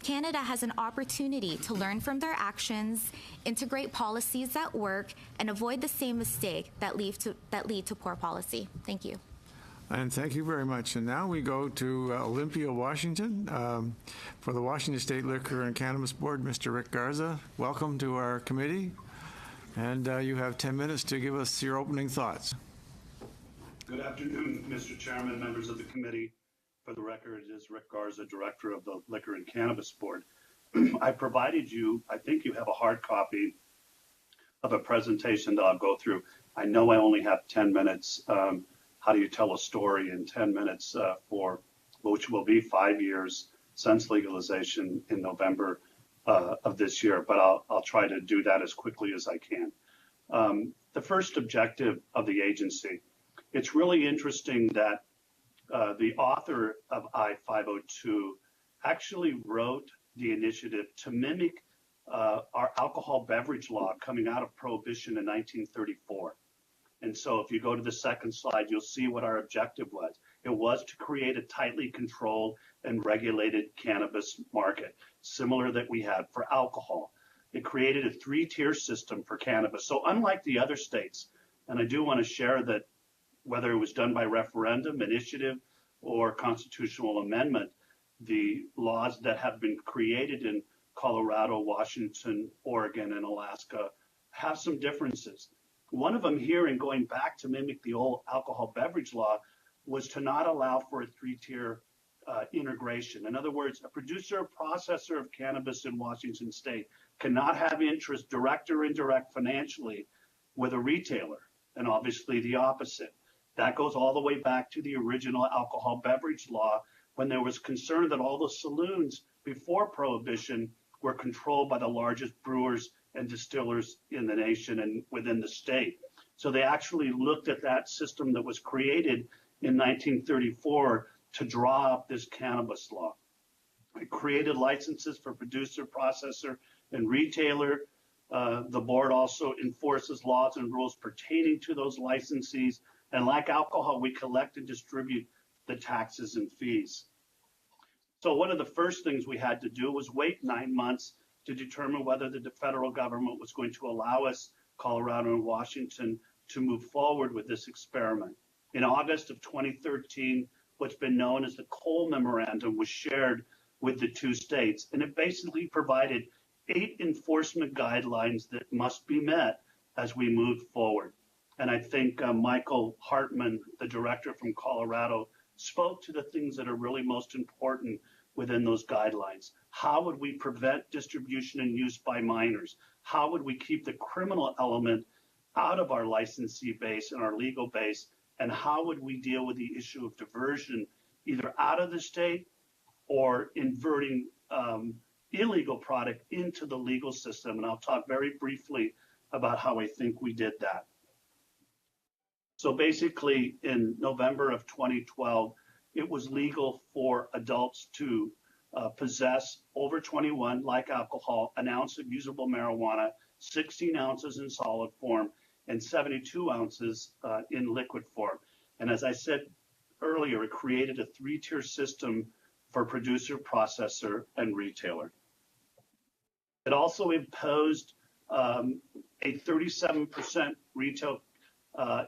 V: Canada has an opportunity to learn from their actions, integrate policies that work, and avoid the same mistake that lead to poor policy. Thank you.
A: And thank you very much. And now we go to Olympia, Washington. For the Washington State Liquor and Cannabis Board, Mr. Rick Garza, welcome to our committee. And you have 10 minutes to give us your opening thoughts.
D: Good afternoon, Mr. Chairman, members of the committee. For the record, it is Rick Garza, Director of the Liquor and Cannabis Board. I provided you, I think you have a hard copy of a presentation that I'll go through. I know I only have 10 minutes. How do you tell a story in 10 minutes for which will be 5 years since legalization in November of this year, but I'll try to do that as quickly as I can. The first objective of the agency, it's really interesting that the author of I-502 actually wrote the initiative to mimic our alcohol beverage law coming out of Prohibition in 1934. And so if you go to the second slide, you'll see what our objective was. It was to create a tightly controlled and regulated cannabis market, similar that we had for alcohol. It created a three-tier system for cannabis. So unlike the other states, and I do want to share that whether it was done by referendum, initiative, or constitutional amendment, the laws that have been created in Colorado, Washington, Oregon, and Alaska have some differences. One of them here, and going back to mimic the old alcohol beverage law, was to not allow for a three-tier integration. In other words, a producer or processor of cannabis in Washington state cannot have interest, direct or indirect financially, with a retailer, and obviously the opposite. That goes all the way back to the original alcohol beverage law, when there was concern that all the saloons before Prohibition were controlled by the largest brewers and distillers in the nation and within the state. So they actually looked at that system that was created in 1934 to draw up this cannabis law. It created licenses for producer, processor, and retailer. The board also enforces laws and rules pertaining to those licensees. And like alcohol, we collect and distribute the taxes and fees. So one of the first things we had to do was wait 9 months to determine whether the federal government was going to allow us, Colorado and Washington, to move forward with this experiment. In August of 2013, what's been known as the Cole Memorandum was shared with the two states, and it basically provided 8 enforcement guidelines that must be met as we move forward. And I think Michael Hartman, the director from Colorado, spoke to the things that are really most important within those guidelines. How would we prevent distribution and use by minors? How would we keep the criminal element out of our licensee base and our legal base? And how would we deal with the issue of diversion, either out of the state or inverting illegal product into the legal system? And I'll talk very briefly about how I think we did that. So basically, in November of 2012, it was legal for adults to possess over 21, like alcohol, an ounce of usable marijuana, 16 ounces in solid form, and 72 ounces in liquid form. And as I said earlier, it created a three-tier system for producer, processor, and retailer. It also imposed a 37% retail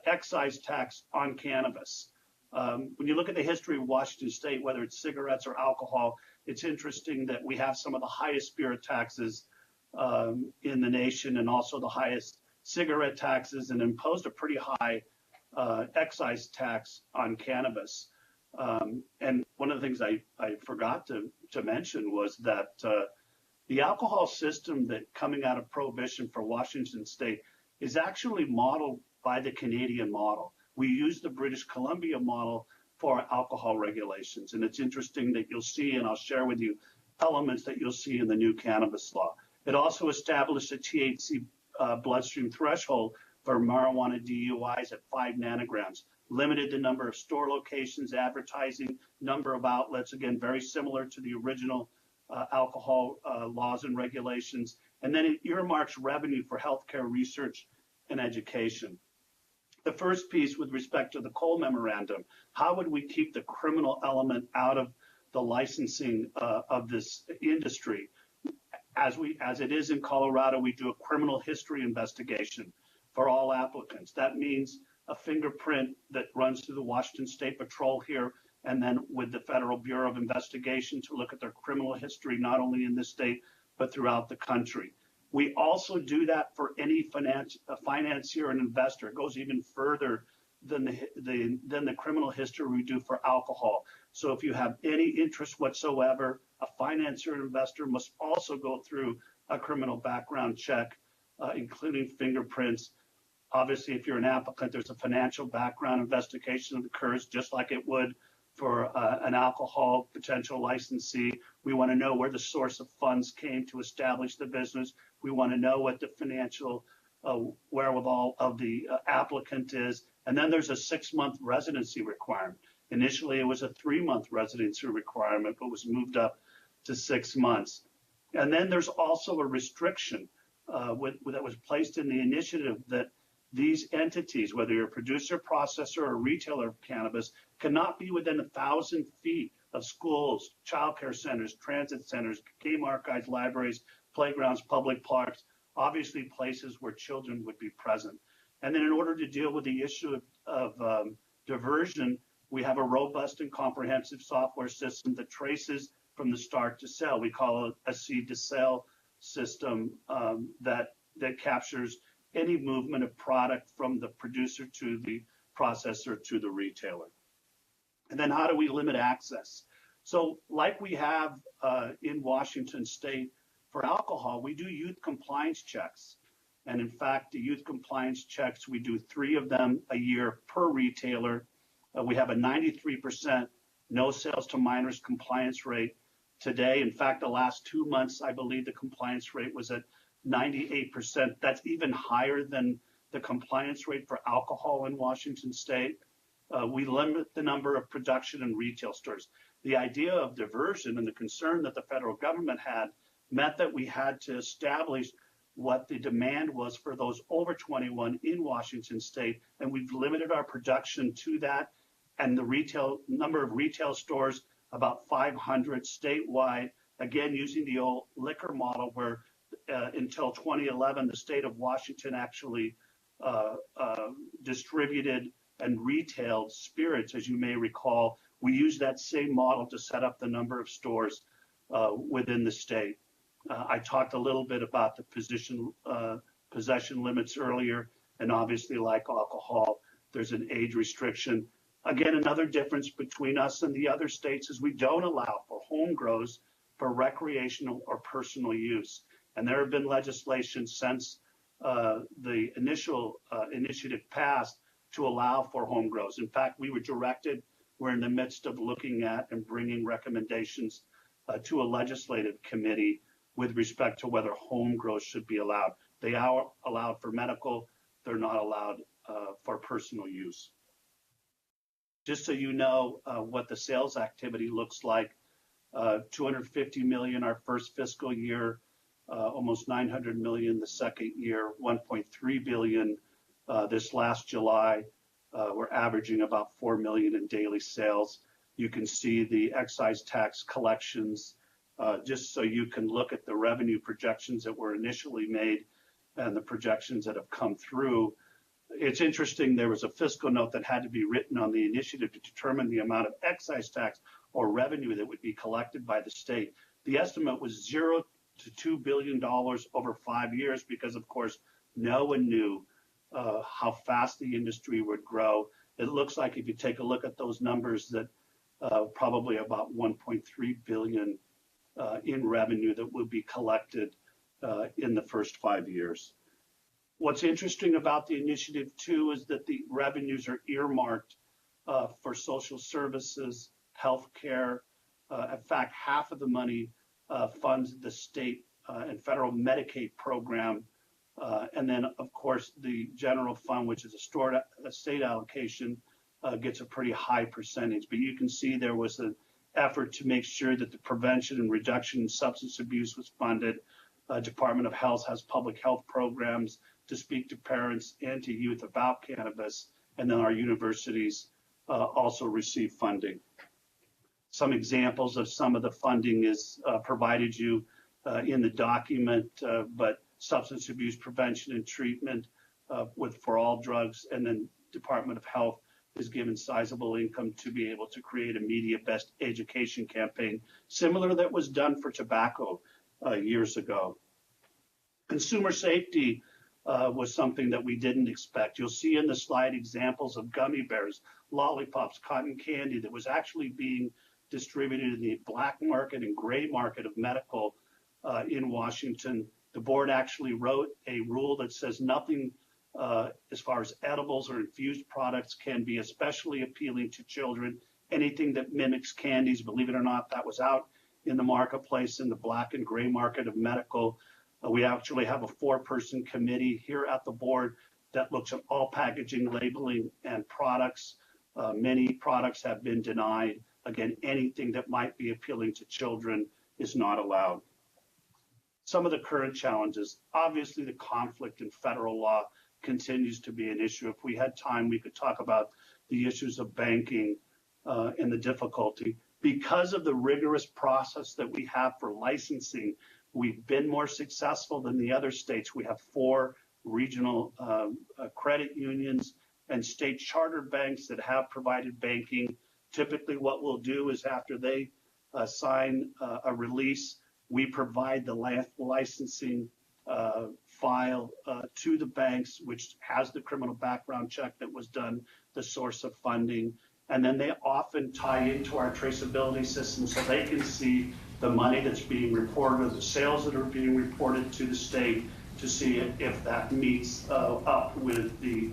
D: excise tax on cannabis. When you look at the history of Washington State, whether it's cigarettes or alcohol, it's interesting that we have some of the highest spirit taxes in the nation and also the highest cigarette taxes, and imposed a pretty high excise tax on cannabis. And one of the things I forgot to mention was that the alcohol system that coming out of Prohibition for Washington State is actually modeled by the Canadian model. We use the British Columbia model for alcohol regulations. And it's interesting that you'll see, and I'll share with you, elements that you'll see in the new cannabis law. It also established a THC bloodstream threshold for marijuana DUIs at 5 nanograms, limited the number of store locations, advertising, number of outlets, again, very similar to the original alcohol laws and regulations. And then it earmarks revenue for healthcare research and education. The first piece with respect to the Cole Memorandum, how would we keep the criminal element out of the licensing of this industry? As it is in Colorado, we do a criminal history investigation for all applicants. That means a fingerprint that runs through the Washington State Patrol here, and then with the Federal Bureau of Investigation to look at their criminal history, not only in this state, but throughout the country. We also do that for any financier and investor. It goes even further than the criminal history we do for alcohol. So if you have any interest whatsoever, a financier and investor must also go through a criminal background check, including fingerprints. Obviously, if you're an applicant, there's a financial background investigation that occurs just like it would for an alcohol potential licensee. We want to know where the source of funds came to establish the business. We want to know what the financial wherewithal of the applicant is. And then there's a 6-month residency requirement. Initially, it was a 3-month residency requirement, but was moved up to 6 months. And then there's also a restriction that was placed in the initiative that these entities, whether you're a producer, processor, or retailer of cannabis, cannot be within 1,000 feet of schools, childcare centers, transit centers, game archives, libraries, playgrounds, public parks, obviously places where children would be present. And then in order to deal with the issue of diversion, we have a robust and comprehensive software system that traces from the start to sale. We call it a seed to sale system that captures any movement of product from the producer to the processor to the retailer. And then how do we limit access? So like we have in Washington State for alcohol, we do youth compliance checks. And in fact, the youth compliance checks, we do 3 of them a year per retailer. We have a 93% no sales to minors compliance rate today. In fact, the last 2 months, I believe the compliance rate was at 98%. That's even higher than the compliance rate for alcohol in Washington State. We limit the number of production and retail stores. The idea of diversion and the concern that the federal government had meant that we had to establish what the demand was for those over 21 in Washington State, and we've limited our production to that, and the retail number of retail stores, about 500 statewide, again using the old liquor model where until 2011, the state of Washington actually distributed and retailed spirits, as you may recall. We used that same model to set up the number of stores within the state. I talked a little bit about the possession limits earlier, and obviously, like alcohol, there's an age restriction. Again, another difference between us and the other states is we don't allow for home grows for recreational or personal use. And there have been legislation since the initial initiative passed to allow for home grows. In fact, we were directed, we're in the midst of looking at and bringing recommendations to a legislative committee with respect to whether home grows should be allowed. They are allowed for medical, they're not allowed for personal use. Just so you know what the sales activity looks like, $250 million our first fiscal year, almost $900 million the second year, $1.3 billion this last July. We're averaging about $4 million in daily sales. You can see the excise tax collections, just so you can look at the revenue projections that were initially made and the projections that have come through. It's interesting, there was a fiscal note that had to be written on the initiative to determine the amount of excise tax or revenue that would be collected by the state. The estimate was $0 to $2 billion over 5 years because, of course, no one knew how fast the industry would grow. It looks like if you take a look at those numbers that probably about 1.3 billion in revenue that will be collected in the first 5 years. What's interesting about the initiative too is that the revenues are earmarked for social services, health care. In fact, half of the money funds the state and federal Medicaid program. And then, of course, the general fund, which is a state allocation, gets a pretty high percentage. But you can see there was an effort to make sure that the prevention and reduction in substance abuse was funded. Department of Health has public health programs to speak to parents and to youth about cannabis. And then our universities also receive funding. Some examples of some of the funding is provided you in the document, but substance abuse prevention and treatment for all drugs, and then Department of Health is given sizable income to be able to create a media-best education campaign, similar that was done for tobacco years ago. Consumer safety was something that we didn't expect. You'll see in the slide examples of gummy bears, lollipops, cotton candy that was actually being distributed in the black market and gray market of medical in Washington. The board actually wrote a rule that says nothing as far as edibles or infused products can be especially appealing to children. Anything that mimics candies, believe it or not, that was out in the marketplace in the black and gray market of medical. We actually have a 4-person committee here at the board that looks at all packaging, labeling, and products. Many products have been denied. Again, anything that might be appealing to children is not allowed. Some of the current challenges, obviously the conflict in federal law continues to be an issue. If we had time, we could talk about the issues of banking and the difficulty. Because of the rigorous process that we have for licensing, we've been more successful than the other states. We have 4 regional credit unions and state chartered banks that have provided banking. Typically what we'll do is after they sign a release, we provide the licensing file to the banks, which has the criminal background check that was done, the source of funding, and then they often tie into our traceability system so they can see the money that's being reported or the sales that are being reported to the state to see if that meets up with the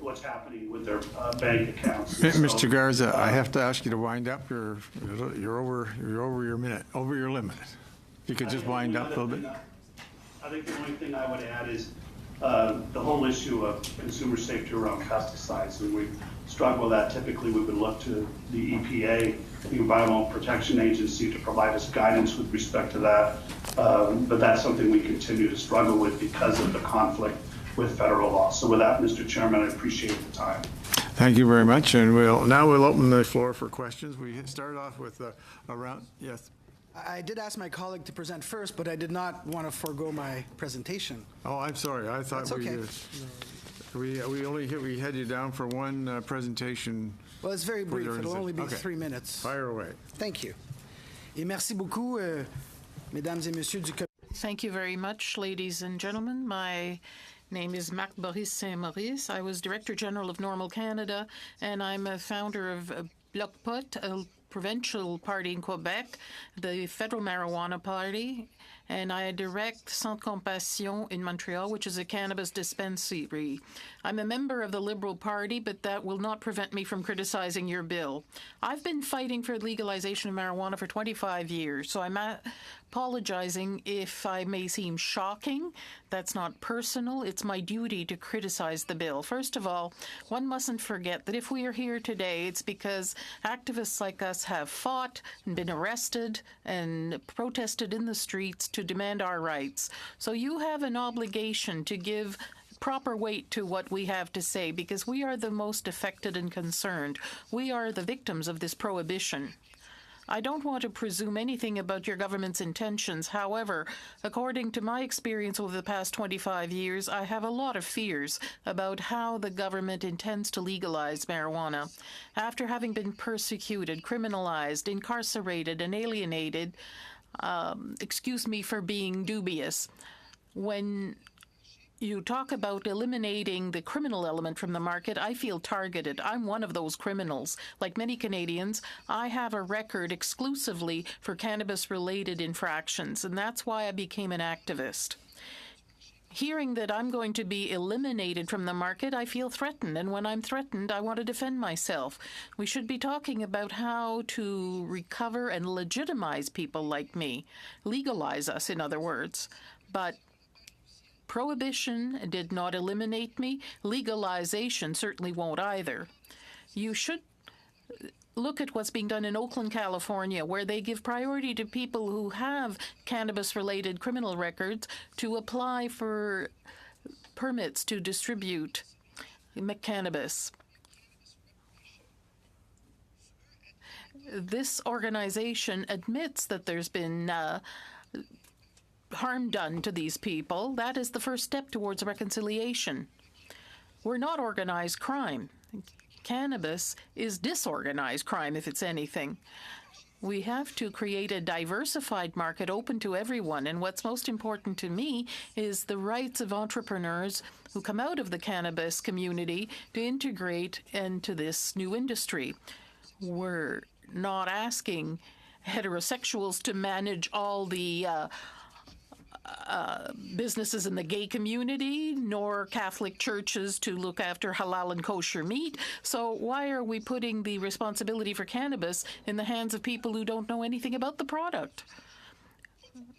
D: what's happening with their bank accounts.
A: Mr. Garza, I have to ask you to wind up. You're over your minute, over your limit. If you could just wind up a little bit.
D: I think the only thing I would add is the whole issue of consumer safety around pesticides. When we struggle with that, typically we would look to the EPA, the Environmental Protection Agency, to provide us guidance with respect to that. But that's something we continue to struggle with because of the conflict with federal law. So with that, Mr. Chairman, I appreciate the time.
A: Thank you very much. And now we'll open the floor for questions. We start off with a round. Yes.
B: I did ask my colleague to present first, but I did not want to forego my presentation.
A: Oh, I'm sorry. I thought
B: That's okay.
A: we had you down for one presentation.
B: Well, it's very brief. It'll only be 3 minutes.
A: Fire away.
B: Thank you. Et merci beaucoup, mesdames et messieurs du comité.
S: Thank you very much, ladies and gentlemen. My name is Marc Boris Saint-Maurice. I was Director General of Normal Canada, and I'm a founder of Bloc Pot, a provincial party in Quebec, the federal marijuana party, and I direct Centre Compassion in Montreal, which is a cannabis dispensary. I'm a member of the Liberal Party, but that will not prevent me from criticizing your bill. I've been fighting for legalization of marijuana for 25 years, so I'm apologizing if I may seem shocking. That's not personal. It's my duty to criticize the bill. First of all, one mustn't forget that if we are here today, it's because activists like us have fought and been arrested and protested in the streets to demand our rights. So you have an obligation to give proper weight to what we have to say, because we are the most affected and concerned. We are the victims of this prohibition. I don't want to presume anything about your government's intentions. However, according to my experience over the past 25 years, I have a lot of fears about how the government intends to legalize marijuana. After having been persecuted, criminalized, incarcerated, and alienated, excuse me for being dubious, when you talk about eliminating the criminal element from the market, I feel targeted. I'm one of those criminals. Like many Canadians, I have a record exclusively for cannabis-related infractions, and that's why I became an activist. Hearing that I'm going to be eliminated from the market, I feel threatened, and when I'm threatened, I want to defend myself. We should be talking about how to recover and legitimize people like me, legalize us, in other words. But prohibition did not eliminate me. Legalization certainly won't either. You should look at what's being done in Oakland, California, where they give priority to people who have cannabis-related criminal records to apply for permits to distribute cannabis. This organization admits that there's been harm done to these people. That is the first step towards reconciliation. We're not organized crime. Cannabis is disorganized crime, if it's anything. We have to create a diversified market open to everyone, and what's most important to me is the rights of entrepreneurs who come out of the cannabis community to integrate into this new industry. We're not asking heterosexuals to manage all the businesses in the gay community, nor Catholic churches to look after halal and kosher meat. So why are we putting the responsibility for cannabis in the hands of people who don't know anything about the product?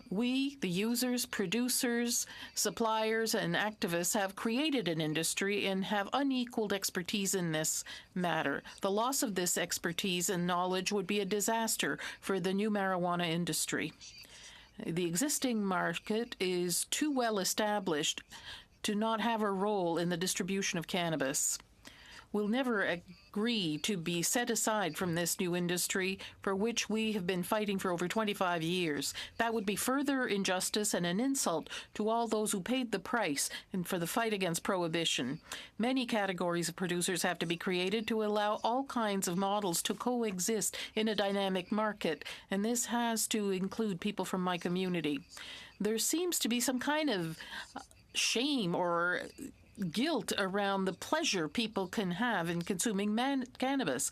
S: We, the users, producers, suppliers, and activists have created an industry and have unequaled expertise in this matter. The loss of this expertise and knowledge would be a disaster for the new marijuana industry. The existing market is too well established to not have a role in the distribution of cannabis. We'll never agree to be set aside from this new industry for which we have been fighting for over 25 years. That would be further injustice and an insult to all those who paid the price for the fight against prohibition. Many categories of producers have to be created to allow all kinds of models to coexist in a dynamic market, and this has to include people from my community. There seems to be some kind of shame or guilt around the pleasure people can have in consuming cannabis.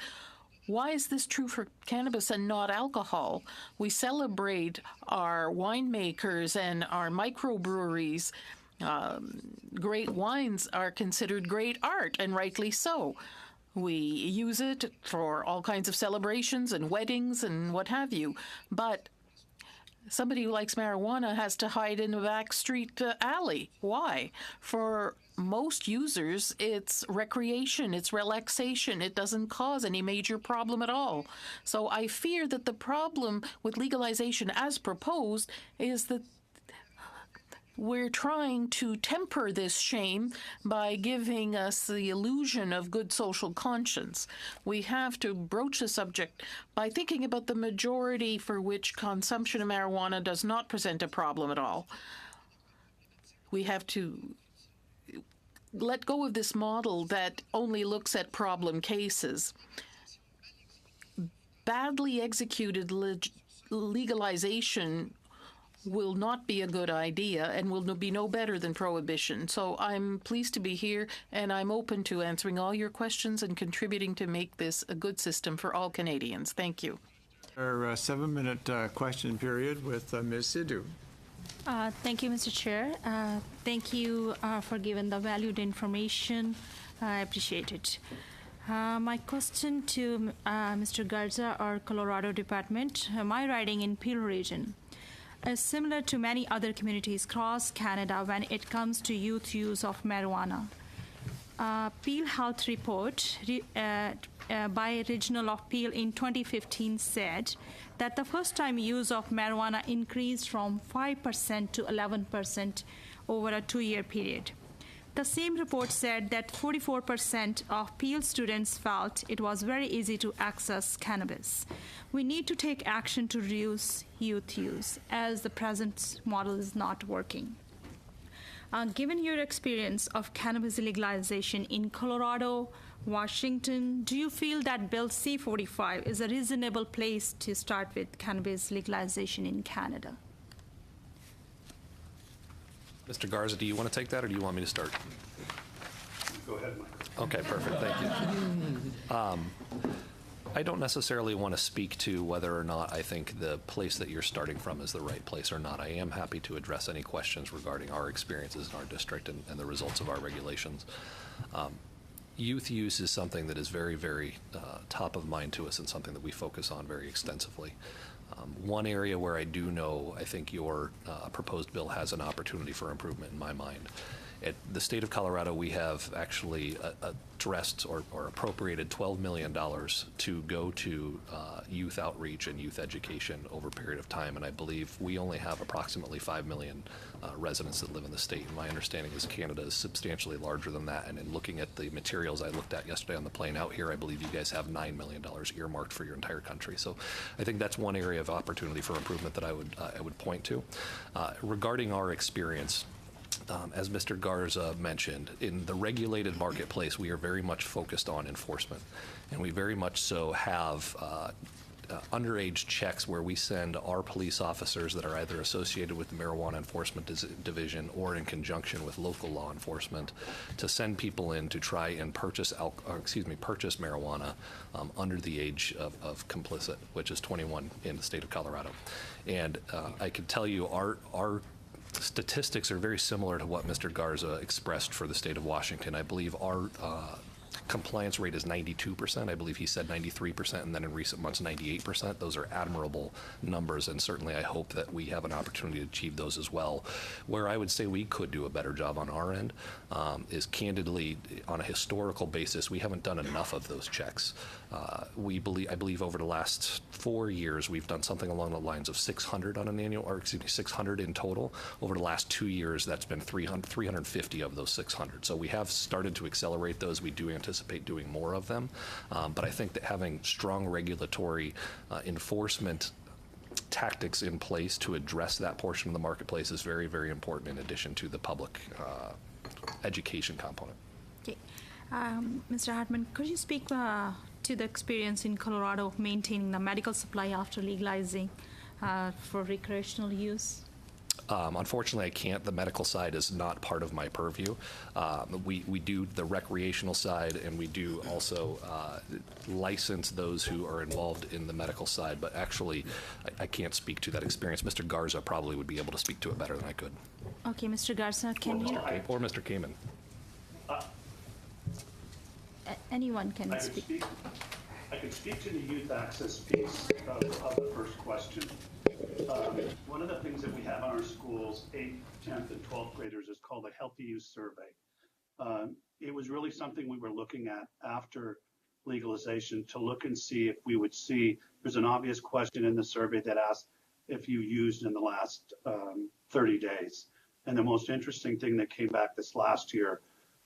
S: Why is this true for cannabis and not alcohol? We celebrate our winemakers and our microbreweries. Great wines are considered great art, and rightly so. We use it for all kinds of celebrations and weddings and what have you. But somebody who likes marijuana has to hide in a back street alley. Why? For most users, it's recreation, it's relaxation. It doesn't cause any major problem at all. So I fear that the problem with legalization as proposed is that we're trying to temper this shame by giving us the illusion of good social conscience. We have to broach the subject by thinking about the majority for which consumption of marijuana does not present a problem at all. We have to let go of this model that only looks at problem cases. Badly executed legalization will not be a good idea and will be no better than prohibition. So I'm pleased to be here, and I'm open to answering all your questions and contributing to make this a good system for all Canadians. Thank you.
A: Our 7-minute question period with Ms. Sidhu.
P: Thank you, Mr. Chair. Thank you for giving the valued information. I appreciate it. My question to Mr. Garza, our Colorado Department. My riding in Peel region is similar to many other communities across Canada when it comes to youth use of marijuana. Peel Health report by Regional of Peel in 2015 said that the first-time use of marijuana increased from 5% to 11% over a 2-year period. The same report said that 44% of Peel students felt it was very easy to access cannabis. We need to take action to reduce youth use, as the present model is not working. Given your experience of cannabis legalization in Colorado, Washington, do you feel that Bill C-45 is a reasonable place to start with cannabis legalization in Canada?
G: Mr. Garza, do you want to take that, or do you want me to start?
D: Go ahead, Mike.
G: Okay, perfect. Thank you. I don't necessarily want to speak to whether or not I think the place that you're starting from is the right place or not. I am happy to address any questions regarding our experiences in our district and the results of our regulations. Youth use is something that is very, very top of mind to us and something that we focus on very extensively. One area where I do know I think your proposed bill has an opportunity for improvement in my mind. At the state of Colorado, we have actually addressed or appropriated $12 million to go to youth outreach and youth education over a period of time, and I believe we only have approximately 5 million residents that live in the state. And my understanding is Canada is substantially larger than that, and in looking at the materials I looked at yesterday on the plane out here, I believe you guys have $9 million earmarked for your entire country. So I think that's one area of opportunity for improvement that I would point to. Regarding our experience, as Mr. Garza mentioned, in the regulated marketplace, we are very much focused on enforcement, and we very much so have underage checks where we send our police officers that are either associated with the Marijuana Enforcement Division or in conjunction with local law enforcement to send people in to try and purchase marijuana under the age of complicit, which is 21 in the state of Colorado. And I can tell you our statistics are very similar to what Mr. Garza expressed for the state of Washington. I believe our compliance rate is 92%. I believe he said 93%, and then in recent months, 98%. Those are admirable numbers, and certainly I hope that we have an opportunity to achieve those as well. Where I would say we could do a better job on our end is candidly, on a historical basis, we haven't done enough of those checks. I believe over the last 4 years, we've done something along the lines of 600 on an annual, or excuse me, 600 in total. Over the last 2 years, that's been 350 of those 600. So we have started to accelerate those. We do anticipate doing more of them. But I think that having strong regulatory enforcement tactics in place to address that portion of the marketplace is very, very important in addition to the public education component.
P: Okay. Mr. Hartman, could you speak to the experience in Colorado of maintaining the medical supply after legalizing for recreational use?
G: Unfortunately, I can't. The medical side is not part of my purview. We do the recreational side, and we do also license those who are involved in the medical side, but actually, I can't speak to that experience. Mr. Garza probably would be able to speak to it better than I could.
P: Okay, Mr. Garza, can you?
G: Or Mr. Kamen.
P: Anyone can speak.
D: I can speak to the youth access piece of the first question. One of the things that we have in our schools, 8th, 10th, and 12th graders, is called a Healthy Youth Survey. It was really something we were looking at after legalization to look and see if we would see, there's an obvious question in the survey that asked if you used in the last 30 days. And the most interesting thing that came back this last year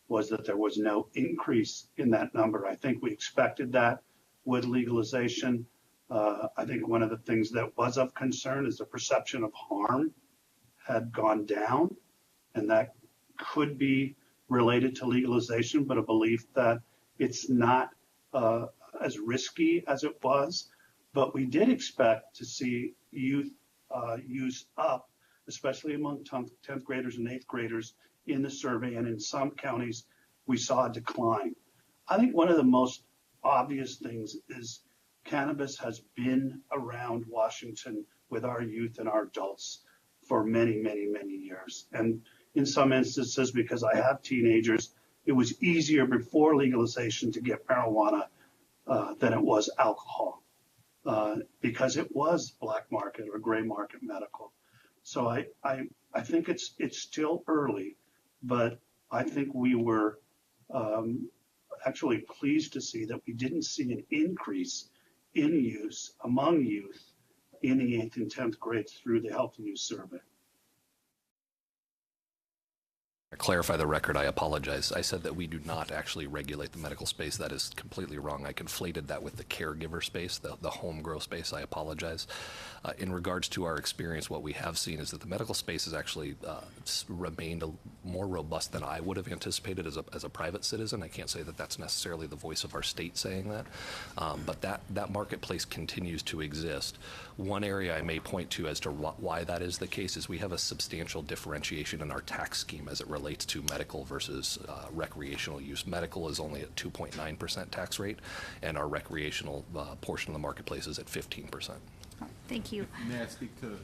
D: was that there was no increase in that number. I think we expected that with legalization. I think one of the things that was of concern is the perception of harm had gone down, and that could be related to legalization, but a belief that it's not as risky as it was. But we did expect to see youth use up, especially among 10th graders and 8th graders in the survey, and in some counties we saw a decline. I think one of the most obvious things is cannabis has been around Washington with our youth and our adults for many, many, many years. And in some instances, because I have teenagers, it was easier before legalization to get marijuana than it was alcohol, because it was black market or gray market medical. So I think it's still early, but I think we were actually pleased to see that we didn't see an increase in use among youth in the 8th and 10th grades through the Healthy Youth Survey.
G: Clarify the record, I apologize. I said that we do not actually regulate the medical space. That is completely wrong. I conflated that with the caregiver space, the home grow space. I apologize. In regards to our experience, what we have seen is that the medical space has actually remained more robust than I would have anticipated as a private citizen. I can't say that that's necessarily the voice of our state saying that, but that marketplace continues to exist. One area I may point to as to why that is the case is we have a substantial differentiation in our tax scheme as it relates to medical versus recreational use. Medical is only at 2.9% tax rate, and our recreational portion of the marketplace is at 15%.
P: Thank you.
C: May I speak to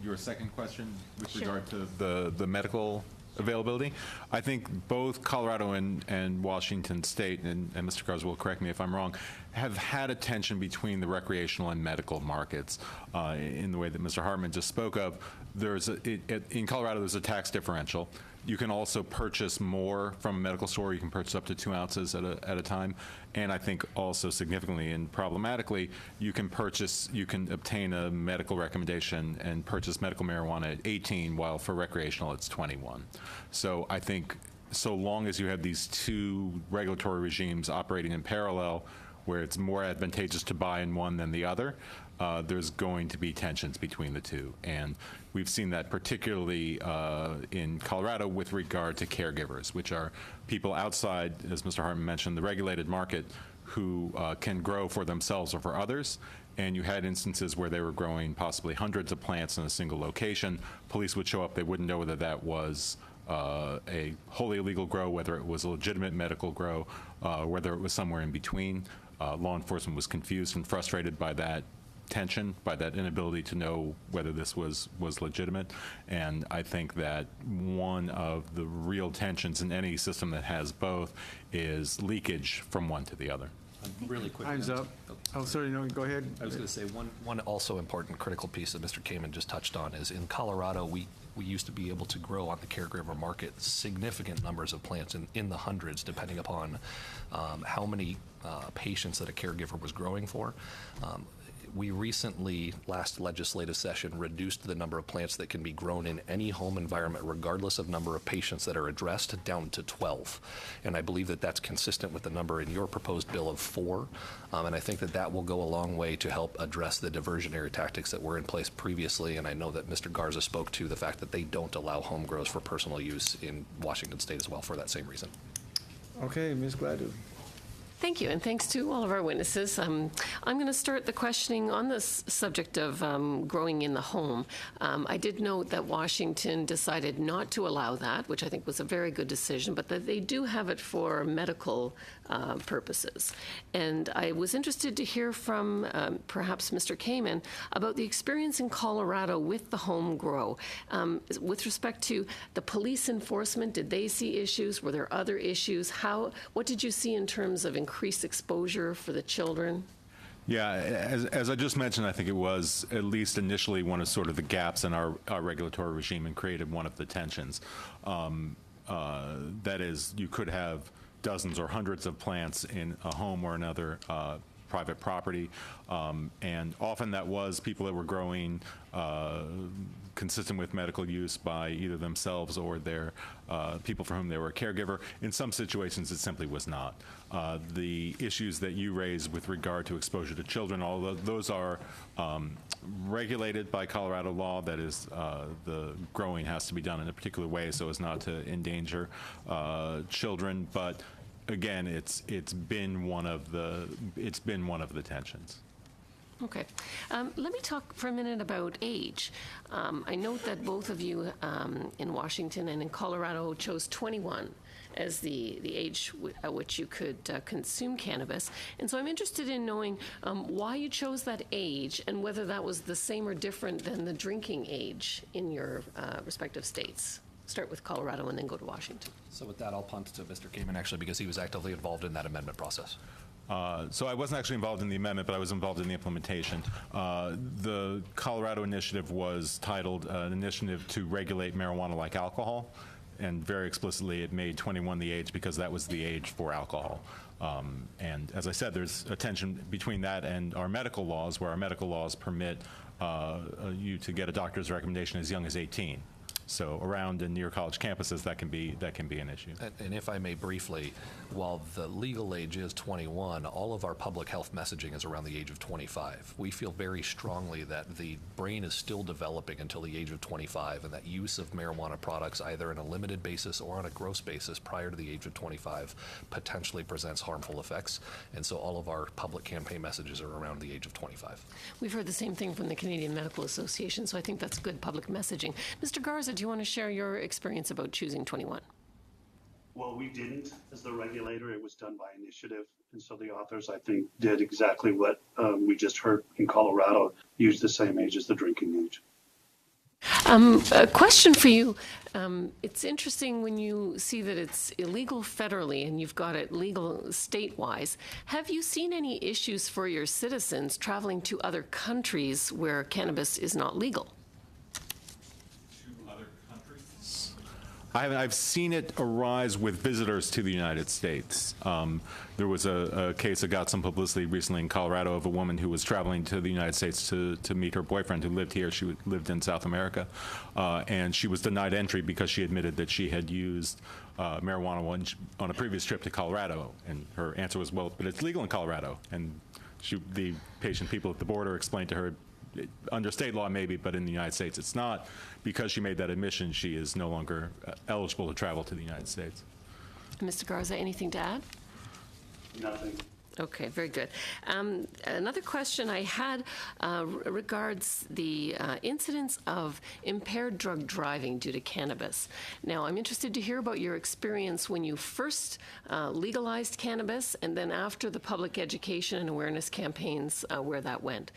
C: your second question with
P: Sure.
C: regard to the medical availability? I think both Colorado and Washington State, and Mr. Garza will correct me if I'm wrong, have had a tension between the recreational and medical markets in the way that Mr. Hartman just spoke of. In Colorado, there's a tax differential. You can also purchase more from a medical store. You can purchase up to 2 ounces at a time. And I think also significantly and problematically, you can obtain a medical recommendation and purchase medical marijuana at 18, while for recreational it's 21. So I think so long as you have these two regulatory regimes operating in parallel, where it's more advantageous to buy in one than the other, there's going to be tensions between the two. And we've seen that particularly in Colorado with regard to caregivers, which are people outside, as Mr. Hartman mentioned, the regulated market who can grow for themselves or for others. And you had instances where they were growing possibly hundreds of plants in a single location. Police would show up, they wouldn't know whether that was a wholly illegal grow, whether it was a legitimate medical grow, whether it was somewhere in between. Law enforcement was confused and frustrated by that tension, by that inability to know whether this was legitimate. And I think that one of the real tensions in any system that has both is leakage from one to the other.
G: Really quick.
A: Time's up. Oh, sorry, no, go ahead.
G: I was going to say one also important critical piece that Mr. Kamen just touched on is in Colorado, we used to be able to grow on the caregiver market significant numbers of plants in the hundreds, depending upon how many patients that a caregiver was growing for. We recently, last legislative session, reduced the number of plants that can be grown in any home environment, regardless of number of patients that are addressed, down to 12. And I believe that that's consistent with the number in your proposed bill of 4. And I think that that will go a long way to help address the diversionary tactics that were in place previously. And I know that Mr. Garza spoke to the fact that they don't allow home grows for personal use in Washington State as well for that same reason.
A: Okay, Ms. Gladue.
F: Thank you, and thanks to all of our witnesses. I'm going to start the questioning on this subject of growing in the home. I did note that Washington decided not to allow that, which I think was a very good decision, but that they do have it for medical purposes. And I was interested to hear from perhaps Mr. Kamen about the experience in Colorado with the home grow. With respect to the police enforcement, did they see issues? Were there other issues? What did you see in terms of increased exposure for the children?
C: Yeah, as I just mentioned, I think it was at least initially one of sort of the gaps in our regulatory regime and created one of the tensions. That is, you could have dozens or hundreds of plants in a home or another private property, and often that was people that were growing consistent with medical use by either themselves or their people for whom they were a caregiver. In some situations, it simply was not. The issues that you raise with regard to exposure to children, although those are regulated by Colorado law, that is, the growing has to be done in a particular way so as not to endanger children. But again, it's been one of the tensions.
F: Okay. Let me talk for a minute about age. I note that both of you in Washington and in Colorado chose 21 as the age at which you could consume cannabis. And so I'm interested in knowing why you chose that age and whether that was the same or different than the drinking age in your respective states. Start with Colorado and then go to Washington.
G: So with that, I'll punt to Mr. Kamen, actually, because he was actively involved in that amendment process.
C: So I wasn't actually involved in the amendment, but I was involved in the implementation. The Colorado initiative was titled an initiative to regulate marijuana like alcohol, and very explicitly it made 21 the age because that was the age for alcohol. And as I said, there's a tension between that and our medical laws, where our medical laws permit you to get a doctor's recommendation as young as 18. So around and near college campuses, that can be an issue.
G: And if I may briefly, while the legal age is 21, all of our public health messaging is around the age of 25. We feel very strongly that the brain is still developing until the age of 25, and that use of marijuana products, either on a limited basis or on a gross basis prior to the age of 25, potentially presents harmful effects. And so all of our public campaign messages are around the age of 25.
F: We've heard the same thing from the Canadian Medical Association, so I think that's good public messaging. Mr. Garza, do you want to share your experience about choosing 21?
D: Well, we didn't as the regulator. It was done by initiative. And so the authors, I think, did exactly what we just heard in Colorado, used the same age as the drinking age.
F: A question for you. It's interesting when you see that it's illegal federally and you've got it legal state-wise. Have you seen any issues for your citizens traveling to other countries where cannabis is not legal?
C: I've seen it arise with visitors to the United States. There was a case that got some publicity recently in Colorado of a woman who was traveling to the United States to meet her boyfriend who lived here. She lived in South America, and she was denied entry because she admitted that she had used marijuana on a previous trip to Colorado. And her answer was, well, but it's legal in Colorado. And the patient people at the border explained to her, under state law maybe, but in the United States it's not. Because she made that admission, she is no longer eligible to travel to the United States.
F: Mr. Garza, anything to add?
D: Nothing.
F: Okay, very good. Another question I had regards the incidence of impaired drug driving due to cannabis. Now, I'm interested to hear about your experience when you first legalized cannabis and then after the public education and awareness campaigns, where that went,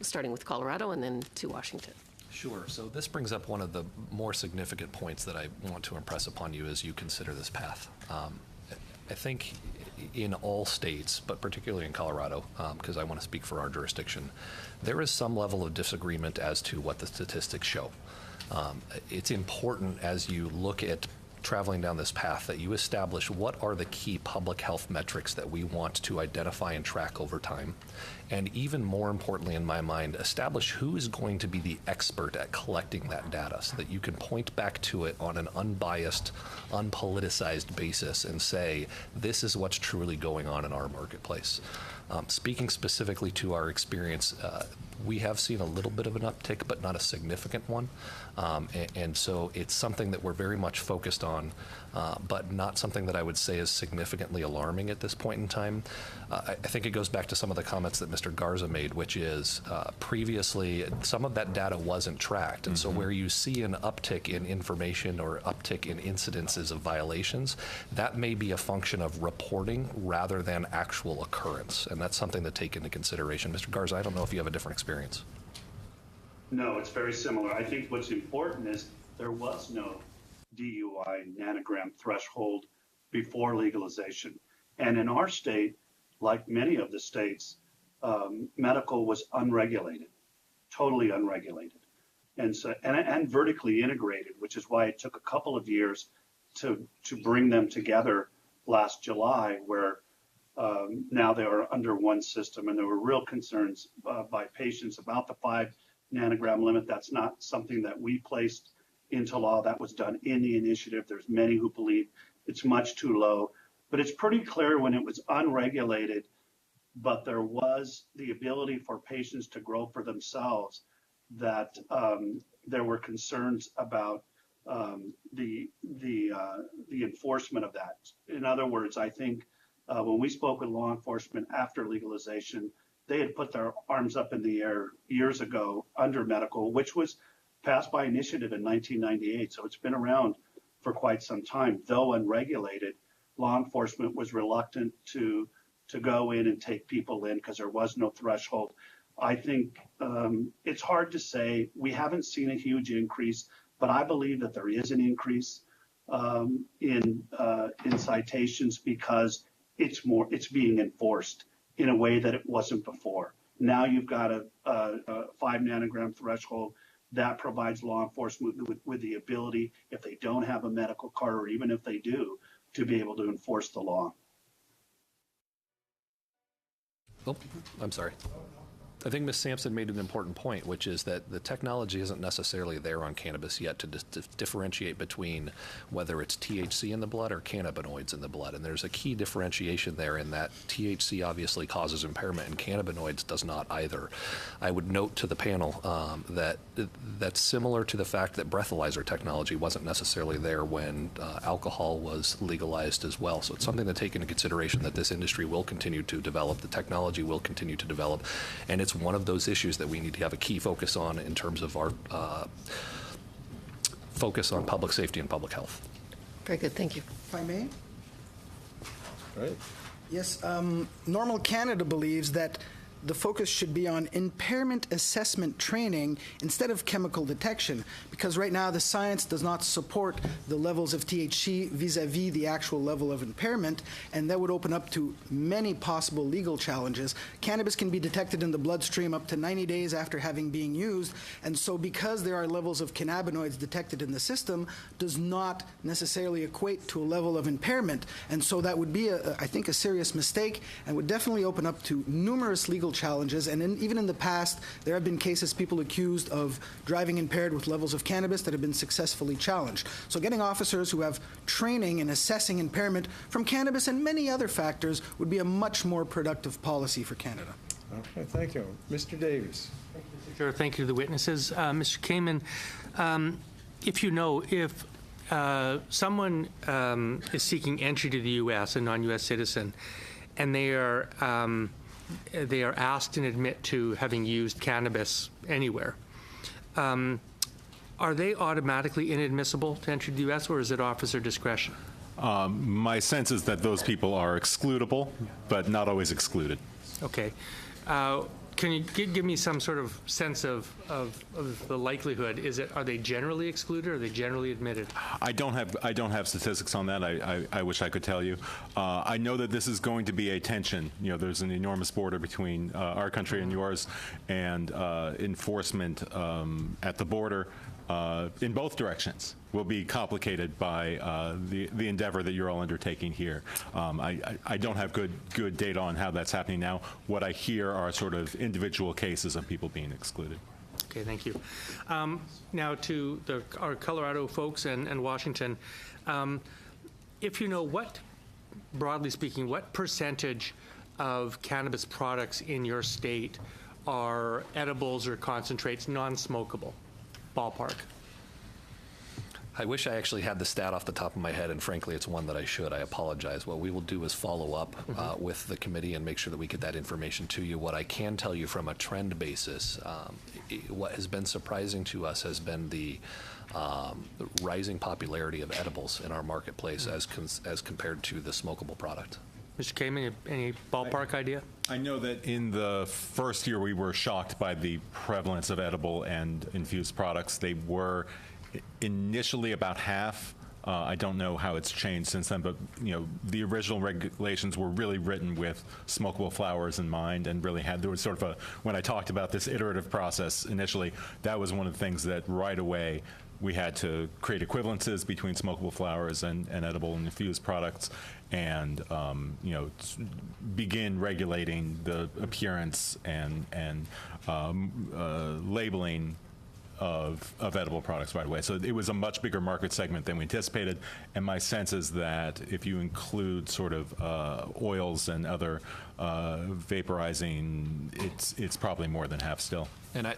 F: starting with Colorado and then to Washington.
G: Sure. So this brings up one of the more significant points that I want to impress upon you as you consider this path. I think in all states, but particularly in Colorado, because I want to speak for our jurisdiction, there is some level of disagreement as to what the statistics show. It's important as you look at traveling down this path that you establish what are the key public health metrics that we want to identify and track over time. And even more importantly, in my mind, establish who is going to be the expert at collecting that data so that you can point back to it on an unbiased, unpoliticized basis and say, this is what's truly going on in our marketplace. Speaking specifically to our experience, we have seen a little bit of an uptick, but not a significant one. And so it's something that we're very much focused on, but not something that I would say is significantly alarming at this point in time. I think it goes back to some of the comments that Mr. Garza made, which is previously some of that data wasn't tracked. And so where you see an uptick in information or uptick in incidences of violations, that may be a function of reporting rather than actual occurrence. And that's something to take into consideration. Mr. Garza, I don't know if you have a different experience.
D: No, it's very similar. I think what's important is there was no DUI nanogram threshold before legalization. And in our state, like many of the states, medical was unregulated, totally unregulated, and so and vertically integrated, which is why it took a couple of years to bring them together last July, where now they are under one system. And there were real concerns by patients about the 5 nanogram limit. That's not something that we placed into law. That was done in the initiative. There's many who believe it's much too low, but it's pretty clear when it was unregulated, but there was the ability for patients to grow for themselves, that there were concerns about the enforcement of that. In other words, I think when we spoke with law enforcement after legalization, they had put their arms up in the air years ago under medical, which was passed by initiative in 1998. So it's been around for quite some time. Though unregulated, law enforcement was reluctant to go in and take people in because there was no threshold. I think it's hard to say. We haven't seen a huge increase, but I believe that there is an increase in citations because it's being enforced in a way that it wasn't before. Now you've got a 5 nanogram threshold that provides law enforcement with the ability, if they don't have a medical card, or even if they do, to be able to enforce the law.
G: Oh, I'm sorry. I think Ms. Sampson made an important point, which is that the technology isn't necessarily there on cannabis yet to differentiate between whether it's THC in the blood or cannabinoids in the blood. And there's a key differentiation there in that THC obviously causes impairment and cannabinoids does not either. I would note to the panel that that's similar to the fact that breathalyzer technology wasn't necessarily there when alcohol was legalized as well. So it's something to take into consideration that this industry will continue to develop, the technology will continue to develop, and it's one of those issues that we need to have a key focus on in terms of our focus on public safety and public health.
F: Very good, thank you.
B: If I may?
A: Right.
B: Yes, Normal Canada believes that the focus should be on impairment assessment training instead of chemical detection, because right now the science does not support the levels of THC vis-a-vis the actual level of impairment, and that would open up to many possible legal challenges. Cannabis can be detected in the bloodstream up to 90 days after having been used, and so because there are levels of cannabinoids detected in the system does not necessarily equate to a level of impairment, and so that would be, I think, a serious mistake and would definitely open up to numerous legal challenges. And even in the past, there have been cases people accused of driving impaired with levels of cannabis that have been successfully challenged. So getting officers who have training in assessing impairment from cannabis and many other factors would be a much more productive policy for Canada.
A: Okay, thank you. Mr. Davies.
H: Sure, thank you to the witnesses. Mr. Kamen, if you know, if someone is seeking entry to the U.S., a non-U.S. citizen, and they are asked and admit to having used cannabis anywhere, are they automatically inadmissible to enter the U.S., or is it officer discretion?
C: My sense is that those people are excludable, but not always excluded.
H: Okay. Can you give me some sort of sense of the likelihood? Are they generally excluded, or are they generally admitted?
C: I don't have statistics on that. I wish I could tell you. I know that this is going to be a tension. You know, there's an enormous border between our country and yours, and enforcement at the border in both directions will be complicated by the endeavor that you're all undertaking here. I don't have good data on how that's happening now. What I hear are sort of individual cases of people being excluded.
H: Okay, thank you. Now to our Colorado folks and Washington, if you know what, broadly speaking, what percentage of cannabis products in your state are edibles or concentrates non-smokable? Ballpark.
G: I wish I actually had the stat off the top of my head, and frankly, it's one that I should. I apologize. What we will do is follow up with the committee and make sure that we get that information to you. What I can tell you from a trend basis, what has been surprising to us has been the rising popularity of edibles in our marketplace as compared to the smokable product.
H: Mr. Kamen, any ballpark idea?
C: I know that in the first year we were shocked by the prevalence of edible and infused products. They were initially about half. I don't know how it's changed since then, but the original regulations were really written with smokable flowers in mind, and really there was sort of when I talked about this iterative process initially, that was one of the things that right away we had to create equivalences between smokable flowers and edible and infused products, and begin regulating the appearance and labeling of edible products right away. So it was a much bigger market segment than we anticipated, and my sense is that if you include sort of oils and other vaporizing, it's probably more than half still.
G: And I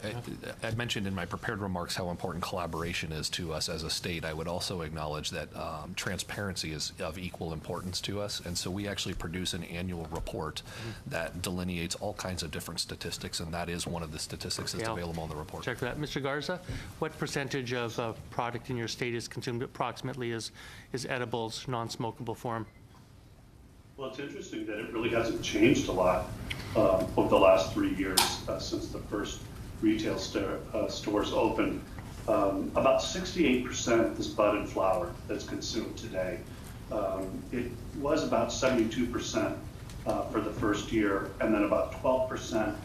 G: mentioned in my prepared remarks how important collaboration is to us as a state. I would also acknowledge that transparency is of equal importance to us, and so we actually produce an annual report that delineates all kinds of different statistics, and that is one of the statistics that's available in the report.
H: Check that. Mr. Garza, what percentage of product in your state is consumed approximately as edibles, non-smokable form?
D: Well, it's interesting that it really hasn't changed a lot over the last 3 years since the first retail stores opened. About 68% is bud and flower that's consumed today. It was about 72% for the first year, and then about 12%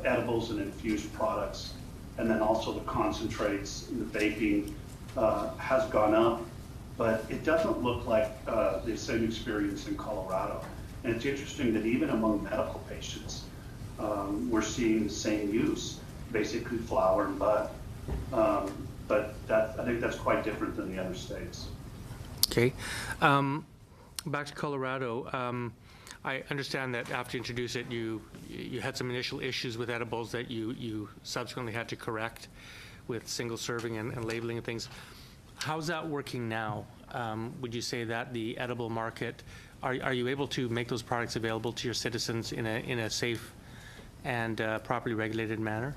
D: edibles and infused products, and then also the concentrates, the vaping has gone up, but it doesn't look like the same experience in Colorado. And it's interesting that even among medical patients, we're seeing the same use, basically flower and bud. But I think that's quite different than the other states.
H: Okay. Back to Colorado. I understand that after you introduced it, you had some initial issues with edibles that you subsequently had to correct with single serving and labeling and things. How's that working now? Would you say that the edible market, are you able to make those products available to your citizens in a safe and properly regulated manner?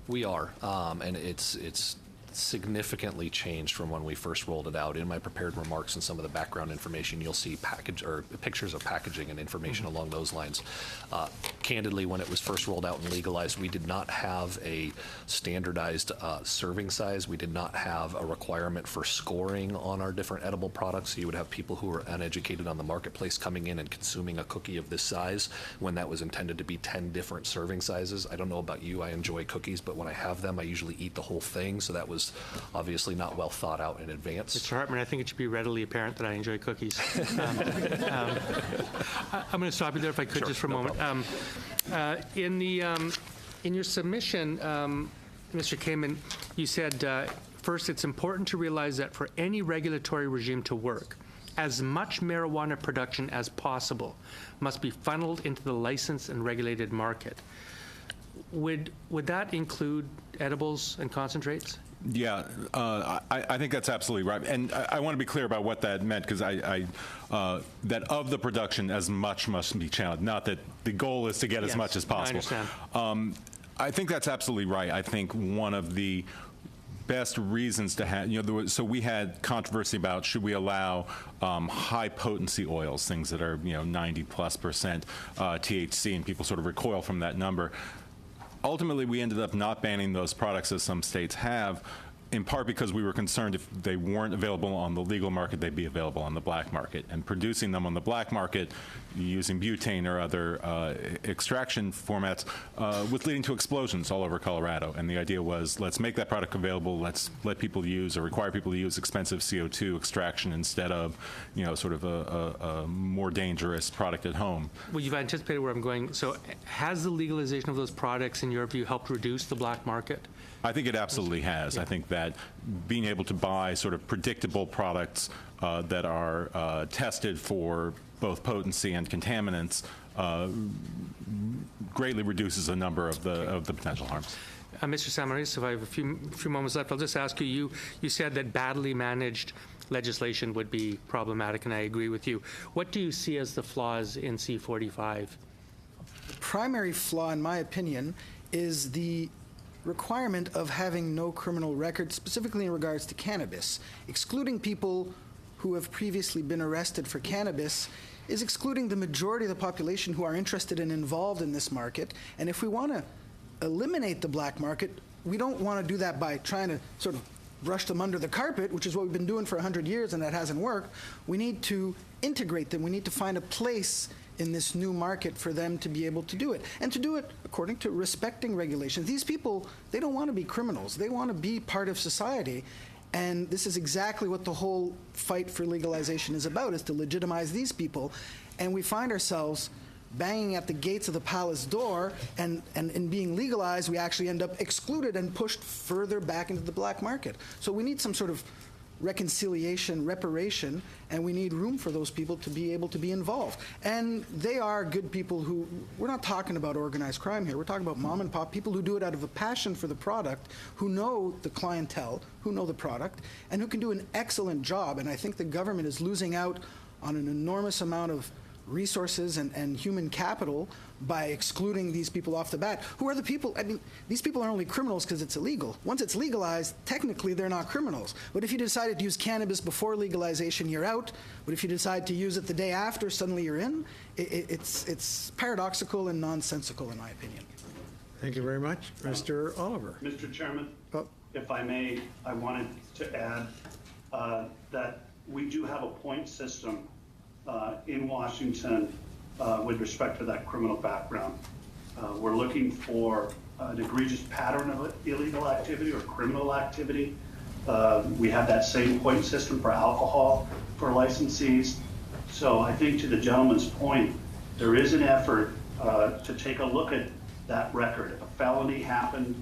G: We are, and it's significantly changed from when we first rolled it out. In my prepared remarks and some of the background information, you'll see pictures of packaging and information along those lines. Candidly, when it was first rolled out and legalized, we did not have a standardized serving size. We did not have a requirement for scoring on our different edible products. So you would have people who were uneducated on the marketplace coming in and consuming a cookie of this size when that was intended to be 10 different serving sizes. I don't know about you, I enjoy cookies, but when I have them, I usually eat the whole thing. So that was obviously not well thought out in advance.
H: Mr. Hartman, I think it should be readily apparent that I enjoy cookies. I'm going to stop you there if I could, just for a moment. In your submission, Mr. Kamen, you said, first, it's important to realize that for any regulatory regime to work, as much marijuana production as possible must be funneled into the licensed and regulated market. Would that include edibles and concentrates?
C: Yeah, I think that's absolutely right. And I want to be clear about what that meant, because that of the production, as much must be channeled. Not that the goal is to get as much as possible.
H: I understand.
C: I think that's absolutely right. I think one of the best reasons to have, so we had controversy about should we allow high potency oils, things that are 90+% THC, and people sort of recoil from that number. Ultimately, we ended up not banning those products, as some states have, in part because we were concerned if they weren't available on the legal market, they'd be available on the black market. And producing them on the black market using butane or other extraction formats was leading to explosions all over Colorado. And the idea was, let's make that product available, let's let people use or require people to use expensive CO2 extraction instead of, sort of a more dangerous product at home.
H: Well, you've anticipated where I'm going. So has the legalization of those products, in your view, helped reduce the black market?
C: I think it absolutely has. Yeah. I think that being able to buy sort of predictable products that are tested for both potency and contaminants greatly reduces the number of the potential harms.
H: Mr. Samaris, if I have a few moments left, I'll just ask you, you said that badly managed legislation would be problematic, and I agree with you. What do you see as the flaws in C-45?
B: The primary flaw, in my opinion, is the requirement of having no criminal record, specifically in regards to cannabis. Excluding people who have previously been arrested for cannabis is excluding the majority of the population who are interested and involved in this market. And if we want to eliminate the black market, we don't want to do that by trying to sort of brush them under the carpet, which is what we've been doing for 100 years, and that hasn't worked. We need to integrate them. We need to find a place in this new market for them to be able to do it, and to do it according to respecting regulations. These people, they don't want to be criminals. They want to be part of society, and this is exactly what the whole fight for legalization is about, is to legitimize these people. And we find ourselves banging at the gates of the palace door, and in being legalized, we actually end up excluded and pushed further back into the black market. So we need some sort of reconciliation, reparation, and we need room for those people to be able to be involved. And they are good people who, we're not talking about organized crime here, we're talking about mom and pop, people who do it out of a passion for the product, who know the clientele, who know the product, and who can do an excellent job. And I think the government is losing out on an enormous amount of resources and human capital by excluding these people off the bat. Who are the people? I mean, these people are only criminals because it's illegal. Once it's legalized, technically they're not criminals. But if you decided to use cannabis before legalization, you're out. But if you decide to use it the day after, suddenly you're in. It's paradoxical and nonsensical, in my opinion.
N: Thank you very much. Mr. Oliver.
D: Mr. Chairman, if I may, I wanted to add that we do have a point system in Washington with respect to that criminal background. We're looking for an egregious pattern of illegal activity or criminal activity. We have that same point system for alcohol for licensees. So I think, to the gentleman's point, there is an effort to take a look at that record. A felony happened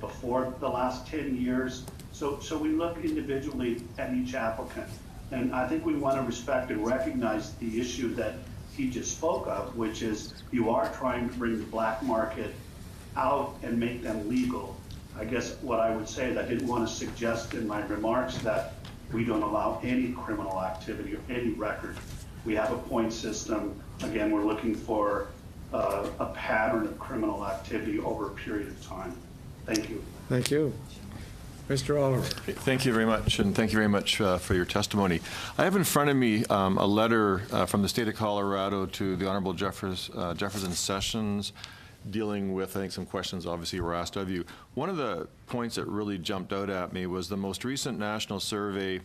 D: before the last 10 years. So we look individually at each applicant. And I think we want to respect and recognize the issue that he just spoke of, which is you are trying to bring the black market out and make them legal. I guess what I would say is I didn't want to suggest in my remarks that we don't allow any criminal activity or any record. We have a point system. Again, we're looking for a pattern of criminal activity over a period of time. Thank you.
N: Thank you. Mr. Oliver.
A: Thank you very much, and thank you very much for your testimony. I have in front of me a letter from the state of Colorado to the Honorable Jefferson Sessions dealing with, I think, some questions obviously were asked of you. One of the points that really jumped out at me was the most recent national survey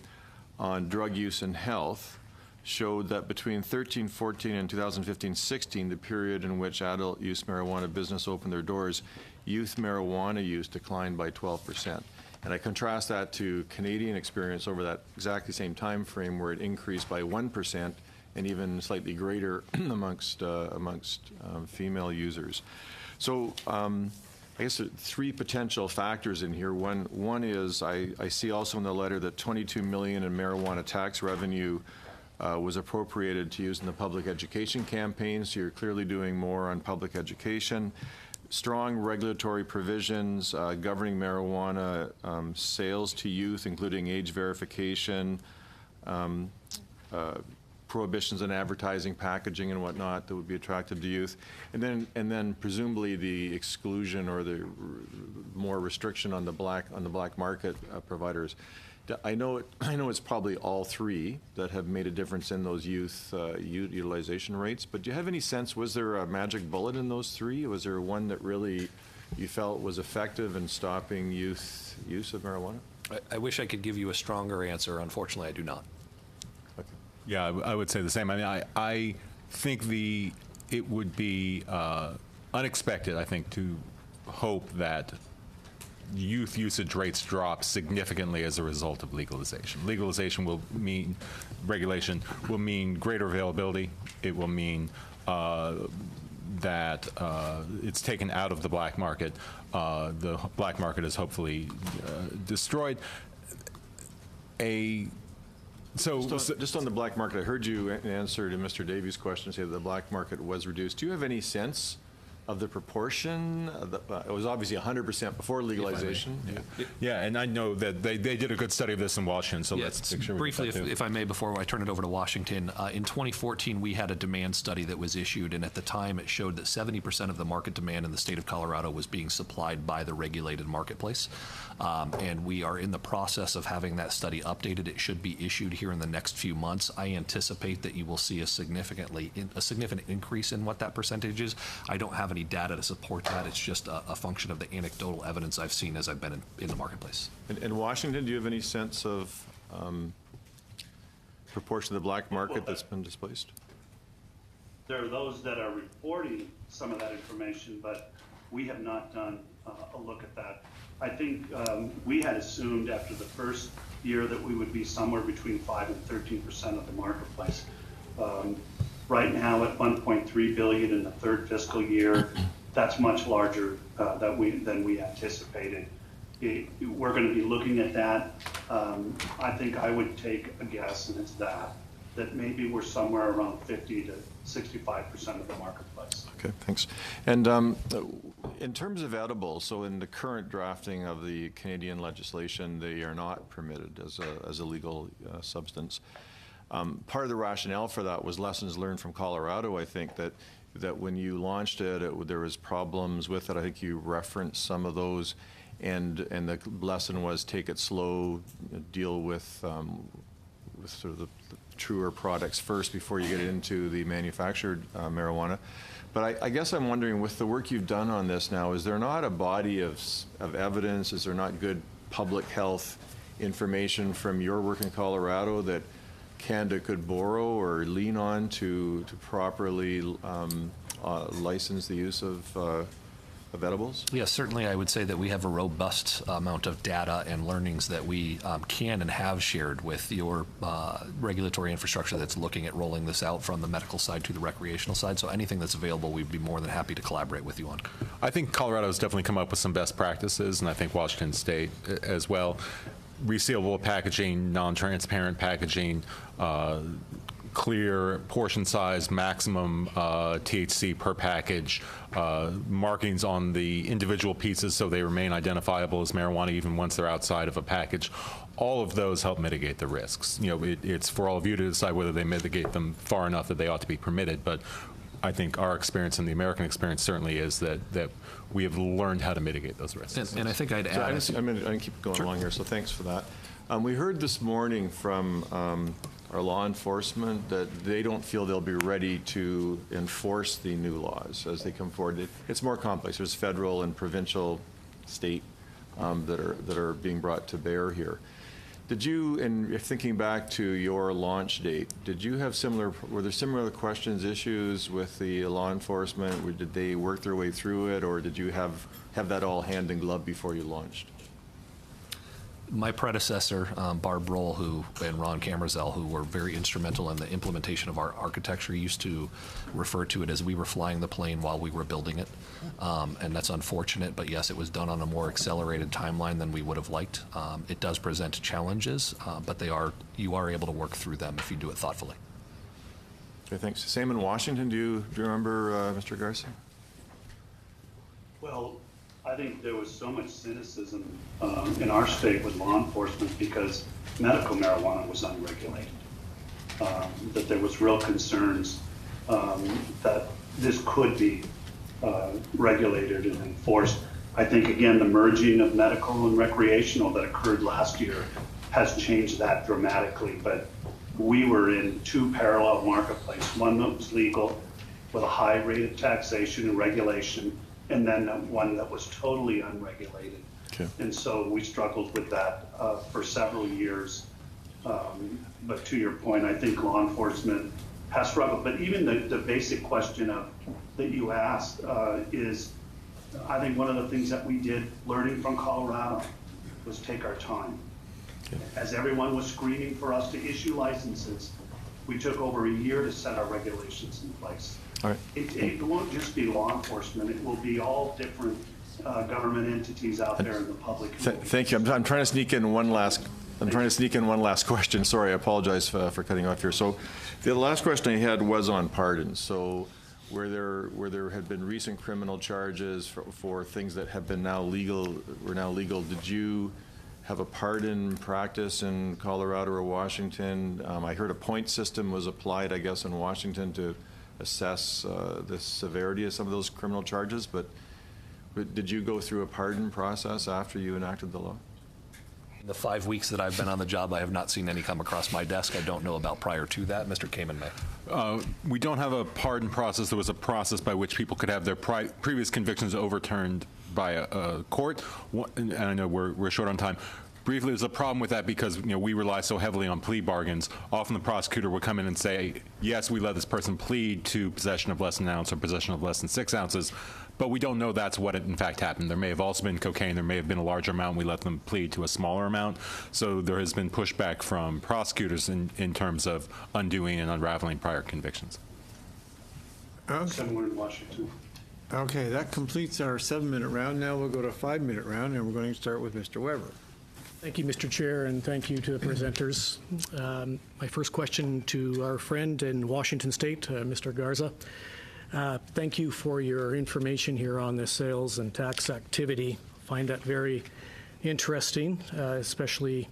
A: on drug use and health showed that between 13-14 and 2015-16, the period in which adult use marijuana business opened their doors, youth marijuana use declined by 12%. And I contrast that to Canadian experience over that exactly same time frame where it increased by 1% and even slightly greater amongst female users. So I guess there are three potential factors in here. One is I see also in the letter that $22 million in marijuana tax revenue was appropriated to use in the public education campaign, so you're clearly doing more on public education. Strong regulatory provisions governing marijuana sales to youth, including age verification, prohibitions on advertising, packaging, and whatnot that would be attractive to youth, and then presumably the exclusion or the more restriction on the black market providers. I know it's probably all three that have made a difference in those youth utilization rates, but do you have any sense, was there a magic bullet in those three? Was there one that really you felt was effective in stopping youth use of marijuana?
G: I wish I could give you a stronger answer. Unfortunately, I do not.
C: Okay. Yeah, I would say the same. I mean, I think it would be unexpected, I think, to hope that youth usage rates drop significantly as a result of legalization. Legalization will mean, regulation will mean greater availability. It will mean that it's taken out of the black market. The black market is hopefully destroyed.
A: Just on the black market, I heard you in answer to Mr. Davies' question say that the black market was reduced. Do you have any sense of the proportion? It was obviously 100% before legalization.
C: Yeah, and I know that they did a good study of this in Washington, so
G: yes,
C: let's make sure
G: briefly, if I may, before I turn it over to Washington, in 2014 we had a demand study that was issued, and at the time it showed that 70% of the market demand in the state of Colorado was being supplied by the regulated marketplace. And we are in the process of having that study updated. It should be issued here in the next few months. I anticipate that you will see a significant increase in what that percentage is. I don't have any data to support that. It's just a function of the anecdotal evidence I've seen as I've been in the marketplace.
A: In Washington, do you have any sense of proportion of the black market that's been displaced?
D: There are those that are reporting some of that information, but we have not done a look at that. I think we had assumed after the first year that we would be somewhere between 5 and 13% of the marketplace. Right now at $1.3 billion in the third fiscal year, that's much larger than we anticipated. We're going to be looking at that. I think I would take a guess, and it's that maybe we're somewhere around 50 to 65% of the marketplace.
A: Okay, thanks. And in terms of edibles, so in the current drafting of the Canadian legislation, they are not permitted as a legal substance. Part of the rationale for that was lessons learned from Colorado. I think that when you launched it, there was problems with it. I think you referenced some of those, and the lesson was take it slow, deal with sort of the truer products first before you get into the manufactured marijuana. But I guess I'm wondering, with the work you've done on this now, is there not a body of evidence? Is there not good public health information from your work in Colorado that Canada could borrow or lean on to properly license the use of of edibles?
G: Yes, certainly I would say that we have a robust amount of data and learnings that we can and have shared with your regulatory infrastructure that's looking at rolling this out from the medical side to the recreational side. So anything that's available, we'd be more than happy to collaborate with you on.
C: I think Colorado has definitely come up with some best practices, and I think Washington State as well. Resealable packaging, non-transparent packaging, clear portion size, maximum THC per package, markings on the individual pieces so they remain identifiable as marijuana even once they're outside of a package. All of those help mitigate the risks. You know, it's for all of you to decide whether they mitigate them far enough that they ought to be permitted, but I think our experience and the American experience certainly is that we have learned how to mitigate those risks.
G: And I think I'd add...
A: So I'm going to keep going along here, so thanks for that. We heard this morning from our law enforcement that they don't feel they'll be ready to enforce the new laws as they come forward. It's more complex. There's federal and provincial, state that are being brought to bear here. Did you, and thinking back to your launch date, were there similar questions, issues with the law enforcement? Did they work their way through it, or did you have that all hand in glove before you launched?
G: My predecessor, Barb Roll, and Ron Camerzel, who were very instrumental in the implementation of our architecture, used to refer to it as we were flying the plane while we were building it. And that's unfortunate, but yes, it was done on a more accelerated timeline than we would have liked. It does present challenges, but you are able to work through them if you do it thoughtfully.
A: Okay, thanks. Same in Washington. Do you remember, Mr. Garza?
D: Well, I think there was so much cynicism in our state with law enforcement because medical marijuana was unregulated, that there was real concerns that this could be regulated and enforced. I think, again, the merging of medical and recreational that occurred last year has changed that dramatically, but we were in two parallel marketplaces, one that was legal with a high rate of taxation and regulation, and then one that was totally unregulated. Okay. And so we struggled with that for several years. But to your point, I think law enforcement has struggled. But even the basic question that you asked is, I think one of the things that we did learning from Colorado was take our time. Okay. As everyone was screaming for us to issue licenses, we took over a year to set our regulations in place. All right. It won't just be law enforcement. It will be all different government entities out there in the public.
A: Thank you. I'm trying to sneak in one last. Question. Sorry, I apologize for cutting off here. So, the last question I had was on pardons. So, where there had been recent criminal charges for things that have been now legal, did you have a pardon practice in Colorado or Washington? I heard a point system was applied, I guess, in Washington to assess the severity of some of those criminal charges, but did you go through a pardon process after you enacted the law?
G: In the 5 weeks that I've been on the job, I have not seen any come across my desk. I don't know about prior to that. Mr. Kamen may.
C: We don't have a pardon process. There was a process by which people could have their previous convictions overturned by a court, and I know we're short on time. Briefly, there's a problem with that because we rely so heavily on plea bargains. Often the prosecutor would come in and say, yes, we let this person plead to possession of less than an ounce or possession of less than 6 ounces, but we don't know that's what in fact happened. There may have also been cocaine. There may have been a larger amount. We let them plead to a smaller amount. So there has been pushback from prosecutors in terms of undoing and unraveling prior convictions.
D: Okay. Similar in Washington.
N: Okay, that completes our 7-minute round. Now we'll go to a 5-minute round, and we're going to start with Mr. Weber.
M: Thank you, Mr. Chair, and thank you to the presenters. My first question to our friend in Washington State, Mr. Garza. Thank you for your information here on the sales and tax activity. I find that very interesting, especially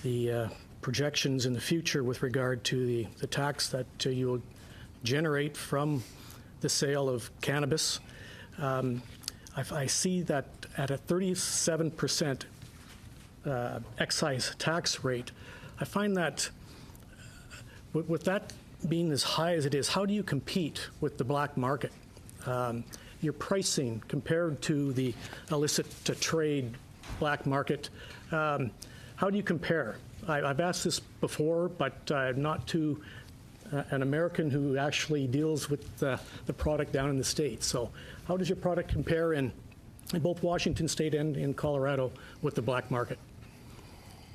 M: the projections in the future with regard to the tax that you will generate from the sale of cannabis. I see that at a 37% excise tax rate. I find that with that being as high as it is, how do you compete with the black market? Your pricing compared to the illicit to trade black market, how do you compare? I've asked this before, but I'm not too an American who actually deals with the product down in the States. So how does your product compare in both Washington State and in Colorado with the black market?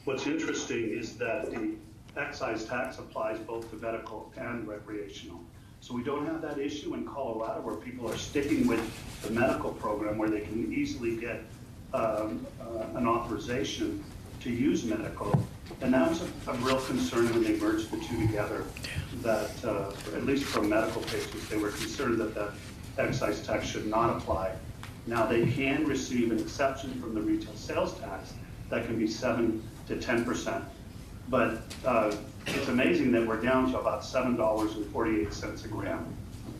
D: What's interesting is that the excise tax applies both to medical and recreational. So we don't have that issue in Colorado where people are sticking with the medical program where they can easily get an authorization to use medical. And that was a real concern when they merged the two together, that at least for medical patients, they were concerned that the excise tax should not apply. Now they can receive an exception from the retail sales tax that can be 7 to 10%. But it's amazing that we're down to about $7.48 a gram.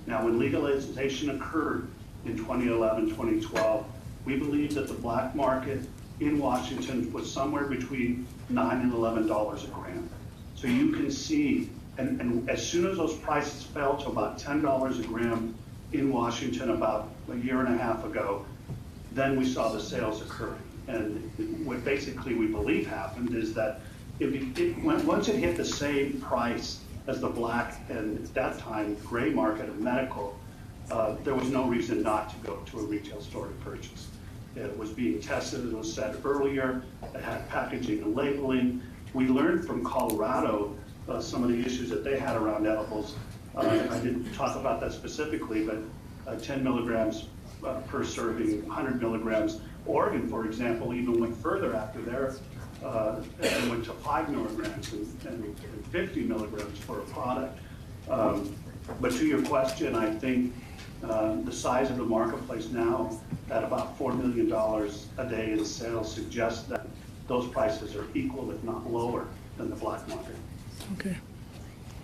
D: Now, when legalization occurred in 2011, 2012, we believe that the black market in Washington was somewhere between $9 and $11 a gram. So you can see, and as soon as those prices fell to about $10 a gram in Washington about a year and a half ago, then we saw the sales occurring. And what basically we believe happened is that once it hit the same price as the black and at that time gray market of medical, there was no reason not to go to a retail store to purchase. It was being tested, as was said earlier. It had packaging and labeling. We learned from Colorado some of the issues that they had around edibles. I didn't talk about that specifically, but 10 milligrams per serving, 100 milligrams. Oregon, for example, even went further after their and went to 5 milligrams and 50 milligrams for a product. But to your question, I think the size of the marketplace now at about $4 million a day in sales suggests that those prices are equal, if not lower, than the black market.
M: Okay.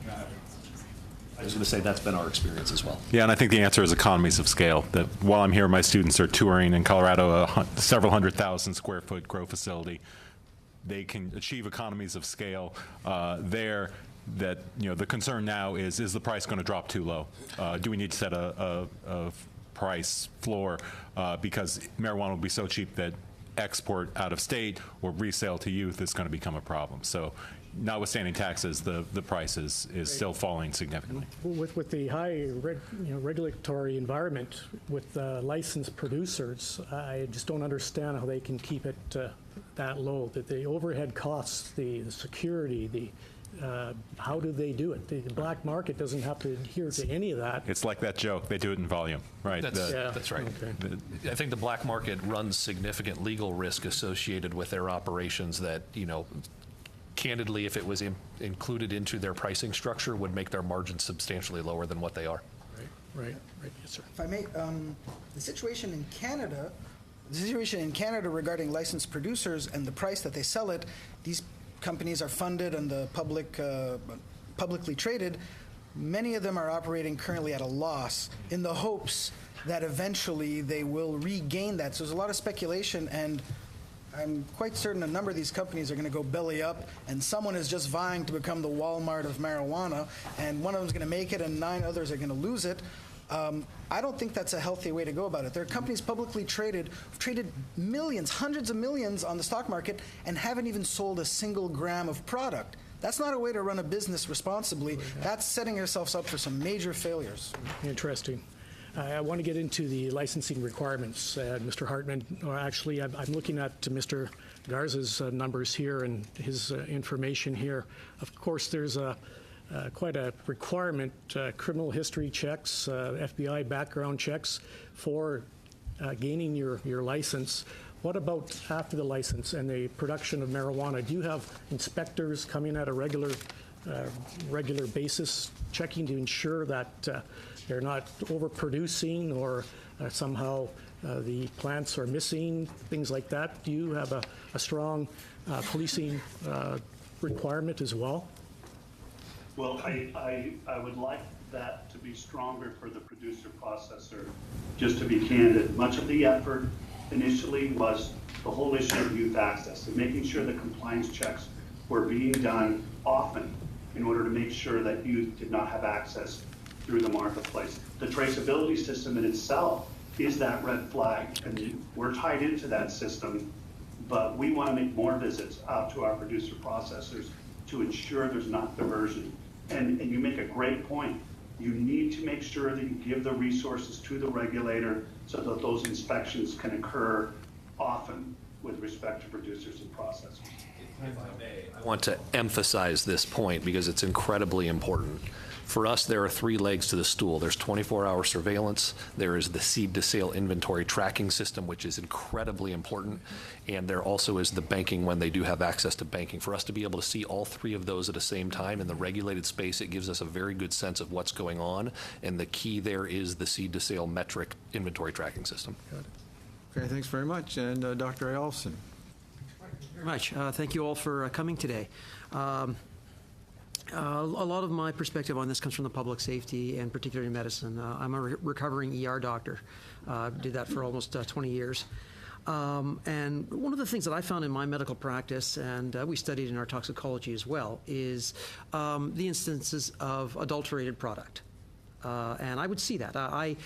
G: I was going to say that's been our experience as well.
C: Yeah, and I think the answer is economies of scale. That while I'm here, my students are touring in Colorado several 100,000 square foot grow facility. They can achieve economies of scale there. That the concern now is the price going to drop too low? Do we need to set a price floor because marijuana will be so cheap that export out of state or resale to youth is going to become a problem? So, notwithstanding taxes, the price is still falling significantly.
M: With the high regulatory environment with licensed producers, I just don't understand how they can keep it that low. That the overhead costs, the security, how do they do it? The black market doesn't have to adhere to any of that.
C: It's like that joke. They do it in volume, right?
G: That's right. Okay. I think the black market runs significant legal risk associated with their operations that, candidly, if it was included into their pricing structure, would make their margins substantially lower than what they are.
M: Right. Yes, sir.
B: If I may, the situation in Canada regarding licensed producers and the price that they sell it, these companies are funded and the publicly traded. Many of them are operating currently at a loss in the hopes that eventually they will regain that. So there's a lot of speculation, and I'm quite certain a number of these companies are going to go belly up, and someone is just vying to become the Walmart of marijuana, and one of them is going to make it and 9 others are going to lose it. I don't think that's a healthy way to go about it. There are companies publicly traded, who've traded millions, hundreds of millions on the stock market and haven't even sold a single gram of product. That's not a way to run a business responsibly. That's setting yourselves up for some major failures.
M: Interesting. I want to get into the licensing requirements, Mr. Hartman. Actually, I'm looking at Mr. Garza's numbers here and his information here. Of course, there's quite a requirement, criminal history checks, FBI background checks for gaining your license. What about after the license and the production of marijuana? Do you have inspectors coming at a regular basis checking to ensure that they're not overproducing or somehow the plants are missing, things like that? Do you have a strong policing requirement as well?
D: Well, I would like that to be stronger for the producer processor. Just to be candid, much of the effort initially was the whole issue of youth access and making sure the compliance checks were being done often in order to make sure that youth did not have access through the marketplace. The traceability system in itself is that red flag, and we're tied into that system, but we want to make more visits out to our producer processors to ensure there's not diversion. and you make a great point. You need to make sure that you give the resources to the regulator so that those inspections can occur often with respect to producers and processors.
G: I want to emphasize this point because it's incredibly important. For us, there are three legs to the stool. There's 24-hour surveillance, there is the seed-to-sale inventory tracking system, which is incredibly important, and there also is the banking when they do have access to banking. For us to be able to see all three of those at the same time in the regulated space, it gives us a very good sense of what's going on, and the key there is the seed-to-sale metric inventory tracking system.
N: Okay, thanks very much. And Dr. Ayolfson.
O: Very much. Thank you all for coming today. A lot of my perspective on this comes from the public safety and particularly medicine. I'm a recovering ER doctor. Did that for almost 20 years. And one of the things that I found in my medical practice, and we studied in our toxicology as well, is the instances of adulterated product. And I would see that. I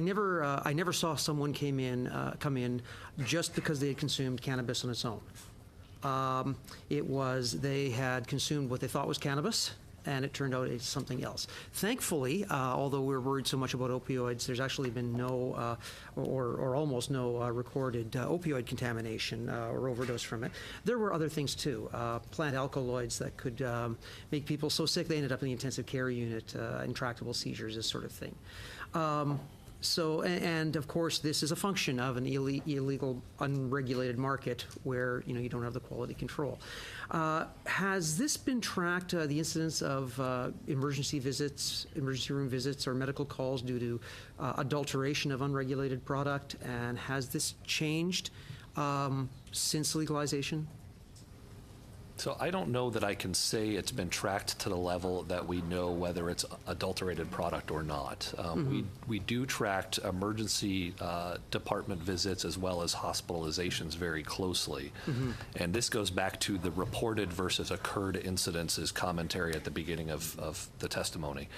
O: never saw someone come in just because they had consumed cannabis on its own. It was they had consumed what they thought was cannabis, and it turned out it's something else. Thankfully, although we're worried so much about opioids, there's actually been no or almost no recorded opioid contamination or overdose from it. There were other things too, plant alkaloids that could make people so sick they ended up in the intensive care unit, intractable seizures, this sort of thing. So, and of course, this is a function of an illegal, unregulated market where you don't have the quality control. Has this been tracked? The incidence of emergency room visits, or medical calls due to adulteration of unregulated product, and has this changed since legalization?
G: So I don't know that I can say it's been tracked to the level that we know whether it's adulterated product or not. We do track emergency department visits as well as hospitalizations very closely. And this goes back to the reported versus occurred incidences commentary at the beginning of the testimony.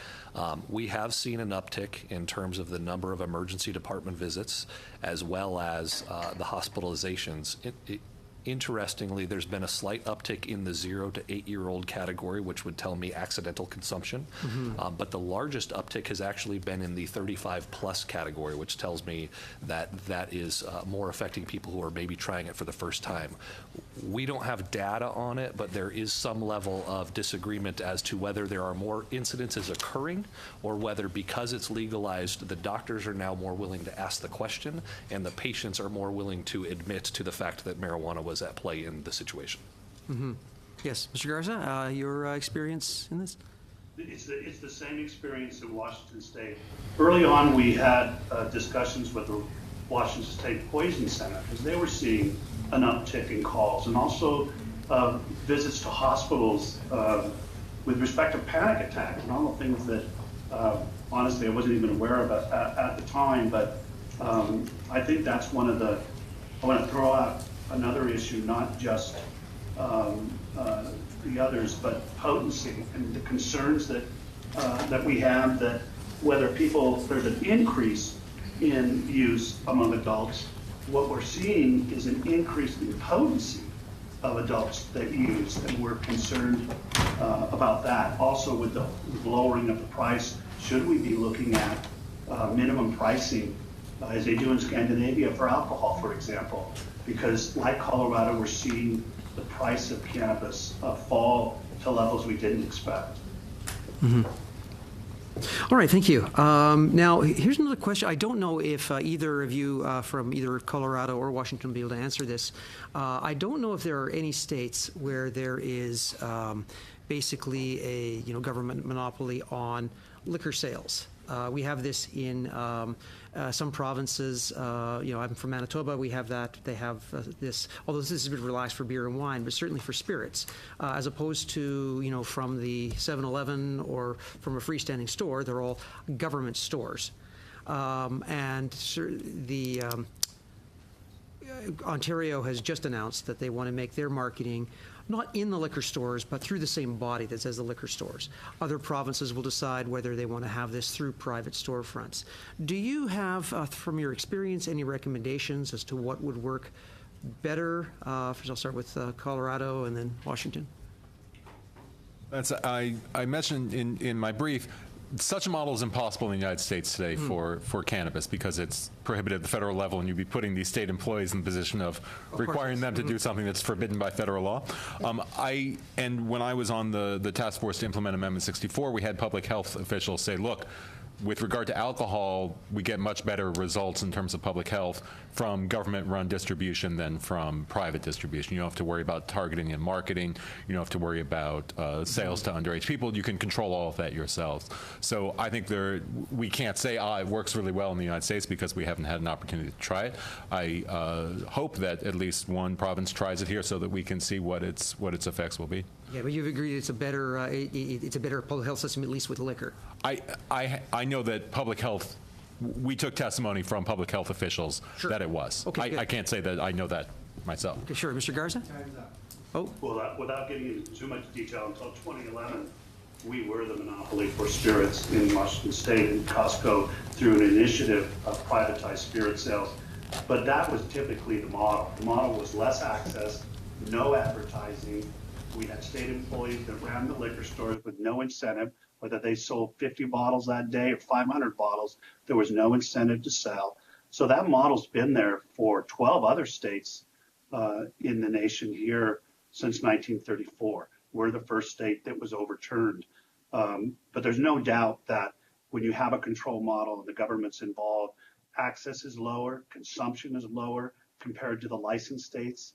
G: We have seen an uptick in terms of the number of emergency department visits as well as the hospitalizations. Interestingly, there's been a slight uptick in the 0 to 8-year-old category, which would tell me accidental consumption. But the largest uptick has actually been in the 35-plus category, which tells me that that is more affecting people who are maybe trying it for the first time. We don't have data on it, but there is some level of disagreement as to whether there are more incidences occurring or whether because it's legalized, the doctors are now more willing to ask the question and the patients are more willing to admit to the fact that marijuana was at play in the situation.
O: Yes, Mr. Garza, your experience in this?
D: It's the same experience in Washington State. Early on, we had discussions with the Washington State Poison Center because they were seeing an uptick in calls, and also visits to hospitals with respect to panic attacks and all the things that honestly I wasn't even aware of at the time. But I think that's one of the, I want to throw out another issue, not just the others, but potency and the concerns that that we have, that whether there's an increase in use among adults, what we're seeing is an increase in potency of adults that use, and we're concerned about that. Also, with the lowering of the price, should we be looking at minimum pricing as they do in Scandinavia for alcohol, for example? Because like Colorado, we're seeing the price of cannabis fall to levels we didn't expect.
O: All right, thank you. Now, here's another question. I don't know if either of you from either Colorado or Washington will be able to answer this. I don't know if there are any states where there is basically a government monopoly on liquor sales. We have this in some provinces. I'm from Manitoba. We have that. They have this, although this has been relaxed for beer and wine, but certainly for spirits, as opposed to from the 7-Eleven or from a freestanding store. They're all government stores, and the Ontario has just announced that they want to make their marketing not in the liquor stores, but through the same body that says the liquor stores. Other provinces will decide whether they want to have this through private storefronts. Do you have, from your experience, any recommendations as to what would work better? First, I'll start with Colorado and then Washington.
C: I mentioned in my brief, such a model is impossible in the United States today for cannabis because it's prohibited at the federal level, and you'd be putting these state employees in the position of requiring them to do something that's forbidden by federal law. And when I was on the task force to implement Amendment 64, we had public health officials say, look, with regard to alcohol, we get much better results in terms of public health from government-run distribution than from private distribution. You don't have to worry about targeting and marketing. You don't have to worry about sales to underage people. You can control all of that yourselves. So I think we can't say, it works really well in the United States because we haven't had an opportunity to try it. I hope that at least one province tries it here so that we can see what its effects will be.
O: Yeah, but you've agreed it's a better public health system, at least with liquor.
C: I know that public health, we took testimony from public health officials that it was.
O: Okay,
C: I can't say that I know that myself.
O: Okay, sure. Mr. Garza?
D: Well, without getting into too much detail, until 2011, we were the monopoly for spirits in Washington State, and Costco, through an initiative of privatized spirit sales. But that was typically the model. The model was less access, no advertising. We had state employees that ran the liquor stores with no incentive, whether they sold 50 bottles that day or 500 bottles, there was no incentive to sell. So that model's been there for 12 other states in the nation here since 1934. We're the first state that was overturned. But there's no doubt that when you have a control model and the government's involved, access is lower, consumption is lower compared to the licensed states.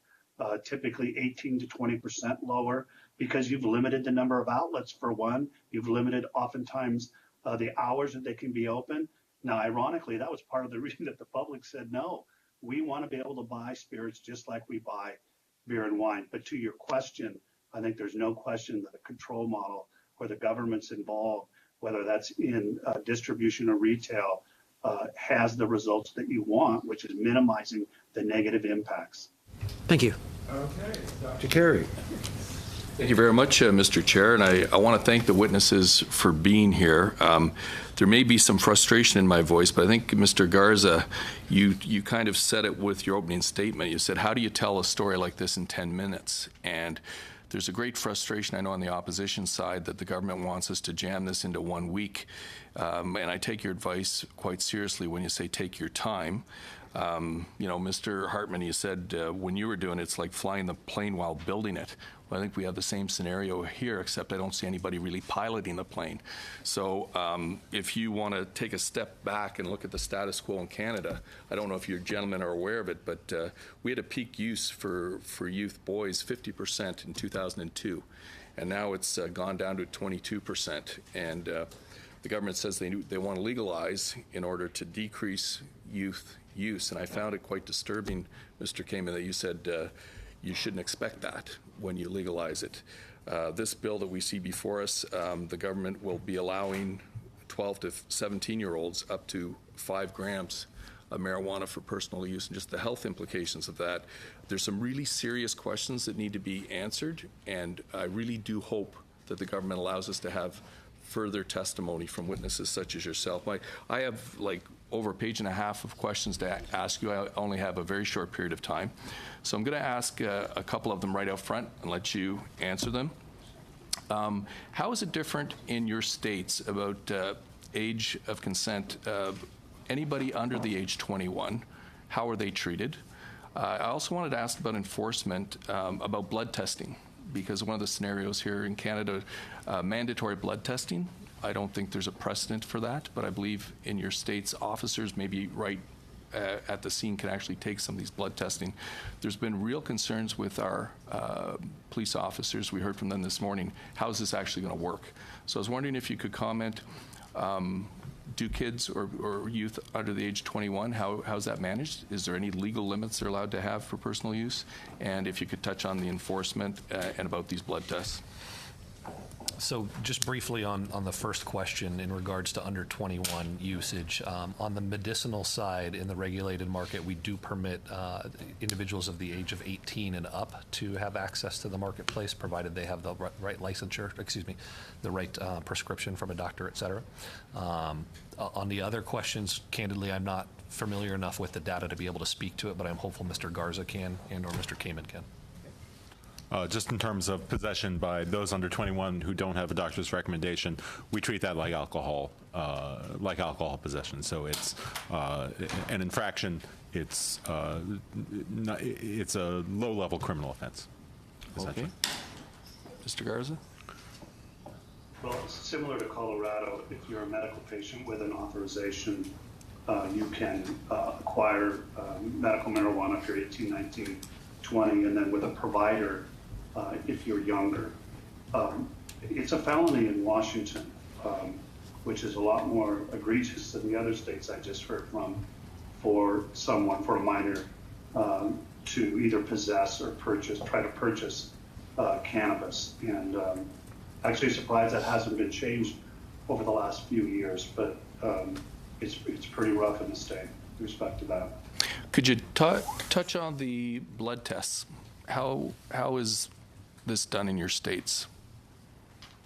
D: Typically 18 to 20% lower because you've limited the number of outlets for one. You've limited oftentimes the hours that they can be open. Now, ironically, that was part of the reason that the public said, no, we want to be able to buy spirits just like we buy beer and wine. But to your question, I think there's no question that a control model where the government's involved, whether that's in distribution or retail, has the results that you want, which is minimizing the negative impacts.
O: Thank you.
N: Okay, Dr. Carey.
G: Thank you very much, Mr. Chair, and I want to thank the witnesses for being here. There may be some frustration in my voice, but I think, Mr. Garza, you kind of said it with your opening statement. You said, how do you tell a story like this in 10 minutes? And there's a great frustration, I know, on the opposition side that the government wants us to jam this into 1 week. And I take your advice quite seriously when you say take your time. Mr. Hartman, you said when you were doing it, it's like flying the plane while building it. Well, I think we have the same scenario here, except I don't see anybody really piloting the plane. So if you want to take a step back and look at the status quo in Canada, I don't know if you gentlemen are aware of it, but we had a peak use for youth boys 50% in 2002, and now it's gone down to 22%. And the government says they want to legalize in order to decrease youth use, and I found it quite disturbing, Mr. Kamen, that you said you shouldn't expect that when you legalize it. This bill that we see before us, the government will be allowing 12 to 17-year-olds up to 5 grams of marijuana for personal use, and just the health implications of that. There's some really serious questions that need to be answered, and I really do hope that the government allows us to have further testimony from witnesses such as yourself. I have over a page and a half of questions to ask you. I only have a very short period of time. So I'm going to ask a couple of them right out front and let you answer them. How is it different in your states about age of consent? Anybody under the age 21, how are they treated? I also wanted to ask about enforcement, about blood testing, because one of the scenarios here in Canada, mandatory blood testing, I don't think there's a precedent for that, but I believe in your states, officers maybe right at the scene can actually take some of these blood testing. There's been real concerns with our police officers. We heard from them this morning. How is this actually going to work? So I was wondering if you could comment, do kids or youth under the age 21, how's that managed? Is there any legal limits they're allowed to have for personal use? And if you could touch on the enforcement and about these blood tests. So just briefly on the first question in regards to under 21 usage, on the medicinal side in the regulated market, we do permit individuals of the age of 18 and up to have access to the marketplace, provided they have the right licensure, the right prescription from a doctor, et cetera. On the other questions, candidly, I'm not familiar enough with the data to be able to speak to it, but I'm hopeful Mr. Garza can and or Mr. Kamen can.
C: Just in terms of possession by those under 21 who don't have a doctor's recommendation, we treat that like alcohol possession. So it's an infraction. It's a low-level criminal offense.
G: Okay. Mr. Garza?
D: Well, similar to Colorado, if you're a medical patient with an authorization, you can acquire medical marijuana if you're 18, 19, 20, and then with a provider if you're younger. It's a felony in Washington, which is a lot more egregious than the other states I just heard from, for a minor, to either possess or try to purchase cannabis. And actually surprised that hasn't been changed over the last few years, but it's pretty rough in the state with respect to that.
G: Could you touch on the blood tests? How is this done in your states?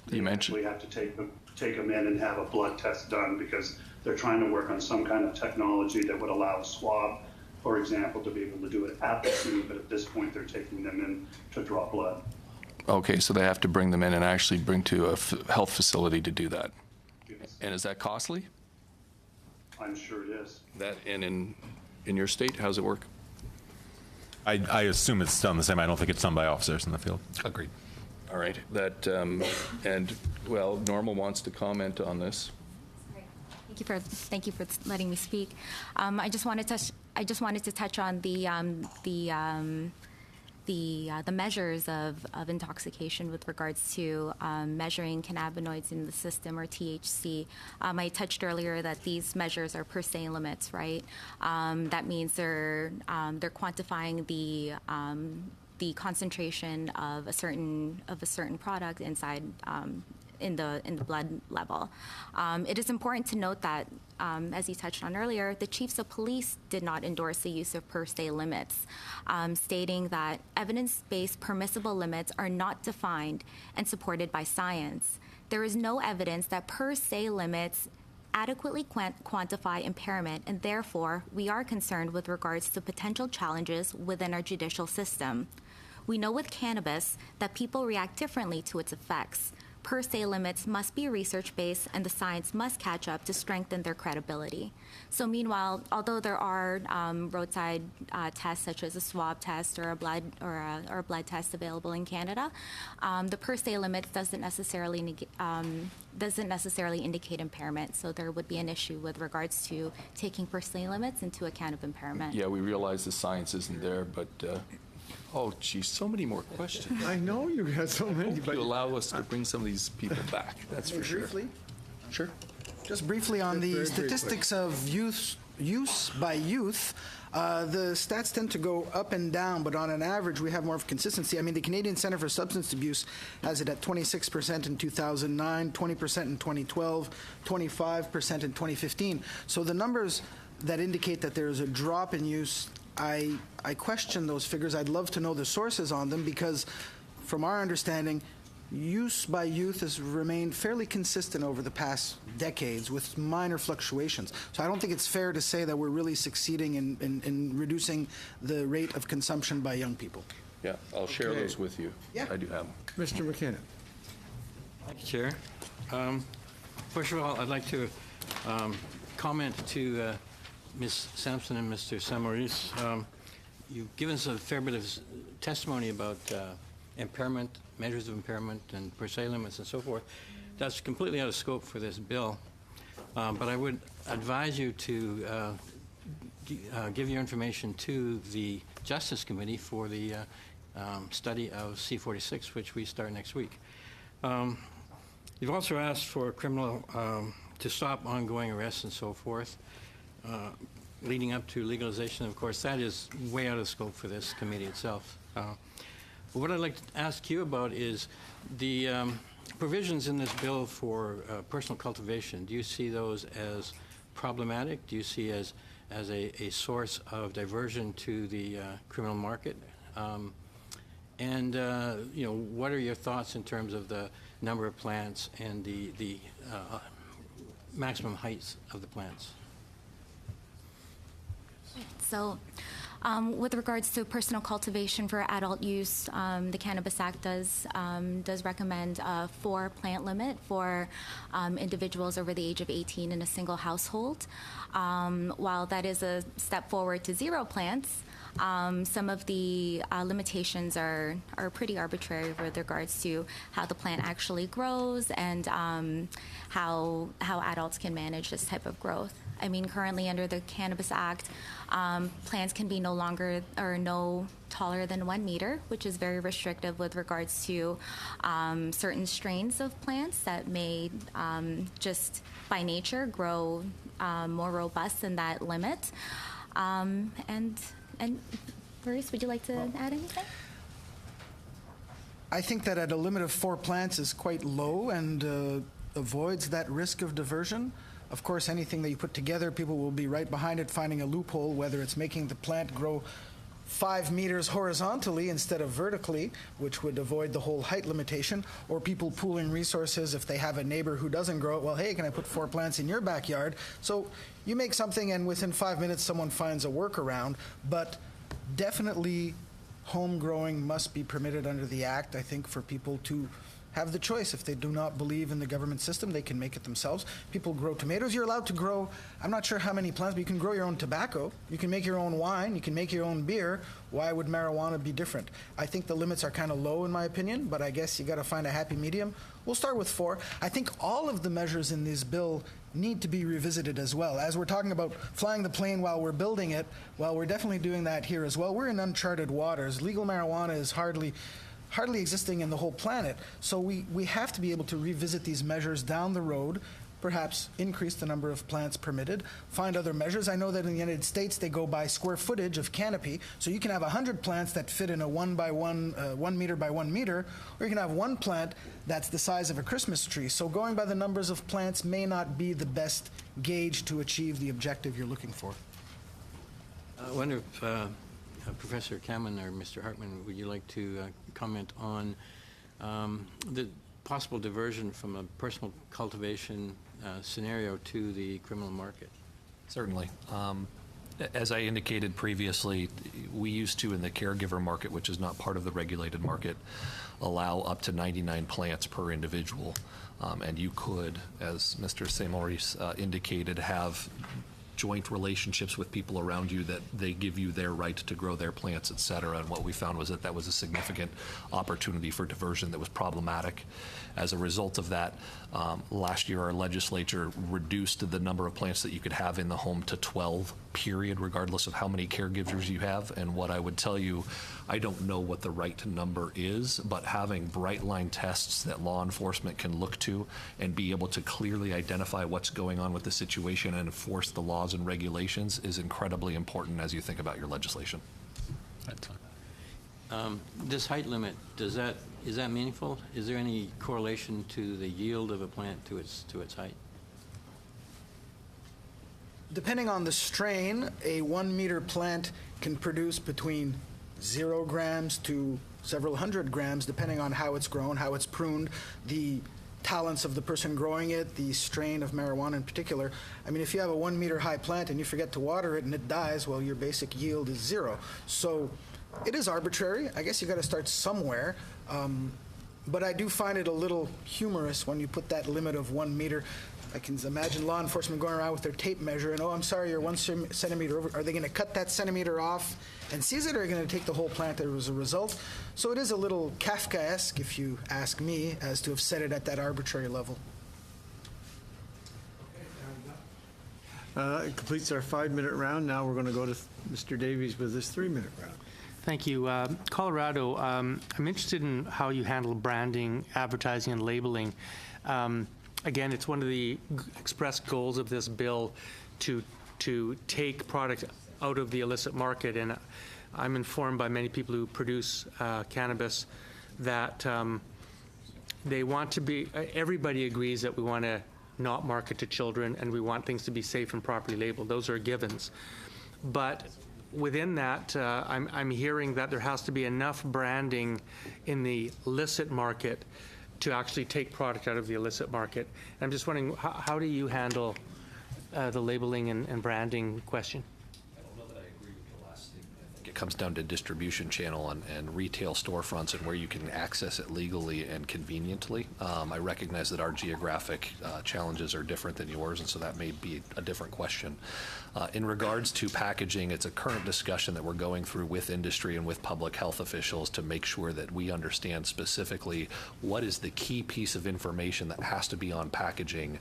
G: You mentioned
D: we have to take them in and have a blood test done because they're trying to work on some kind of technology that would allow a swab, for example, to be able to do it at the scene, but at this point they're taking them in to draw blood.
G: Okay, so they have to bring them in and actually bring to a health facility to do that.
D: Yes.
G: And is that costly?
D: I'm sure it is.
G: That and in your state, how's it work?
C: I assume it's done the same. I don't think it's done by officers in the field.
G: Agreed. All right. That and well, Norma wants to comment on this.
V: Thank you for letting me speak. I just wanted to touch on the measures of intoxication with regards to measuring cannabinoids in the system, or THC. I touched earlier that these measures are per se limits, right? That means they're quantifying the concentration of a certain product inside in the blood level. It is important to note that, as you touched on earlier, the chiefs of police did not endorse the use of per se limits, stating that evidence-based permissible limits are not defined and supported by science. There is no evidence that per se limits adequately quantify impairment, and therefore we are concerned with regards to potential challenges within our judicial system. We know with cannabis that people react differently to its effects. Per se limits must be research-based, and the science must catch up to strengthen their credibility. So meanwhile, although there are roadside tests such as a swab test or a blood test available in Canada, the per se limits doesn't necessarily indicate impairment. So there would be an issue with regards to taking per se limits into account of impairment.
G: Yeah, we realize the science isn't there, but oh, geez, so many more questions.
N: I know you got so many,
G: But
N: but
G: you allow us to bring some of these people back. That's for sure.
B: Briefly,
G: Sure.
B: just briefly on the
N: Very
B: statistics of use by youth, the stats tend to go up and down, but on an average, we have more of consistency. I mean, the Canadian Centre for Substance Abuse has it at 26% in 2009, 20% in 2012, 25% in 2015. So the numbers that indicate that there is a drop in use, I question those figures. I'd love to know the sources on them because, from our understanding, use by youth has remained fairly consistent over the past decades with minor fluctuations. So I don't think it's fair to say that we're really succeeding in reducing the rate of consumption by young people.
G: Yeah, I'll share
N: Okay.
G: those with you.
B: Yeah.
G: I do have them.
N: Mr. McKinnon.
I: Thank you, Chair. First of all, I'd like to comment to Ms. Sampson and Mr. Saint-Maurice. You've given us a fair bit of testimony about impairment, measures of impairment, and per se limits and so forth. That's completely out of scope for this bill. But I would advise you to give your information to the Justice Committee for the study of C-46, which we start next week. You've also asked for criminal to stop ongoing arrests and so forth, leading up to legalization. Of course, that is way out of scope for this committee itself. But what I'd like to ask you about is the provisions in this bill for personal cultivation. Do you see those as problematic? Do you see as a source of diversion to the criminal market? And what are your thoughts in terms of the number of plants and the maximum heights of the plants?
V: So With regards to personal cultivation for adult use, the Cannabis Act does recommend a 4-plant limit for individuals over the age of 18 in a single household. While that is a step forward to 0 plants, some of the limitations are pretty arbitrary with regards to how the plant actually grows and how adults can manage this type of growth. I mean, currently under the Cannabis Act, plants can be no longer or no taller than 1 meter, which is very restrictive with regards to certain strains of plants that may just by nature grow more robust than that limit. And Maurice, would you like to add anything?
B: I think that at a limit of 4 plants is quite low and avoids that risk of diversion. Of course, anything that you put together, people will be right behind it, finding a loophole, whether it's making the plant grow 5 meters horizontally instead of vertically, which would avoid the whole height limitation, or people pooling resources if they have a neighbor who doesn't grow it. Well, hey, can I put 4 plants in your backyard? So you make something and within 5 minutes someone finds a workaround, but definitely home growing must be permitted under the Act, I think, for people to have the choice. If they do not believe in the government system, they can make it themselves. People grow tomatoes. You're allowed to grow, I'm not sure how many plants, but you can grow your own tobacco. You can make your own wine. You can make your own beer. Why would marijuana be different? I think the limits are kind of low in my opinion, but I guess you got to find a happy medium. We'll start with 4. I think all of the measures in this bill need to be revisited as well. As we're talking about flying the plane while we're building it, well, we're definitely doing that here as well. We're in uncharted waters. Legal marijuana is hardly existing in the whole planet. So we have to be able to revisit these measures down the road, perhaps increase the number of plants permitted, find other measures. I know that in the United States they go by square footage of canopy, so you can have 100 plants that fit in a 1 meter by 1 meter, or you can have 1 plant that's the size of a Christmas tree. So going by the numbers of plants may not be the best gauge to achieve the objective you're looking for.
I: I wonder if Professor Cameron or Mr. Hartman, would you like to comment on the possible diversion from a personal cultivation scenario to the criminal market?
G: Certainly. As I indicated previously, we used to, in the caregiver market, which is not part of the regulated market, allow up to 99 plants per individual. And you could, as Mr. St. Maurice indicated, have joint relationships with people around you that they give you their right to grow their plants, et cetera. And what we found was that that was a significant opportunity for diversion that was problematic. As a result of that, last year our legislature reduced the number of plants that you could have in the home to 12, period, regardless of how many caregivers you have. And what I would tell you, I don't know what the right number is, but having bright line tests that law enforcement can look to and be able to clearly identify what's going on with the situation and enforce the laws and regulations is incredibly important as you think about your legislation.
I: This height limit, is that meaningful? Is there any correlation to the yield of a plant to its height?
B: Depending on the strain, a 1 meter plant can produce between 0 grams to several hundred grams, depending on how it's grown, how it's pruned, the talents of the person growing it, the strain of marijuana in particular. I mean, if you have a 1 meter high plant and you forget to water it and it dies, well, your basic yield is 0. So it is arbitrary. I guess you got to start somewhere. But I do find it a little humorous when you put that limit of 1 meter. I can imagine law enforcement going around with their tape measure and, oh, I'm sorry, you're 1 centimeter over. Are they going to cut that centimeter off and seize it, or are they going to take the whole plant as a result? So it is a little Kafkaesque, if you ask me, as to have set it at that arbitrary level.
N: That completes our 5-minute round. Now we're going to go to Mr. Davies with this 3-minute round.
H: Thank you. Colorado, I'm interested in how you handle branding, advertising, and labeling. Again, it's one of the express goals of this bill to take product out of the illicit market. And I'm informed by many people who produce cannabis that they want to be, everybody agrees that we want to not market to children and we want things to be safe and properly labeled. Those are givens. But within that, I'm hearing that there has to be enough branding in the illicit market to actually take product out of the illicit market. And I'm just wondering, how do you handle the labeling and branding question?
G: I don't know that I agree with the last statement. I comes down to distribution channel and retail storefronts and where you can access it legally and conveniently. I recognize that our geographic challenges are different than yours, and so that may be a different question. In regards to packaging, it's a current discussion that we're going through with industry and with public health officials to make sure that we understand specifically what is the key piece of information that has to be on packaging.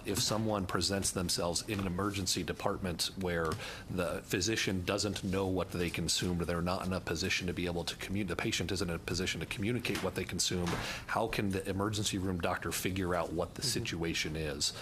G: If someone presents themselves in an emergency department where the physician doesn't know what they consumed, they're not in a position to be able to the patient isn't in a position to communicate what they consumed, how can the emergency room doctor figure out what the situation is?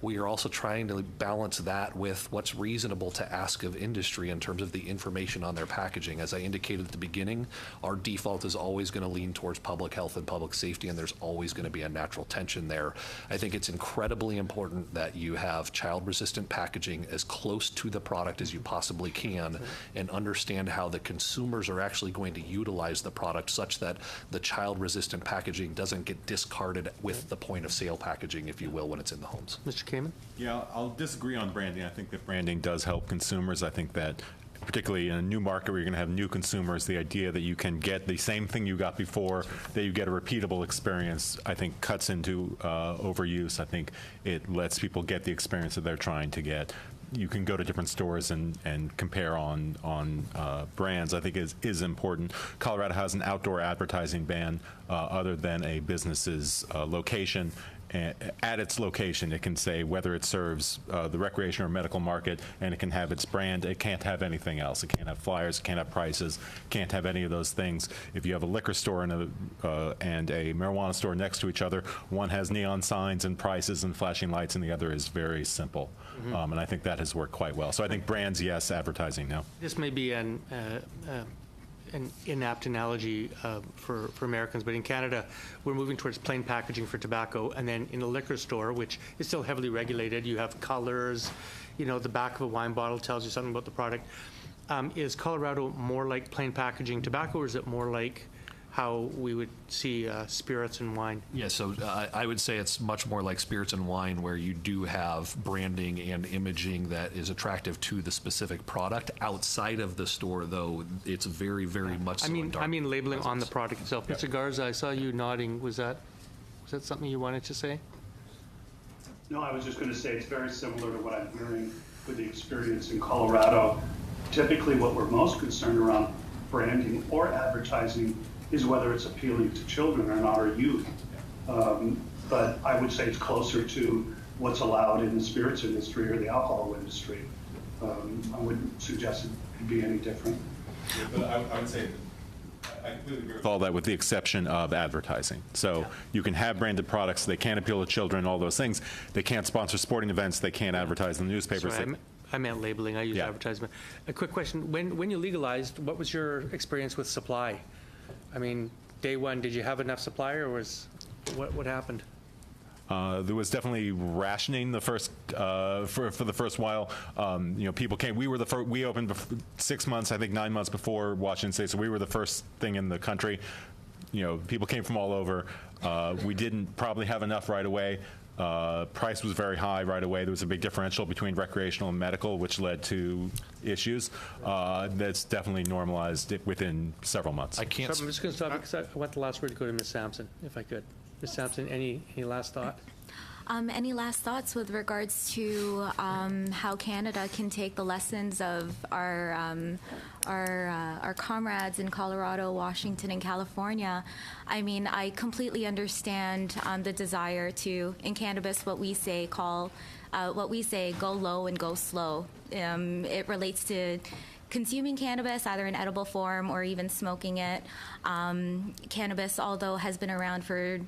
G: We are also trying to balance that with what's reasonable to ask of industry in terms of the information on their packaging. As I indicated at the beginning, our default is always going to lean towards public health and public safety, and there's always going to be a natural tension there. I think it's incredibly important that you have child-resistant packaging as close to the product as you possibly can, and understand how the consumers are actually going to utilize the product such that the child-resistant packaging doesn't get discarded with the point-of-sale packaging, if you will, when it's in the homes.
H: Mr. Kamen?
C: Yeah, I'll disagree on branding. I think that branding does help consumers. I think that particularly in a new market where you're going to have new consumers, the idea that you can get the same thing you got before, that you get a repeatable experience, I think cuts into overuse. I think it lets people get the experience that they're trying to get. You can go to different stores and compare on brands, I think is important. Colorado has an outdoor advertising ban other than a business's location. At its location, it can say whether it serves the recreation or medical market, and it can have its brand. It can't have anything else. It can't have flyers, it can't have prices, can't have any of those things. If you have a liquor store and a marijuana store next to each other, one has neon signs and prices and flashing lights, and the other is very simple. And I think that has worked quite well. So I think brands, yes, advertising, no.
H: This may be an inapt analogy for Americans, but in Canada, we're moving towards plain packaging for tobacco, and then in a liquor store, which is still heavily regulated, you have colors, you know, the back of a wine bottle tells you something about the product. Is Colorado more like plain packaging tobacco, or is it more like how we would see spirits and wine?
G: Yeah, so I would say it's much more like spirits and wine, where you do have branding and imaging that is attractive to the specific product. Outside of the store, though, it's very, very much so.
H: I mean labeling on the product itself. Yeah. Mr. Garza, I saw you nodding. Was that something you wanted to say?
D: No, I was just going to say it's very similar to what I'm hearing with the experience in Colorado. Typically, what we're most concerned around branding or advertising is whether it's appealing to children or not, or youth. But I would say it's closer to what's allowed in the spirits industry or the alcohol industry. I wouldn't suggest it could be any different.
C: Yeah, but I would say I completely agree with all that, with the exception of advertising. So you can have branded products, they can't appeal to children, all those things. They can't sponsor sporting events, they can't advertise in the newspapers.
H: Sorry, I meant labeling, I used advertisement. A quick question, when you legalized, what was your experience with supply? I mean, day one, did you have enough supply, or what happened?
C: There was definitely rationing the first for the first while. You know, people came. We were the first. We opened 6 months, I think 9 months before Washington State, so we were the first thing in the country. You know, people came from all over. We didn't probably have enough right away. Price was very high right away. There was a big differential between recreational and medical, which led to issues. That's definitely normalized within several months.
H: I'm just going to stop because I want the last word to go to Ms. Sampson, if I could. Ms. Sampson, any last thought?
V: Any last thoughts with regards to how Canada can take the lessons of our comrades in Colorado, Washington, and California? I mean, I completely understand the desire to, in cannabis, what we say go low and go slow. It relates to consuming cannabis, either in edible form or even smoking it. Cannabis, although has been around for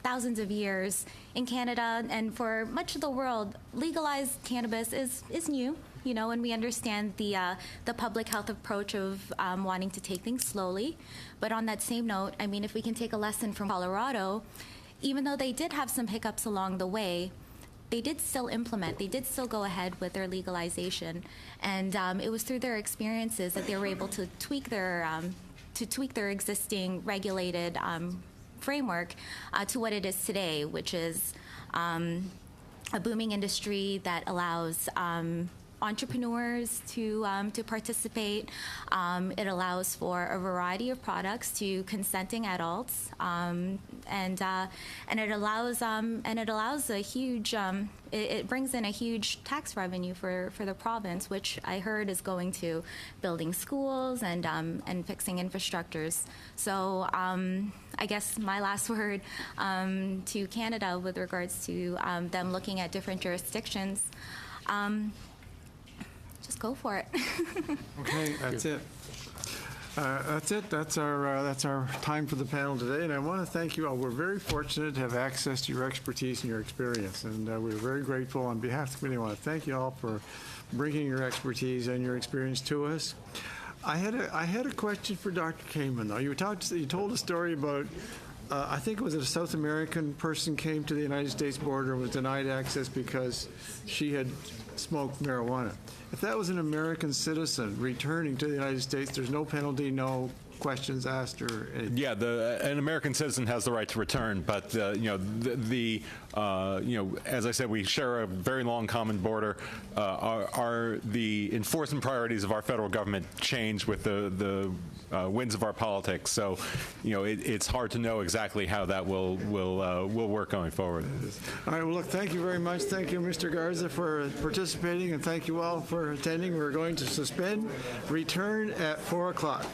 V: thousands of years in Canada and for much of the world, legalized cannabis is new, you know, and we understand the public health approach of wanting to take things slowly. But on that same note, I mean, if we can take a lesson from Colorado, even though they did have some hiccups along the way, they did still implement, they did still go ahead with their legalization. And it was through their experiences that they were able to tweak their existing regulated framework to what it is today, which is a booming industry that allows entrepreneurs to participate. It allows for a variety of products to consenting adults, and it allows a huge. It brings in a huge tax revenue for the province, which I heard is going to building schools and fixing infrastructures. So I guess my last word to Canada with regards to them looking at different jurisdictions. Just go for it.
N: Okay, that's it. That's it. That's our time for the panel today, and I want to thank you all. We're very fortunate to have access to your expertise and your experience, and we're very grateful. On behalf of the committee, I want to thank you all for bringing your expertise and your experience to us. I had a question for Dr. Kamen, though. You told a story about. I think it was a South American person came to the United States border and was denied access because she had smoked marijuana. If that was an American citizen returning to the United States, there's no penalty, no questions asked or anything.
C: Yeah, an American citizen has the right to return, but as I said, we share a very long common border. The enforcement priorities of our federal government change with the winds of our politics. So, it's hard to know exactly how that will work going forward.
N: All right. Well, look, thank you very much. Thank you, Mr. Garza, for participating, and thank you all for attending. We're going to suspend. Return at 4 o'clock.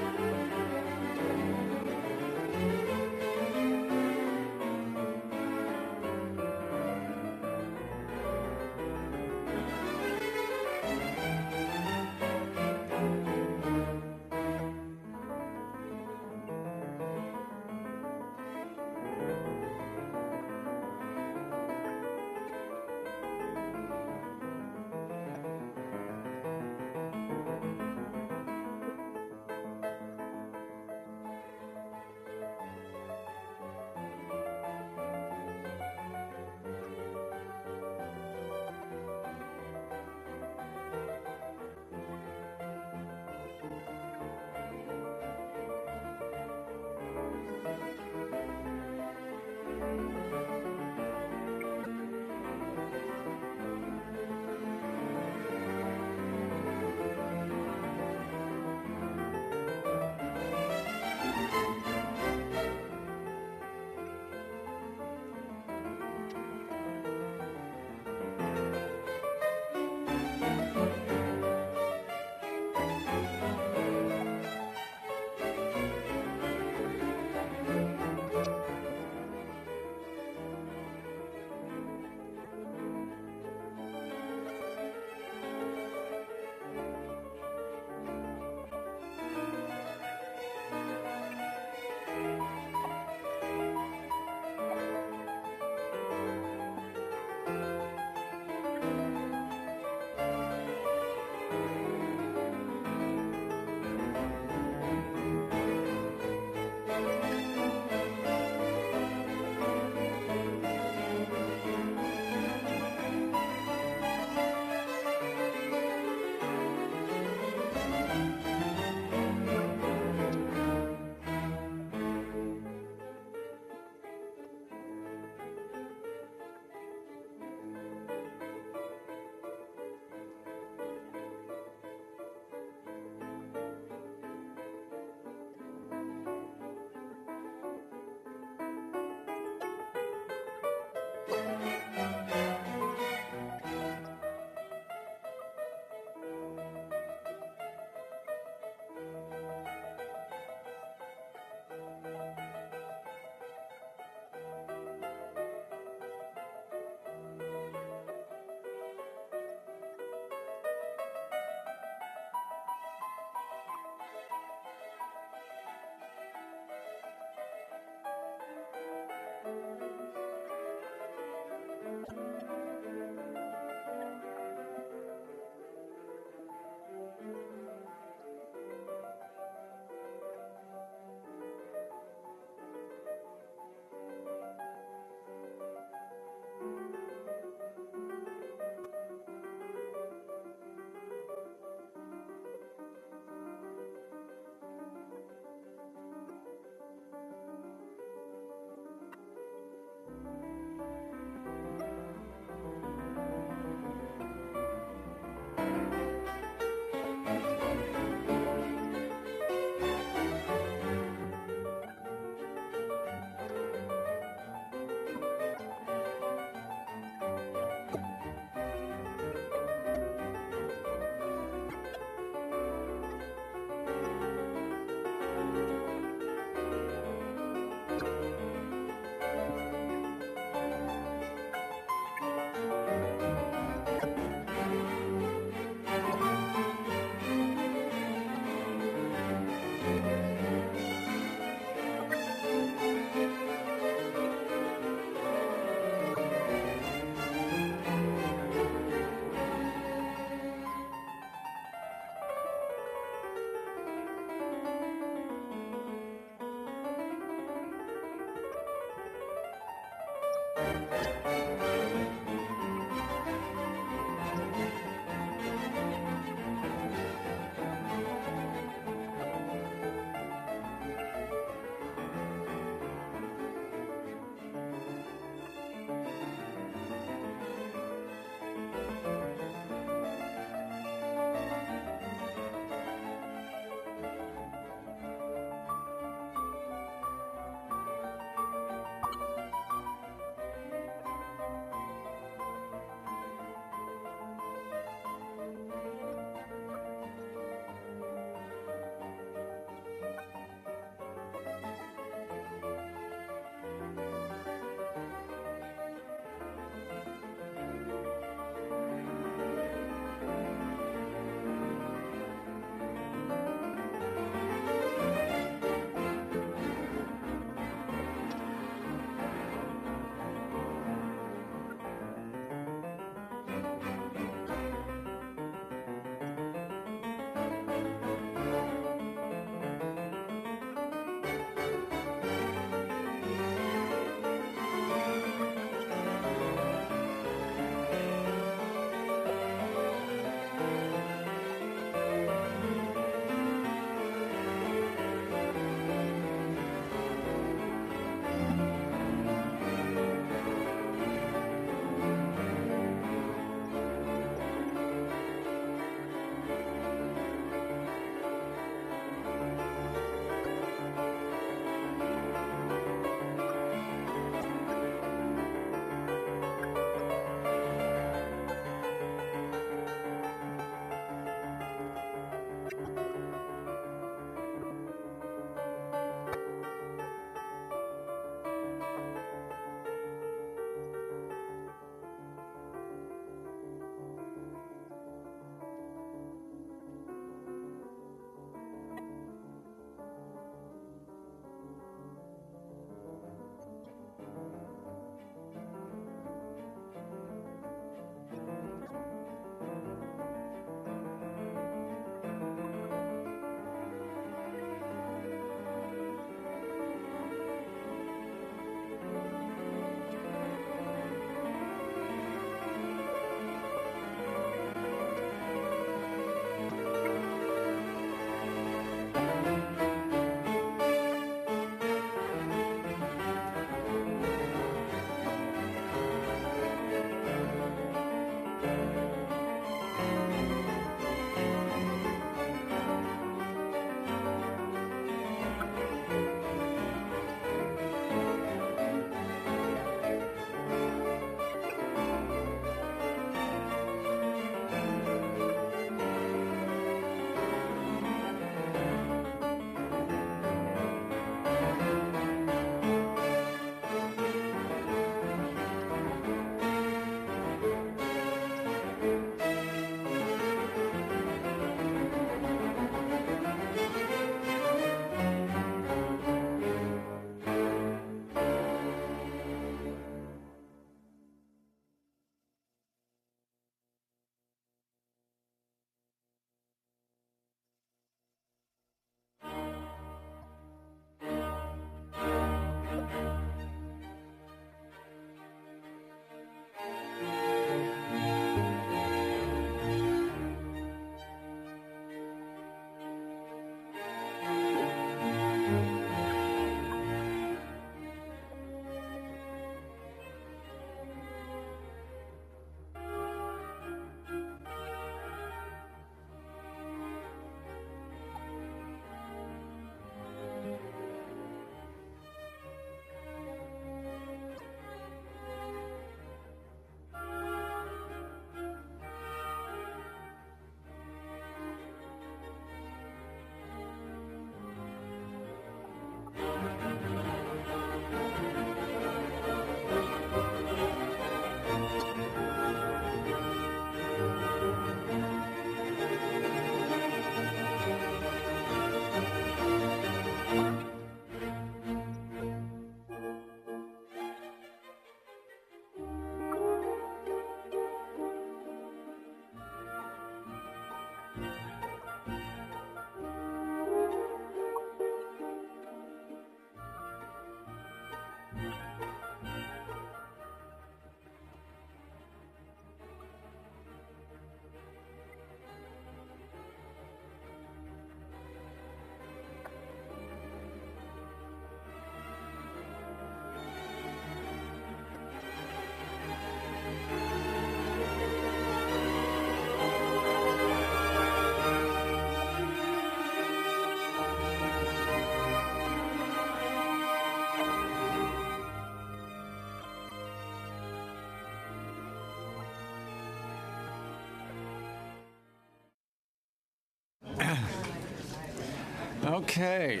A: Okay.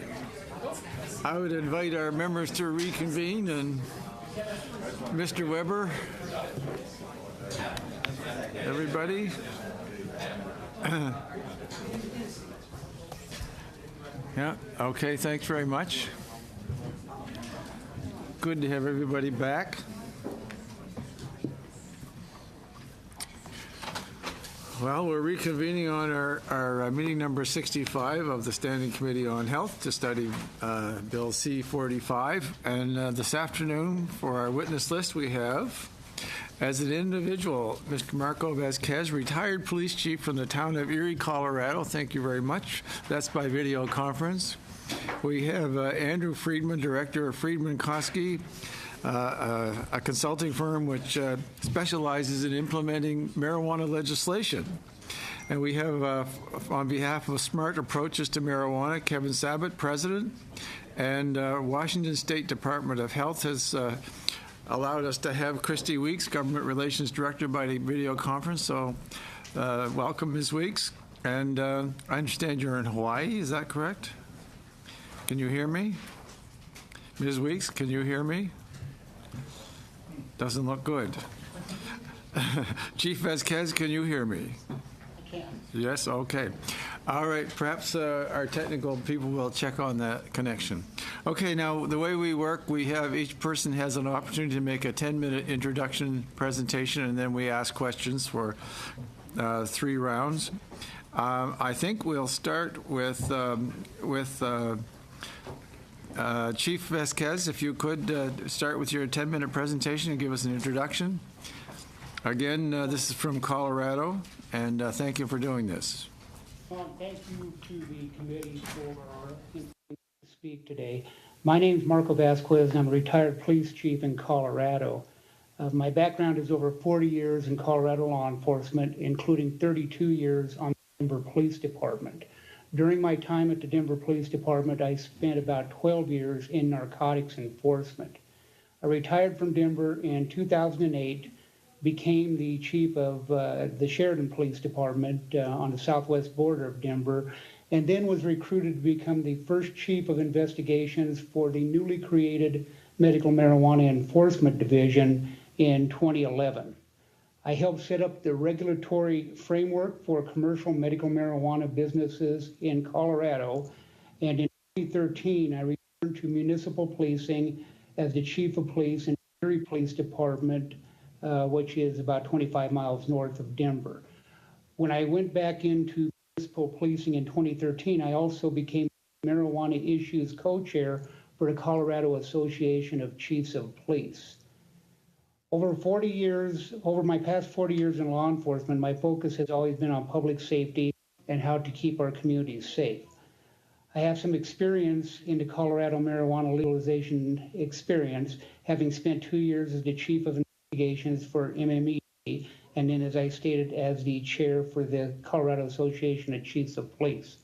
A: I would invite our members to reconvene, and Mr. Weber, everybody. Yeah, okay, thanks very much. Good to have everybody back. Well, we're reconvening on our meeting number 65 of the Standing Committee on Health to study Bill C-45. And this afternoon, for our witness list, we have, as an individual, Mr. Marco Vasquez, retired police chief from the town of Erie, Colorado. Thank you very much. That's by video conference. We have Andrew Friedman, director of Friedman Koski, a consulting firm which specializes in implementing marijuana legislation. And we have, on behalf of Smart Approaches to Marijuana, Kevin Sabat, president, and Washington State Department of Health has allowed us to have Christy Weeks, government relations director, by the video conference. So welcome, Ms. Weeks. And I understand you're in Hawaii, is that correct? Can you hear me? Ms. Weeks, can you hear me? Doesn't look good. Chief Vasquez, can you hear me?
J: I can.
A: Yes, okay. All right, perhaps our technical people will check on that connection. Okay, now the way we work, we have each person has an opportunity to make a 10-minute introduction presentation, and then we ask questions for 3 rounds. I think we'll start with Chief Vasquez, if you could start with your 10-minute presentation and give us an introduction. Again, this is from Colorado, and thank you for doing this.
J: Thank you to the committee for inviting me to speak today. My name is Marco Vasquez, and I'm a retired police chief in Colorado. My background is over 40 years in Colorado law enforcement, including 32 years on the Denver Police Department. During my time at the Denver Police Department, I spent about 12 years in narcotics enforcement. I retired from Denver in 2008, became the chief of the Sheridan Police Department on the southwest border of Denver, and then was recruited to become the first chief of investigations for the newly created Medical Marijuana Enforcement Division in 2011. I helped set up the regulatory framework for commercial medical marijuana businesses in Colorado, and in 2013 I returned to municipal policing as the chief of police in the Erie Police Department, which is about 25 miles north of Denver. When I went back into municipal policing in 2013, I also became marijuana issues co-chair for the Colorado Association of Chiefs of Police. Over my past 40 years in law enforcement, my focus has always been on public safety and how to keep our communities safe. I have some experience in the Colorado marijuana legalization experience, having spent 2 years as the chief of investigations for MME, and then, as I stated, as the chair for the Colorado Association of Chiefs of Police.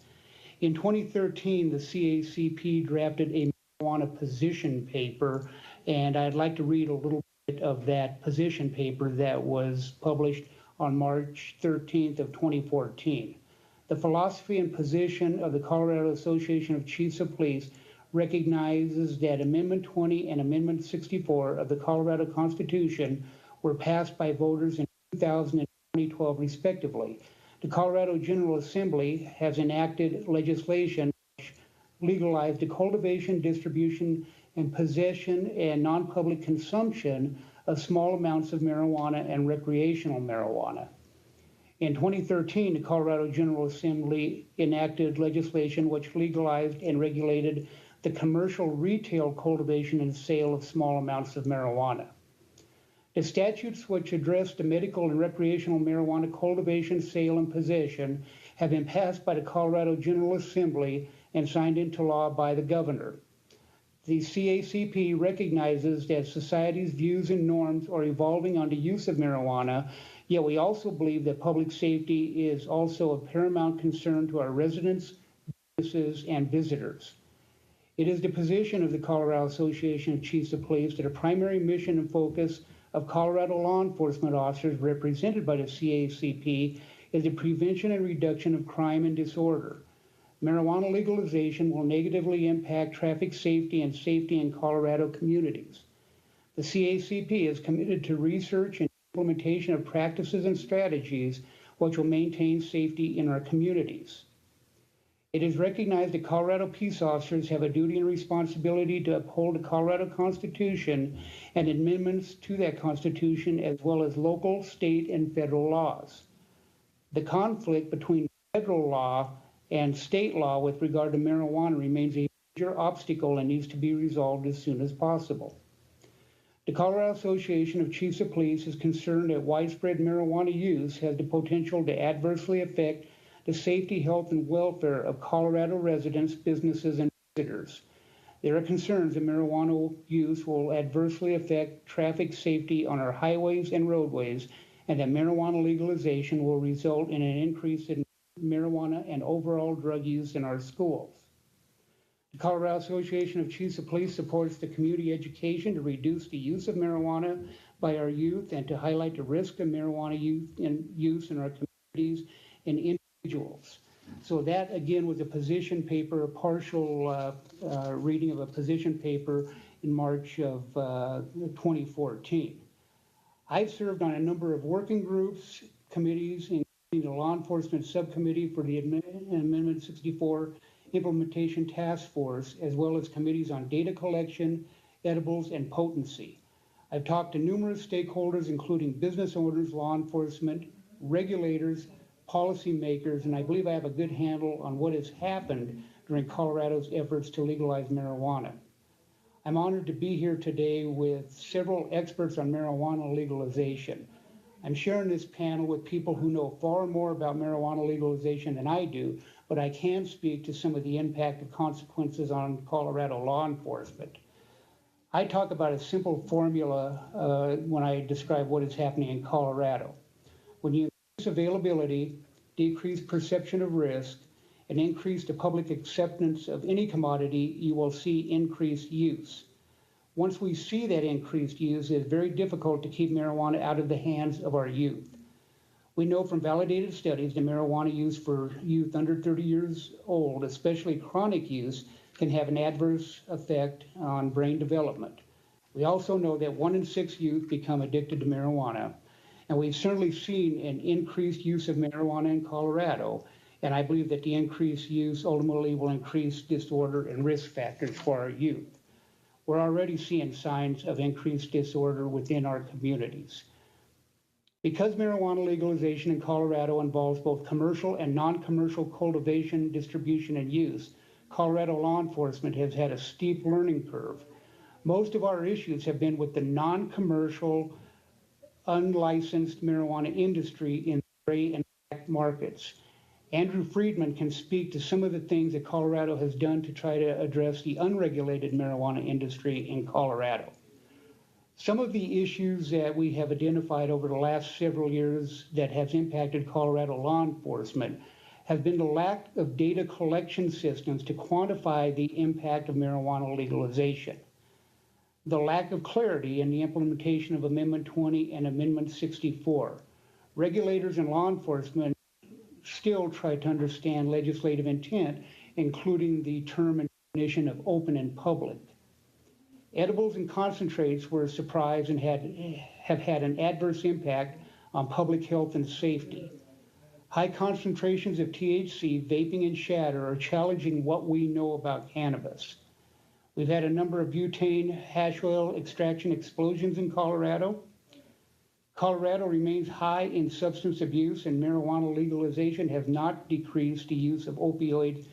J: In 2013, the CACP drafted a marijuana position paper, and I'd like to read a little bit of that position paper that was published on March 13th of 2014. The philosophy and position of the Colorado Association of Chiefs of Police recognizes that Amendment 20 and Amendment 64 of the Colorado Constitution were passed by voters in 2000 and 2012 respectively. The Colorado General Assembly has enacted legislation which legalized the cultivation, distribution, and possession and non-public consumption of small amounts of marijuana and recreational marijuana. In 2013, the Colorado General Assembly enacted legislation which legalized and regulated the commercial retail cultivation and sale of small amounts of marijuana. The statutes which address the medical and recreational marijuana cultivation, sale, and possession have been passed by the Colorado General Assembly and signed into law by the governor. The CACP recognizes that society's views and norms are evolving on the use of marijuana, yet we also believe that public safety is also a paramount concern to our residents, businesses, and visitors. It is the position of the Colorado Association of Chiefs of Police that a primary mission and focus of Colorado law enforcement officers represented by the CACP is the prevention and reduction of crime and disorder. Marijuana legalization will negatively impact traffic safety and safety in Colorado communities. The CACP is committed to research and implementation of practices and strategies which will maintain safety in our communities. It is recognized that Colorado peace officers have a duty and responsibility to uphold the Colorado Constitution and amendments to that Constitution, as well as local, state, and federal laws. The conflict between federal law and state law with regard to marijuana remains a major obstacle and needs to be resolved as soon as possible. The Colorado Association of Chiefs of Police is concerned that widespread marijuana use has the potential to adversely affect the safety, health, and welfare of Colorado residents, businesses, and visitors. There are concerns that marijuana use will adversely affect traffic safety on our highways and roadways, and that marijuana legalization will result in an increase in marijuana and overall drug use in our schools. The Colorado Association of Chiefs of Police supports the community education to reduce the use of marijuana by our youth and to highlight the risk of marijuana use in our communities and individuals. So that, again, was a position paper, a partial reading of a position paper in March of 2014. I've served on a number of working groups, committees, including the Law Enforcement Subcommittee for the Amendment 64 Implementation Task Force, as well as committees on data collection, edibles, and potency. I've talked to numerous stakeholders, including business owners, law enforcement, regulators, policymakers, and I believe I have a good handle on what has happened during Colorado's efforts to legalize marijuana. I'm honored to be here today with several experts on marijuana legalization. I'm sharing this panel with people who know far more about marijuana legalization than I do, but I can speak to some of the impact of consequences on Colorado law enforcement. I talk about a simple formula when I describe what is happening in Colorado. When you increase availability, decrease perception of risk, and increase the public acceptance of any commodity, you will see increased use. Once we see that increased use, it is very difficult to keep marijuana out of the hands of our youth. We know from validated studies that marijuana use for youth under 30 years old, especially chronic use, can have an adverse effect on brain development. We also know that 1 in 6 youth become addicted to marijuana, and we've certainly seen an increased use of marijuana in Colorado, and I believe that the increased use ultimately will increase disorder and risk factors for our youth. We're already seeing signs of increased disorder within our communities. Because marijuana legalization in Colorado involves both commercial and non-commercial cultivation, distribution, and use, Colorado law enforcement has had a steep learning curve. Most of our issues have been with the non-commercial, unlicensed marijuana industry in gray and black markets. Andrew Friedman can speak to some of the things that Colorado has done to try to address the unregulated marijuana industry in Colorado. Some of the issues that we have identified over the last several years that has impacted Colorado law enforcement have been the lack of data collection systems to quantify the impact of marijuana legalization, the lack of clarity in the implementation of Amendment 20 and Amendment 64. Regulators and law enforcement still try to understand legislative intent, including the term and definition of open and public. Edibles and concentrates were a surprise and have had an adverse impact on public health and safety. High concentrations of THC, vaping, and shatter are challenging what we know about cannabis. We've had a number of butane hash oil extraction explosions in Colorado. Colorado remains high in substance abuse, and marijuana legalization has not decreased the use of opioids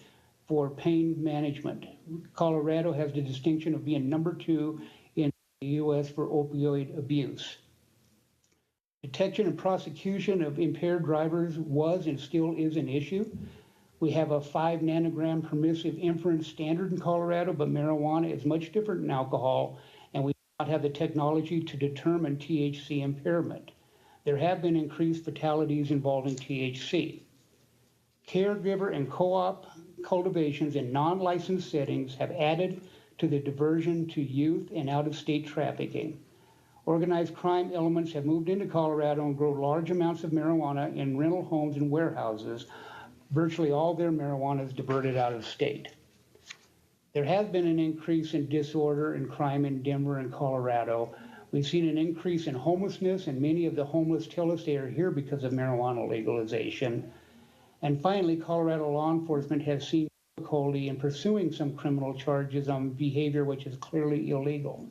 J: for pain management. Colorado has the distinction of being number 2 in the U.S. for opioid abuse. Detection and prosecution of impaired drivers was and still is an issue. We have a 5 nanogram permissive inference standard in Colorado, but marijuana is much different than alcohol, and we do not have the technology to determine THC impairment. There have been increased fatalities involving THC. Caregiver and co-op cultivations in non-licensed settings have added to the diversion to youth and out-of-state trafficking. Organized crime elements have moved into Colorado and grow large amounts of marijuana in rental homes and warehouses, virtually all their marijuana is diverted out of state. There has been an increase in disorder and crime in Denver and Colorado. We've seen an increase in homelessness, and many of the homeless tell us they are here because of marijuana legalization. And finally, Colorado law enforcement has seen difficulty in pursuing some criminal charges on behavior which is clearly illegal.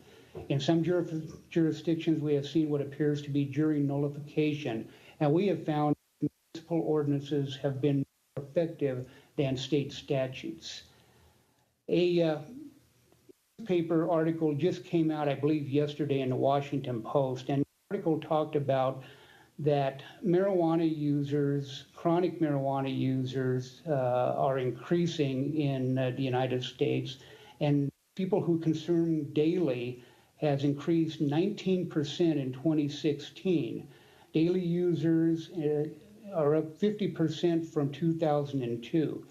J: In some jurisdictions, we have seen what appears to be jury nullification, and we have found municipal ordinances have been more effective than state statutes. A newspaper article just came out, I believe, yesterday in the Washington Post, and the article talked about that marijuana users, chronic marijuana users, are increasing in the United States, and people who consume daily has increased 19% in 2016. Daily users are up 50% from 2002.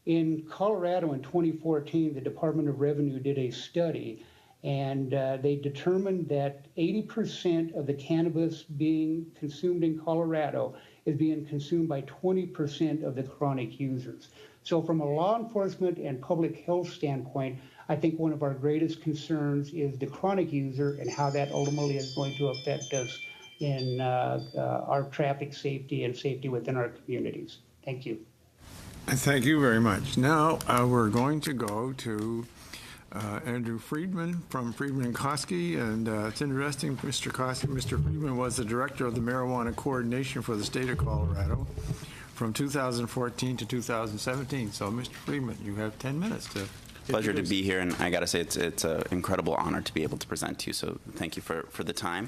J: In Colorado in 2014, the Department of Revenue did a study, and they determined that 80% of the cannabis being consumed in Colorado is being consumed by 20% of the chronic users. So from a law enforcement and public health standpoint, I think one of our greatest concerns is the chronic user and how that ultimately is going to affect us in our traffic safety and safety within our communities. Thank you.
N: Thank you very much. Now we're going to go to Andrew Friedman from Friedman & Koski, and it's interesting, Mr. Koski, Mr. Friedman was the director of the Marijuana Coordination for the state of Colorado from 2014 to 2017. So, Mr. Friedman, you have 10 minutes to
E: Pleasure to be here, and I got to say it's an incredible honor to be able to present to you, so thank you for the time.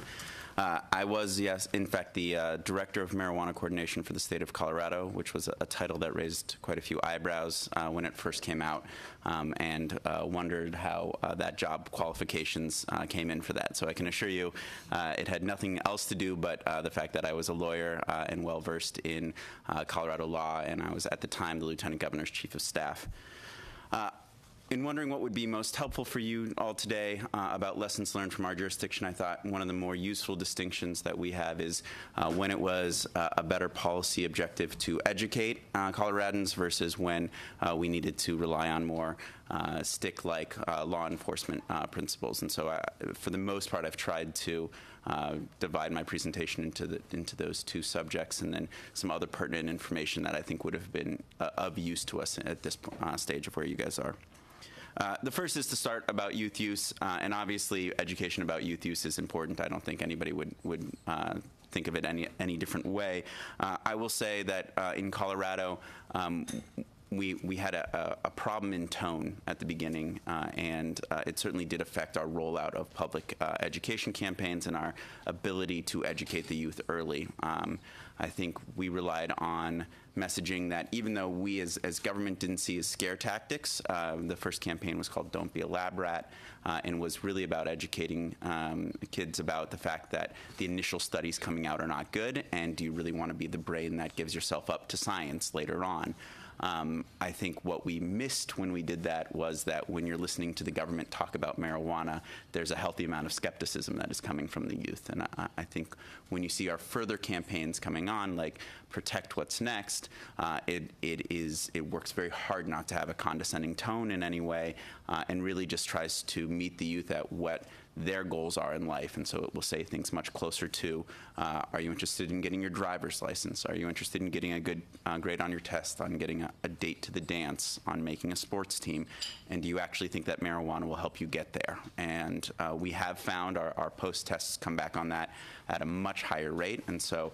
E: I was, yes, in fact, the Director of Marijuana Coordination for the state of Colorado, which was a title that raised quite a few eyebrows when it first came out, and wondered how that job qualifications came in for that. So I can assure you it had nothing else to do but the fact that I was a lawyer and well-versed in Colorado law, and I was at the time the Lieutenant Governor's Chief of Staff. In wondering what would be most helpful for you all today about lessons learned from our jurisdiction, I thought one of the more useful distinctions that we have is when it was a better policy objective to educate Coloradans versus when we needed to rely on more stick-like law enforcement principles. And so for the most part, I've tried to divide my presentation into those two subjects, and then some other pertinent information that I think would have been of use to us at this stage of where you guys are. The first is to start about youth use, and obviously education about youth use is important. I don't think anybody would think of it any different way. I will say that in Colorado, we had a problem in tone at the beginning, and it certainly did affect our rollout of public education campaigns and our ability to educate the youth early. I think we relied on messaging that even though we as government didn't see as scare tactics, the first campaign was called Don't Be a Lab Rat, and was really about educating kids about the fact that the initial studies coming out are not good, and do you really want to be the brain that gives yourself up to science later on? I think what we missed when we did that was that when you're listening to the government talk about marijuana, there's a healthy amount of skepticism that is coming from the youth. And I think when you see our further campaigns coming on, like Protect What's Next, it works very hard not to have a condescending tone in any way, and really just tries to meet the youth at what their goals are in life. And so it will say things much closer to, are you interested in getting your driver's license? Are you interested in getting a good grade on your test, on getting a date to the dance, on making a sports team? And do you actually think that marijuana will help you get there? And we have found our post-tests come back on that at a much higher rate. And so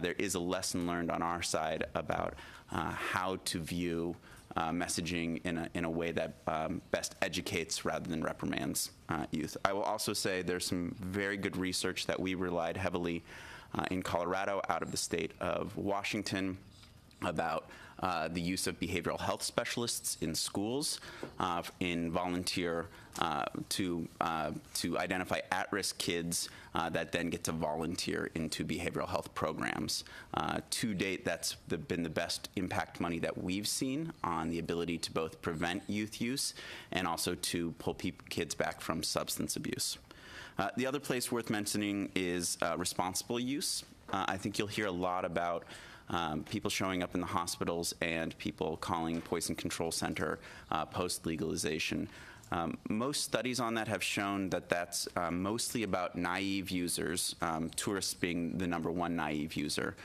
E: there is a lesson learned on our side about how to view messaging in a way that best educates rather than reprimands youth. I will also say there's some very good research that we relied heavily in Colorado out of the state of Washington about the use of behavioral health specialists in schools in volunteer to identify at-risk kids that then get to volunteer into behavioral health programs. To date, that's been the best impact money that we've seen on the ability to both prevent youth use and also to pull kids back from substance abuse. The other place worth mentioning is responsible use. I think you'll hear a lot about people showing up in the hospitals and people calling Poison Control Center post-legalization. Most studies on that have shown that that's mostly about naive users, tourists being the #1 naive user,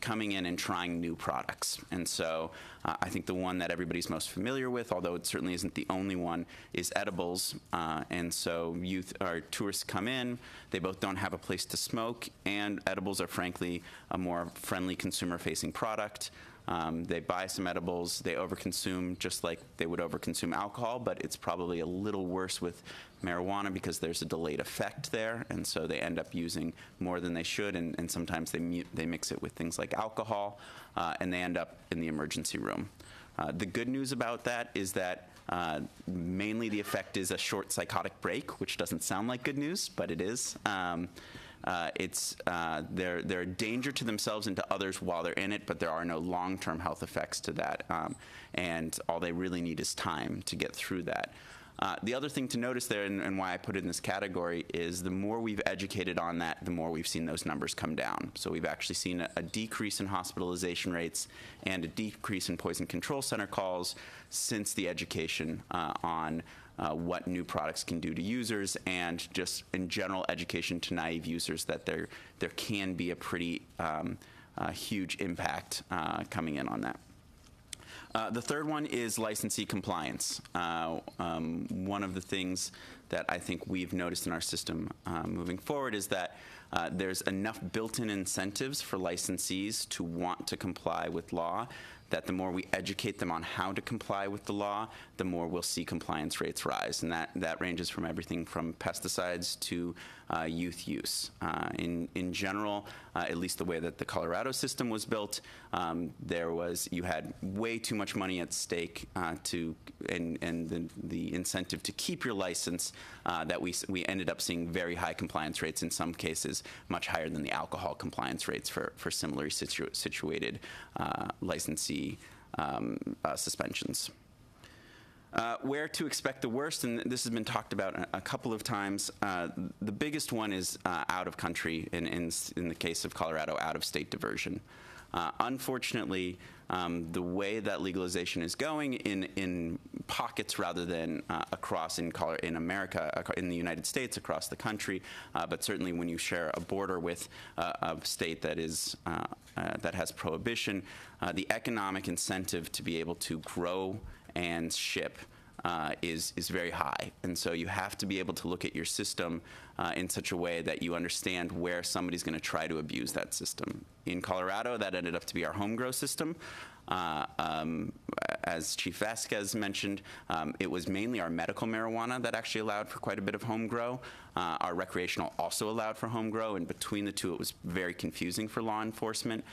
E: coming in and trying new products. And so I think the one that everybody's most familiar with, although it certainly isn't the only one, is edibles. And so youth or tourists come in, they both don't have a place to smoke, and edibles are frankly a more friendly consumer-facing product. They buy some edibles, they overconsume just like they would overconsume alcohol, but it's probably a little worse with marijuana because there's a delayed effect there, and so they end up using more than they should, and sometimes they mix it with things like alcohol, and they end up in the emergency room. The good news about that is that mainly the effect is a short psychotic break, which doesn't sound like good news, but it is. They're a danger to themselves and to others while they're in it, but there are no long-term health effects to that, and all they really need is time to get through that. The other thing to notice there, and why I put it in this category, is the more we've educated on that, the more we've seen those numbers come down. So we've actually seen a decrease in hospitalization rates and a decrease in Poison Control Center calls since the education on what new products can do to users, and just in general education to naive users that there can be a pretty huge impact coming in on that. The third one is licensee compliance. One of the things that I think we've noticed in our system moving forward is that there's enough built-in incentives for licensees to want to comply with law, that the more we educate them on how to comply with the law, the more we'll see compliance rates rise. And that ranges from everything from pesticides to youth use. In general, at least the way that the Colorado system was built, you had way too much money at stake and the incentive to keep your license, that we ended up seeing very high compliance rates, in some cases much higher than the alcohol compliance rates for similarly situated licensee suspensions. Where to expect the worst, and this has been talked about a couple of times. The biggest one is out of country, in the case of Colorado, out of state diversion. Unfortunately, the way that legalization is going in pockets rather than across in America, in the United States, across the country, but certainly when you share a border with a state that is that has prohibition, the economic incentive to be able to grow and ship is very high. And so you have to be able to look at your system in such a way that you understand where somebody's going to try to abuse that system. In Colorado, that ended up to be our home grow system. As Chief Vasquez mentioned, it was mainly our medical marijuana that actually allowed for quite a bit of home grow. Our recreational also allowed for home grow, and between the two it was very confusing for law enforcement,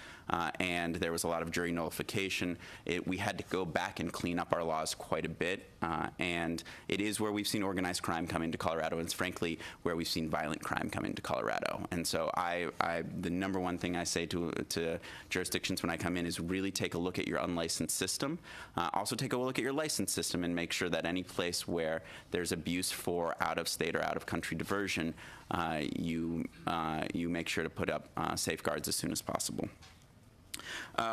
E: and there was a lot of jury nullification. We had to go back and clean up our laws quite a bit, and it is where we've seen organized crime come into Colorado, and it's frankly where we've seen violent crime come into Colorado. And so the number one thing I say to jurisdictions when I come in is really take a look at your unlicensed system. Also take a look at your licensed system and make sure that any place where there's abuse for out-of-state or out-of-country diversion, you make sure to put up safeguards as soon as possible.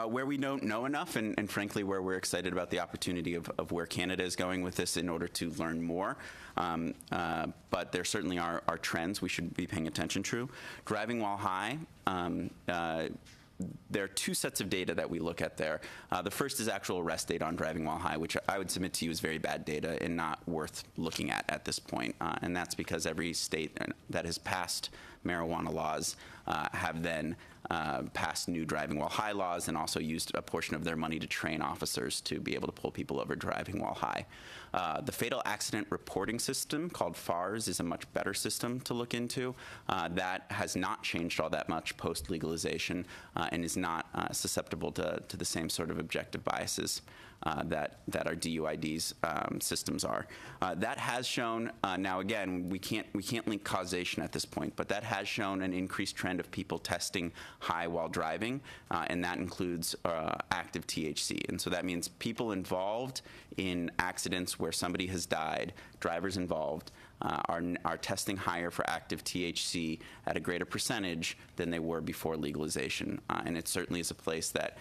E: Where we don't know enough, and frankly where we're excited about the opportunity of where Canada is going with this in order to learn more, but there certainly are trends we should be paying attention to. Driving while high, there are two sets of data that we look at there. The first is actual arrest data on driving while high, which I would submit to you is very bad data and not worth looking at this point. And that's because every state that has passed marijuana laws have then passed new driving while high laws and also used a portion of their money to train officers to be able to pull people over driving while high. The fatal accident reporting system called FARS is a much better system to look into. That has not changed all that much post-legalization and is not susceptible to the same sort of objective biases that our DUID's systems are. That has shown, now again, we can't link causation at this point, but that has shown an increased trend of people testing high while driving, and that includes active THC. And so that means people involved in accidents where somebody has died, drivers involved, are testing higher for active THC at a greater percentage than they were before legalization. And it certainly is a place that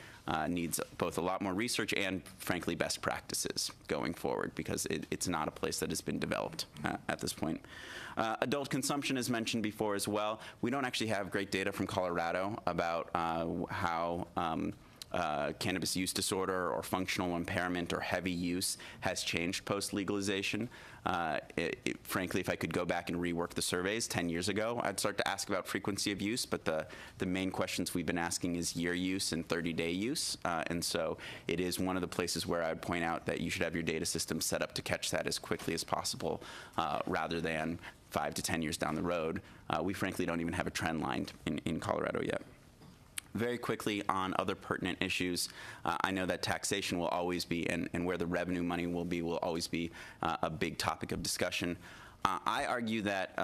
E: needs both a lot more research and, frankly, best practices going forward, because it's not a place that has been developed at this point. Adult consumption is mentioned before as well. We don't actually have great data from Colorado about how cannabis use disorder or functional impairment or heavy use has changed post-legalization. Frankly, if I could go back and rework the surveys 10 years ago, I'd start to ask about frequency of use, but the main questions we've been asking is year use and 30-day use. And so it is one of the places where I would point out that you should have your data system set up to catch that as quickly as possible, rather than 5 to 10 years down the road. We frankly don't even have a trend line in Colorado yet. Very quickly on other pertinent issues, I know that taxation will always be, and where the revenue money will be, will always be a big topic of discussion. I argue that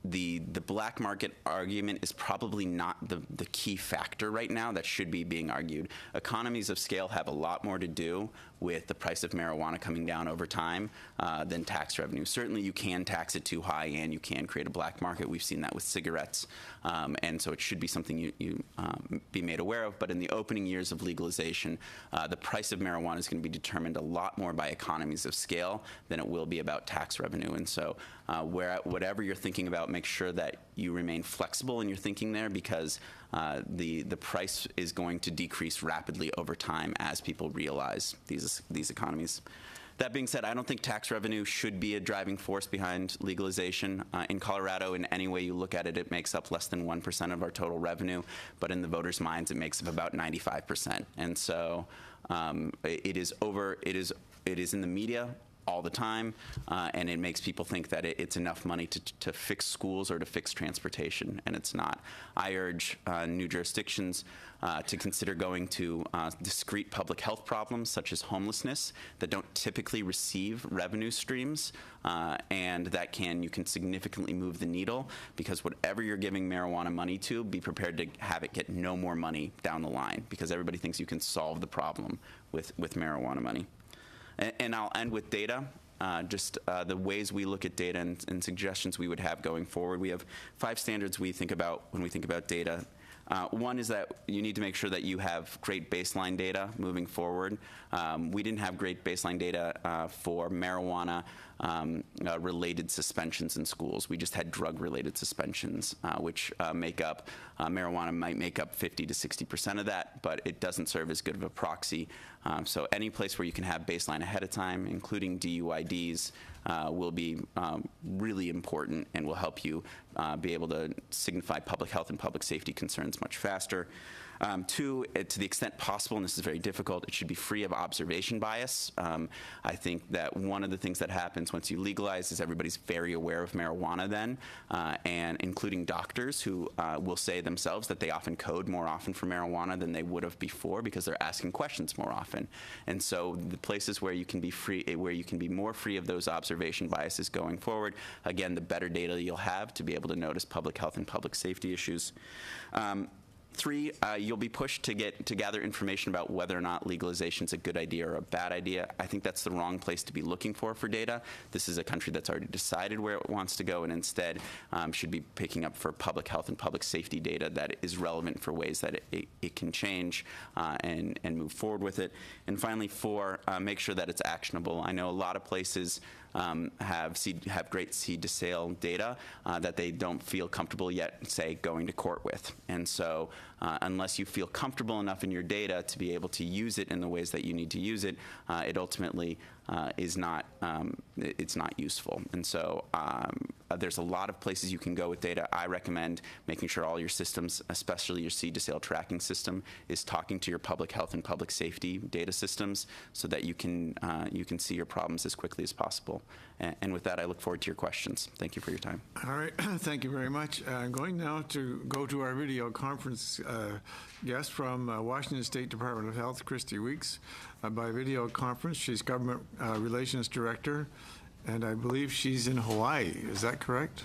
E: the black market argument is probably not the key factor right now that should be being argued. Economies of scale have a lot more to do with the price of marijuana coming down over time than tax revenue. Certainly you can tax it too high and you can create a black market. We've seen that with cigarettes. And so it should be something you be made aware of. But in the opening years of legalization, the price of marijuana is going to be determined a lot more by economies of scale than it will be about tax revenue. And so whatever you're thinking about, make sure that you remain flexible in your thinking there, because the price is going to decrease rapidly over time as people realize these economies. That being said, I don't think tax revenue should be a driving force behind legalization. In Colorado, in any way you look at it, it makes up less than 1% of our total revenue, but in the voters' minds, it makes up about 95%. And so it is in the media all the time, and it makes people think that it's enough money to fix schools or to fix transportation, and it's not. I urge new jurisdictions to consider going to discrete public health problems such as homelessness that don't typically receive revenue streams, and that you can significantly move the needle, because whatever you're giving marijuana money to, be prepared to have it get no more money down the line, because everybody thinks you can solve the problem with marijuana money. And I'll end with data, just the ways we look at data and suggestions we would have going forward. We have 5 standards we think about when we think about data. One is that you need to make sure that you have great baseline data moving forward. We didn't have great baseline data for marijuana related suspensions in schools. We just had drug-related suspensions, which marijuana might make up 50 to 60% of that, but it doesn't serve as good of a proxy. So any place where you can have baseline ahead of time, including DUIDs, will be really important and will help you be able to signify public health and public safety concerns much faster. 2, to the extent possible, and this is very difficult, it should be free of observation bias. I think that one of the things that happens once you legalize is everybody's very aware of marijuana then, and including doctors who will say themselves that they often code more often for marijuana than they would have before because they're asking questions more often. And so the places where you can be free, where you can be more free of those observation biases going forward, again, the better data you'll have to be able to notice public health and public safety issues. 3, you'll be pushed to gather information about whether or not legalization is a good idea or a bad idea. I think that's the wrong place to be looking for data. This is a country that's already decided where it wants to go, and instead should be picking up for public health and public safety data that is relevant for ways that it can change and move forward with it. And finally, 4, make sure that it's actionable. I know a lot of places have great seed to sale data that they don't feel comfortable yet, say, going to court with. And so unless you feel comfortable enough in your data to be able to use it in the ways that you need to use it, it ultimately is not, it's not useful. And so there's a lot of places you can go with data. I recommend making sure all your systems, especially your seed to sale tracking system, is talking to your public health and public safety data systems so that you can see your problems as quickly as possible. And with that, I look forward to your questions. Thank you for your time.
N: All right, thank you very much. I'm going now to go to our video conference guest from Washington State Department of Health, Christy Weeks. By video conference, she's Government Relations Director, and I believe she's in Hawaii. Is that correct?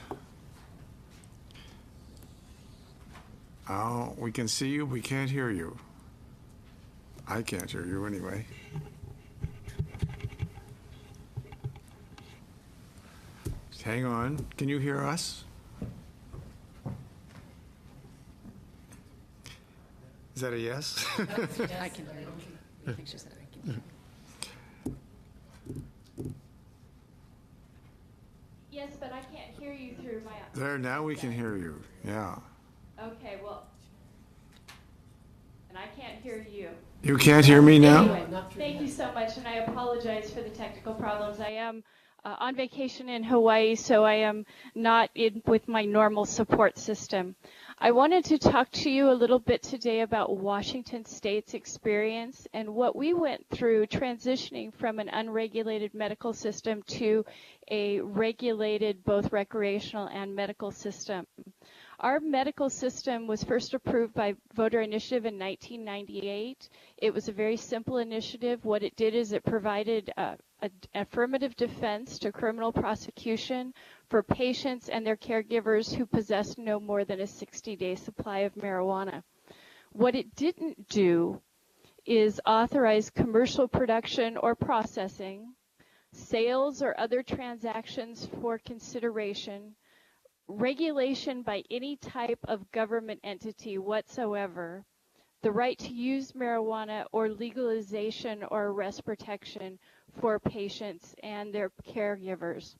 N: Oh, we can see you, we can't hear you. I can't hear you anyway.
A: hang on. Can you hear us? Is that a yes?
R: I can hear you. I think she said I can hear you.
U: Yes, but I can't hear you through my...
A: There, now we can hear you. Yeah.
U: Okay, well, and I can't hear you.
A: You can't hear me now?
U: Anyway, thank you so much, and I apologize for the technical problems. I am on vacation in Hawaii, so I am not in with my normal support system. I wanted to talk to you a little bit today about Washington State's experience and what we went through transitioning from an unregulated medical system to a regulated both recreational and medical system. Our medical system was first approved by voter initiative in 1998. It was a very simple initiative. What it did is it provided an affirmative defense to criminal prosecution for patients and their caregivers who possessed no more than a 60-day supply of marijuana. What it didn't do is authorize commercial production or processing, sales or other transactions for consideration, regulation by any type of government entity whatsoever, the right to use marijuana, or legalization or arrest protection for patients and their caregivers.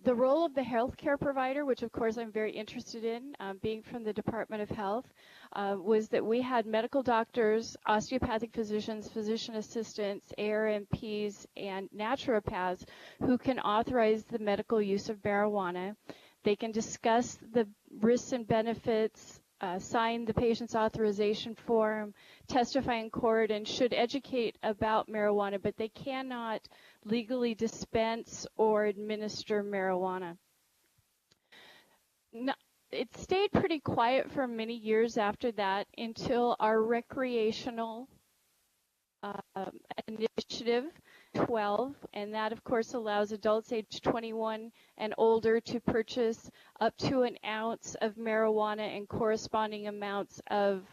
U: The role of the healthcare provider, which of course I'm very interested in, being from the Department of Health, was that we had medical doctors, osteopathic physicians, physician assistants, ARNPs, and naturopaths who can authorize the medical use of marijuana. They can discuss the risks and benefits, sign the patient's authorization form, testify in court, and should educate about marijuana, but they cannot legally dispense or administer marijuana. Now, it stayed pretty quiet for many years after that until our recreational initiative 12, and that of course allows adults age 21 and older to purchase up to an ounce of marijuana and corresponding amounts of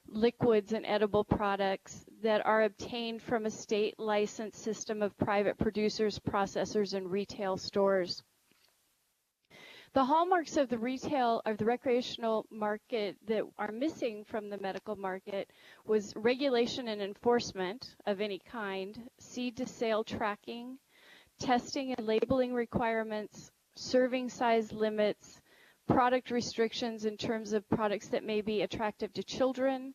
U: liquids and edible products that are obtained from a state licensed system of private producers, processors, and retail stores. The hallmarks of the recreational market that are missing from the medical market was regulation and enforcement of any kind, seed to sale tracking, testing and labeling requirements, serving size limits, product restrictions in terms of products that may be attractive to children,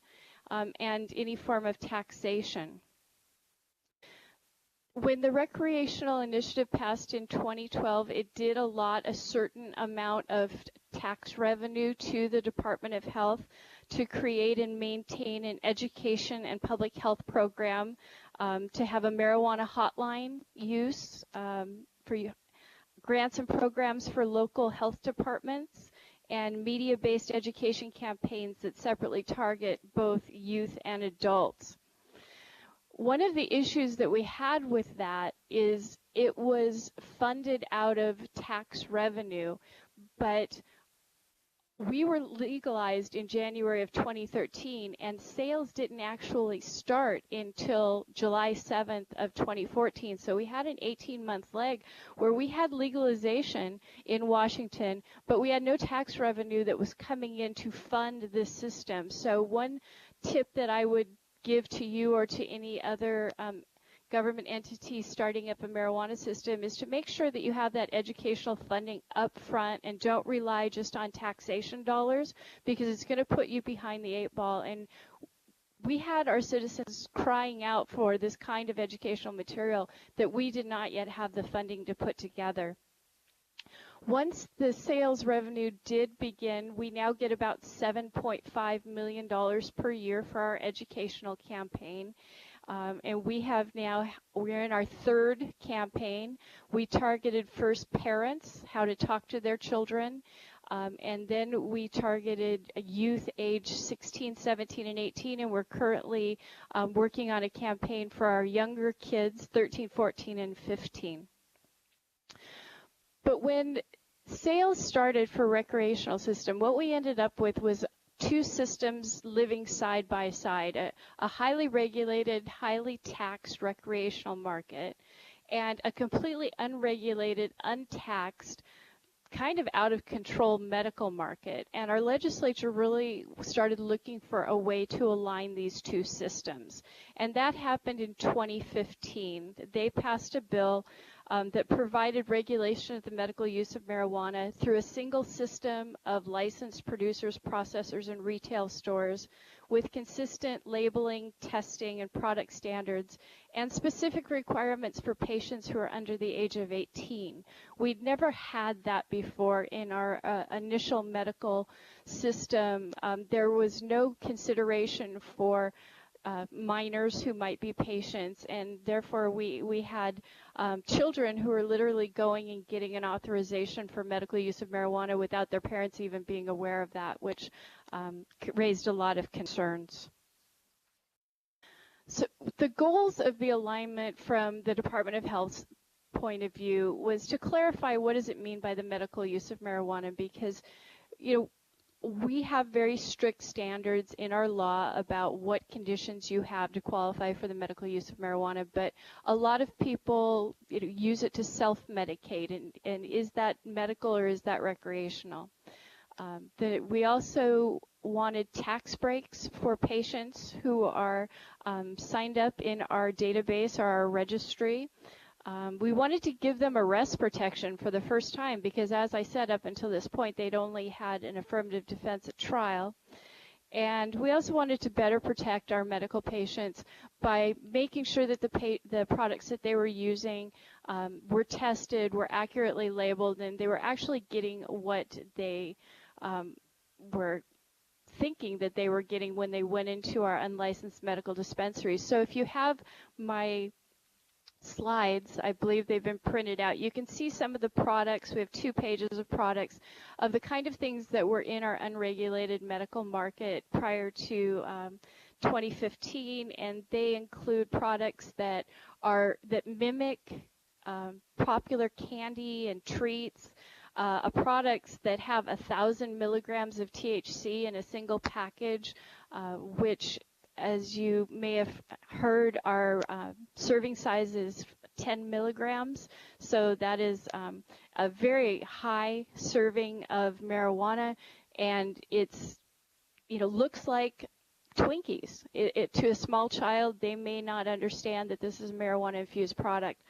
U: and any form of taxation. When the recreational initiative passed in 2012, it did allot a certain amount of tax revenue to the Department of Health to create and maintain an education and public health program, to have a marijuana hotline use, for grants and programs for local health departments, and media-based education campaigns that separately target both youth and adults. One of the issues that we had with that is it was funded out of tax revenue, but we were legalized in January of 2013, and sales didn't actually start until July 7th of 2014. So we had an 18-month lag where we had legalization in Washington, but we had no tax revenue that was coming in to fund this system. So one tip that I would give to you or to any other government entity starting up a marijuana system is to make sure that you have that educational funding up front and don't rely just on taxation dollars, because it's going to put you behind the 8 ball. And we had our citizens crying out for this kind of educational material that we did not yet have the funding to put together. Once the sales revenue did begin, we now get about $7.5 million per year for our educational campaign. And we're in our 3rd campaign. We targeted first parents, how to talk to their children, and then we targeted youth age 16, 17, and 18, and we're currently working on a campaign for our younger kids, 13, 14, and 15. But when sales started for recreational system, what we ended up with was 2 systems living side by side, a highly regulated, highly taxed recreational market, and a completely unregulated, untaxed, kind of out of control medical market. And our legislature really started looking for a way to align these two systems. And that happened in 2015. They passed a bill that provided regulation of the medical use of marijuana through a single system of licensed producers, processors, and retail stores with consistent labeling, testing, and product standards, and specific requirements for patients who are under the age of 18. We'd never had that before in our initial medical system. There was no consideration for minors who might be patients, and therefore we had children who were literally going and getting an authorization for medical use of marijuana without their parents even being aware of that, which raised a lot of concerns. So the goals of the alignment from the Department of Health's point of view was to clarify what does it mean by the medical use of marijuana, because we have very strict standards in our law about what conditions you have to qualify for the medical use of marijuana, but a lot of people use it to self-medicate, and is that medical or is that recreational? We also wanted tax breaks for patients who are signed up in our database or our registry. We wanted to give them arrest protection for the first time because, as I said, up until this point, they'd only had an affirmative defense at trial. And we also wanted to better protect our medical patients by making sure that the products that they were using were tested, were accurately labeled, and they were actually getting what they were thinking that they were getting when they went into our unlicensed medical dispensaries. So if you have my slides, I believe they've been printed out. You can see some of the products. We have 2 pages of products of the kind of things that were in our unregulated medical market prior to 2015, and they include products that mimic popular candy and treats, products that have 1,000 milligrams of THC in a single package, which, as you may have heard, our serving size is 10 milligrams. So that is a very high serving of marijuana, and it's, looks like Twinkies. To a small child, they may not understand that this is a marijuana-infused product.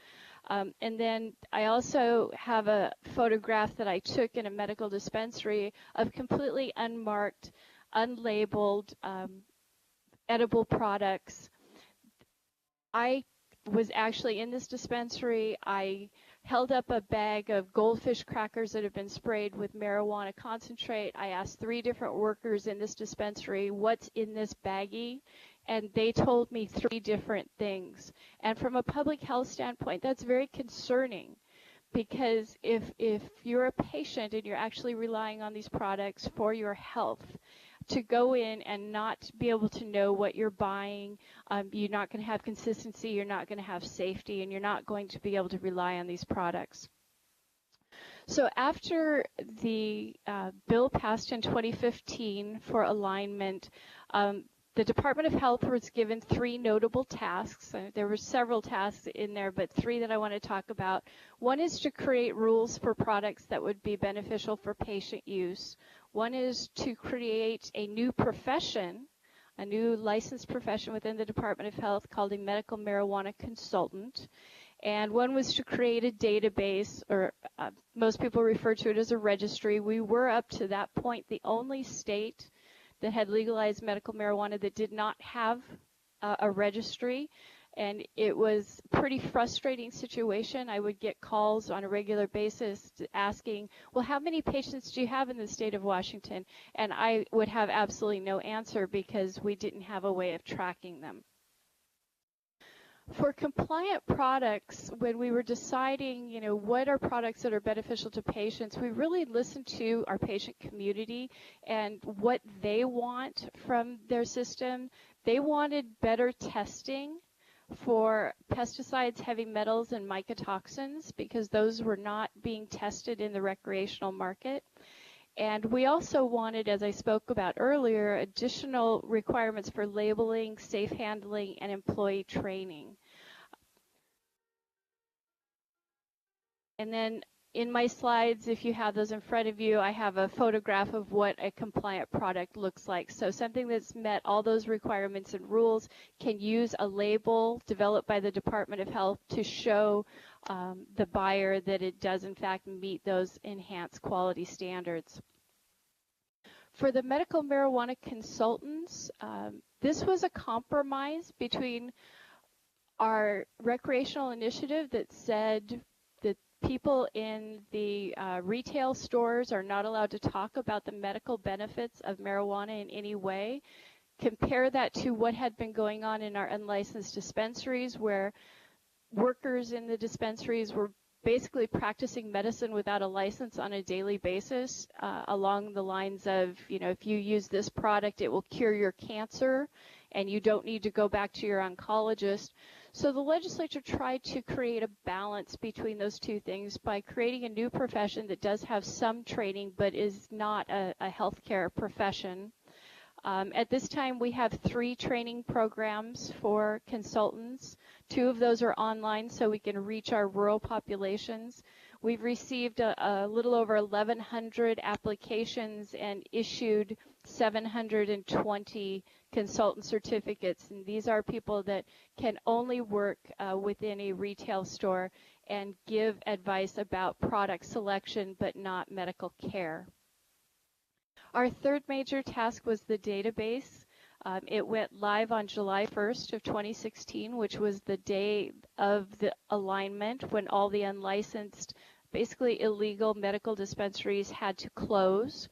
U: And then I also have a photograph that I took in a medical dispensary of completely unmarked, unlabeled, edible products. I was actually in this dispensary. I held up a bag of goldfish crackers that have been sprayed with marijuana concentrate. I asked 3 different workers in this dispensary, what's in this baggie? And they told me 3 different things. And from a public health standpoint, that's very concerning, because if you're a patient and you're actually relying on these products for your health, to go in and not be able to know what you're buying, you're not going to have consistency, you're not going to have safety, and you're not going to be able to rely on these products. So after the bill passed in 2015 for alignment, the Department of Health was given 3 notable tasks. There were several tasks in there, but 3 that I want to talk about. One is to create rules for products that would be beneficial for patient use. One is to create a new profession, a new licensed profession within the Department of Health called a medical marijuana consultant. And one was to create a database, or most people refer to it as a registry. We were, up to that point, the only state that had legalized medical marijuana that did not have a registry. And it was a pretty frustrating situation. I would get calls on a regular basis asking, well, how many patients do you have in the state of Washington? And I would have absolutely no answer because we didn't have a way of tracking them. For compliant products, when we were deciding, what are products that are beneficial to patients, we really listened to our patient community and what they want from their system. They wanted better testing for pesticides, heavy metals, and mycotoxins, because those were not being tested in the recreational market. And we also wanted, as I spoke about earlier, additional requirements for labeling, safe handling, and employee training. And then in my slides, if you have those in front of you, I have a photograph of what a compliant product looks like. So something that's met all those requirements and rules can use a label developed by the Department of Health to show the buyer that it does in fact meet those enhanced quality standards. For the medical marijuana consultants, this was a compromise between our recreational initiative that said that people in the retail stores are not allowed to talk about the medical benefits of marijuana in any way. Compare that to what had been going on in our unlicensed dispensaries, where workers in the dispensaries were basically practicing medicine without a license on a daily basis, along the lines of, if you use this product, it will cure your cancer and you don't need to go back to your oncologist. So the legislature tried to create a balance between those two things by creating a new profession that does have some training but is not a healthcare profession. At this time, we have 3 training programs for consultants. 2 of those are online so we can reach our rural populations. We've received a little over 1,100 applications and issued 720 consultant certificates. And these are people that can only work within a retail store and give advice about product selection but not medical care. Our third major task was the database. It went live on July 1st of 2016, which was the day of the alignment when all the unlicensed, basically illegal medical dispensaries had to close.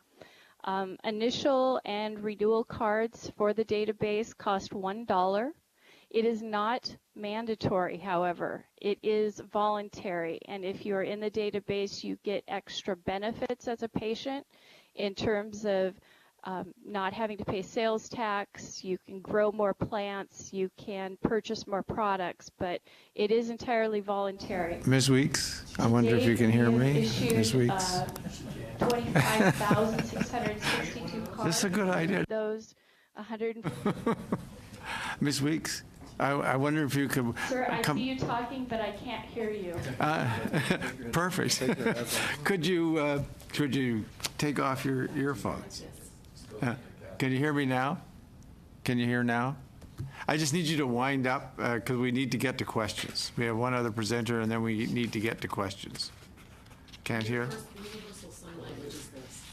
U: Initial and renewal cards for the database cost $1. It is not mandatory, however. It is voluntary, and if you are in the database, you get extra benefits as a patient in terms of not having to pay sales tax, you can grow more plants, you can purchase more products, but it is entirely voluntary.
A: Ms. Weeks, I wonder if you can hear me. Ms. Weeks.
U: 25,662 cards.
A: This is a good idea.
U: Those 100.
A: Ms. Weeks, I wonder if you could
U: Sir, I
A: come.
U: see you talking, but I can't hear you.
A: Perfect. Could you take off your earphones? Can you hear me now? Can you hear now? I just need you to wind up because we need to get to questions. We have one other presenter, and then we need to get to questions. Can't hear?
R: Universal sign language is this.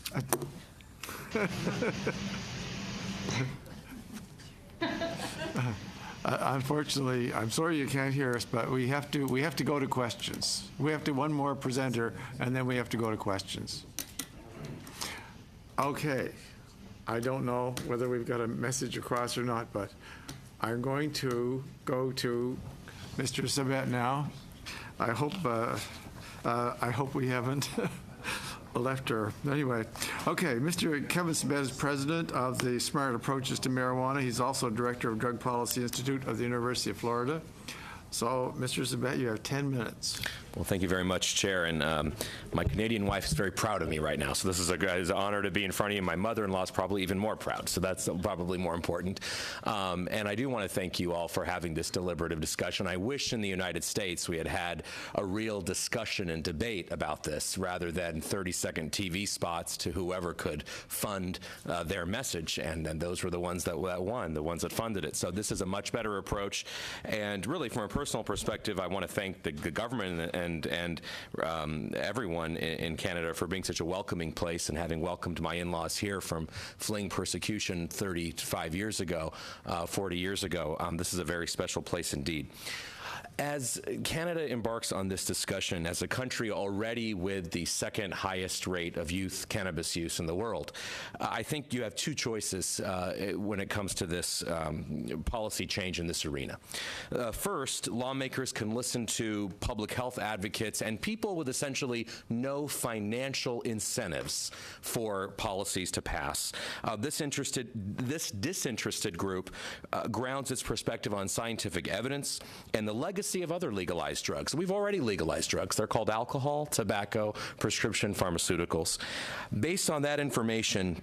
A: Unfortunately, I'm sorry you can't hear us, but we have to go to questions. We have to one more presenter, and then we have to go to questions. Okay. I don't know whether we've got a message across or not, but I'm going to go to Mr. Sabet now. I hope we haven't left her. Anyway, okay, Mr. Kevin Sabet is president of the Smart Approaches to Marijuana. He's also director of Drug Policy Institute of the University of Florida. So, Mr. Sabet, you have 10 minutes.
K: Well, thank you very much, Chair. And my Canadian wife is very proud of me right now. So this is an honor to be in front of you. My mother-in-law is probably even more proud. So that's probably more important. And I do want to thank you all for having this deliberative discussion. I wish in the United States we had a real discussion and debate about this rather than 30-second TV spots to whoever could fund their message. And those were the ones that won, the ones that funded it. So this is a much better approach. And really, from a personal perspective, I want to thank the government and everyone in Canada for being such a welcoming place and having welcomed my in-laws here from fleeing persecution 35 years ago, 40 years ago. This is a very special place indeed. As Canada embarks on this discussion, as a country already with the second highest rate of youth cannabis use in the world, I think you have 2 choices when it comes to this policy change in this arena. First, lawmakers can listen to public health advocates and people with essentially no financial incentives for policies to pass. This disinterested group grounds its perspective on scientific evidence and the legacy of other legalized drugs. We've already legalized drugs. They're called alcohol, tobacco, prescription pharmaceuticals. Based on that information,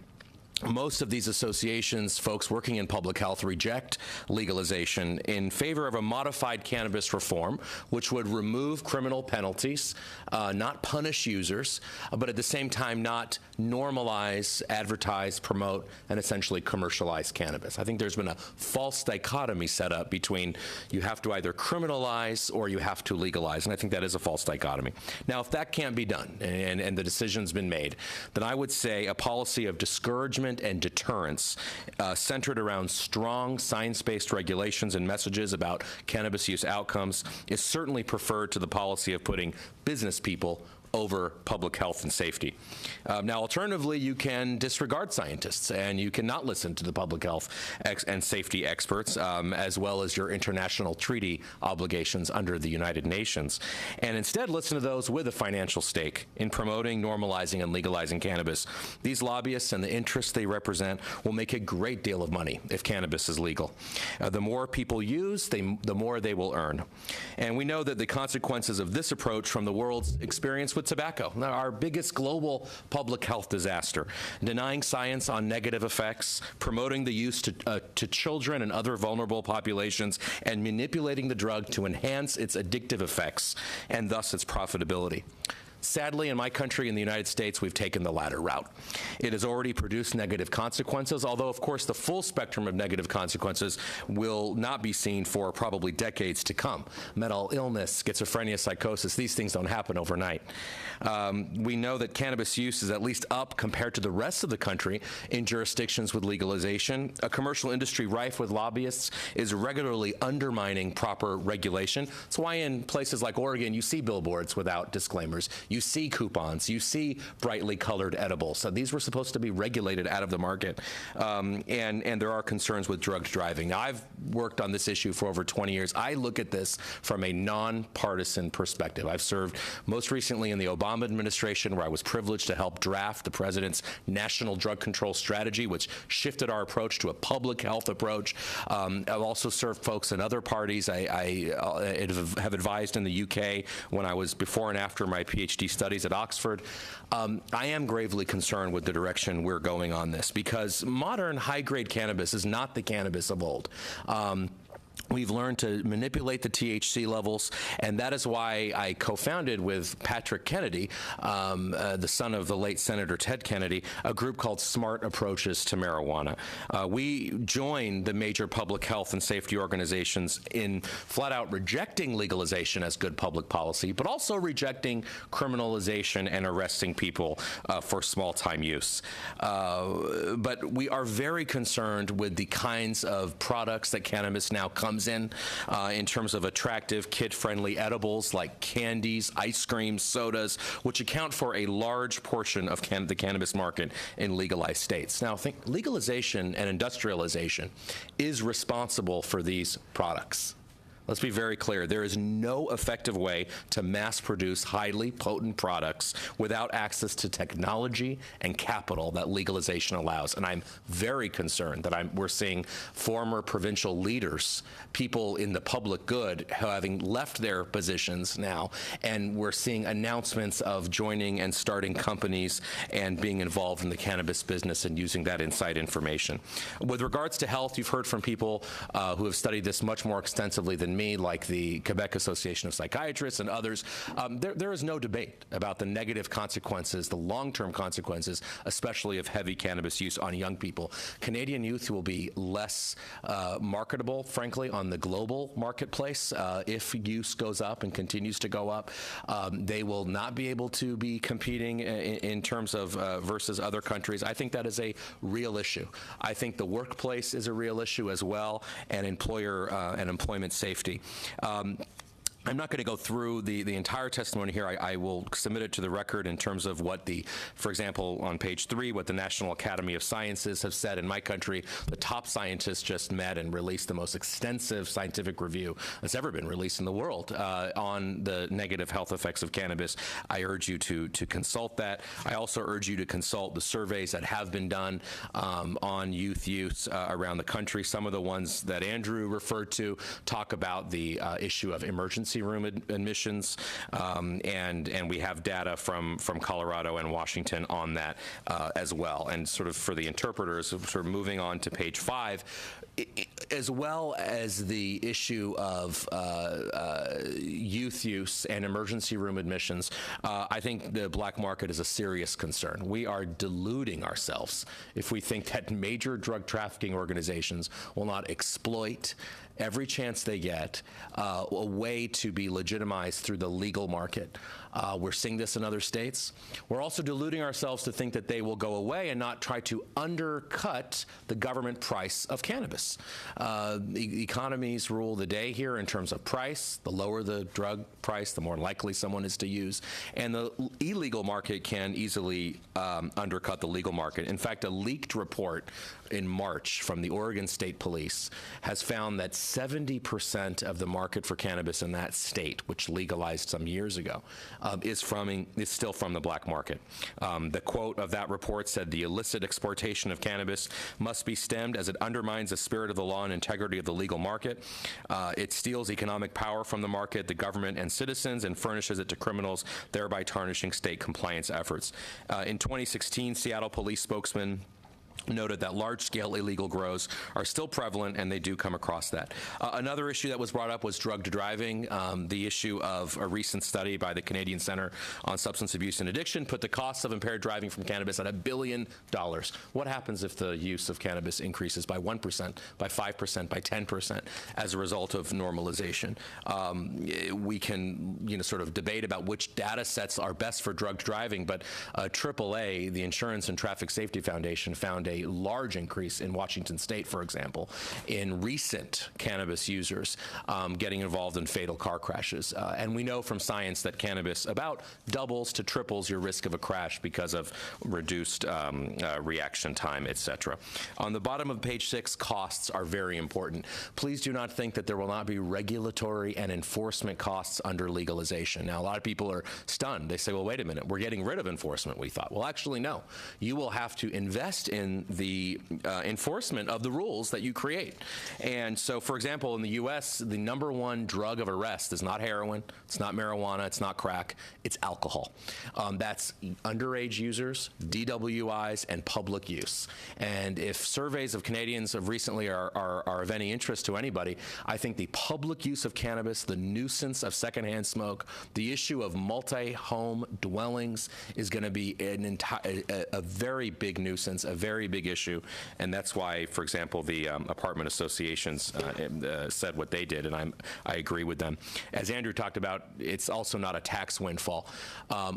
K: most of these associations, folks working in public health, reject legalization in favor of a modified cannabis reform, which would remove criminal penalties, not punish users, but at the same time not normalize, advertise, promote, and essentially commercialize cannabis. I think there's been a false dichotomy set up between you have to either criminalize or you have to legalize, and I think that is a false dichotomy. Now, if that can't be done and the decision's been made, then I would say a policy of discouragement and deterrence centered around strong science-based regulations and messages about cannabis use outcomes is certainly preferred to the policy of putting business people over public health and safety. Now, alternatively, you can disregard scientists and you cannot listen to the public health and safety experts, as well as your international treaty obligations under the United Nations, and instead listen to those with a financial stake in promoting, normalizing, and legalizing cannabis. These lobbyists and the interests they represent will make a great deal of money if cannabis is legal. The more people use, the more they will earn. And we know that the consequences of this approach from the world's experience with tobacco, our biggest global public health disaster, denying science on negative effects, promoting the use to children and other vulnerable populations, and manipulating the drug to enhance its addictive effects and thus its profitability. Sadly, in my country, in the United States, we've taken the latter route. It has already produced negative consequences, although, of course, the full spectrum of negative consequences will not be seen for probably decades to come. Mental illness, schizophrenia, psychosis, these things don't happen overnight. We know that cannabis use is at least up compared to the rest of the country in jurisdictions with legalization. A commercial industry rife with lobbyists is regularly undermining proper regulation. That's why in places like Oregon, you see billboards without disclaimers. You see coupons, you see brightly colored edibles. So these were supposed to be regulated out of the market. And there are concerns with drug driving. Now, I've worked on this issue for over 20 years. I look at this from a nonpartisan perspective. I've served most recently in the Obama administration, where I was privileged to help draft the president's national drug control strategy, which shifted our approach to a public health approach. I've also served folks in other parties. I have advised in the UK when I was before and after my PhD studies at Oxford. I am gravely concerned with the direction we're going on this, because modern high-grade cannabis is not the cannabis of old. We've learned to manipulate the THC levels, and that is why I co-founded with Patrick Kennedy, the son of the late Senator Ted Kennedy, a group called Smart Approaches to Marijuana. We joined the major public health and safety organizations in flat-out rejecting legalization as good public policy, but also rejecting criminalization and arresting people for small-time use. But we are very concerned with the kinds of products that cannabis now comes in terms of attractive, kid-friendly edibles like candies, ice cream, sodas, which account for a large portion of the cannabis market in legalized states. Now, think legalization and industrialization is responsible for these products. Let's be very clear. There is no effective way to mass produce highly potent products without access to technology and capital that legalization allows. And I'm very concerned that we're seeing former provincial leaders, people in the public good, having left their positions now, and we're seeing announcements of joining and starting companies and being involved in the cannabis business and using that inside information. With regards to health, you've heard from people who have studied this much more extensively than me, like the Quebec Association of Psychiatrists and others. There is no debate about the negative consequences, the long-term consequences, especially of heavy cannabis use on young people. Canadian youth will be less marketable, frankly, on the global marketplace if use goes up and continues to go up. They will not be able to be competing in terms of versus other countries. I think that is a real issue. I think the workplace is a real issue as well, and employer and employment safety. I'm not going to go through the entire testimony here. I will submit it to the record in terms of what for example, on page 3, what the National Academy of Sciences have said. In my country, the top scientists just met and released the most extensive scientific review that's ever been released in the world on the negative health effects of cannabis. I urge you to consult that. I also urge you to consult the surveys that have been done on youth use around the country. Some of the ones that Andrew referred to talk about the issue of emergency emergency room admissions, and we have data from Colorado and Washington on that as well. And sort of for the interpreters, sort of moving on to page 5, as well as the issue of youth use and emergency room admissions, I think the black market is a serious concern. We are deluding ourselves if we think that major drug trafficking organizations will not exploit every chance they get a way to be legitimized through the legal market. We're seeing this in other states. We're also deluding ourselves to think that they will go away and not try to undercut the government price of cannabis. Economies rule the day here in terms of price. The lower the drug price, the more likely someone is to use. And the illegal market can easily undercut the legal market. In fact, a leaked report in March from the Oregon State Police has found that 70% of the market for cannabis in that state, which legalized some years ago, is still from the black market. The quote of that report said, "The illicit exportation of cannabis must be stemmed as it undermines the spirit of the law and integrity of the legal market. It steals economic power from the market, the government, and citizens, and furnishes it to criminals, thereby tarnishing state compliance efforts." In 2016, Seattle police spokesman noted that large-scale illegal grows are still prevalent, and they do come across that. Another issue that was brought up was drug driving. The issue of a recent study by the Canadian Center on Substance Abuse and Addiction put the costs of impaired driving from cannabis at $1 billion. What happens if the use of cannabis increases by 1%, by 5%, by 10% as a result of normalization? We can, sort of debate about which data sets are best for drug driving, but AAA, the Insurance and Traffic Safety Foundation, found a large increase in Washington State, for example, in recent cannabis users getting involved in fatal car crashes. And we know from science that cannabis about doubles to triples your risk of a crash because of reduced reaction time, etc. On the bottom of page 6, costs are very important. Please do not think that there will not be regulatory and enforcement costs under legalization. Now, a lot of people are stunned. They say, well, wait a minute, we're getting rid of enforcement, we thought. Well, actually, no. You will have to invest in the enforcement of the rules that you create. And so, for example, in the U.S., the #1 drug of arrest is not heroin, it's not marijuana, it's not crack, it's alcohol. That's underage users, DWIs, and public use. And if surveys of Canadians of recently are of any interest to anybody, I think the public use of cannabis, the nuisance of secondhand smoke, the issue of multi-home dwellings is going to be a very big nuisance, a very big issue, and that's why, for example, the apartment associations said what they did, and I agree with them. As Andrew talked about, it's also not a tax windfall.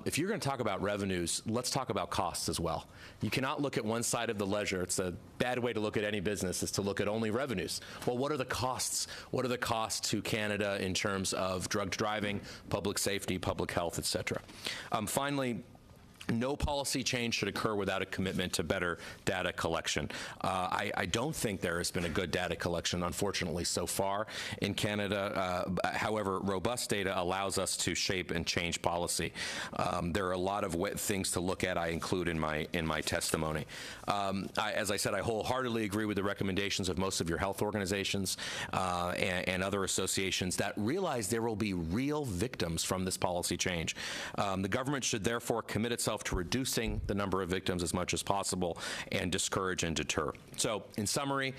K: If you're going to talk about revenues, let's talk about costs as well. You cannot look at one side of the ledger. It's a bad way to look at any business, is to look at only revenues. Well, what are the costs? What are the costs to Canada in terms of drug driving, public safety, public health, etc.? Finally, no policy change should occur without a commitment to better data collection. I don't think there has been a good data collection, unfortunately, so far in Canada. However, robust data allows us to shape and change policy. There are a lot of things to look at. I include in my testimony. As I said, I wholeheartedly agree with the recommendations of most of your health organizations and other associations that realize there will be real victims from this policy change. The government should therefore commit itself to reducing the number of victims as much as possible and discourage and deter. So, in summary,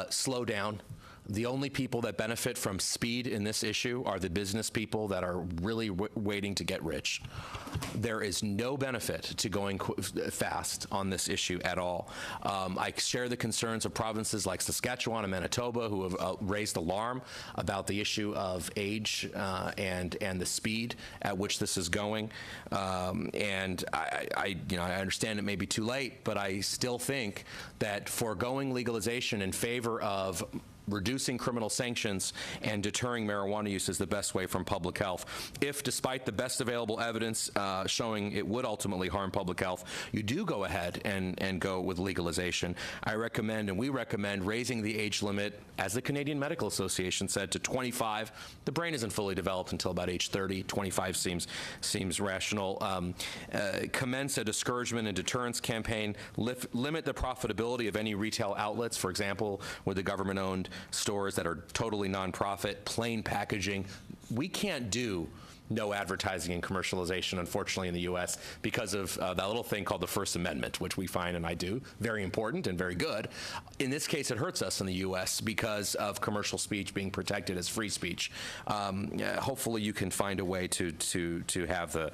K: slow down. The only people that benefit from speed in this issue are the business people that are really waiting to get rich. There is no benefit to going fast on this issue at all. I share the concerns of provinces like Saskatchewan and Manitoba who have raised alarm about the issue of age and the speed at which this is going. And I understand it may be too late, but I still think that foregoing legalization in favor of reducing criminal sanctions and deterring marijuana use is the best way from public health. If, despite the best available evidence showing it would ultimately harm public health, you do go ahead and go with legalization, I recommend, and we recommend, raising the age limit, as the Canadian Medical Association said, to 25. The brain isn't fully developed until about age 30. 25 seems rational. Commence a discouragement and deterrence campaign. Limit the profitability of any retail outlets, for example, with the government-owned stores that are totally nonprofit, plain packaging, we can't do no advertising and commercialization, unfortunately, in the U.S. because of that little thing called the First Amendment, which we find, and I do, very important and very good. In this case, it hurts us in the U.S. because of commercial speech being protected as free speech. Hopefully, you can find a way to have the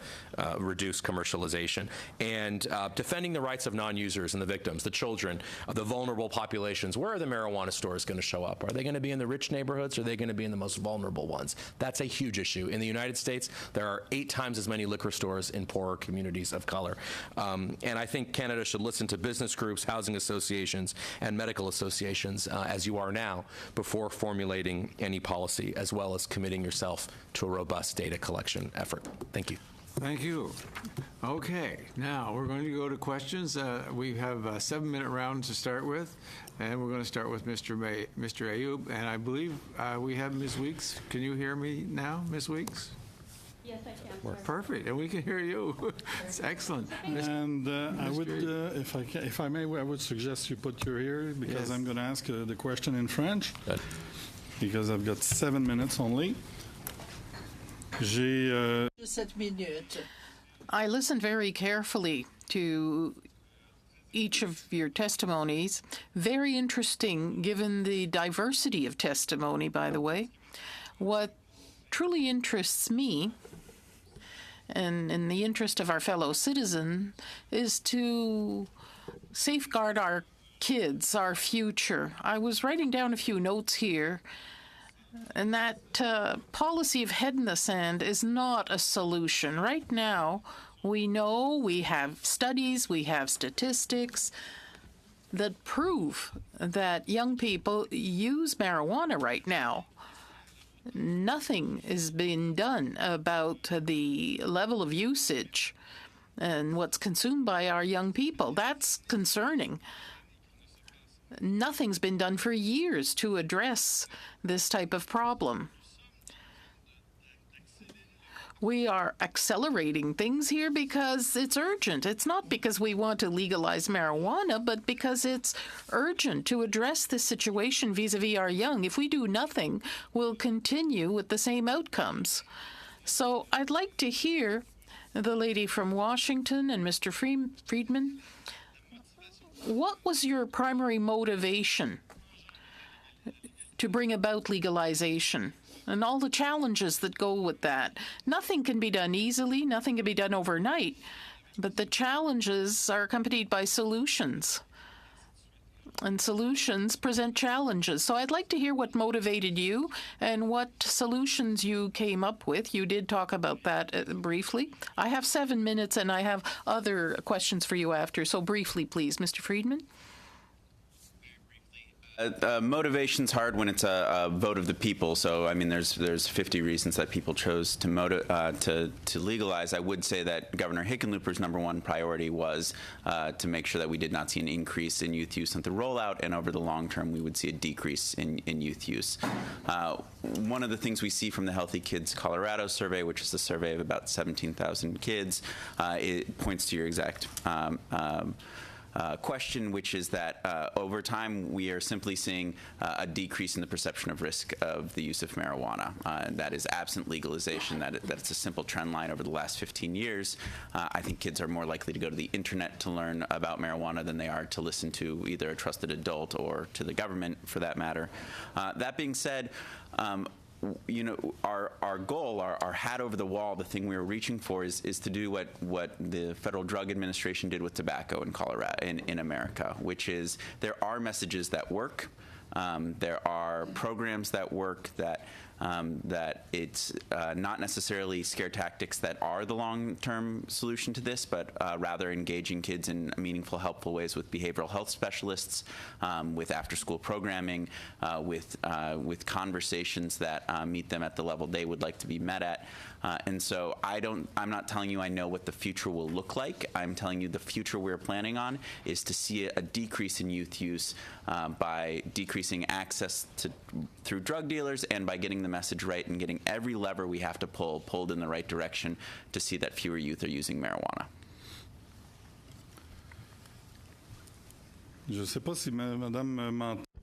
K: reduced commercialization. And defending the rights of non-users and the victims, the children, the vulnerable populations. Where are the marijuana stores going to show up? Are they going to be in the rich neighborhoods, or are they going to be in the most vulnerable ones? That's a huge issue. In the United States, there are 8 times as many liquor stores in poorer communities of color. And I think Canada should listen to business groups, housing associations, and medical associations, as you are now, before formulating any policy, as well as committing yourself to a robust data collection effort. Thank you.
A: Thank you. Okay, now we're going to go to questions. We have a 7-minute round to start with, and we're going to start with Mr. Ayub, and I believe we have Ms. Weeks. Can you hear me now, Ms. Weeks?
U: Yes, I can. Sir.
A: Perfect, and we can hear you. It's excellent.
L: And I would, if I may, I would suggest you put your ear, because I'm going to ask the question in French, because I've got 7 minutes only.
S: I listened very carefully to each of your testimonies. Very interesting, given the diversity of testimony, by the way. What truly interests me, and in the interest of our fellow citizen, is to safeguard our kids, our future. I was writing down a few notes here, and that policy of head in the sand is not a solution. Right now, we know, we have studies, we have statistics that prove that young people use marijuana right now. Nothing is being done about the level of usage and what's consumed by our young people. That's concerning. Nothing's been done for years to address this type of problem. We are accelerating things here because it's urgent. It's not because we want to legalize marijuana, but because it's urgent to address this situation vis-a-vis our young. If we do nothing, we'll continue with the same outcomes. So I'd like to hear the lady from Washington and Mr. Friedman. What was your primary motivation to bring about legalization and all the challenges that go with that? Nothing can be done easily, nothing can be done overnight, but the challenges are accompanied by solutions. And solutions present challenges. So I'd like to hear what motivated you and what solutions you came up with. You did talk about that briefly. I have 7 minutes, and I have other questions for you after. So briefly, please, Mr. Friedman.
E: Motivation's hard when it's a vote of the people. So I mean, there's 50 reasons that people chose to legalize. I would say that Governor Hickenlooper's #1 priority was to make sure that we did not see an increase in youth use at the rollout, and over the long term, we would see a decrease in youth use. One of the things we see from the Healthy Kids Colorado survey, which is a survey of about 17,000 kids, it points to your exact question, which is that over time we are simply seeing a decrease in the perception of risk of the use of marijuana. That is absent legalization. That's a simple trend line over the last 15 years. I think kids are more likely to go to the internet to learn about marijuana than they are to listen to either a trusted adult or to the government, for that matter. That being said, you know, our goal, our hat over the wall, the thing we were reaching for is to do what the Federal Drug Administration did with tobacco in Colorado, in America, which is there are messages that work. There are programs that work that it's not necessarily scare tactics that are the long-term solution to this, but rather engaging kids in meaningful, helpful ways with behavioral health specialists, with after-school programming, with conversations that meet them at the level they would like to be met at. And so I'm not telling you I know what the future will look like. I'm telling you the future we're planning on is to see a decrease in youth use by decreasing access through drug dealers and by getting the message right and getting every lever we have to pulled in the right direction to see that fewer youth are using marijuana.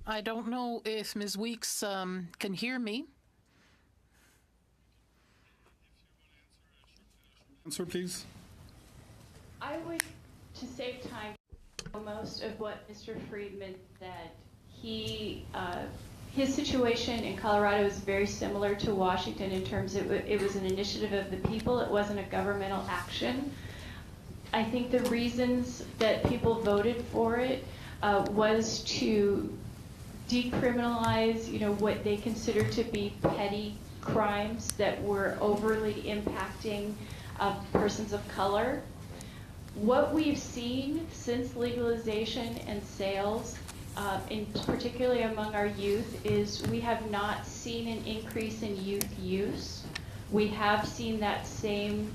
S: I don't know if Ms. Weeks can hear me.
L: Answer, please.
U: I would, to save time, most of what Mr. Friedman said. His situation in Colorado is very similar to Washington in terms of it was an initiative of the people. It wasn't a governmental action. I think the reasons that people voted for it was to decriminalize, what they consider to be petty crimes that were overly impacting persons of color. What we've seen since legalization and sales, particularly among our youth, is we have not seen an increase in youth use. We have seen that same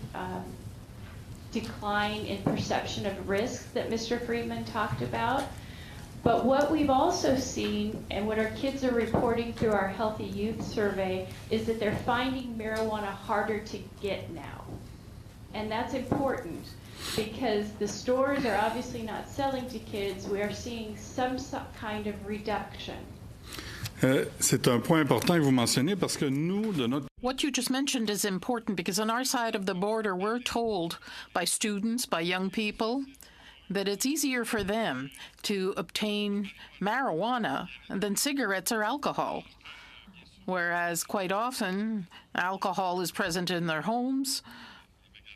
U: decline in perception of risk that Mr. Friedman talked about. But what we've also seen, and what our kids are reporting through our Healthy Youth Survey, is that they're finding marijuana harder to get now. And that's important, because the stores are obviously not selling to kids. We are seeing some kind of reduction.
L: C'est un point important que vous mentionnez parce que nous, de notre...
S: What you just mentioned is important because on our side of the border, we're told by students, by young people, that it's easier for them to obtain marijuana than cigarettes or alcohol. Whereas quite often, alcohol is present in their homes.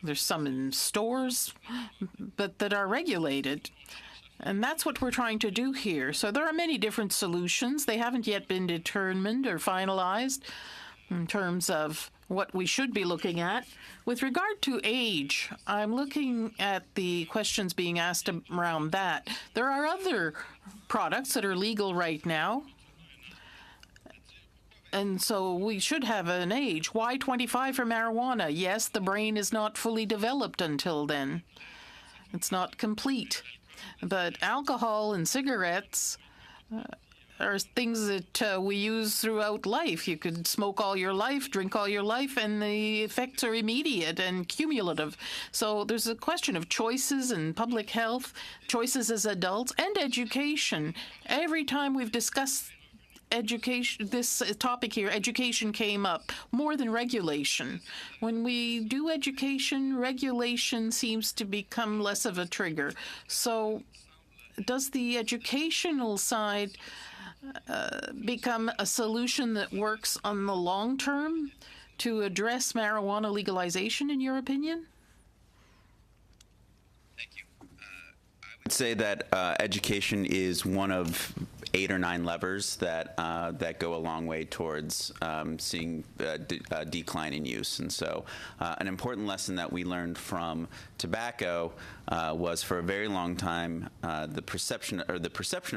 S: There's some in stores, but that are regulated. And that's what we're trying to do here. So there are many different solutions. They haven't yet been determined or finalized in terms of what we should be looking at. With regard to age, I'm looking at the questions being asked around that. There are other products that are legal right now. And so we should have an age. Why 25 for marijuana? Yes, the brain is not fully developed until then. It's not complete. But alcohol and cigarettes are things that we use throughout life. You could smoke all your life, drink all your life, and the effects are immediate and cumulative. So there's a question of choices and public health, choices as adults, and education. Every time we've discussed education, this topic here, education came up more than regulation. When we do education, regulation seems to become less of a trigger. So does the educational side become a solution that works on the long term to address marijuana legalization, in your opinion?
E: Thank you. I would say that education is one of 8 or 9 levers that that go a long way towards seeing a decline in use. And so an important lesson that we learned from tobacco was for a very long time the perception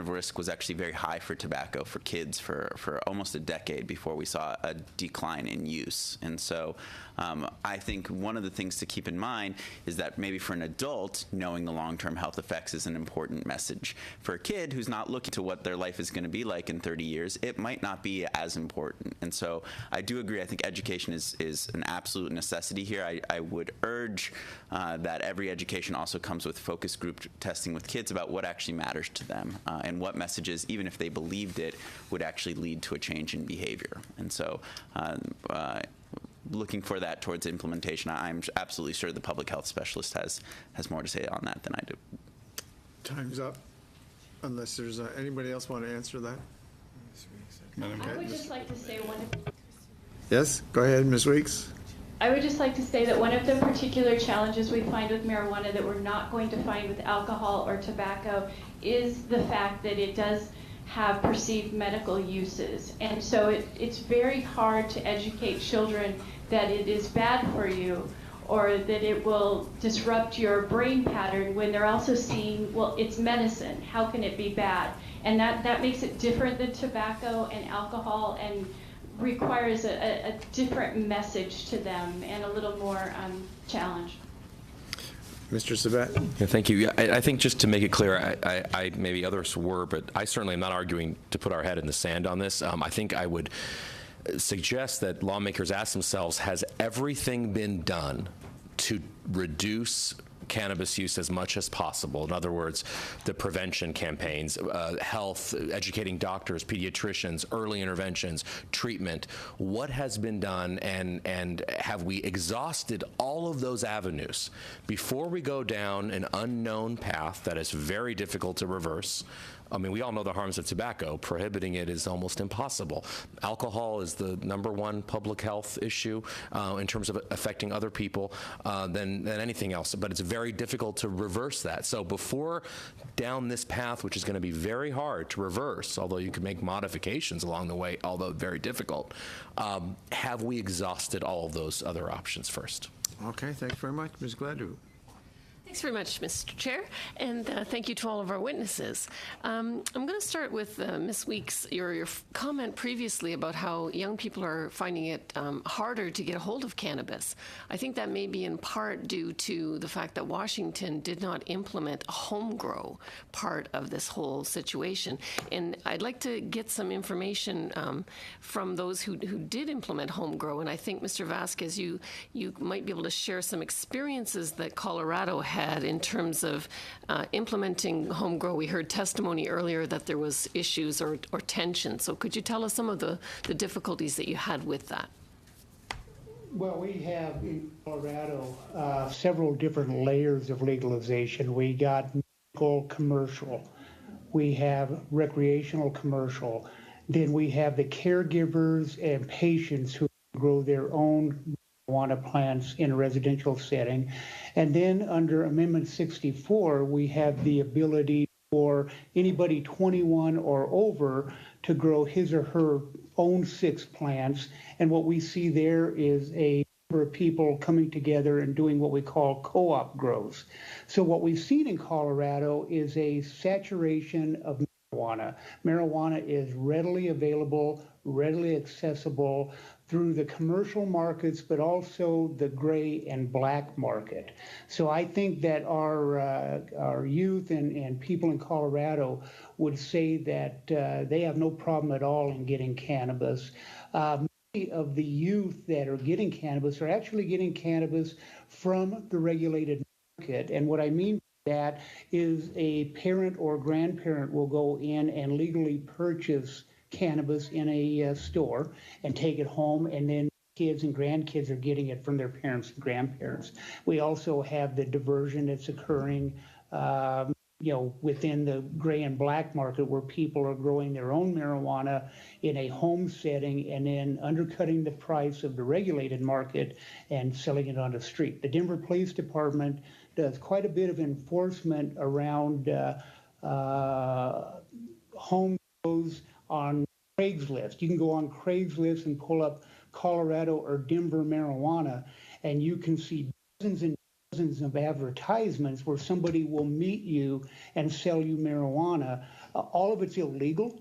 E: of risk was actually very high for tobacco for kids for almost a decade before we saw a decline in use. And so I think one of the things to keep in mind is that maybe for an adult, knowing the long-term health effects is an important message. For a kid who's not looking to what their life is going to be like in 30 years, it might not be as important. And so I do agree. I think education is an absolute necessity here. I would urge that every education also comes with focus group testing with kids about what actually matters to them and what messages, even if they believed it, would actually lead to a change in behavior. And so looking for that towards implementation, I'm absolutely sure the public health specialist has more to say on that than I do.
N: Time's up, unless there's anybody else want to answer that.
U: I would just like to say
N: Yes, go ahead, Ms. Weeks.
U: I would just like to say that one of the particular challenges we find with marijuana that we're not going to find with alcohol or tobacco is the fact that it does have perceived medical uses. And so it's very hard to educate children that it is bad for you or that it will disrupt your brain pattern when they're also seeing, well, it's medicine. How can it be bad? And that makes it different than tobacco and alcohol and requires a different message to them and a little more challenge.
N: Mr. Sabat.
K: Yeah, thank you. I think just to make it clear, I maybe others were, but I certainly am not arguing to put our head in the sand on this. I think I would suggest that lawmakers ask themselves, has everything been done to reduce cannabis use as much as possible. In other words, the prevention campaigns, health, educating doctors, pediatricians, early interventions, treatment. What has been done, and have we exhausted all of those avenues before we go down an unknown path that is very difficult to reverse? I mean, we all know the harms of tobacco. Prohibiting it is almost impossible. Alcohol is the #1 public health issue in terms of affecting other people than anything else. But it's very difficult to reverse that. So before down this path, which is going to be very hard to reverse, although you can make modifications along the way, although very difficult, have we exhausted all of those other options first?
A: Okay, thanks very much, Ms. Gladue.
F: Thanks very much, Mr. Chair, and thank you to all of our witnesses. I'm going to start with Ms. Weeks, your comment previously about how young people are finding it harder to get a hold of cannabis. I think that may be in part due to the fact that Washington did not implement a home grow part of this whole situation. And I'd like to get some information from those who did implement home grow. And I think, Mr. Vasquez, you might be able to share some experiences that Colorado had in terms of implementing home grow. We heard testimony earlier that there was issues or tension. So could you tell us some of the difficulties that you had with that?
J: Well, we have in Colorado several different layers of legalization. We got medical commercial. We have recreational commercial. Then we have the caregivers and patients who grow their own marijuana plants in a residential setting. And then under Amendment 64, we have the ability for anybody 21 or over to grow his or her own 6 plants. And what we see there is a number of people coming together and doing what we call co-op grows. So what we've seen in Colorado is a saturation of marijuana. Marijuana is readily available, readily accessible through the commercial markets, but also the gray and black market. So I think that our youth and people in Colorado would say that they have no problem at all in getting cannabis. Many of the youth that are getting cannabis are actually getting cannabis from the regulated market. And what I mean by that is a parent or grandparent will go in and legally purchase cannabis in a store and take it home, and then kids and grandkids are getting it from their parents and grandparents. We also have the diversion that's occurring within the gray and black market, where people are growing their own marijuana in a home setting and then undercutting the price of the regulated market and selling it on the street. The Denver Police Department does quite a bit of enforcement around home grows on Craigslist. You can go on Craigslist and pull up Colorado or Denver marijuana, and you can see dozens and dozens of advertisements where somebody will meet you and sell you marijuana. All of it's illegal,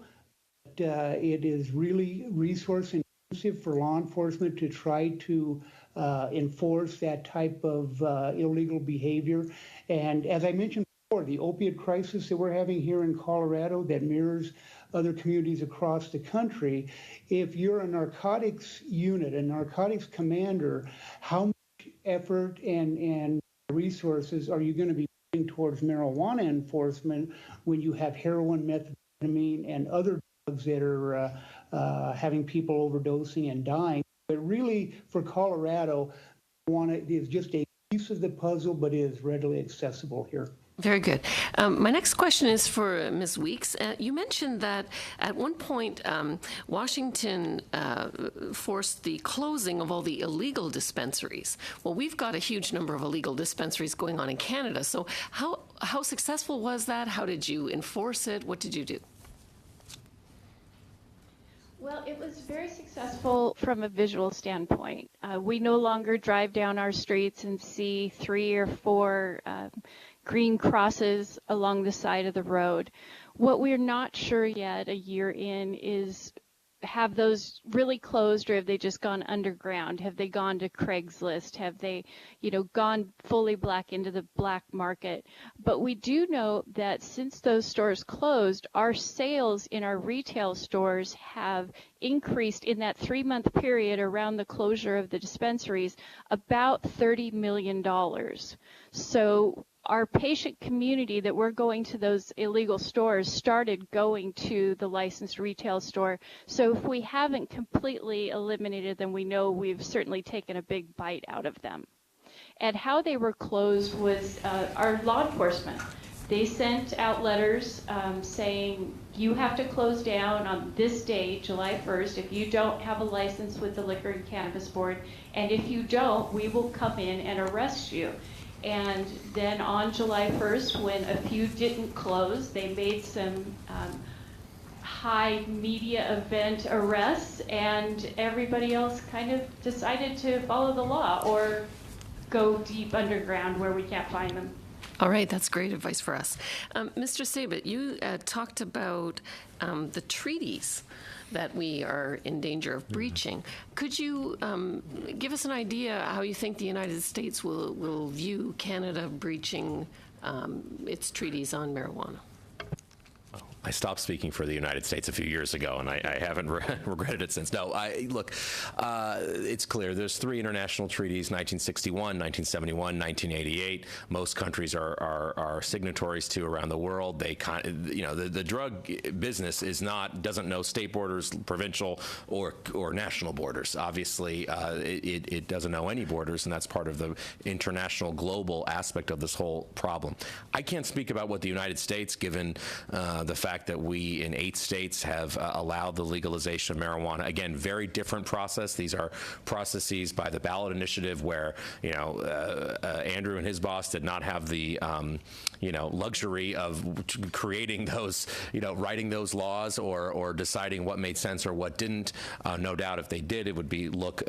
J: but it is really resource intensive for law enforcement to try to enforce that type of illegal behavior. And as I mentioned before, the opiate crisis that we're having here in Colorado that mirrors other communities across the country, if you're a narcotics unit, a narcotics commander, how much effort and resources are you going to be putting towards marijuana enforcement when you have heroin, methamphetamine, and other drugs that are having people overdosing and dying? But really, for Colorado, marijuana is just a piece of the puzzle, but it is readily accessible here.
F: Very good. My next question is for Ms. Weeks. You mentioned that at one point Washington forced the closing of all the illegal dispensaries. Well, we've got a huge number of illegal dispensaries going on in Canada. So how successful was that? How did you enforce it? What did you do?
U: Well, it was very successful from a visual standpoint. We no longer drive down our streets and see 3 or 4 green crosses along the side of the road. What we're not sure yet, a year in, is have those really closed, or have they just gone underground? Have they gone to Craigslist? Have they, gone fully black into the black market? But we do know that since those stores closed, our sales in our retail stores have increased in that 3-month period around the closure of the dispensaries about $30 million. So our patient community that were going to those illegal stores started going to the licensed retail store. So if we haven't completely eliminated them, we know we've certainly taken a big bite out of them. And how they were closed was our law enforcement. They sent out letters saying, you have to close down on this day, July 1st, if you don't have a license with the Liquor and Cannabis Board. And if you don't, we will come in and arrest you. And then on July 1st, when a few didn't close, they made some high media event arrests, and everybody else kind of decided to follow the law or go deep underground where we can't find them.
F: All right, that's great advice for us. Mr. Sabet, you talked about the treaties that we are in danger of breaching. Could you give us an idea how you think the United States will view Canada breaching its treaties on marijuana?
K: I stopped speaking for the United States a few years ago, and I haven't regretted it since. No, look, it's clear. There's 3 international treaties: 1961, 1971, 1988. Most countries are signatories to around the world. They, the drug business doesn't know state borders, provincial or national borders. Obviously, it doesn't know any borders, and that's part of the international, global aspect of this whole problem. I can't speak about what the United States, given the fact that we in 8 states have allowed the legalization of marijuana. Again, very different process. These are processes by the ballot initiative where, Andrew and his boss did not have the, luxury of creating those, writing those laws or deciding what made sense or what didn't. No doubt if they did, it would look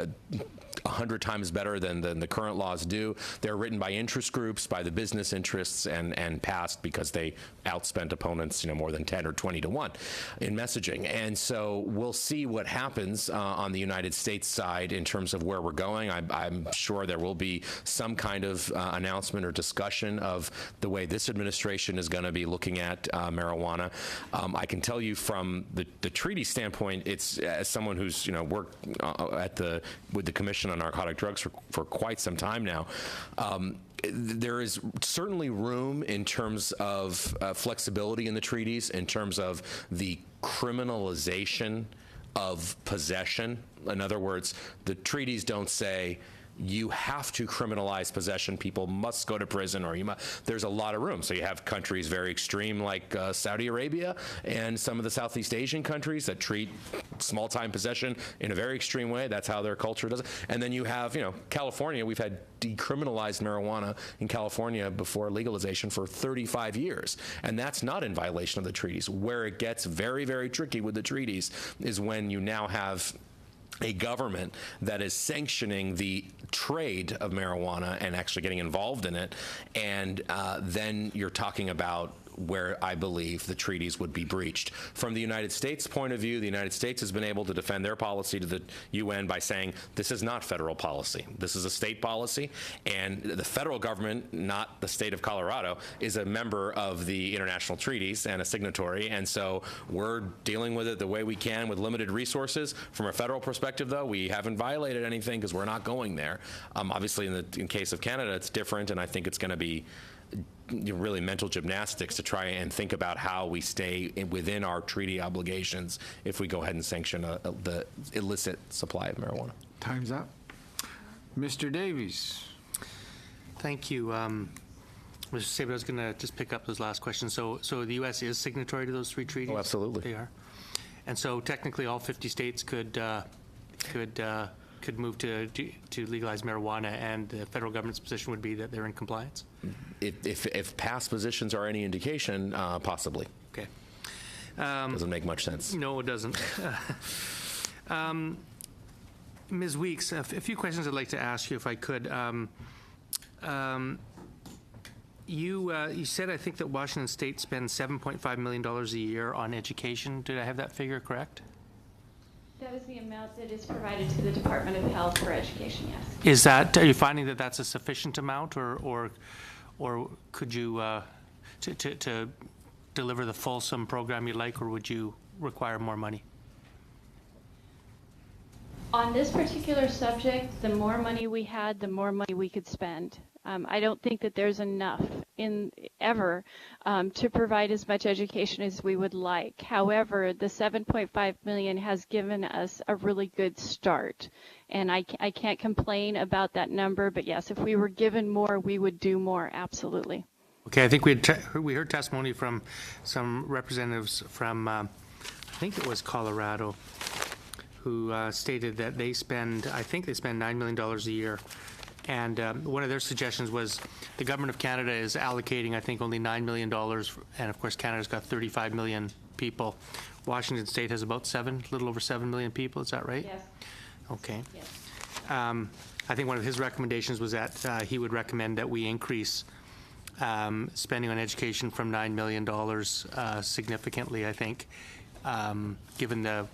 K: 100 times better than the current laws do. They're written by interest groups, by the business interests, and passed because they outspent opponents, more than 10 or 20 to 1 in messaging. And so we'll see what happens on the United States side in terms of where we're going. I'm sure there will be some kind of announcement or discussion of the way this administration is going to be looking at marijuana. I can tell you from the treaty standpoint, it's as someone who's worked with the Commission on Narcotic Drugs for quite some time now. There is certainly room in terms of flexibility in the treaties, in terms of the criminalization of possession. In other words, the treaties don't say you have to criminalize possession, people must go to prison, or there's a lot of room. So you have countries very extreme like Saudi Arabia and some of the Southeast Asian countries that treat small-time possession in a very extreme way. That's how their culture does it. And then you have, California. We've had decriminalized marijuana in California before legalization for 35 years. And that's not in violation of the treaties. Where it gets very, very tricky with the treaties is when you now have a government that is sanctioning the trade of marijuana and actually getting involved in it, and then you're talking about where I believe the treaties would be breached. From the United States point of view, the United States has been able to defend their policy to the UN by saying this is not federal policy. This is a state policy, and the federal government, not the state of Colorado, is a member of the international treaties and a signatory, and so we're dealing with it the way we can with limited resources. From a federal perspective, though, we haven't violated anything because we're not going there. Obviously, in case of Canada, it's different, and I think it's going to be really mental gymnastics to try and think about how we stay within our treaty obligations if we go ahead and sanction the illicit supply of marijuana.
A: Time's up. Mr. Davies.
H: Thank you. Mr. Sabet, I was going to just pick up those last questions. So the U.S. is signatory to those 3 treaties?
K: Oh, absolutely.
H: They are. And so technically all 50 states could move to legalize marijuana, and the federal government's position would be that they're in compliance?
K: If past positions are any indication, possibly.
H: Okay.
K: Doesn't make much sense.
H: No, it doesn't. Ms. Weeks, a few questions I'd like to ask you if I could. You said, I think, that Washington State spends $7.5 million a year on education. Did I have that figure correct?
U: the amount that is provided to the Department of Health for education, yes.
H: Is that, are you finding that that's a sufficient amount, or could you, to deliver the fulsome program you'd like, or would you require more money?
U: On this particular subject, the more money we had, the more money we could spend. I don't think that there's enough ever to provide as much education as we would like. However, the $7.5 million has given us a really good start, and I can't complain about that number. But yes, if we were given more, we would do more. Absolutely.
H: Okay, I think we heard testimony from some representatives from, I think it was Colorado, who stated that they spend, I think they spend $9 million a year. And one of their suggestions was the government of Canada is allocating, I think, only $9 million. And of course, Canada's got 35 million people. Washington State has about a little over 7 million people. Is that right?
U: Yes.
H: Okay.
U: Yes.
H: I think one of his recommendations was that he would recommend that we increase spending on education from $9 million significantly, I think, given the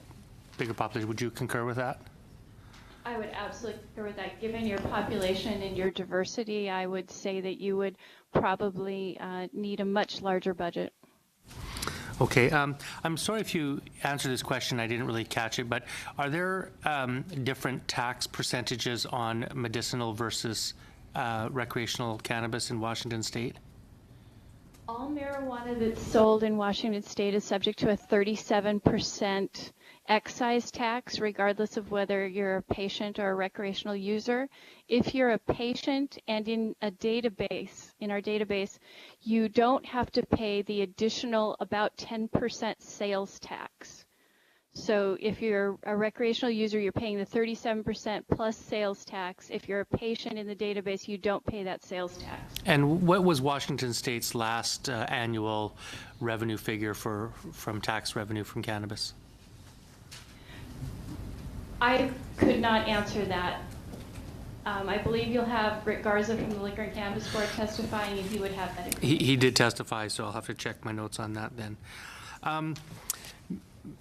H: bigger population. Would you concur with that?
U: I would absolutely concur with that. Given your population and your diversity, I would say that you would probably need a much larger budget.
H: Okay. I'm sorry if you answered this question. I didn't really catch it, but are there different tax percentages on medicinal versus recreational cannabis in Washington State?
U: All marijuana that's sold in Washington State is subject to a 37% excise tax, regardless of whether you're a patient or a recreational user. If you're a patient and in our database, you don't have to pay the additional about 10% sales tax. So if you're a recreational user, you're paying the 37% plus sales tax. If you're a patient in the database, you don't pay that sales tax.
H: And what was Washington State's last annual revenue figure from tax revenue from cannabis?
U: I could not answer that. I believe you'll have Rick Garza from the Liquor and Cannabis Board testifying, and he would have that information.
H: He did testify, so I'll have to check my notes on that then.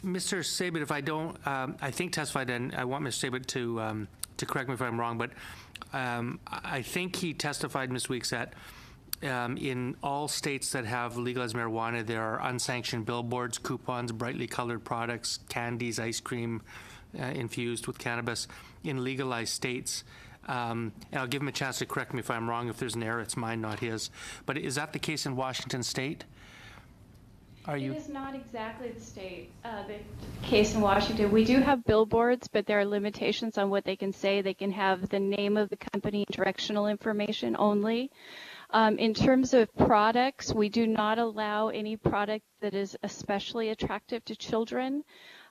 H: Mr. Sabet, if I don't, I think testified, and I want Mr. Sabet to correct me if I'm wrong, but I think he testified, Ms. Weeks, that in all states that have legalized marijuana, there are unsanctioned billboards, coupons, brightly colored products, candies, ice cream infused with cannabis in legalized states. And I'll give him a chance to correct me if I'm wrong. If there's an error, it's mine, not his. But is that the case in Washington State?
U: It is not exactly the case in Washington. We do have billboards, but there are limitations on what they can say. They can have the name of the company, directional information only. In terms of products, we do not allow any product that is especially attractive to children.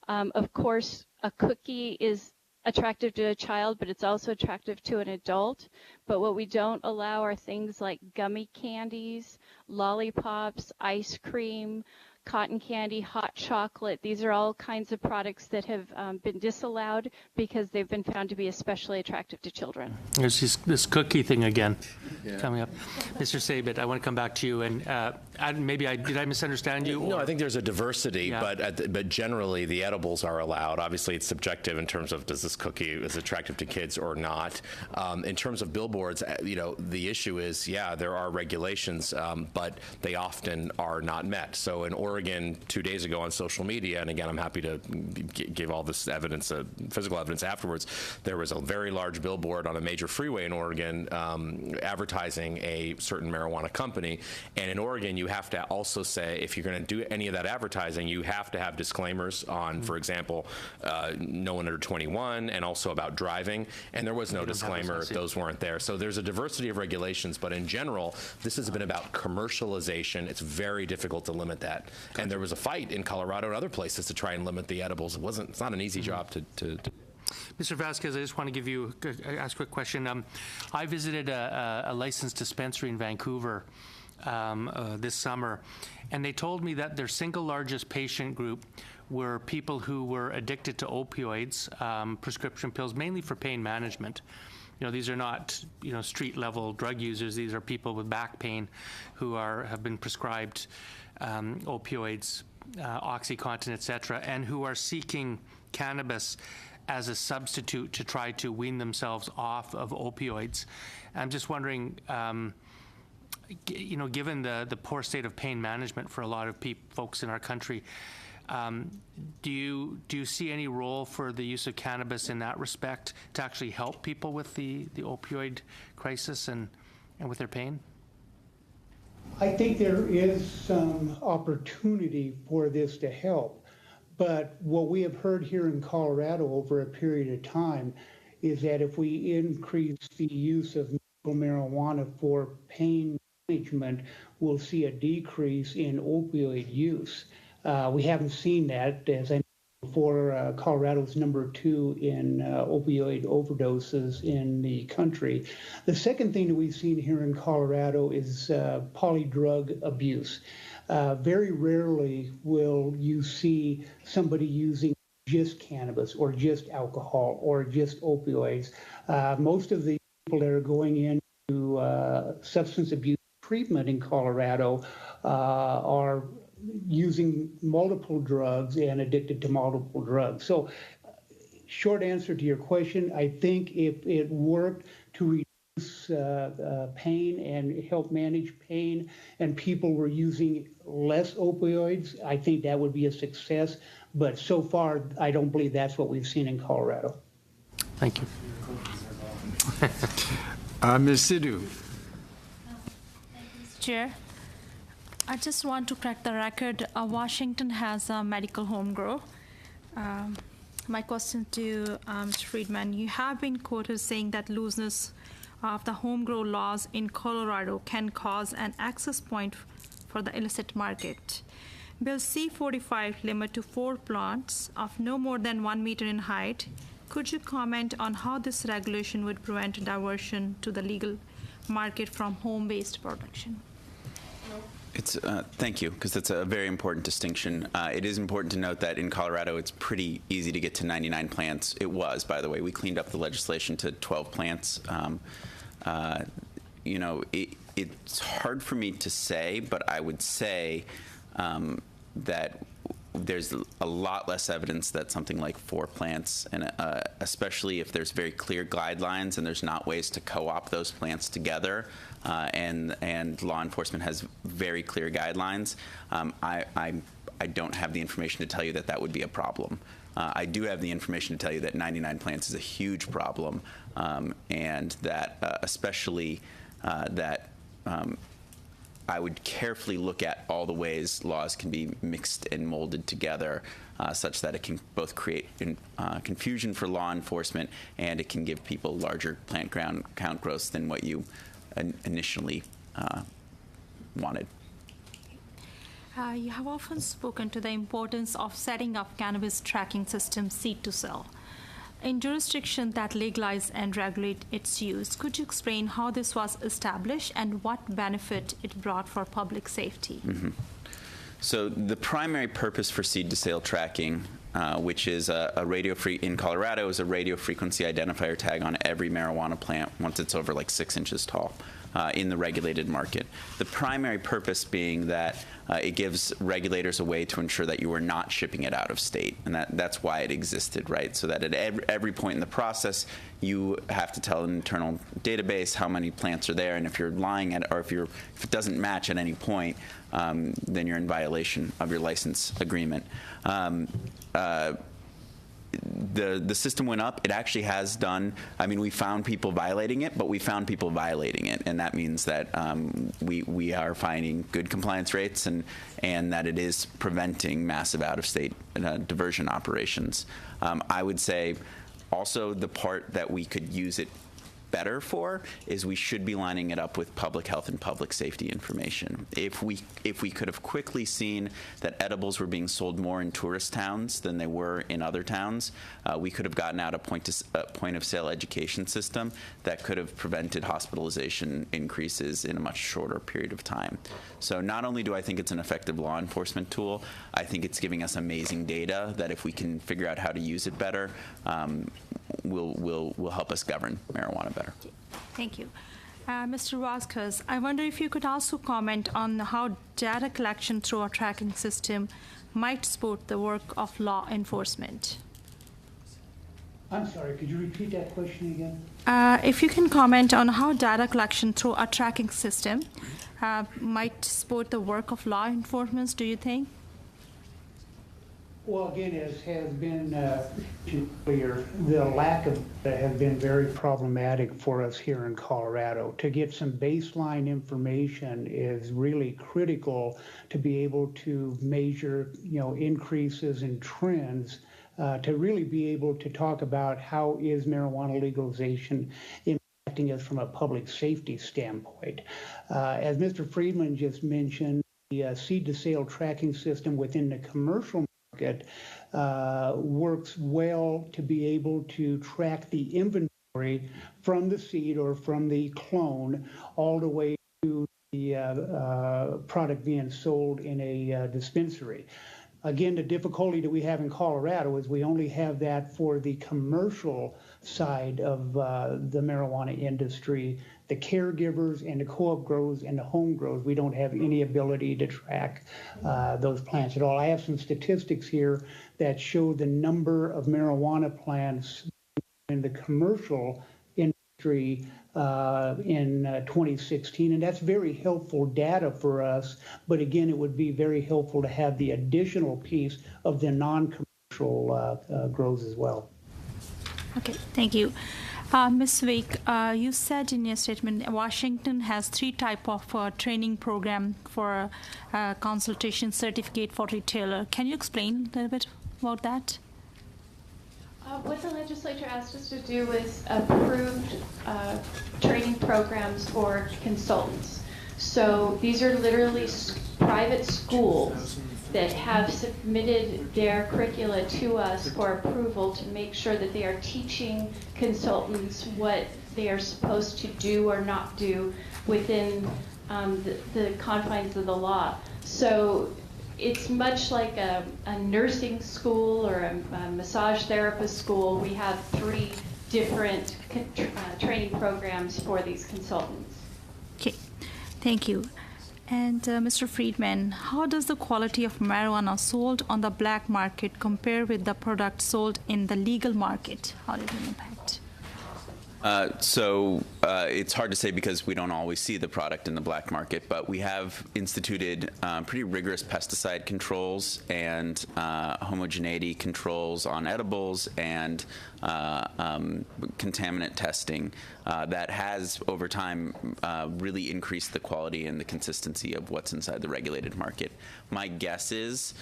U: Of course, a cookie is attractive to a child, but it's also attractive to an adult. But what we don't allow are things like gummy candies, lollipops, ice cream, cotton candy, hot chocolate. These are all kinds of products that have been disallowed because they've been found to be especially attractive to children.
H: There's this cookie thing again coming up. Mr. Sabet, I want to come back to you, and did I misunderstand you?
K: No, I think there's a diversity, but generally the edibles are allowed. Obviously, it's subjective in terms of does this cookie is attractive to kids or not. In terms of billboards, the issue is, there are regulations, but they often are not met. So in Oregon 2 days ago on social media, and again, I'm happy to give all this evidence, physical evidence afterwards, there was a very large billboard on a major freeway in Oregon advertising a certain marijuana company. And in Oregon, you have to also say, if you're going to do any of that advertising, you have to have disclaimers on, for example, no one under 21, and also about driving. And there was no disclaimer. Those weren't there. So there's a diversity of regulations, but in general, this has been about commercialization. It's very difficult to limit that. And there was a fight in Colorado and other places to try and limit the edibles. It's not an easy job to
H: Mr. Vasquez, I just want to ask a quick question. I visited a licensed dispensary in Vancouver this summer, and they told me that their single largest patient group were people who were addicted to opioids, prescription pills, mainly for pain management. These are not, street-level drug users. These are people with back pain who have been prescribed opioids, OxyContin, et cetera, and who are seeking cannabis as a substitute to try to wean themselves off of opioids. I'm just wondering, given the poor state of pain management for a lot of folks in our country, do you see any role for the use of cannabis in that respect to actually help people with the opioid crisis and with their pain?
J: I think there is some opportunity for this to help, but what we have heard here in Colorado over a period of time is that if we increase the use of medical marijuana for pain management, we'll see a decrease in opioid use. We haven't seen that, as I mentioned before. Colorado's #2 in opioid overdoses in the country. The second thing that we've seen here in Colorado is polydrug abuse. Very rarely will you see somebody using just cannabis or just alcohol or just opioids. Most of the people that are going into substance abuse treatment in Colorado are using multiple drugs and addicted to multiple drugs. So, short answer to your question, I think if it worked to reduce pain and help manage pain and people were using less opioids, I think that would be a success. But so far, I don't believe that's what we've seen in Colorado.
H: Thank you.
A: Ms. Sidhu.
P: Chair, I just want to correct the record. Washington has a medical home grow. My question to Mr. Friedman, you have been quoted saying that looseness of the home grow laws in Colorado can cause an access point for the illicit market. Bill C-45 limit to 4 plants of no more than 1 meter in height. Could you comment on how this regulation would prevent diversion to the legal market from home-based production?
E: Thank you, because that's a very important distinction. It is important to note that in Colorado, it's pretty easy to get to 99 plants. It was, by the way. We cleaned up the legislation to 12 plants. It's hard for me to say, but I would say that there's a lot less evidence that something like 4 plants, and especially if there's very clear guidelines and there's not ways to co-opt those plants together, and law enforcement has very clear guidelines, I don't have the information to tell you that that would be a problem. I do have the information to tell you that 99 plants is a huge problem, and that especially that I would carefully look at all the ways laws can be mixed and molded together such that it can both create confusion for law enforcement and it can give people larger plant count growths than what you initially wanted.
P: You have often spoken to the importance of setting up cannabis tracking system seed to sell. In jurisdictions that legalize and regulate its use, could you explain how this was established and what benefit it brought for public safety?
E: Mm-hmm. So the primary purpose for seed-to-sale tracking, which is in Colorado, is a radio frequency identifier tag on every marijuana plant once it's over like 6 inches tall in the regulated market. The primary purpose being that it gives regulators a way to ensure that you are not shipping it out of state, and that's why it existed, right? So that at every point in the process, you have to tell an internal database how many plants are there, and if you're lying or if it doesn't match at any point, then you're in violation of your license agreement. The system went up. It actually has done. I mean, we found people violating it, but we found people violating it, and that means that we are finding good compliance rates, and that it is preventing massive out-of-state diversion operations. I would say also the part that we could use it better for is we should be lining it up with public health and public safety information. If we could have quickly seen that edibles were being sold more in tourist towns than they were in other towns, we could have gotten out a point of sale education system that could have prevented hospitalization increases in a much shorter period of time. So not only do I think it's an effective law enforcement tool, I think it's giving us amazing data that if we can figure out how to use it better, will help us govern marijuana better.
P: Thank you. Mr. Vasquez, I wonder if you could also comment on how data collection through a tracking system might support the work of law enforcement.
J: I'm sorry, could you repeat that question again?
P: If you can comment on how data collection through a tracking system might support the work of law enforcement, do you think?
J: Well, again, as has been clear, the lack of that has been very problematic for us here in Colorado. To get some baseline information is really critical to be able to measure, increases in trends. To really be able to talk about how is marijuana legalization impacting us from a public safety standpoint. As Mr. Friedman just mentioned, the seed-to-sale tracking system within the commercial market works well to be able to track the inventory from the seed or from the clone all the way to the product being sold in a dispensary. Again, the difficulty that we have in Colorado is we only have that for the commercial side of the marijuana industry. The caregivers and the co-op grows and the home grows, we don't have any ability to track those plants at all. I have some statistics here that show the number of marijuana plants in the commercial industry in 2016, and that's very helpful data for us. But again, it would be very helpful to have the additional piece of the non-commercial grows as well.
P: Okay, thank you. Ms. Wake, you said in your statement Washington has 3 types of training program for consultation certificate for retailer. Can you explain a little bit about that?
U: What the legislature asked us to do was approved training programs for consultants. So these are literally private schools that have submitted their curricula to us for approval to make sure that they are teaching consultants what they are supposed to do or not do within the confines of the law. So it's much like a nursing school or a massage therapist school. We have 3 different training programs for these consultants.
P: Okay, thank you. And Mr. Friedman, how does the quality of marijuana sold on the black market compare with the product sold in the legal market? How does it impact?
E: So it's hard to say because we don't always see the product in the black market, but we have instituted pretty rigorous pesticide controls and homogeneity controls on edibles and contaminant testing that has, over time, really increased the quality and the consistency of what's inside the regulated market. My guess is,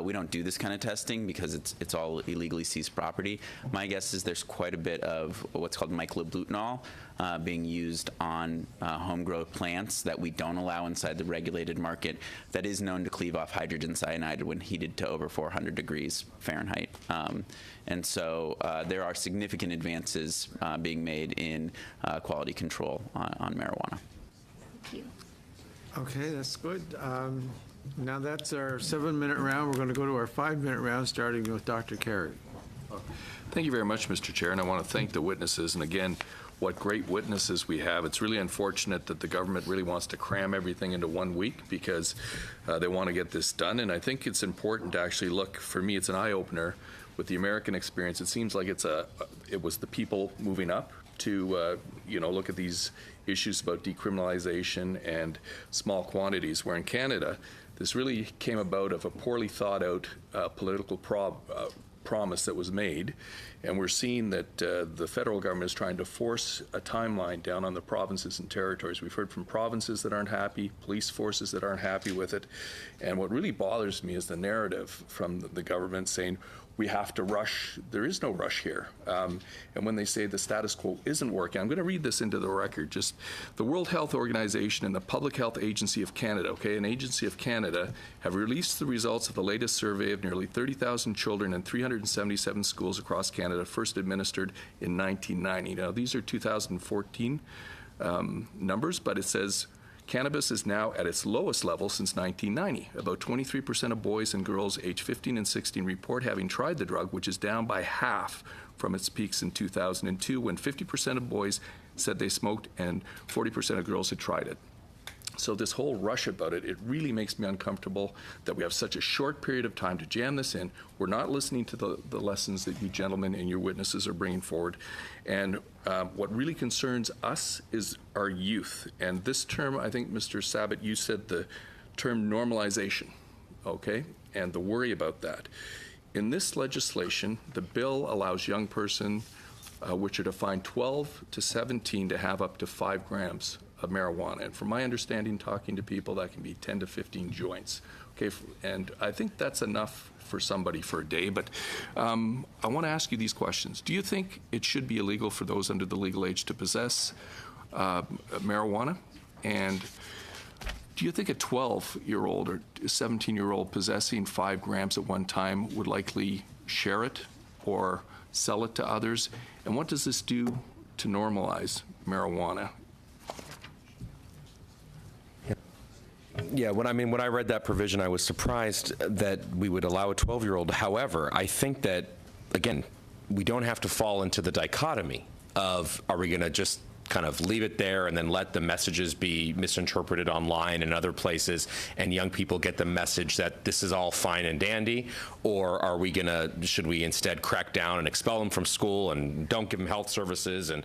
E: we don't do this kind of testing because it's all illegally seized property. My guess is there's quite a bit of what's called myclobutynol being used on home-grown plants that we don't allow inside the regulated market that is known to cleave off hydrogen cyanide when heated to over 400 degrees Fahrenheit. And so there are significant advances being made in quality control on marijuana.
P: Thank you.
N: Okay, that's good. Now that's our 7-minute round. We're going to go to our 5-minute round, starting with Dr. Carey.
Q: Thank you very much, Mr. Chair, and I want to thank the witnesses. And again, what great witnesses we have. It's really unfortunate that the government really wants to cram everything into 1 week because they want to get this done. And I think it's important to actually look, for me, it's an eye-opener with the American experience. It seems like it was the people moving up to look at these issues about decriminalization and small quantities, where in Canada, this really came about of a poorly thought out political promise that was made, and we're seeing that the federal government is trying to force a timeline down on the provinces and territories. We've heard from provinces that aren't happy, police forces that aren't happy with it, and what really bothers me is the narrative from the government saying, we have to rush. There is no rush here. And when they say the status quo isn't working, I'm going to read this into the record. Just the World Health Organization and the Public Health Agency of Canada, an agency of Canada, have released the results of the latest survey of nearly 30,000 children in 377 schools across Canada, first administered in 1990. Now, these are 2014 numbers, but it says cannabis is now at its lowest level since 1990. About 23% of boys and girls aged 15 and 16 report having tried the drug, which is down by half from its peaks in 2002, when 50% of boys said they smoked and 40% of girls had tried it. So this whole rush about it, it really makes me uncomfortable that we have such a short period of time to jam this in. We're not listening to the lessons that you gentlemen and your witnesses are bringing forward. And what really concerns us is our youth. And this term, I think, Mr. Sabat, you said the term normalization, okay? And the worry about that. In this legislation, the bill allows young person, which are defined 12 to 17, to have up to 5 grams of marijuana. And from my understanding, talking to people, that can be 10 to 15 joints. Okay, and I think that's enough for somebody for a day. But I want to ask you these questions. Do you think it should be illegal for those under the legal age to possess marijuana? And do you think a 12-year-old or 17-year-old possessing 5 grams at one time would likely share it or sell it to others? And what does this do to normalize marijuana?
K: Yeah, when I read that provision, I was surprised that we would allow a 12-year-old. However, I think that, again, we don't have to fall into the dichotomy of, are we going to just kind of leave it there and then let the messages be misinterpreted online and other places, and young people get the message that this is all fine and dandy? Or are we should we instead crack down and expel them from school and don't give them health services and,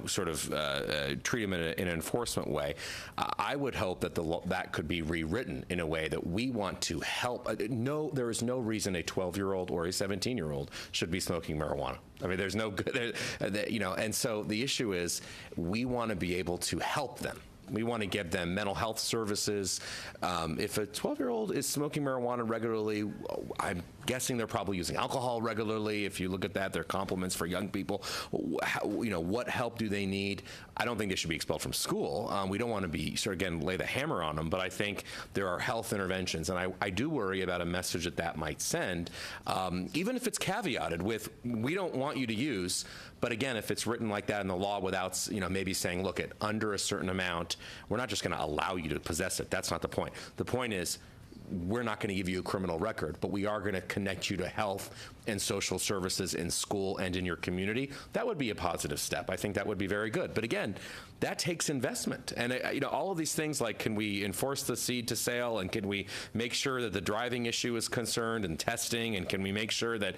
K: sort of treat them in an enforcement way? I would hope that that could be rewritten in a way that we want to help. There is no reason a 12-year-old or a 17-year-old should be smoking marijuana. I mean, there's no good, and so the issue is we want to be able to help them. We want to give them mental health services. If a 12-year-old is smoking marijuana regularly, I'm guessing they're probably using alcohol regularly. If you look at that, they're complements for young people. What help do they need? I don't think they should be expelled from school. We don't want to be, lay the hammer on them, but I think there are health interventions, and I do worry about a message that might send, even if it's caveated with, we don't want you to use, but again, if it's written like that in the law without, maybe saying, look, under a certain amount, we're not just going to allow you to possess it. That's not the point. The point is, we're not going to give you a criminal record, but we are going to connect you to health and social services in school and in your community. That would be a positive step. I think that would be very good. But again, that takes investment. And all of these things, like, can we enforce the seed to sale, and can we make sure that the driving issue is concerned, and testing, and can we make sure that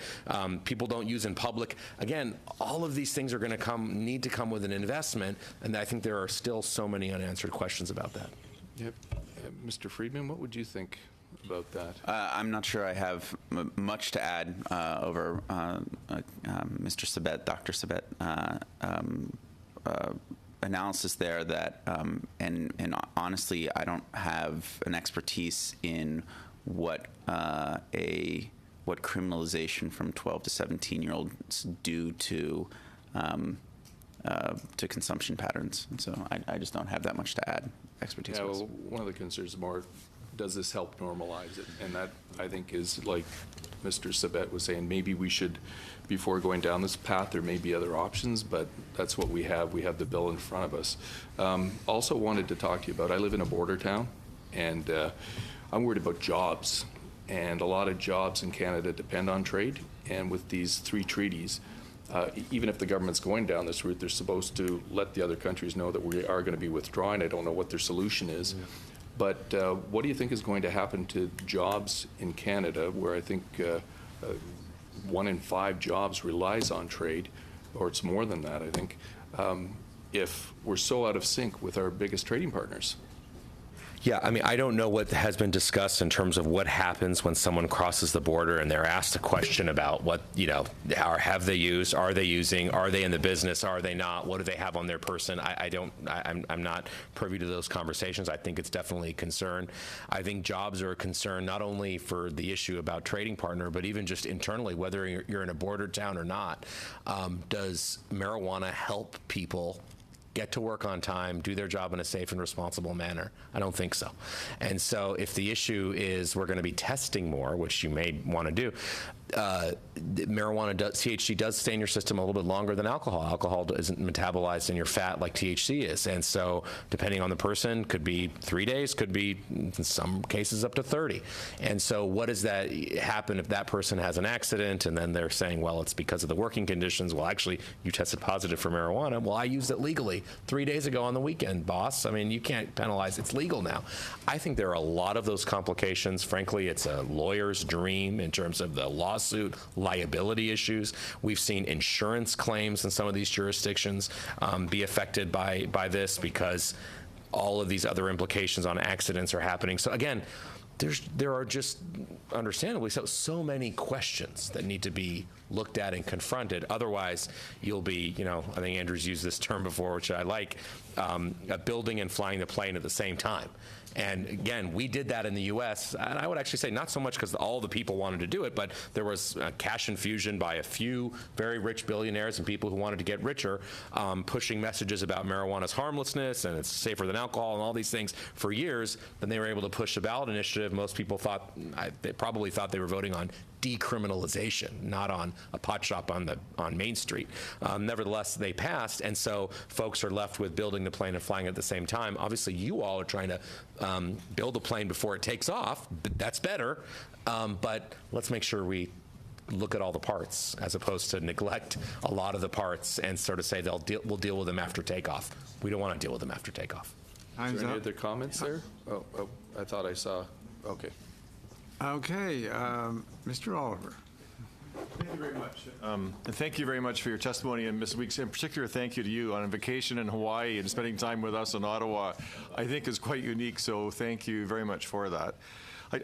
K: people don't use in public? Again, all of these things are going to need to come with an investment, and I think there are still so many unanswered questions about that.
Q: Yep. Mr. Friedman, what would you think about that?
E: I'm not sure I have much to add over Mr. Sabat, Dr. Sabat analysis there. That and honestly, I don't have an expertise in what criminalization from 12 to 17-year-olds do to consumption patterns, and so I just don't have that much to add expertise.
Q: Yeah, well, one of the concerns is more, does this help normalize it? And that, I think, is like Mr. Sabat was saying, maybe we should, before going down this path, there may be other options, but that's what we have. We have the bill in front of us. Also wanted to talk to you about, I live in a border town, and I'm worried about jobs. And a lot of jobs in Canada depend on trade. And with these 3 treaties, even if the government's going down this route, they're supposed to let the other countries know that we are going to be withdrawing. I don't know what their solution is. Mm-hmm. But what do you think is going to happen to jobs in Canada, where I think 1 in 5 jobs relies on trade, or it's more than that, I think, if we're so out of sync with our biggest trading partners?
K: Yeah, I mean, I don't know what has been discussed in terms of what happens when someone crosses the border and they're asked a question about what, have they used, are they using, are they in the business, are they not, what do they have on their person? I'm not privy to those conversations. I think it's definitely a concern. I think jobs are a concern not only for the issue about trading partner, but even just internally, whether you're in a border town or not. Does marijuana help people get to work on time, do their job in a safe and responsible manner? I don't think so. And so if the issue is we're going to be testing more, which you may want to do, THC does stay in your system a little bit longer than alcohol. Alcohol isn't metabolized in your fat like THC is. And so depending on the person, could be 3 days, could be in some cases up to 30. And so what does that happen if that person has an accident and then they're saying, well, it's because of the working conditions. Well, actually, you tested positive for marijuana. Well, I used it legally 3 days ago on the weekend, boss. I mean, you can't penalize. It's legal now. I think there are a lot of those complications. Frankly, it's a lawyer's dream in terms of the lawsuit liability issues. We've seen insurance claims in some of these jurisdictions be affected by this because all of these other implications on accidents are happening. So again, there are just understandably so many questions that need to be looked at and confronted. Otherwise, you'll be, I think Andrew's used this term before, which I like, building and flying the plane at the same time. And again, we did that in the U.S., and I would actually say not so much because all the people wanted to do it, but there was a cash infusion by a few very rich billionaires and people who wanted to get richer, pushing messages about marijuana's harmlessness and it's safer than alcohol and all these things for years. Then they were able to push a ballot initiative. Most people they probably thought they were voting on decriminalization, not on a pot shop on Main Street. Nevertheless, they passed, and so folks are left with building the plane and flying at the same time. Obviously, you all are trying to build the plane before it takes off, but that's better. But let's make sure we look at all the parts as opposed to neglect a lot of the parts and sort of say we'll deal with them after takeoff. We don't want to deal with them after takeoff.
Q: Is there any other comments there? Oh, I thought I saw. Okay.
N: Okay, Mr. Oliver.
A: Thank you very much. And thank you very much for your testimony. And Ms. Weeks, in particular, thank you to you on a vacation in Hawaii and spending time with us in Ottawa. I think is quite unique, so thank you very much for that.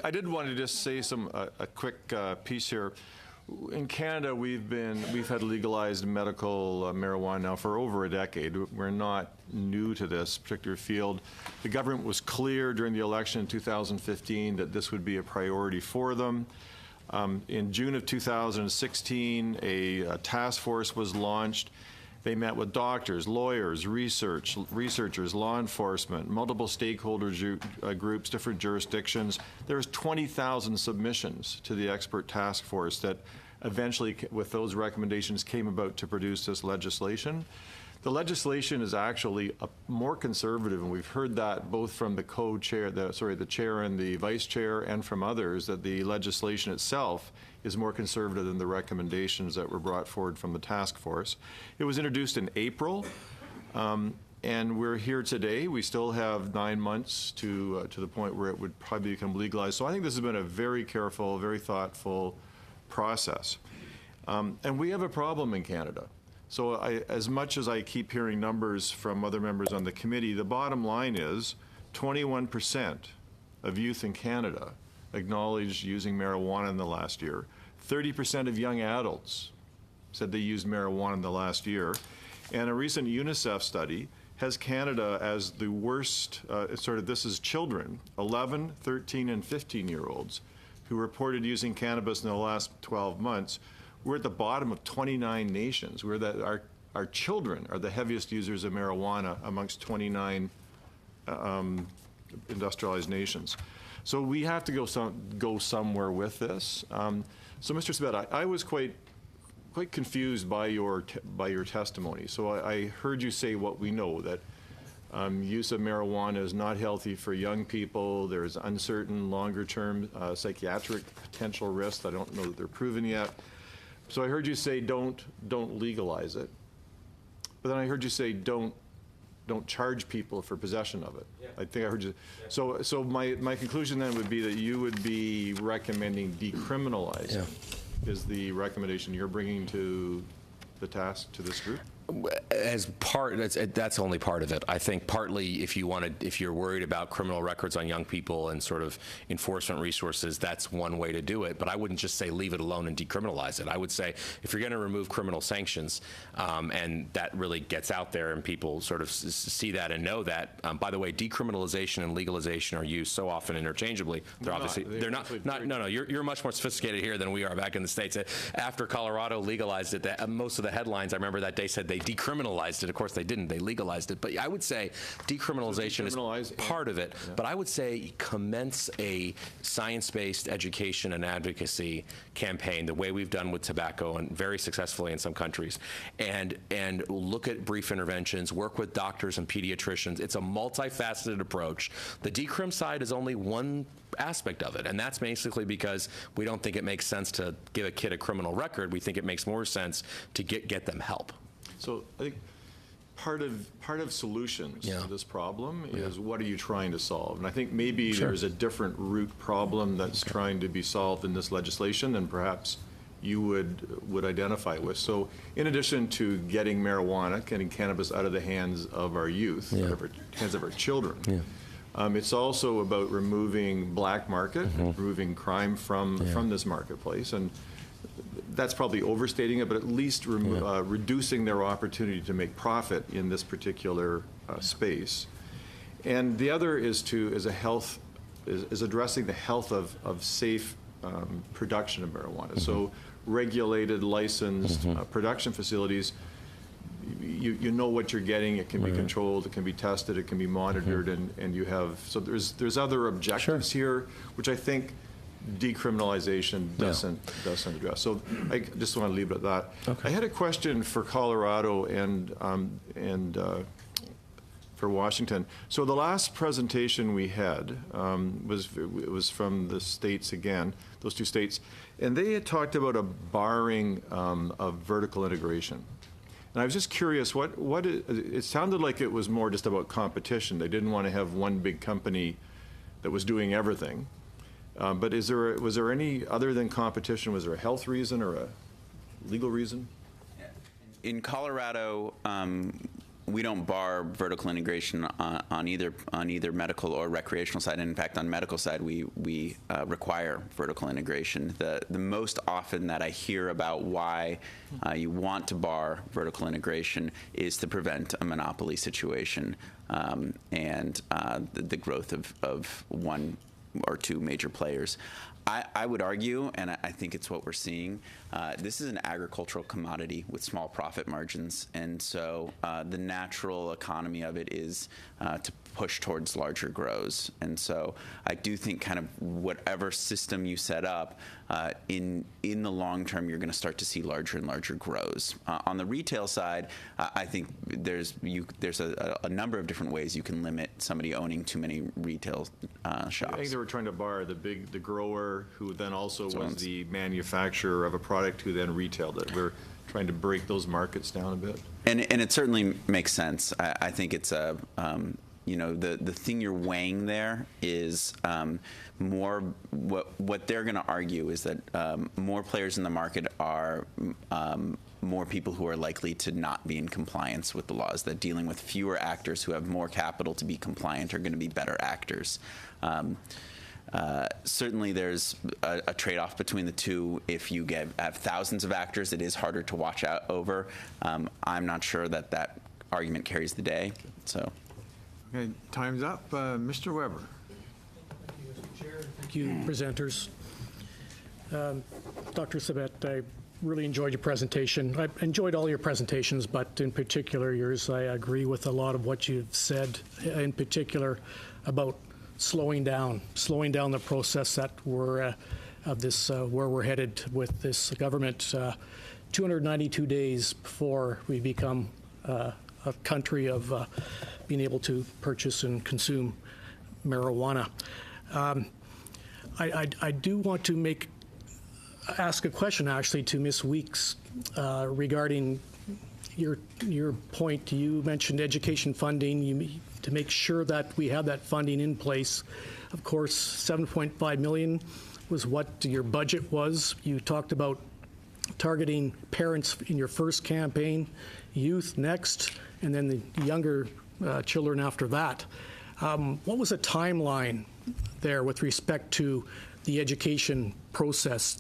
A: I did want to just say a quick piece here. In Canada, we've had legalized medical marijuana now for over a decade. We're not new to this particular field. The government was clear during the election in 2015 that this would be a priority for them. In June of 2016, a task force was launched. They met with doctors, lawyers, researchers, law enforcement, multiple stakeholder groups, different jurisdictions. There was 20,000 submissions to the expert task force that eventually, with those recommendations, came about to produce this legislation. The legislation is actually more conservative, and we've heard that both from the co-chair, the chair and the vice chair, and from others, that the legislation itself is more conservative than the recommendations that were brought forward from the task force. It was introduced in April, and we're here today. We still have 9 months to the point where it would probably become legalized. So I think this has been a very careful, very thoughtful process. And we have a problem in Canada. So as much as I keep hearing numbers from other members on the committee, the bottom line is 21% of youth in Canada acknowledged using marijuana in the last year. 30% of young adults said they used marijuana in the last year. And a recent UNICEF study has Canada as the worst, this is children, 11, 13, and 15-year-olds who reported using cannabis in the last 12 months. We're at the bottom of 29 nations. Our children are the heaviest users of marijuana amongst 29 industrialized nations. So we have to go somewhere with this. So, Mr. Svet, I was quite confused by your testimony. So I heard you say what we know, that use of marijuana is not healthy for young people. There's uncertain longer-term psychiatric potential risks. I don't know that they're proven yet. So I heard you say don't legalize it, but then I heard you say don't charge people for possession of it. Yeah. I think I heard you. So my conclusion then would be that you would be recommending decriminalizing. Yeah. Is the recommendation you're bringing to the task to this group?
K: As part, that's only part of it. I think partly if you're worried about criminal records on young people and sort of enforcement resources, that's one way to do it. But I wouldn't just say leave it alone and decriminalize it. I would say if you're going to remove criminal sanctions, and that really gets out there and people sort of see that and know that. By the way, decriminalization and legalization are used so often interchangeably. They're not. No. You're much more sophisticated here than we are back in the States. After Colorado legalized it, most of the headlines I remember that day said they decriminalized it. Of course, they didn't. They legalized it. But I would say decriminalization is part of it. Yeah. But I would say commence a science-based education and advocacy campaign, the way we've done with tobacco and very successfully in some countries, and look at brief interventions, work with doctors and pediatricians. It's a multifaceted approach. The decrim side is only one aspect of it, and that's basically because we don't think it makes sense to give a kid a criminal record. We think it makes more sense to get them help.
M: So I think part of solutions to this problem is what are you trying to solve? And I think maybe there's a different root problem that's trying to be solved in this legislation than perhaps you would identify with. So in addition to getting marijuana, getting cannabis out of the hands of our youth, out of our hands of our children, it's also about removing black market, removing crime from this marketplace. And that's probably overstating it, but at least reducing their opportunity to make profit in this particular space. And the other is addressing the health of safe production of marijuana. So regulated, licensed production facilities, you know what you're getting. It can be controlled, it can be tested, it can be monitored, and you have, so there's other objectives here, which I think decriminalization doesn't address. So I just want to leave it at that. I had a question for Colorado and for Washington. So the last presentation we had was from the states again, those two states, and they had talked about a barring of vertical integration. And I was just curious, it sounded like it was more just about competition. They didn't want to have one big company that was doing everything. But was there any, other than competition, was there a health reason or a legal reason?
E: In Colorado, we don't bar vertical integration on either medical or recreational side. And in fact, on medical side, we require vertical integration. The most often that I hear about why you want to bar vertical integration is to prevent a monopoly situation and the growth of one or two major players. I would argue, and I think it's what we're seeing, this is an agricultural commodity with small profit margins, and so the natural economy of it is to push towards larger grows. And so I do think kind of whatever system you set up, in the long term, you're going to start to see larger and larger grows. On the retail side, I think there's a number of different ways you can limit somebody owning too many retail shops.
M: I think they were trying to bar the grower, who then also was the manufacturer of a product, who then retailed it. We're trying to break those markets down a bit.
E: And it certainly makes sense. I think it's a the thing you're weighing there is more what they're going to argue is that more players in the market are more people who are likely to not be in compliance with the laws, that dealing with fewer actors who have more capital to be compliant are going to be better actors. Certainly there's a trade-off between the two. If you have thousands of actors, it is harder to watch out over. I'm not sure that argument carries the day. So.
N: Okay, time's up. Mr. Weber.
T: Thank you, Mr. Chair. Thank you, presenters. Dr. Sabet, I really enjoyed your presentation. I enjoyed all your presentations, but in particular yours, I agree with a lot of what you've said, in particular about slowing down the process that we're where we're headed with this government. 292 days before we become a country of being able to purchase and consume marijuana. I do want to ask a question actually to Ms. Weeks regarding your point. You mentioned education funding to make sure that we have that funding in place. Of course, $7.5 million was what your budget was. You talked about targeting parents in your first campaign, youth next, and then the younger children after that. What was the timeline there with respect to the education process?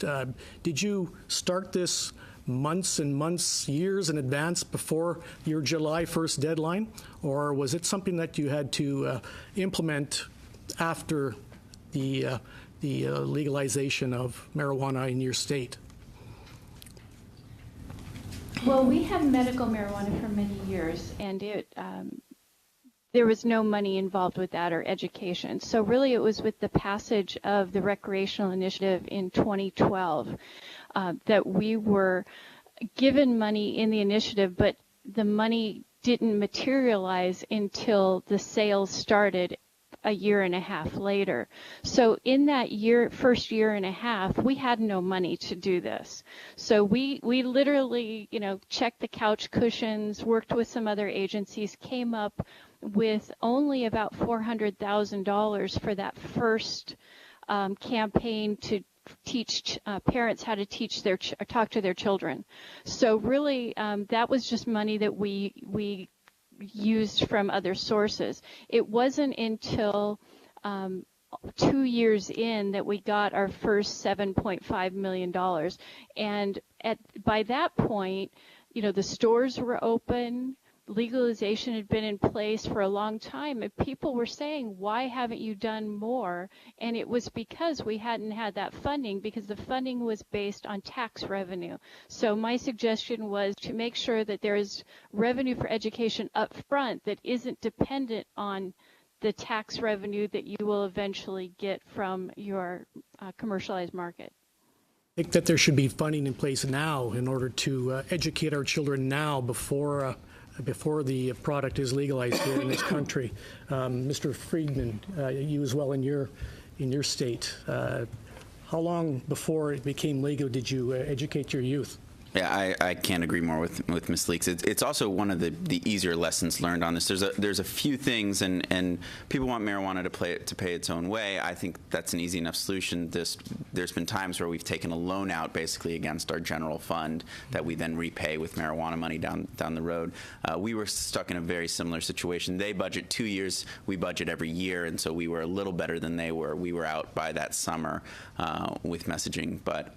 T: Did you start this months and months, years in advance before your July 1st deadline, or was it something that you had to implement after the legalization of marijuana in your state?
U: Well, we had medical marijuana for many years, and there was no money involved with that or education. So really it was with the passage of the recreational initiative in 2012 that we were given money in the initiative, but the money didn't materialize until the sales started a year and a half later. So in that first year and a half, we had no money to do this. So we literally, checked the couch cushions, worked with some other agencies, came up with only about $400,000 for that first campaign to teach parents how to talk to their children. So really, that was just money that we used from other sources. It wasn't until 2 years in that we got our first $7.5 million. And by that point, the stores were open. Legalization had been in place for a long time, and people were saying, why haven't you done more? And it was because we hadn't had that funding, because the funding was based on tax revenue. So my suggestion was to make sure that there is revenue for education up front that isn't dependent on the tax revenue that you will eventually get from your commercialized market.
T: I think that there should be funding in place now in order to educate our children now before the product is legalized here in this country. Mr. Friedman, you as well in your state, how long before it became legal did you educate your youth?
E: Yeah, I can't agree more with Ms. Leeks. It's also one of the easier lessons learned on this. There's a few things, and people want marijuana to pay its own way. I think that's an easy enough solution. There's been times where we've taken a loan out basically against our general fund that we then repay with marijuana money down the road. We were stuck in a very similar situation. They budget 2 years, we budget every year, and so we were a little better than they were. We were out by that summer with messaging, but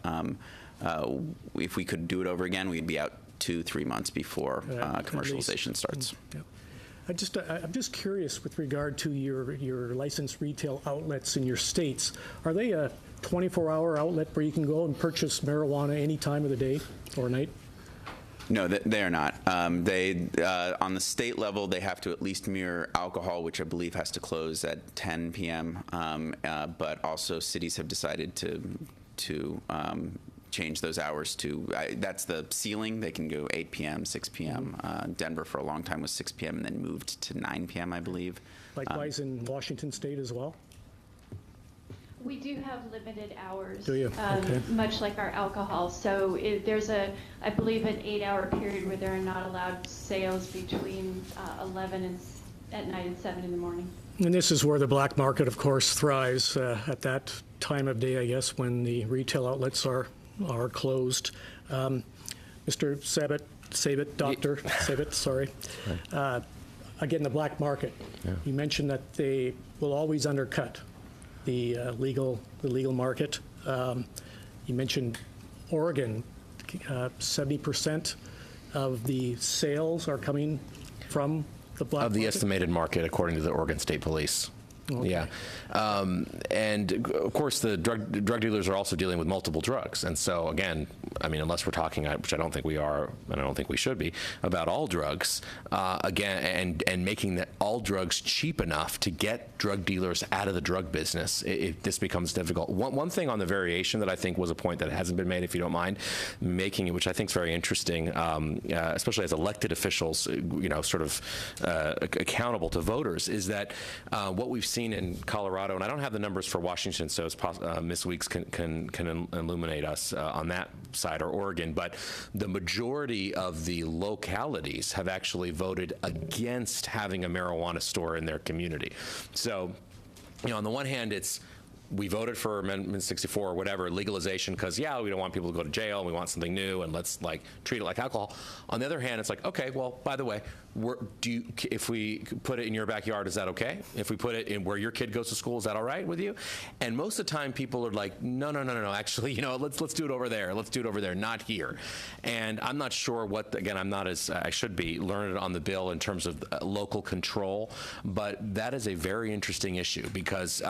E: if we could do it over again, we'd be out 2-3 months before commercialization starts.
T: Yeah. I'm just curious with regard to your licensed retail outlets in your states. Are they a 24-hour outlet where you can go and purchase marijuana any time of the day or night?
E: No, they are not. On the state level, they have to at least mirror alcohol, which I believe has to close at 10 p.m. But also cities have decided to change those hours to, that's the ceiling. They can go 8 p.m., 6 p.m. Denver for a long time was 6 p.m. and then moved to 9 p.m., I believe.
T: Likewise in Washington State as well?
U: We do have limited hours.
T: Do you? Okay.
U: Much like our alcohol. So there's I believe, an 8-hour period where they're not allowed sales between 11 at night and 7 in the morning.
T: And this is where the black market, of course, thrives at that time of day, I guess, when the retail outlets are closed. Mr. Sabet, Dr. Sabet, sorry. Again, the black market. Yeah. You mentioned that they will always undercut the legal market. You mentioned Oregon, 70% of the sales are coming from the black market?
K: Of the estimated market, according to the Oregon State Police. Okay. Yeah. And of course, the drug dealers are also dealing with multiple drugs. And so, again, I mean, unless we're talking, which I don't think we are, and I don't think we should be, about all drugs, again, and making all drugs cheap enough to get drug dealers out of the drug business, this becomes difficult. One thing on the variation that I think was a point that hasn't been made, if you don't mind making it, which I think is very interesting, especially as elected officials, sort of accountable to voters, is that what we've seen in Colorado, and I don't have the numbers for Washington, so it's Ms. Weeks can illuminate us on that side, or Oregon, but the majority of the localities have actually voted against having a marijuana store in their community. So, on the one hand, we voted for Amendment 64 or whatever, legalization, because, we don't want people to go to jail, and we want something new, and let's, treat it like alcohol. On the other hand, it's like, okay, well, by the way, if we put it in your backyard, is that okay? If we put it in where your kid goes to school, is that all right with you? And most of the time, people are like, no, actually, let's do it over there. Let's do it over there, not here. And I'm not sure again, I'm not as, I should be learned on the bill in terms of local control, but that is a very interesting issue, because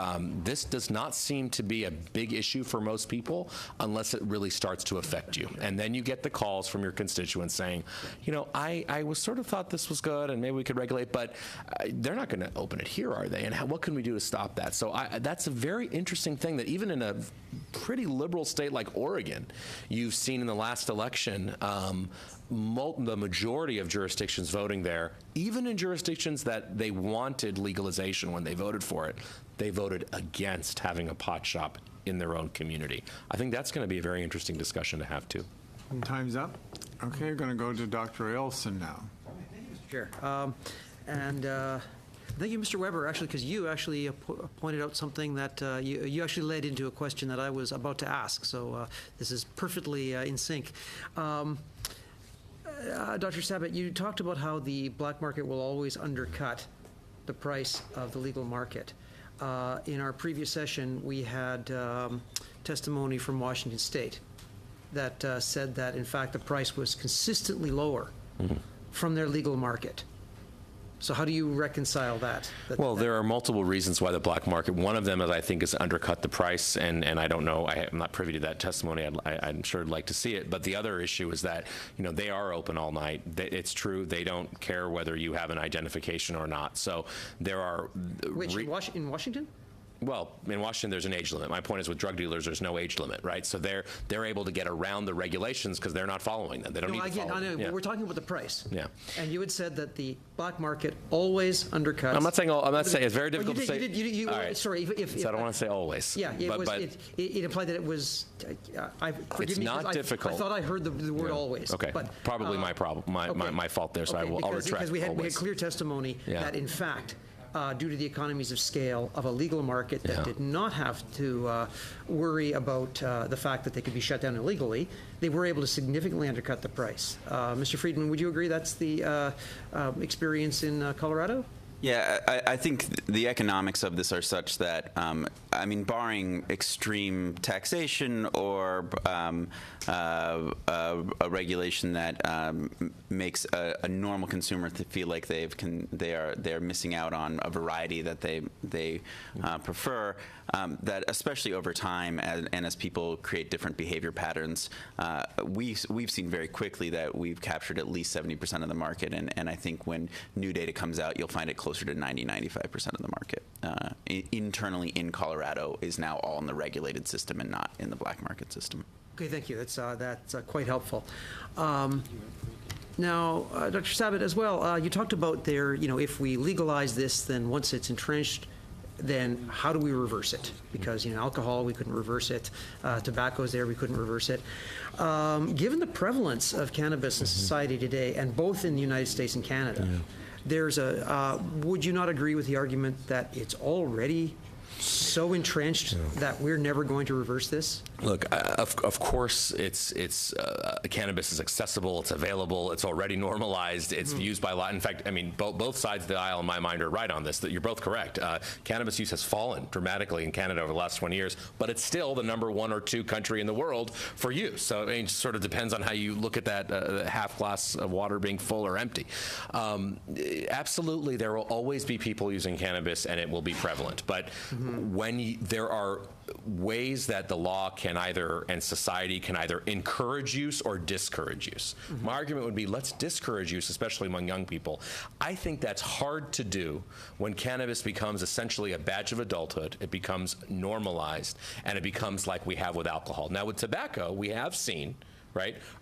K: this does not not seem to be a big issue for most people unless it really starts to affect you. And then you get the calls from your constituents saying, you know, I was sort of thought this was good and maybe we could regulate, but they're not going to open it here, are they? And what can we do to stop that? So that's a very interesting thing that even in a pretty liberal state like Oregon, you've seen in the last election, the majority of jurisdictions voting there, even in jurisdictions that they wanted legalization when they voted for it, they voted against having a pot shop in their own community. I think that's going to be a very interesting discussion to have, too.
N: And time's up. Okay, we're going to go to Dr. Elson now.
I: Thank you, Mr. Chair. Thank you, Mr. Weber, actually, because you actually pointed out something that you actually led into a question that I was about to ask. So this is perfectly in sync. Dr. Sabat, you talked about how the black market will always undercut the price of the legal market. In our previous session, we had testimony from Washington State that said that, in fact, the price was consistently lower from their legal market. So how do you reconcile that?
K: Well, there are multiple reasons why the black market, one of them is I think is undercut the price, and I don't know, I'm not privy to that testimony, I'm sure I'd like to see it, but the other issue is that, you know, they are open all night. It's true, they don't care whether you have an identification or not. So there are...
I: Which, in Washington?
K: Well, in Washington, there's an age limit. My point is with drug dealers, there's no age limit, right? So they're able to get around the regulations because they're not following them. They don't need to follow them.
I: Yeah. We're talking about the price.
K: Yeah.
I: And you had said that the black market always undercuts.
K: I'm not saying it's very difficult to say.
I: All right. Sorry.
K: So I don't want to say always.
I: Yeah. It implied that it was.
K: It's not difficult.
I: I thought I heard the word always.
K: Okay.
I: But,
K: probably my problem, my fault there. So I'll retract.
I: Because we had clear testimony that in fact. Due to the economies of scale of a legal market that did not have to worry about the fact that they could be shut down illegally, they were able to significantly undercut the price. Mr. Friedman, would you agree that's the experience in Colorado?
E: Yeah, I think the economics of this are such that, I mean, barring extreme taxation or a regulation that makes a normal consumer to feel like they're missing out on a variety that they prefer, that especially over time and as people create different behavior patterns, we've seen very quickly that we've captured at least 70% of the market, and I think when new data comes out, you'll find it closer to 90-95% of the market. Internally in Colorado is now all in the regulated system and not in the black market system.
I: Okay, thank you. That's quite helpful. Now, Dr. Sabat, as well, you talked about if we legalize this, then once it's entrenched, then how do we reverse it? Because, alcohol, we couldn't reverse it. Tobacco's there, we couldn't reverse it. Given the prevalence of cannabis in society today, and both in the United States and Canada, there's would you not agree with the argument that it's already so entrenched that we're never going to reverse this?
K: Look, of course, cannabis is accessible, it's available, it's already normalized, it's used by a lot. In fact, I mean, both sides of the aisle, in my mind, are right on this. That you're both correct. Cannabis use has fallen dramatically in Canada over the last 20 years, but it's still the number 1 or 2 country in the world for use. So I mean, it sort of depends on how you look at that half glass of water being full or empty. Absolutely, there will always be people using cannabis, and it will be prevalent. But when there are ways that the law can and society can either encourage use or discourage use. My argument would be, let's discourage use, especially among young people. I think that's hard to do when cannabis becomes essentially a badge of adulthood, it becomes normalized, and it becomes like we have with alcohol. Now with tobacco, we have seen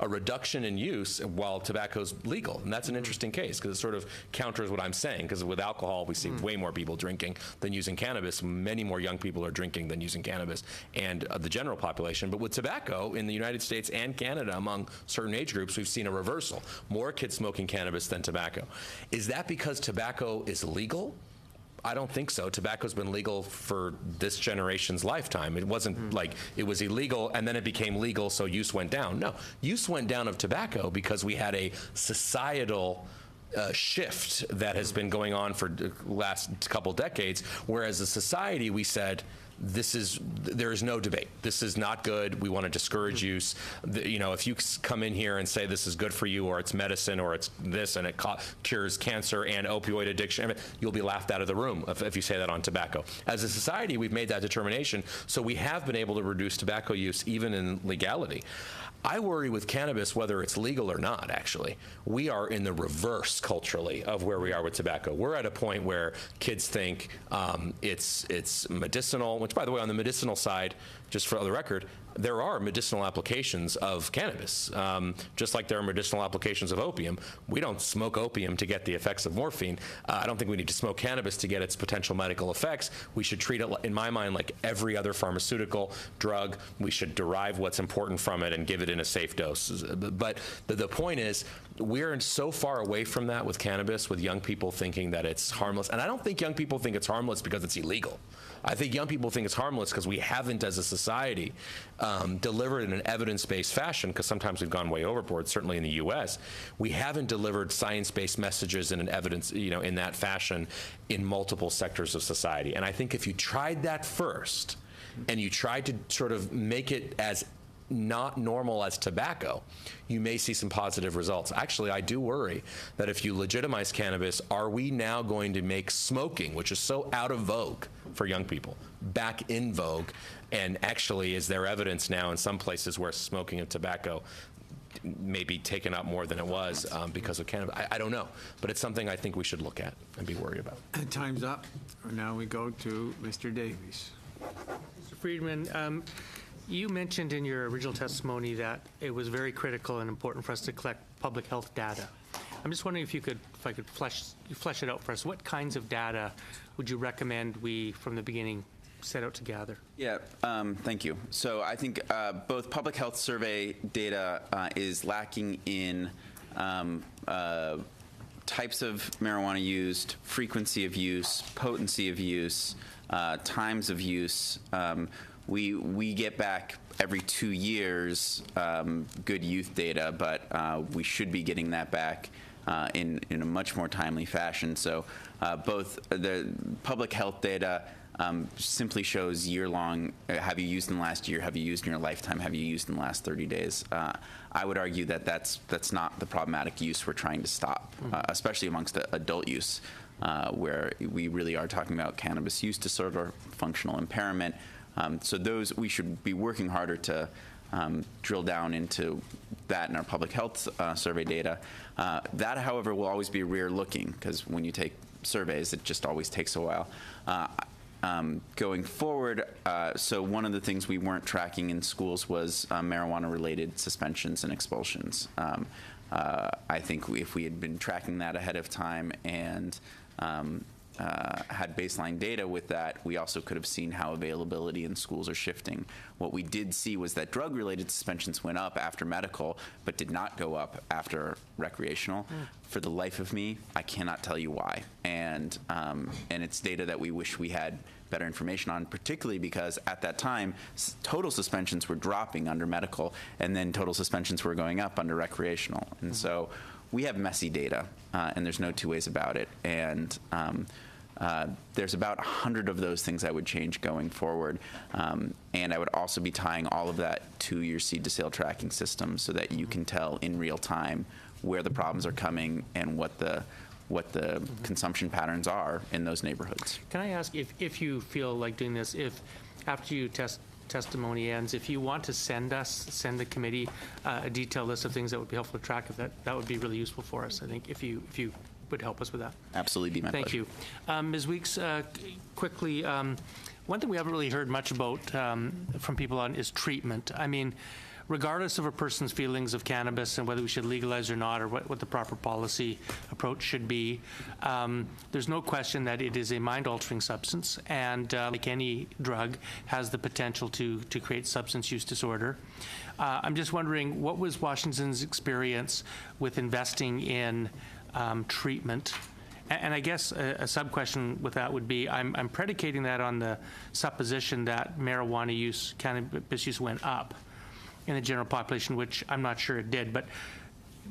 K: a reduction in use while tobacco's legal. And that's an interesting case because it sort of counters what I'm saying, because with alcohol, we see way more people drinking than using cannabis. Many more young people are drinking than using cannabis and the general population. But with tobacco in the United States and Canada, among certain age groups, we've seen a reversal. More kids smoking cannabis than tobacco. Is that because tobacco is legal? I don't think so. Tobacco's been legal for this generation's lifetime. It wasn't like it was illegal and then it became legal, so use went down. No, use went down of tobacco because we had a societal shift that has been going on for the last couple decades, whereas as a society we said, there is no debate. This is not good. We want to discourage use. If you come in here and say this is good for you, or it's medicine, or it's this, and it cures cancer and opioid addiction, you'll be laughed out of the room if you say that on tobacco. As a society, we've made that determination, so we have been able to reduce tobacco use even in legality. I worry with cannabis, whether it's legal or not, actually. We are in the reverse culturally of where we are with tobacco. We're at a point where kids think it's medicinal, which, by the way, on the medicinal side, just for the record, there are medicinal applications of cannabis, just like there are medicinal applications of opium. We don't smoke opium to get the effects of morphine. I don't think we need to smoke cannabis to get its potential medical effects. We should treat it, in my mind, like every other pharmaceutical drug. We should derive what's important from it and give it in a safe dose. But the point is, we're so far away from that with cannabis, with young people thinking that it's harmless. And I don't think young people think it's harmless because it's illegal. I think young people think it's harmless because we haven't, as a society, delivered in an evidence-based fashion, because sometimes we've gone way overboard, certainly in the U.S. We haven't delivered science-based messages in an evidence, in that fashion in multiple sectors of society. And I think if you tried that first, and you tried to sort of make it as not normal as tobacco, you may see some positive results. Actually, I do worry that if you legitimize cannabis, are we now going to make smoking, which is so out of vogue for young people, back in vogue? And actually, is there evidence now in some places where smoking and tobacco may be taken up more than it was because of cannabis? I don't know, but it's something I think we should look at and be worried about.
N: And time's up. Now we go to Mr. Davies.
H: Mr. Friedman, you mentioned in your original testimony that it was very critical and important for us to collect public health data. I'm just wondering if I could flesh it out for us. What kinds of data would you recommend we, from the beginning, set out to gather?
E: Yeah, thank you. So I think both public health survey data is lacking in types of marijuana used, frequency of use, potency of use, times of use. We get back every 2 years good youth data, but we should be getting that back in a much more timely fashion. So both the public health data simply shows year-long, have you used in the last year, have you used in your lifetime, have you used in the last 30 days. I would argue that that's not the problematic use we're trying to stop, especially amongst adult use, where we really are talking about cannabis use disorder, functional impairment. So those, we should be working harder to drill down into that in our public health survey data. That, however, will always be rear looking, because when you take surveys, it just always takes a while. Going forward, so one of the things we weren't tracking in schools was marijuana-related suspensions and expulsions. I think if we had been tracking that ahead of time and had baseline data with that, we also could have seen how availability in schools are shifting. What we did see was that drug-related suspensions went up after medical, but did not go up after recreational. For the life of me, I cannot tell you why. And it's data that we wish we had better information on, particularly because at that time, total suspensions were dropping under medical, and then total suspensions were going up under recreational. And so we have messy data, and there's no two ways about it. And there's about 100 of those things I would change going forward. And I would also be tying all of that to your seed to sale tracking system so that you can tell in real time where the problems are coming and what the consumption patterns are in those neighborhoods.
H: Can I ask if you feel like doing this, if after you testimony ends, if you want to send the committee a detailed list of things that would be helpful to track, that would be really useful for us, I think, if you would help us with that.
E: Absolutely, be my pleasure.
H: Thank you. Ms. Weeks, quickly, one thing we haven't really heard much about from people on is treatment. I mean, regardless of a person's feelings of cannabis and whether we should legalize or not, or what the proper policy approach should be, there's no question that it is a mind-altering substance, and like any drug, has the potential to create substance use disorder. I'm just wondering, what was Washington's experience with investing in treatment? And I guess a sub-question with that would be, I'm predicating that on the supposition that marijuana use, cannabis use went up in the general population, which I'm not sure it did. But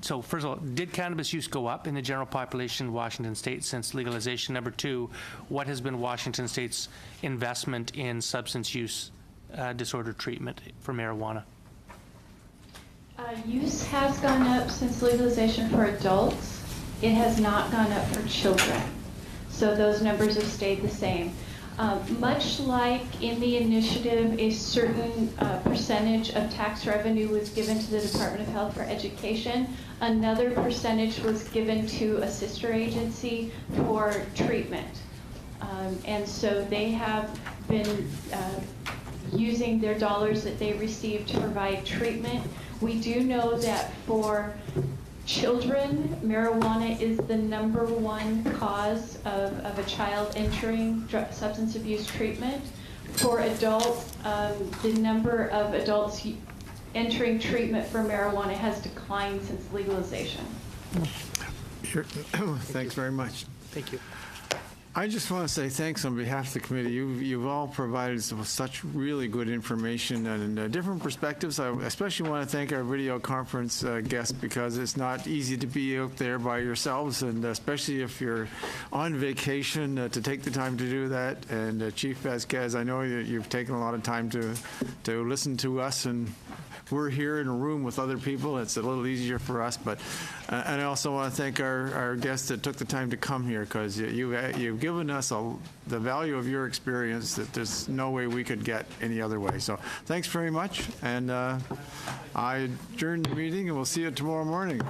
H: so first of all, did cannabis use go up in the general population of Washington State since legalization? Number two, what has been Washington State's investment in substance use disorder treatment for marijuana?
U: Use has gone up since legalization for adults. It has not gone up for children. So those numbers have stayed the same. Much like in the initiative, a certain percentage of tax revenue was given to the Department of Health for education. Another percentage was given to a sister agency for treatment. And so they have been using their dollars that they receive to provide treatment. We do know that for children, marijuana is the #1 cause of a child entering substance abuse treatment. For adults, the number of adults entering treatment for marijuana has declined since legalization.
N: Thanks very much.
H: Thank you.
N: I just want to say thanks on behalf of the committee. You've all provided us with such really good information and different perspectives. I especially want to thank our video conference guests because it's not easy to be out there by yourselves, and especially if you're on vacation to take the time to do that. And Chief Vasquez, I know you've taken a lot of time to listen to us, and we're here in a room with other people. It's a little easier for us, but and I also want to thank our guests that took the time to come here, because you've given us the value of your experience that there's no way we could get any other way. So thanks very much, and I adjourn the meeting, and we'll see you tomorrow morning.